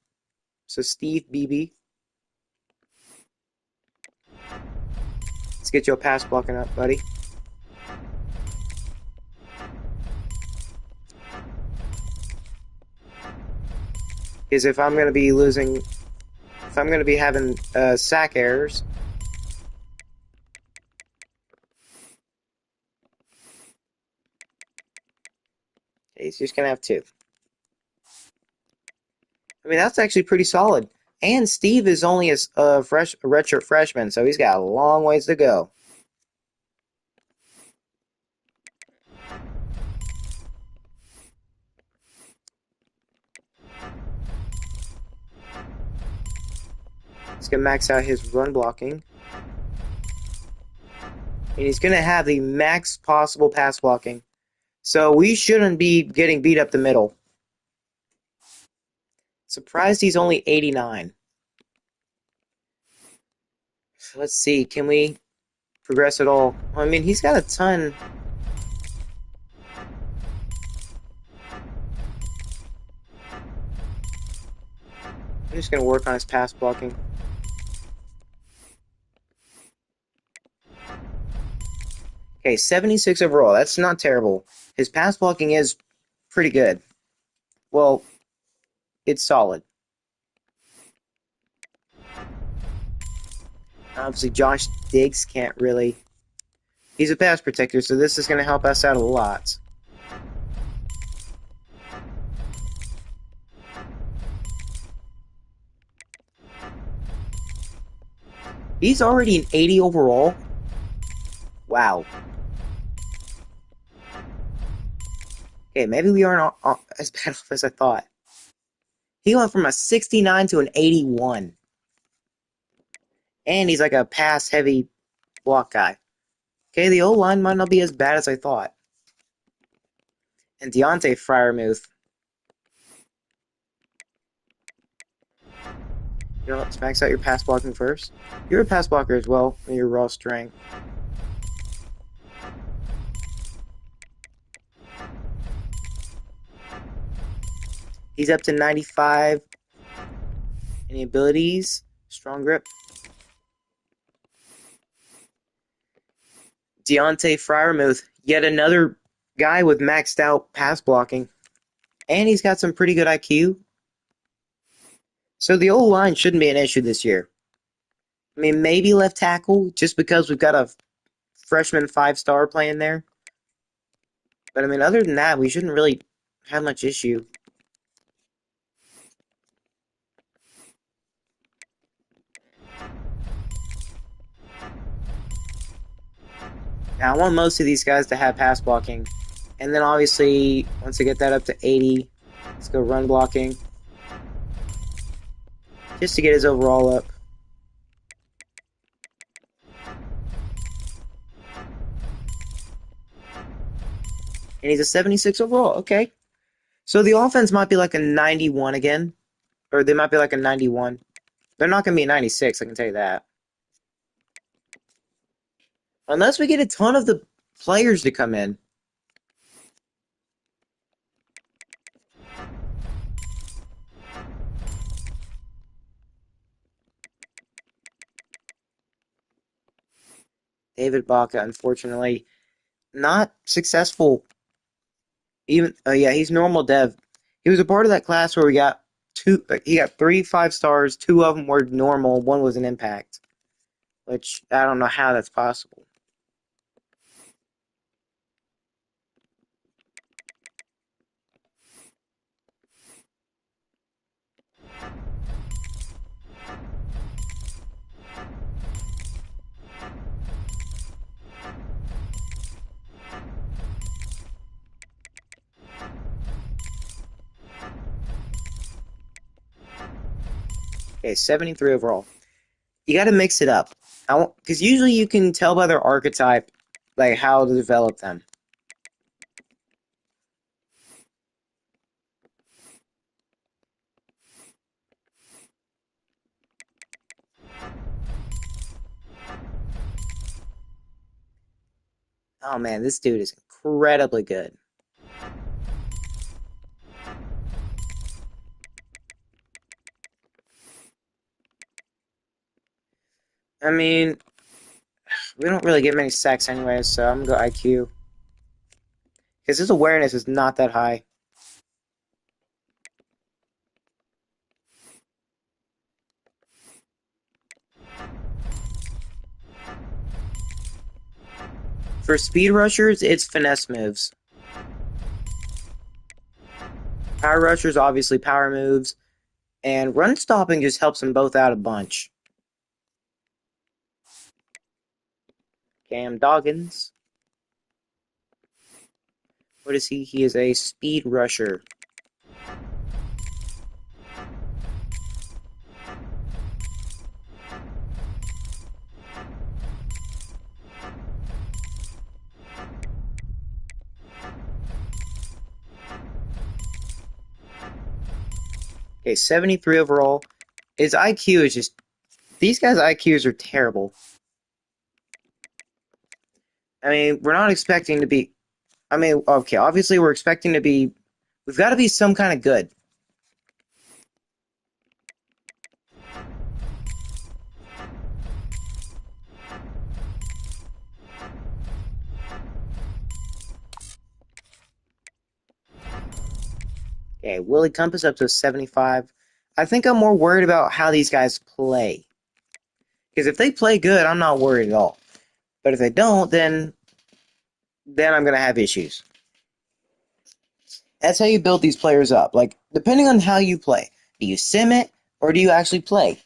A: So Steve Beebe. Let's get your pass blocking up, buddy. Because if I'm going to be losing, if I'm going to be having sack errors, he's just going to have two. I mean, that's actually pretty solid. And Steve is only a redshirt freshman, so he's got a long ways to go. He's going to max out his run blocking. And he's going to have the max possible pass blocking. So we shouldn't be getting beat up the middle. Surprised he's only 89. Let's see, can we progress at all? I mean, he's got a ton. I'm just going to work on his pass blocking. Okay, 76 overall. That's not terrible. His pass blocking is pretty good. Well, it's solid. Obviously, Josh Diggs can't really. He's a pass protector, so this is going to help us out a lot. He's already an 80 overall. Wow. Okay, maybe we aren't as bad off as I thought. He went from a 69 to an 81. And he's like a pass-heavy block guy. Okay, the O-line might not be as bad as I thought. And Deontay Freiermuth. You know, let's max out your pass blocking first. You're a pass blocker as well, in your raw strength. He's up to 95. Any abilities? Strong grip. Deontay Freiermuth, yet another guy with maxed out pass blocking. And he's got some pretty good IQ. So the O-line shouldn't be an issue this year. I mean, maybe left tackle, just because we've got a freshman 5-star playing there. But I mean, other than that, we shouldn't really have much issue. Now, I want most of these guys to have pass blocking. And then obviously, once I get that up to 80, let's go run blocking. Just to get his overall up. And he's a 76 overall. Okay. So the offense might be like a 91 again. Or they might be like a 91. They're not going to be a 96, I can tell you that. Unless we get a ton of the players to come in. David Baca, unfortunately, not successful. Even yeah, he's normal dev. He was a part of that class where we got he got 3 5-stars. 2 of them were normal. 1 was an impact, which I don't know how that's possible. Okay, 73 overall. You got to mix it up. Because usually you can tell by their archetype, like how to develop them. Oh man, this dude is incredibly good. I mean, we don't really get many sacks anyways, so I'm gonna go IQ. Because his awareness is not that high. For speed rushers, it's finesse moves. Power rushers, obviously power moves. And run stopping just helps them both out a bunch. Cam Doggins. What is he? He is a speed rusher. Okay, 73 overall. His IQ is just... These guys' IQs are terrible. I mean, we're not expecting to be... I mean, okay, obviously we're expecting to be... We've got to be some kind of good. Okay, Willie Compass up to 75. I think I'm more worried about how these guys play. Because if they play good, I'm not worried at all. But if they don't, then I'm gonna have issues. That's how you build these players up. Like, depending on how you play, do you sim it or do you actually play?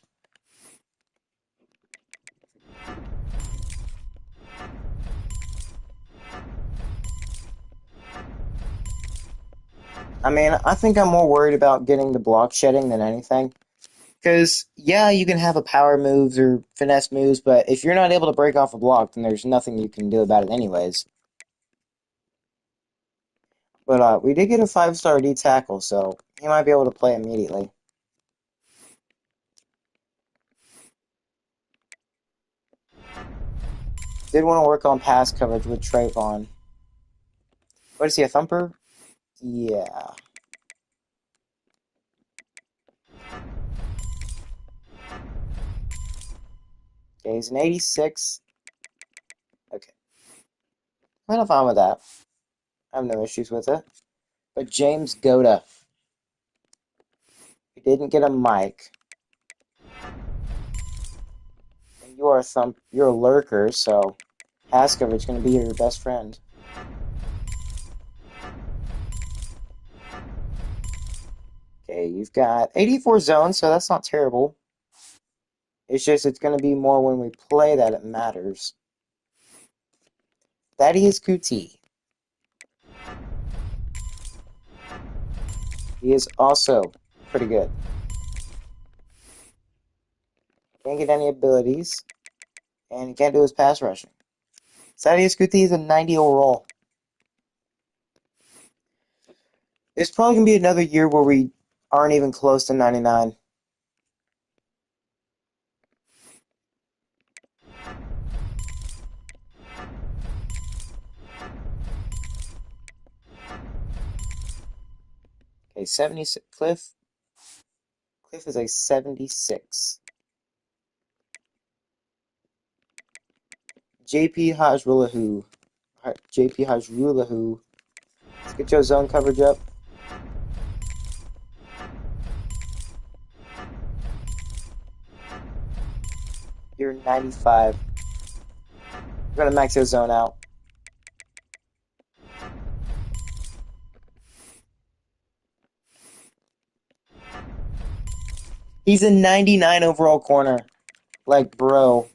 A: I mean, I think I'm more worried about getting the block shedding than anything. Because, yeah, you can have a power moves or finesse moves, but if you're not able to break off a block, then there's nothing you can do about it anyways. But we did get a 5-star D tackle, so he might be able to play immediately. Did want to work on pass coverage with Trayvon. What is he, a thumper? Yeah. Okay, he's an 86. Okay. I'm fine with that. I have no issues with it. But James Goda. We didn't get a mic. And you're a lurker, so pass coverage is gonna be your best friend. Okay, you've got 84 zones, so that's not terrible. It's just it's gonna be more when we play that it matters. Thaddeus Kuti. He is also pretty good. Can't get any abilities, and he can't do his pass rushing. Thaddeus Kuti is a 90 overall. It's probably gonna be another year where we aren't even close to 99. Okay, 76. Cliff is a 76. JP Hajrulahu. JP Hajrulahu. Let's get your zone coverage up. You're 95. We're gonna max your zone out. He's a 99 overall corner. Like, bro.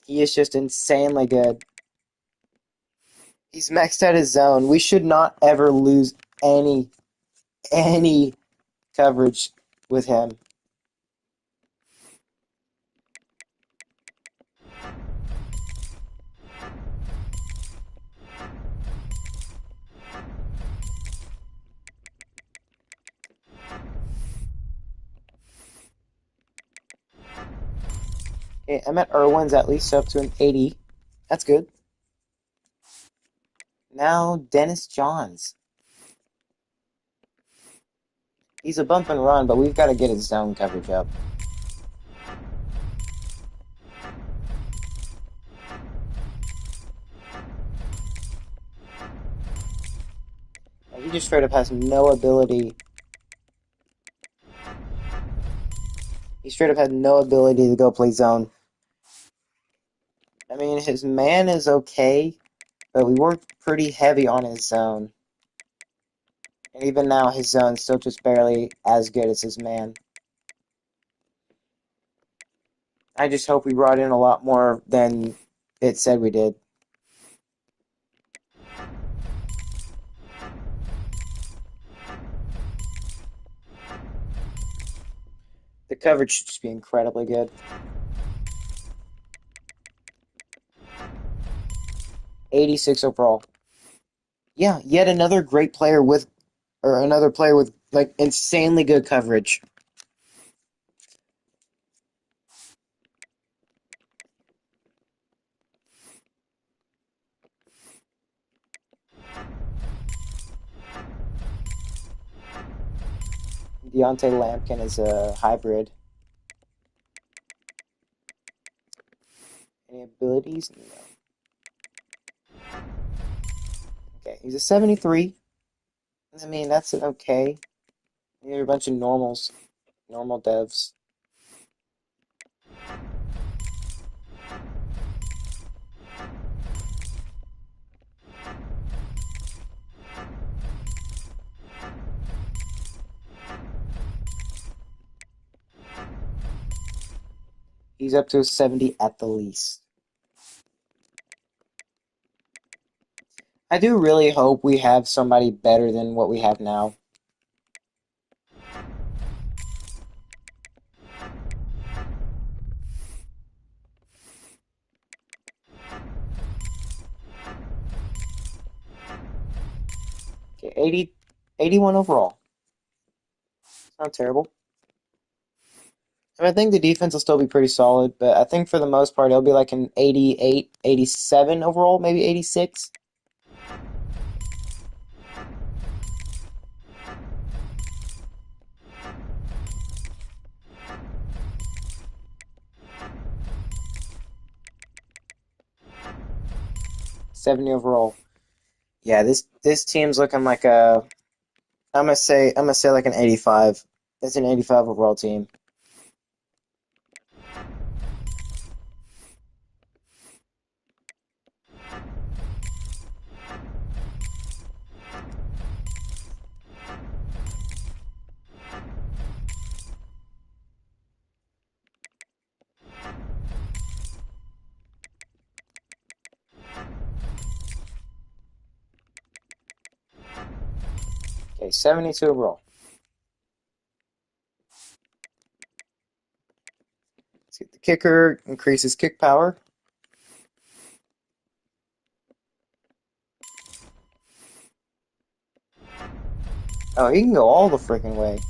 A: He is just insanely good. He's maxed out his zone. We should not ever lose any coverage with him. Okay, Emmett Irwin's at least up to an 80. That's good. Now, Dennis Johns. He's a bump and run, but we've got to get his zone coverage up. He just straight up has no ability. He straight up had no ability to go play zone. I mean, his man is okay, but we worked pretty heavy on his zone. And even now, his zone's still just barely as good as his man. I just hope we brought in a lot more than it said we did. The coverage should just be incredibly good. 86 overall. Yeah, yet another great player with, or another player with, like, insanely good coverage. Deontay Lampkin is a hybrid. Any abilities? No. Okay, he's a 73. I mean, that's okay. You're a bunch of normals, normal devs. He's up to a 70 at the least. I do really hope we have somebody better than what we have now. Okay, 80, 81 overall. Not terrible. I mean, I think the defense will still be pretty solid, but I think for the most part, it'll be like an 88, 87 overall, maybe 86. 70 overall. Yeah, this team's looking like a. I'm gonna say like an 85. It's an 85 overall team. Okay, 72 overall. Let's get the kicker. Increases kick power. Oh, he can go all the freaking way.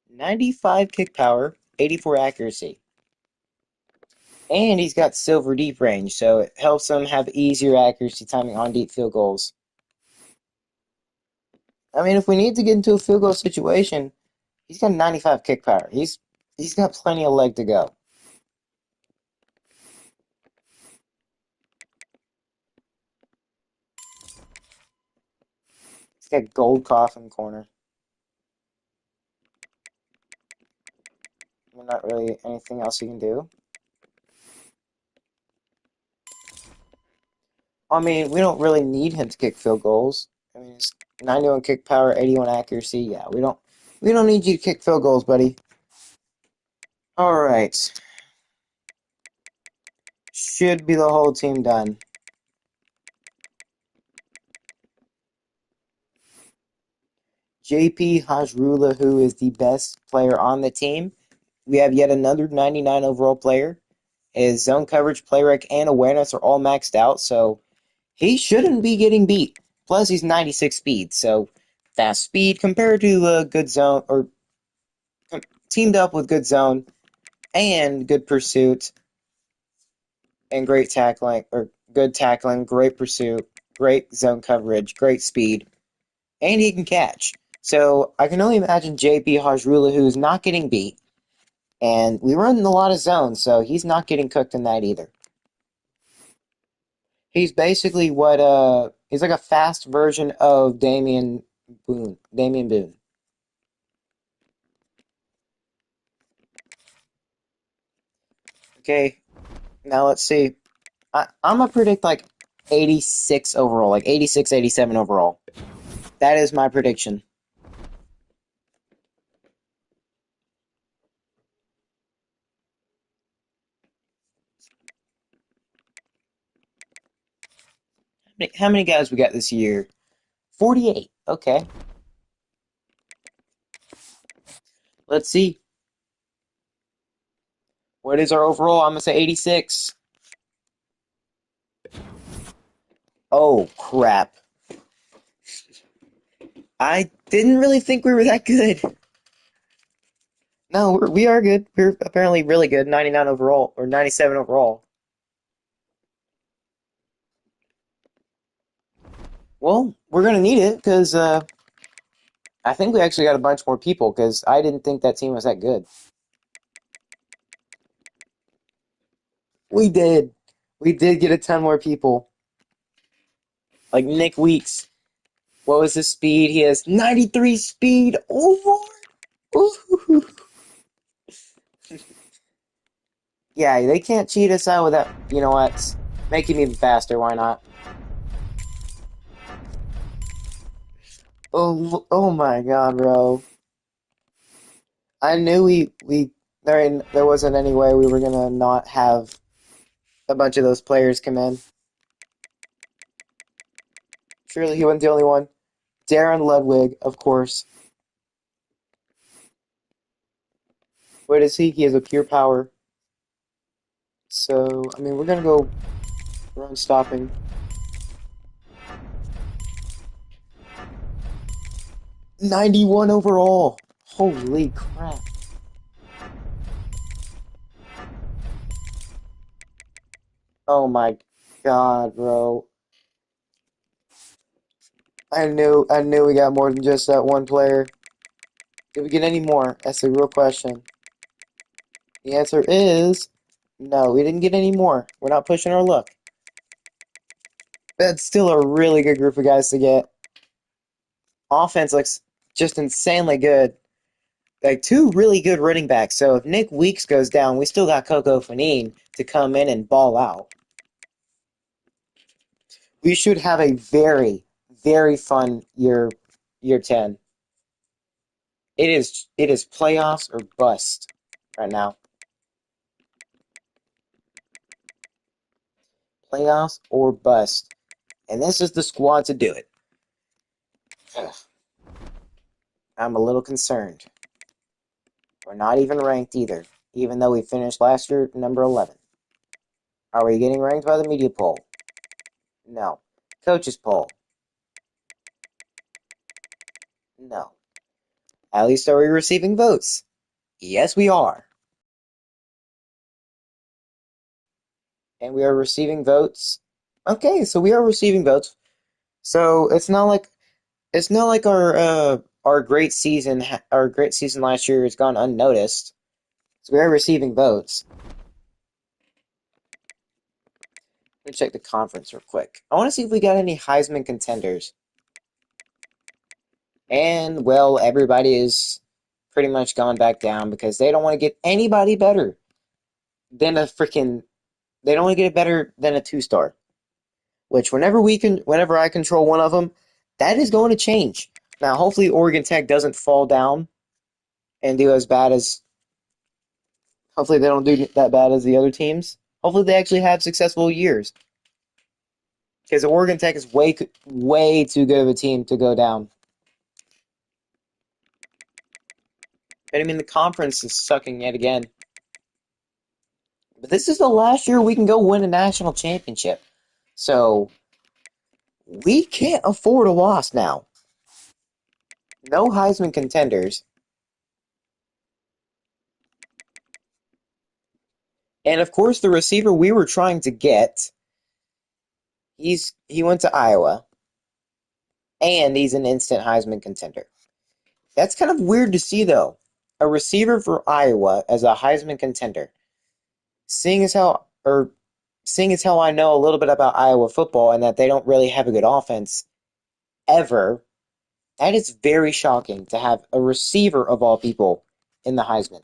A: 95 kick power, 84 accuracy. And he's got silver deep range, so it helps him have easier accuracy timing on deep field goals. I mean, if we need to get into a field goal situation, he's got 95 kick power. He's got plenty of leg to go. He's got gold coffin corner. I mean, not really anything else he can do. I mean, we don't really need him to kick field goals. I mean, it's 91 kick power, 81 accuracy. Yeah, we don't need you to kick field goals, buddy. All right. Should be the whole team done. JP Hajrullah, who is the best player on the team. We have yet another 99 overall player. His zone coverage, play rec, and awareness are all maxed out, so he shouldn't be getting beat. Plus, he's 96 speed, so fast speed compared to a good zone, or teamed up with good zone and good pursuit and great tackling, or good tackling, great pursuit, great zone coverage, great speed, and he can catch. So I can only imagine JP Hajrullah, who's not getting beat, and we run a lot of zones, so he's not getting cooked in that either. He's basically he's like a fast version of Damian Boone. Damian Boone. Okay, now let's see. I'm gonna predict like 86 overall, like 86, 87 overall. That is my prediction. How many guys we got this year? 48. Okay. Let's see. What is our overall? I'm gonna say 86. Oh crap. I didn't really think we were that good. No, we are good. We're apparently really good. 99 overall, or 97 overall. Well, we're gonna need it because I think we actually got a bunch more people because I didn't think that team was that good. We did. We did get a ton more people. Like Nick Weeks. What was his speed? He has 93 speed. Oh, Lord. Yeah, they can't cheat us out without, you know what? Make him even faster, why not? Oh my god, bro. I knew there wasn't any way we were gonna not have a bunch of those players come in. Surely he wasn't the only one. Darren Ludwig, of course. What is he? He has a pure power. So, I mean, we're gonna go run stopping. 91 overall. Holy crap. Oh my god, bro. I knew we got more than just that one player. Did we get any more? That's the real question. The answer is no, we didn't get any more. We're not pushing our luck. That's still a really good group of guys to get. Offense looks just insanely good. Like two really good running backs. So if Nick Weeks goes down, we still got Coco Fanine to come in and ball out. We should have a very, very fun year 10. It is playoffs or bust right now. Playoffs or bust. And this is the squad to do it. Ugh. I'm a little concerned. We're not even ranked either, even though we finished last year number 11. Are we getting ranked by the media poll? No. Coaches poll? No. At least are we receiving votes? Yes, we are. And we are receiving votes. Okay, so we are receiving votes. So it's not like our great season last year has gone unnoticed. So we are receiving votes. Let me check the conference real quick. I want to see if we got any Heisman contenders. And, well, everybody is pretty much gone back down because they don't want to get anybody better than a freaking. They don't want to get it better than a 2-star. Which, whenever I control one of them, that is going to change. Now, hopefully, Oregon Tech doesn't fall down and do as bad as. Hopefully, they don't do that bad as the other teams. Hopefully, they actually have successful years. Because Oregon Tech is way too good of a team to go down. But I mean, the conference is sucking yet again. But this is the last year we can go win a national championship. So, we can't afford a loss now. No Heisman contenders. And of course, the receiver we were trying to get, he went to Iowa, and he's an instant Heisman contender. That's kind of weird to see, though. A receiver for Iowa as a Heisman contender. Seeing as how, or seeing as how I know a little bit about Iowa football and that they don't really have a good offense ever, that is very shocking to have a receiver of all people in the Heisman.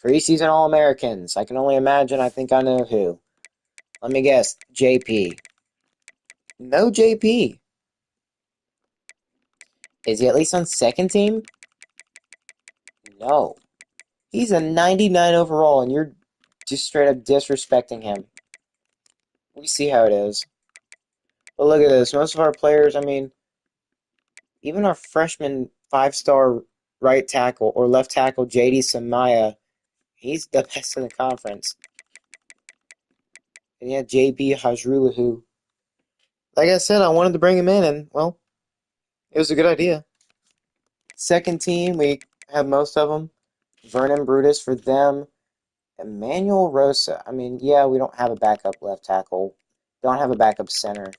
A: Preseason All-Americans. I can only imagine. I think I know who. Let me guess. JP. No JP. Is he at least on second team? No. He's a 99 overall, and you're just straight up disrespecting him. We see how it is. But look at this. Most of our players, I mean, even our freshman 5-star right tackle or left tackle, JD Samaya, he's the best in the conference. And yeah, JB Hajrulahu. Like I said, I wanted to bring him in, and, well, it was a good idea. Second team, we have most of them. Vernon Brutus for them. Emmanuel Rosa. I mean, yeah, we don't have a backup left tackle. Don't have a backup center.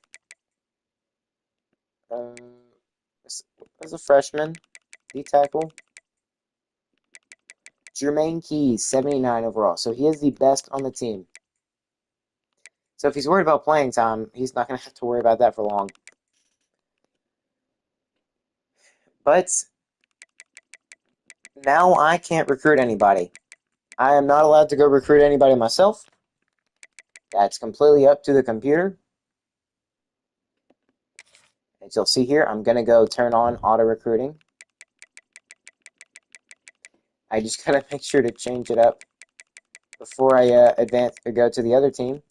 A: Uh, as a freshman, D tackle. Jermaine Keys, 79 overall. So he is the best on the team. So if he's worried about playing time, he's not going to have to worry about that for long. But now I can't recruit anybody. I am not allowed to go recruit anybody myself. That's completely up to the computer. As you'll see here, I'm going to go turn on auto recruiting. I just got to make sure to change it up before I advance or go to the other team.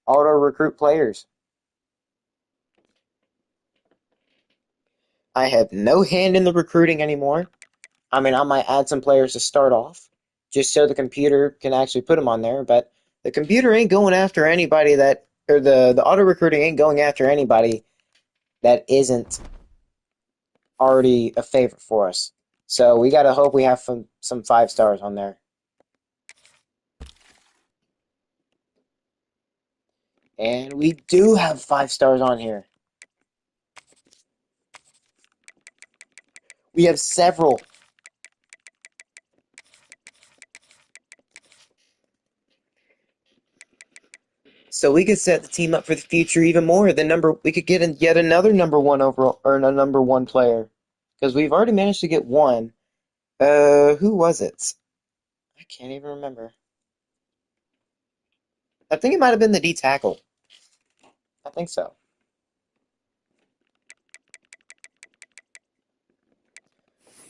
A: Auto recruit players. I have no hand in the recruiting anymore. I mean, I might add some players to start off, just so the computer can actually put them on there, but the computer ain't going after anybody that, or the auto recruiting ain't going after anybody that isn't already a favorite for us. So we gotta hope we have some 5 stars on there. And we do have 5 stars on here. We have several. So we could set the team up for the future even more. We could get yet another number one overall, or a number one player, because we've already managed to get one. Who was it? I can't even remember. I think it might have been the D tackle. I think so.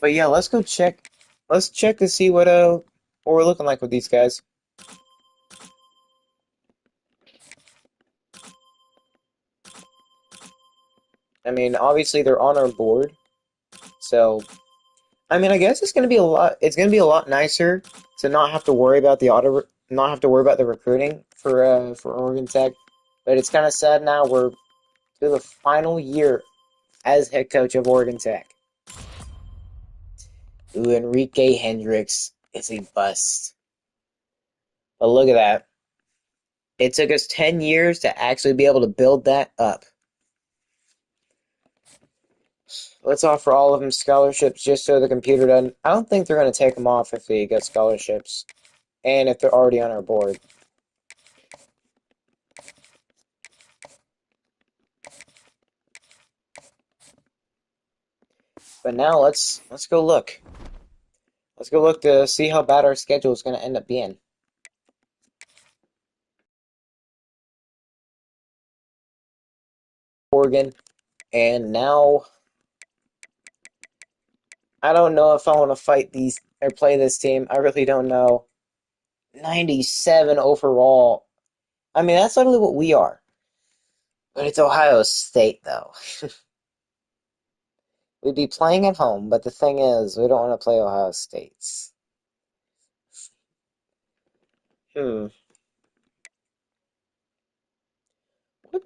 A: But yeah, let's go check. Let's check to see what we're looking like with these guys. I mean, obviously they're on our board, so I mean, I guess it's gonna be a lot. It's gonna be a lot nicer to not have to worry about not have to worry about the recruiting for Oregon Tech. But it's kind of sad now. We're to the final year as head coach of Oregon Tech. Ooh, Enrique Hendricks is a bust. But look at that. It took us 10 years to actually be able to build that up. Let's offer all of them scholarships just so the computer doesn't. I don't think they're going to take them off if they get scholarships. And if they're already on our board. But now let's go look. Let's go look to see how bad our schedule is going to end up being. Oregon. And now I don't know if I want to fight these or play this team. I really don't know. 97 overall. I mean, that's literally what we are. But it's Ohio State, though. We'd be playing at home, but the thing is, we don't want to play Ohio State. Hmm. What?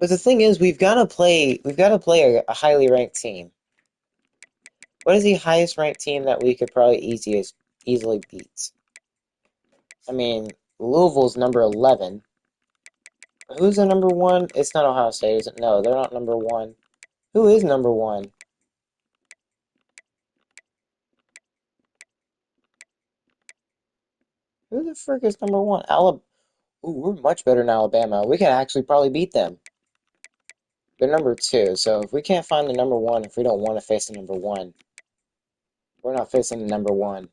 A: But the thing is, we've got to play a highly ranked team. What is the highest ranked team that we could probably easily beat? I mean, Louisville's number 11. Who's the number one? It's not Ohio State, is it? No, they're not number one. Who is number one? Who the frick is number one? Alabama. Ooh, we're much better than Alabama. We can actually probably beat them. They're number two, so if we can't find the number one, if we don't want to face the number one, we're not facing the number one.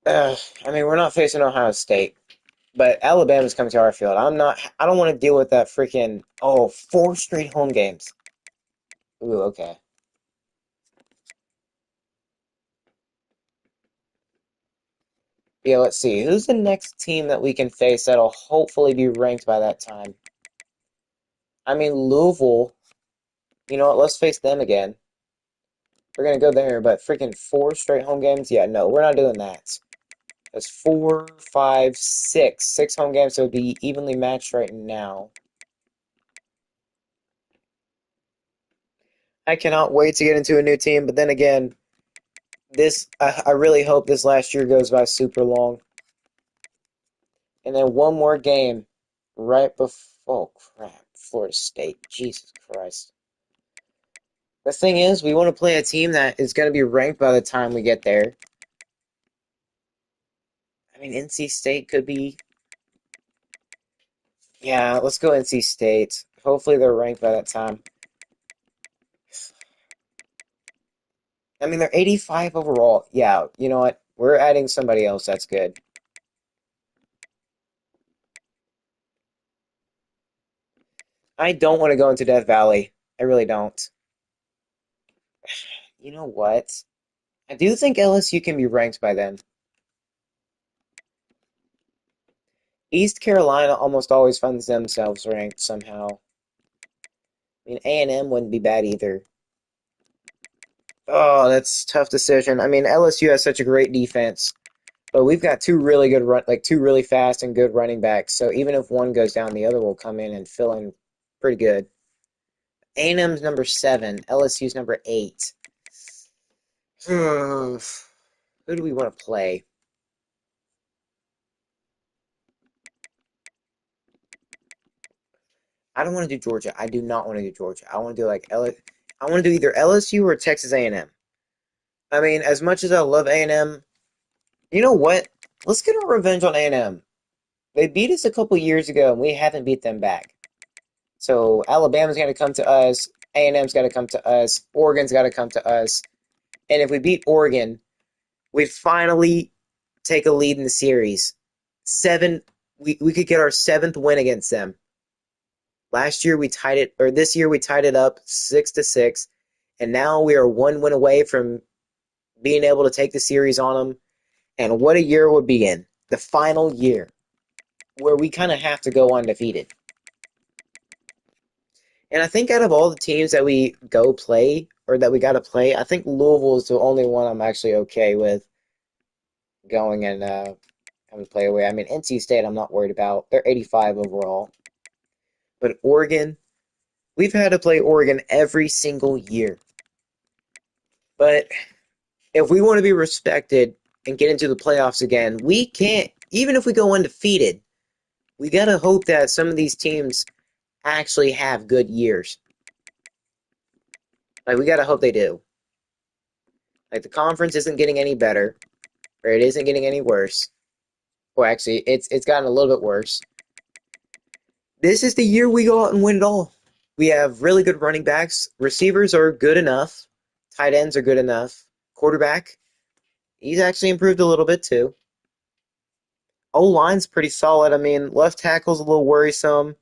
A: I mean, we're not facing Ohio State, but Alabama's coming to our field. I don't want to deal with that freaking, 4 straight home games. Ooh, okay. Yeah, let's see. Who's the next team that we can face that'll hopefully be ranked by that time? I mean, Louisville. You know what? Let's face them again. We're gonna go there, but freaking 4 straight home games? Yeah, no, we're not doing that. That's 4, 5, 6. 6 home games, so it'd be evenly matched right now. I cannot wait to get into a new team, but then again, I really hope this last year goes by super long. And then one more game right before. Oh, crap. Florida State. Jesus Christ. The thing is, we want to play a team that is going to be ranked by the time we get there. I mean, NC State could be. Yeah, let's go NC State. Hopefully they're ranked by that time. I mean, they're 85 overall. Yeah, you know what? We're adding somebody else. That's good. I don't want to go into Death Valley. I really don't. You know what? I do think LSU can be ranked by then. East Carolina almost always finds themselves ranked somehow. I mean, A&M wouldn't be bad either. Oh, that's a tough decision. I mean, LSU has such a great defense, but we've got two really good two really fast and good running backs. So even if one goes down, the other will come in and fill in pretty good. A&M's number 7, LSU's number 8. Who do we want to play? I don't want to do Georgia. I do not want to do Georgia. I want to do I want to do either LSU or Texas A&M. I mean, as much as I love A&M, you know what? Let's get our revenge on A&M. They beat us a couple years ago, and we haven't beat them back. So Alabama's got to come to us. A&M's got to come to us. Oregon's got to come to us. And if we beat Oregon, we finally take a lead in the series. We could get our 7th win against them. Last year we tied it, or this year we tied it up 6-6, and now we are 1 win away from being able to take the series on them. And what a year would be in the final year, where we kind of have to go undefeated. And I think out of all the teams that we go play or that we got to play, I think Louisville is the only one I'm actually okay with going and having to play away. I mean, NC State, I'm not worried about. They're 85 overall. But Oregon, we've had to play Oregon every single year. But if we want to be respected and get into the playoffs again, we can't, even if we go undefeated, we got to hope that some of these teams actually have good years. Like, we got to hope they do. Like, the conference isn't getting any better, or it isn't getting any worse. Well, actually, it's gotten a little bit worse. This is the year we go out and win it all. We have really good running backs. Receivers are good enough. Tight ends are good enough. Quarterback, he's actually improved a little bit too. O-line's pretty solid. I mean, left tackle's a little worrisome.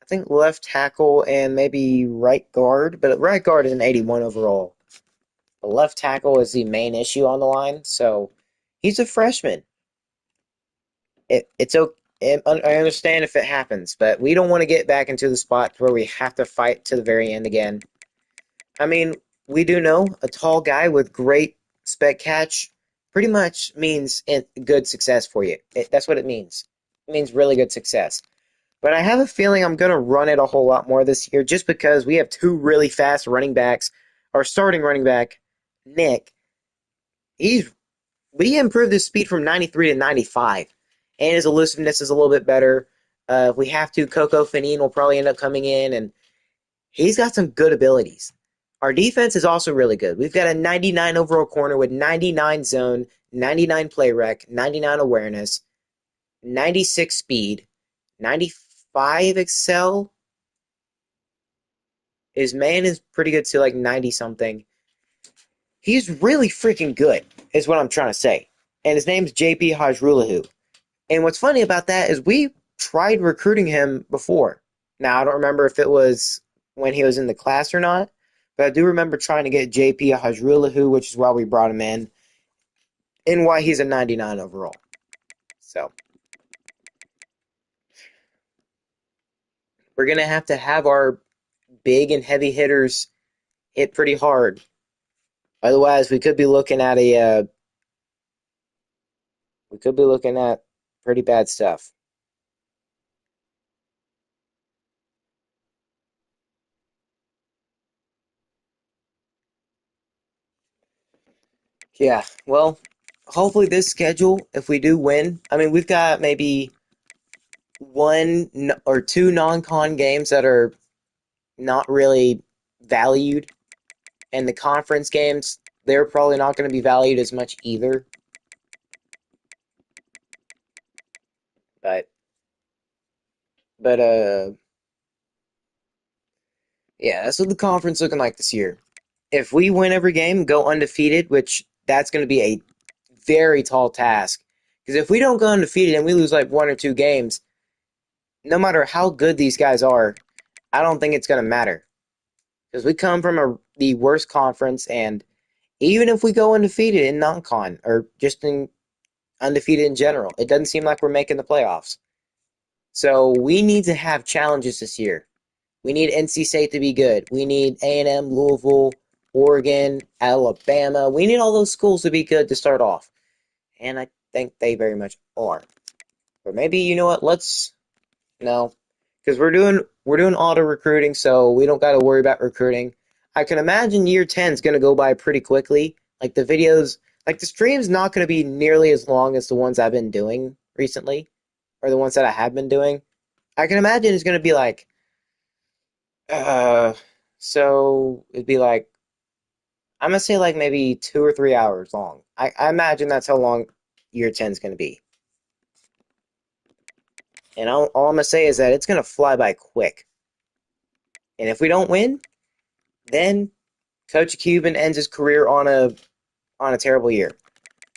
A: I think left tackle and maybe right guard, but right guard is an 81 overall. The left tackle is the main issue on the line, so he's a freshman. It's okay. I understand if it happens, but we don't want to get back into the spot where we have to fight to the very end again. I mean, we do know a tall guy with great spec catch pretty much means good success for you. That's what it means. It means really good success. But I have a feeling I'm going to run it a whole lot more this year just because we have two really fast running backs. Our starting running back, Nick, he's we improved his speed from 93 to 95, and his elusiveness is a little bit better. If we have to, Coco Fanine will probably end up coming in, and he's got some good abilities. Our defense is also really good. We've got a 99 overall corner with 99 zone, 99 play rec, 99 awareness, 96 speed, 95 excel. His man is pretty good too, like 90 something. He's really freaking good, is what I'm trying to say. And his name's JP Hajrulahu. And what's funny about that is we tried recruiting him before. Now, I don't remember if it was when he was in the class or not, but I do remember trying to get JP Hajrulahu, which is why we brought him in, and why he's a 99 overall. So, we're going to have our big and heavy hitters hit pretty hard. Otherwise, we could be looking at pretty bad stuff. Yeah, well, hopefully this schedule, if we do win, I mean, we've got maybe one or two non-con games that are not really valued, and the conference games, they're probably not going to be valued as much either. But but yeah, that's what the conference looking like this year. If we win every game, go undefeated, which that's going to be a very tall task. Because if we don't go undefeated and we lose like 1 or 2 games, no matter how good these guys are, I don't think it's going to matter. Because we come from the worst conference, and even if we go undefeated in non-con or just in undefeated in general, it doesn't seem like we're making the playoffs. So we need to have challenges this year. We need NC State to be good. We need A&M, Louisville, Oregon, Alabama. We need all those schools to be good to start off. And I think they very much are. Or maybe, you know what, let's no. Because we're doing auto recruiting, so we don't gotta worry about recruiting. I can imagine year 10 is gonna go by pretty quickly. Like the videos, like the stream's not gonna be nearly as long as the ones I've been doing recently, or the ones that I have been doing. I can imagine it's gonna be like Uh, so it'd be like I'm gonna say like maybe 2 or 3 hours long. I imagine that's how long year 10 is gonna be. And all I'm gonna say is that it's gonna fly by quick. And if we don't win, then Coach Cuban ends his career on a terrible year.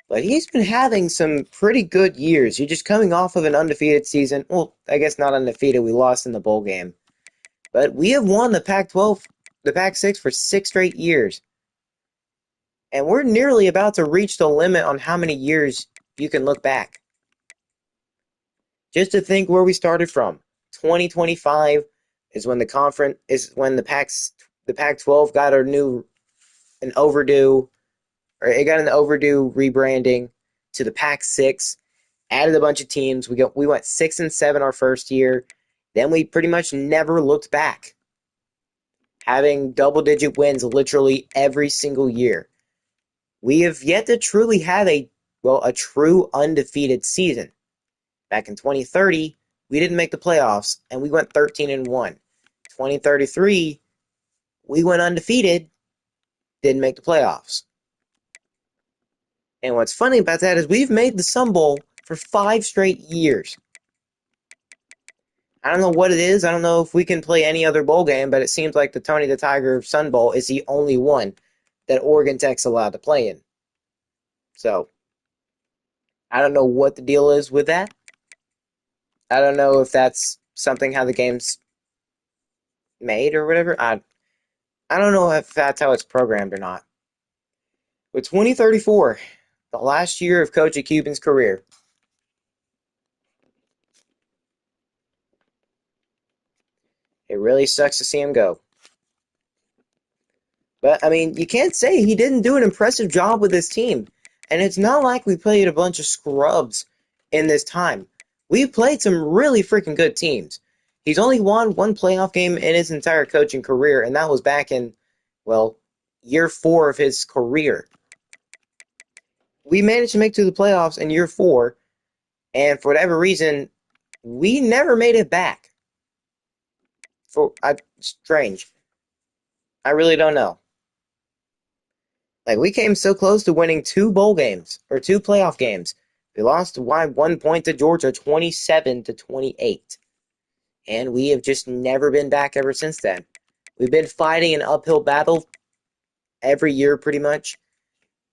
A: But he's been having some pretty good years. You're just coming off of an undefeated season. Well, I guess not undefeated. We lost in the bowl game. But we have won the Pac-12, the Pac-6 for 6 straight years. And we're nearly about to reach the limit on how many years you can look back. Just to think where we started from. 2025 is when the Pac-12 got an overdue or it got an overdue rebranding to the Pac-6. Added a bunch of teams. We went 6-7 our first year. Then we pretty much never looked back, having double-digit wins literally every single year. We have yet to truly have a true undefeated season. Back in 2030, we didn't make the playoffs and we went 13-1. 2033, we went undefeated, didn't make the playoffs. And what's funny about that is we've made the Sun Bowl for 5 straight years. I don't know what it is. I don't know if we can play any other bowl game, but it seems like the Tony the Tiger Sun Bowl is the only one that Oregon Tech's allowed to play in. So, I don't know what the deal is with that. I don't know if that's something how the game's made or whatever. I don't know if that's how it's programmed or not. But 2034, the last year of Coach Cuban's career. It really sucks to see him go. But, I mean, you can't say he didn't do an impressive job with his team. And it's not like we played a bunch of scrubs in this time. We played some really freaking good teams. He's only won one playoff game in his entire coaching career, and that was back in, well, year 4 of his career. We managed to make it to the playoffs in year 4, and for whatever reason, we never made it back. Strange. I really don't know. Like, we came so close to winning 2 bowl games, or 2 playoff games. We lost by 1 point to Georgia, 27-28. And we have just never been back ever since then. We've been fighting an uphill battle every year, pretty much.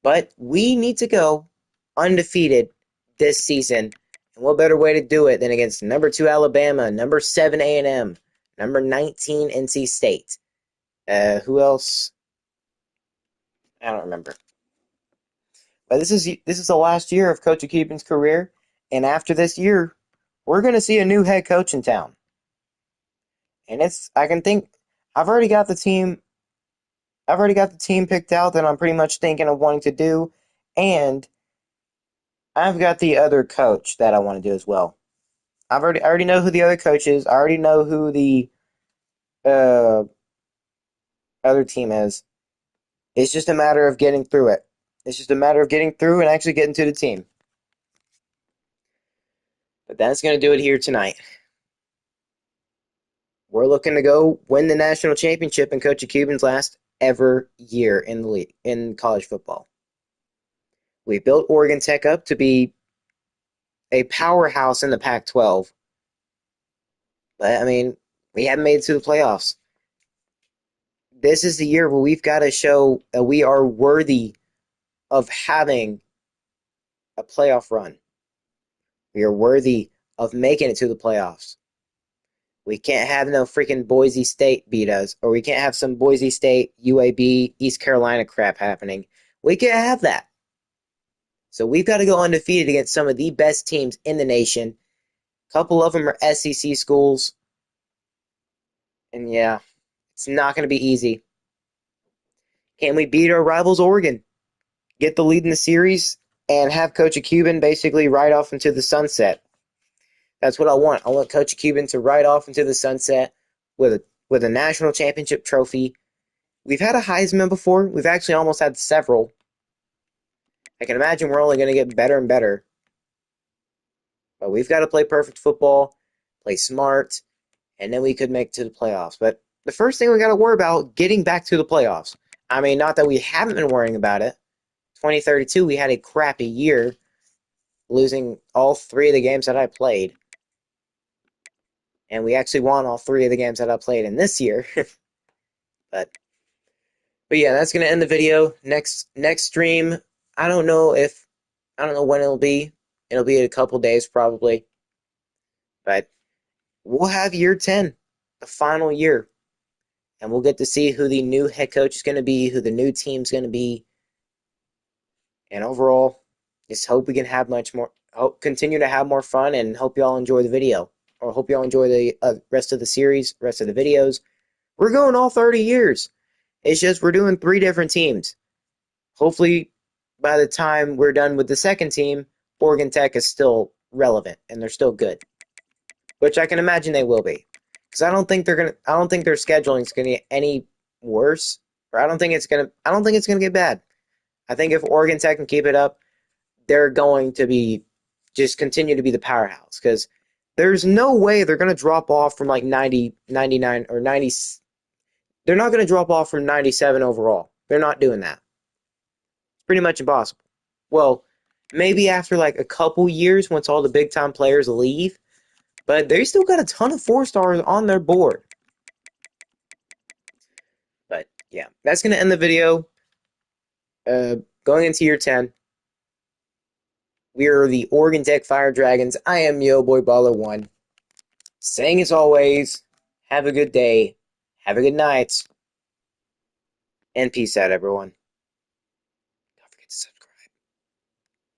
A: But we need to go undefeated this season. And what better way to do it than against number 2 Alabama, number 7 A&M, number 19 NC State. Who else? I don't remember. But this is the last year of Coach Cuban's career, and after this year, we're going to see a new head coach in town. And I can think I've already got the team. I've already got the team picked out that I'm pretty much thinking of wanting to do, and I've got the other coach that I want to do as well. I already know who the other coach is. I already know who the uh, other team is. It's just a matter of getting through it. It's just a matter of getting through and actually getting to the team. But that's going to do it here tonight. We're looking to go win the national championship in Coach Cuban's last ever year in the league in college football. We built Oregon Tech up to be a powerhouse in the Pac-12. But I mean, we haven't made it to the playoffs. This is the year where we've got to show that we are worthy of having a playoff run. We are worthy of making it to the playoffs. We can't have no freaking Boise State beat us, or we can't have some Boise State, UAB, East Carolina crap happening. We can't have that. So we've got to go undefeated against some of the best teams in the nation. A couple of them are SEC schools. And yeah, it's not going to be easy. Can we beat our rivals, Oregon? Get the lead in the series and have Coach Cuban basically ride off into the sunset. That's what I want. I want Coach Cuban to ride off into the sunset with a national championship trophy. We've had a Heisman before. We've actually almost had several. I can imagine we're only going to get better and better. But we've got to play perfect football, play smart, and then we could make it to the playoffs. But the first thing we got to worry about getting back to the playoffs. I mean, not that we haven't been worrying about it. 2032, we had a crappy year, losing all three of the games that I played. And we actually won all three of the games that I played in this year. but yeah, that's gonna end the video. Next stream, I don't know when it'll be. It'll be in a couple days probably. But we'll have year 10, the final year. And we'll get to see who the new head coach is gonna be, who the new team's gonna be. And overall, just hope we can have continue to have more fun, and hope y'all enjoy the video. Or hope y'all enjoy the rest of the series, rest of the videos. We're going all 30 years. It's just we're doing 3 different teams. Hopefully, by the time we're done with the second team, Oregon Tech is still relevant and they're still good, which I can imagine they will be. Because I don't think their scheduling is gonna get any worse, or I don't think it's gonna get bad. I think if Oregon Tech can keep it up, they're going to be just continue to be the powerhouse. Because there's no way they're gonna drop off from like 90, 99, or 90. They're not gonna drop off from 97 overall. They're not doing that. It's pretty much impossible. Well, maybe after like a couple years once all the big time players leave, but they still got a ton of 4 stars on their board. But yeah, that's going to end the video. Going into year 10, we are the Oregon Tech Fire Dragons. I am Yo Boy Baller 1. Saying as always, have a good day, have a good night, and peace out, everyone. Don't forget to subscribe.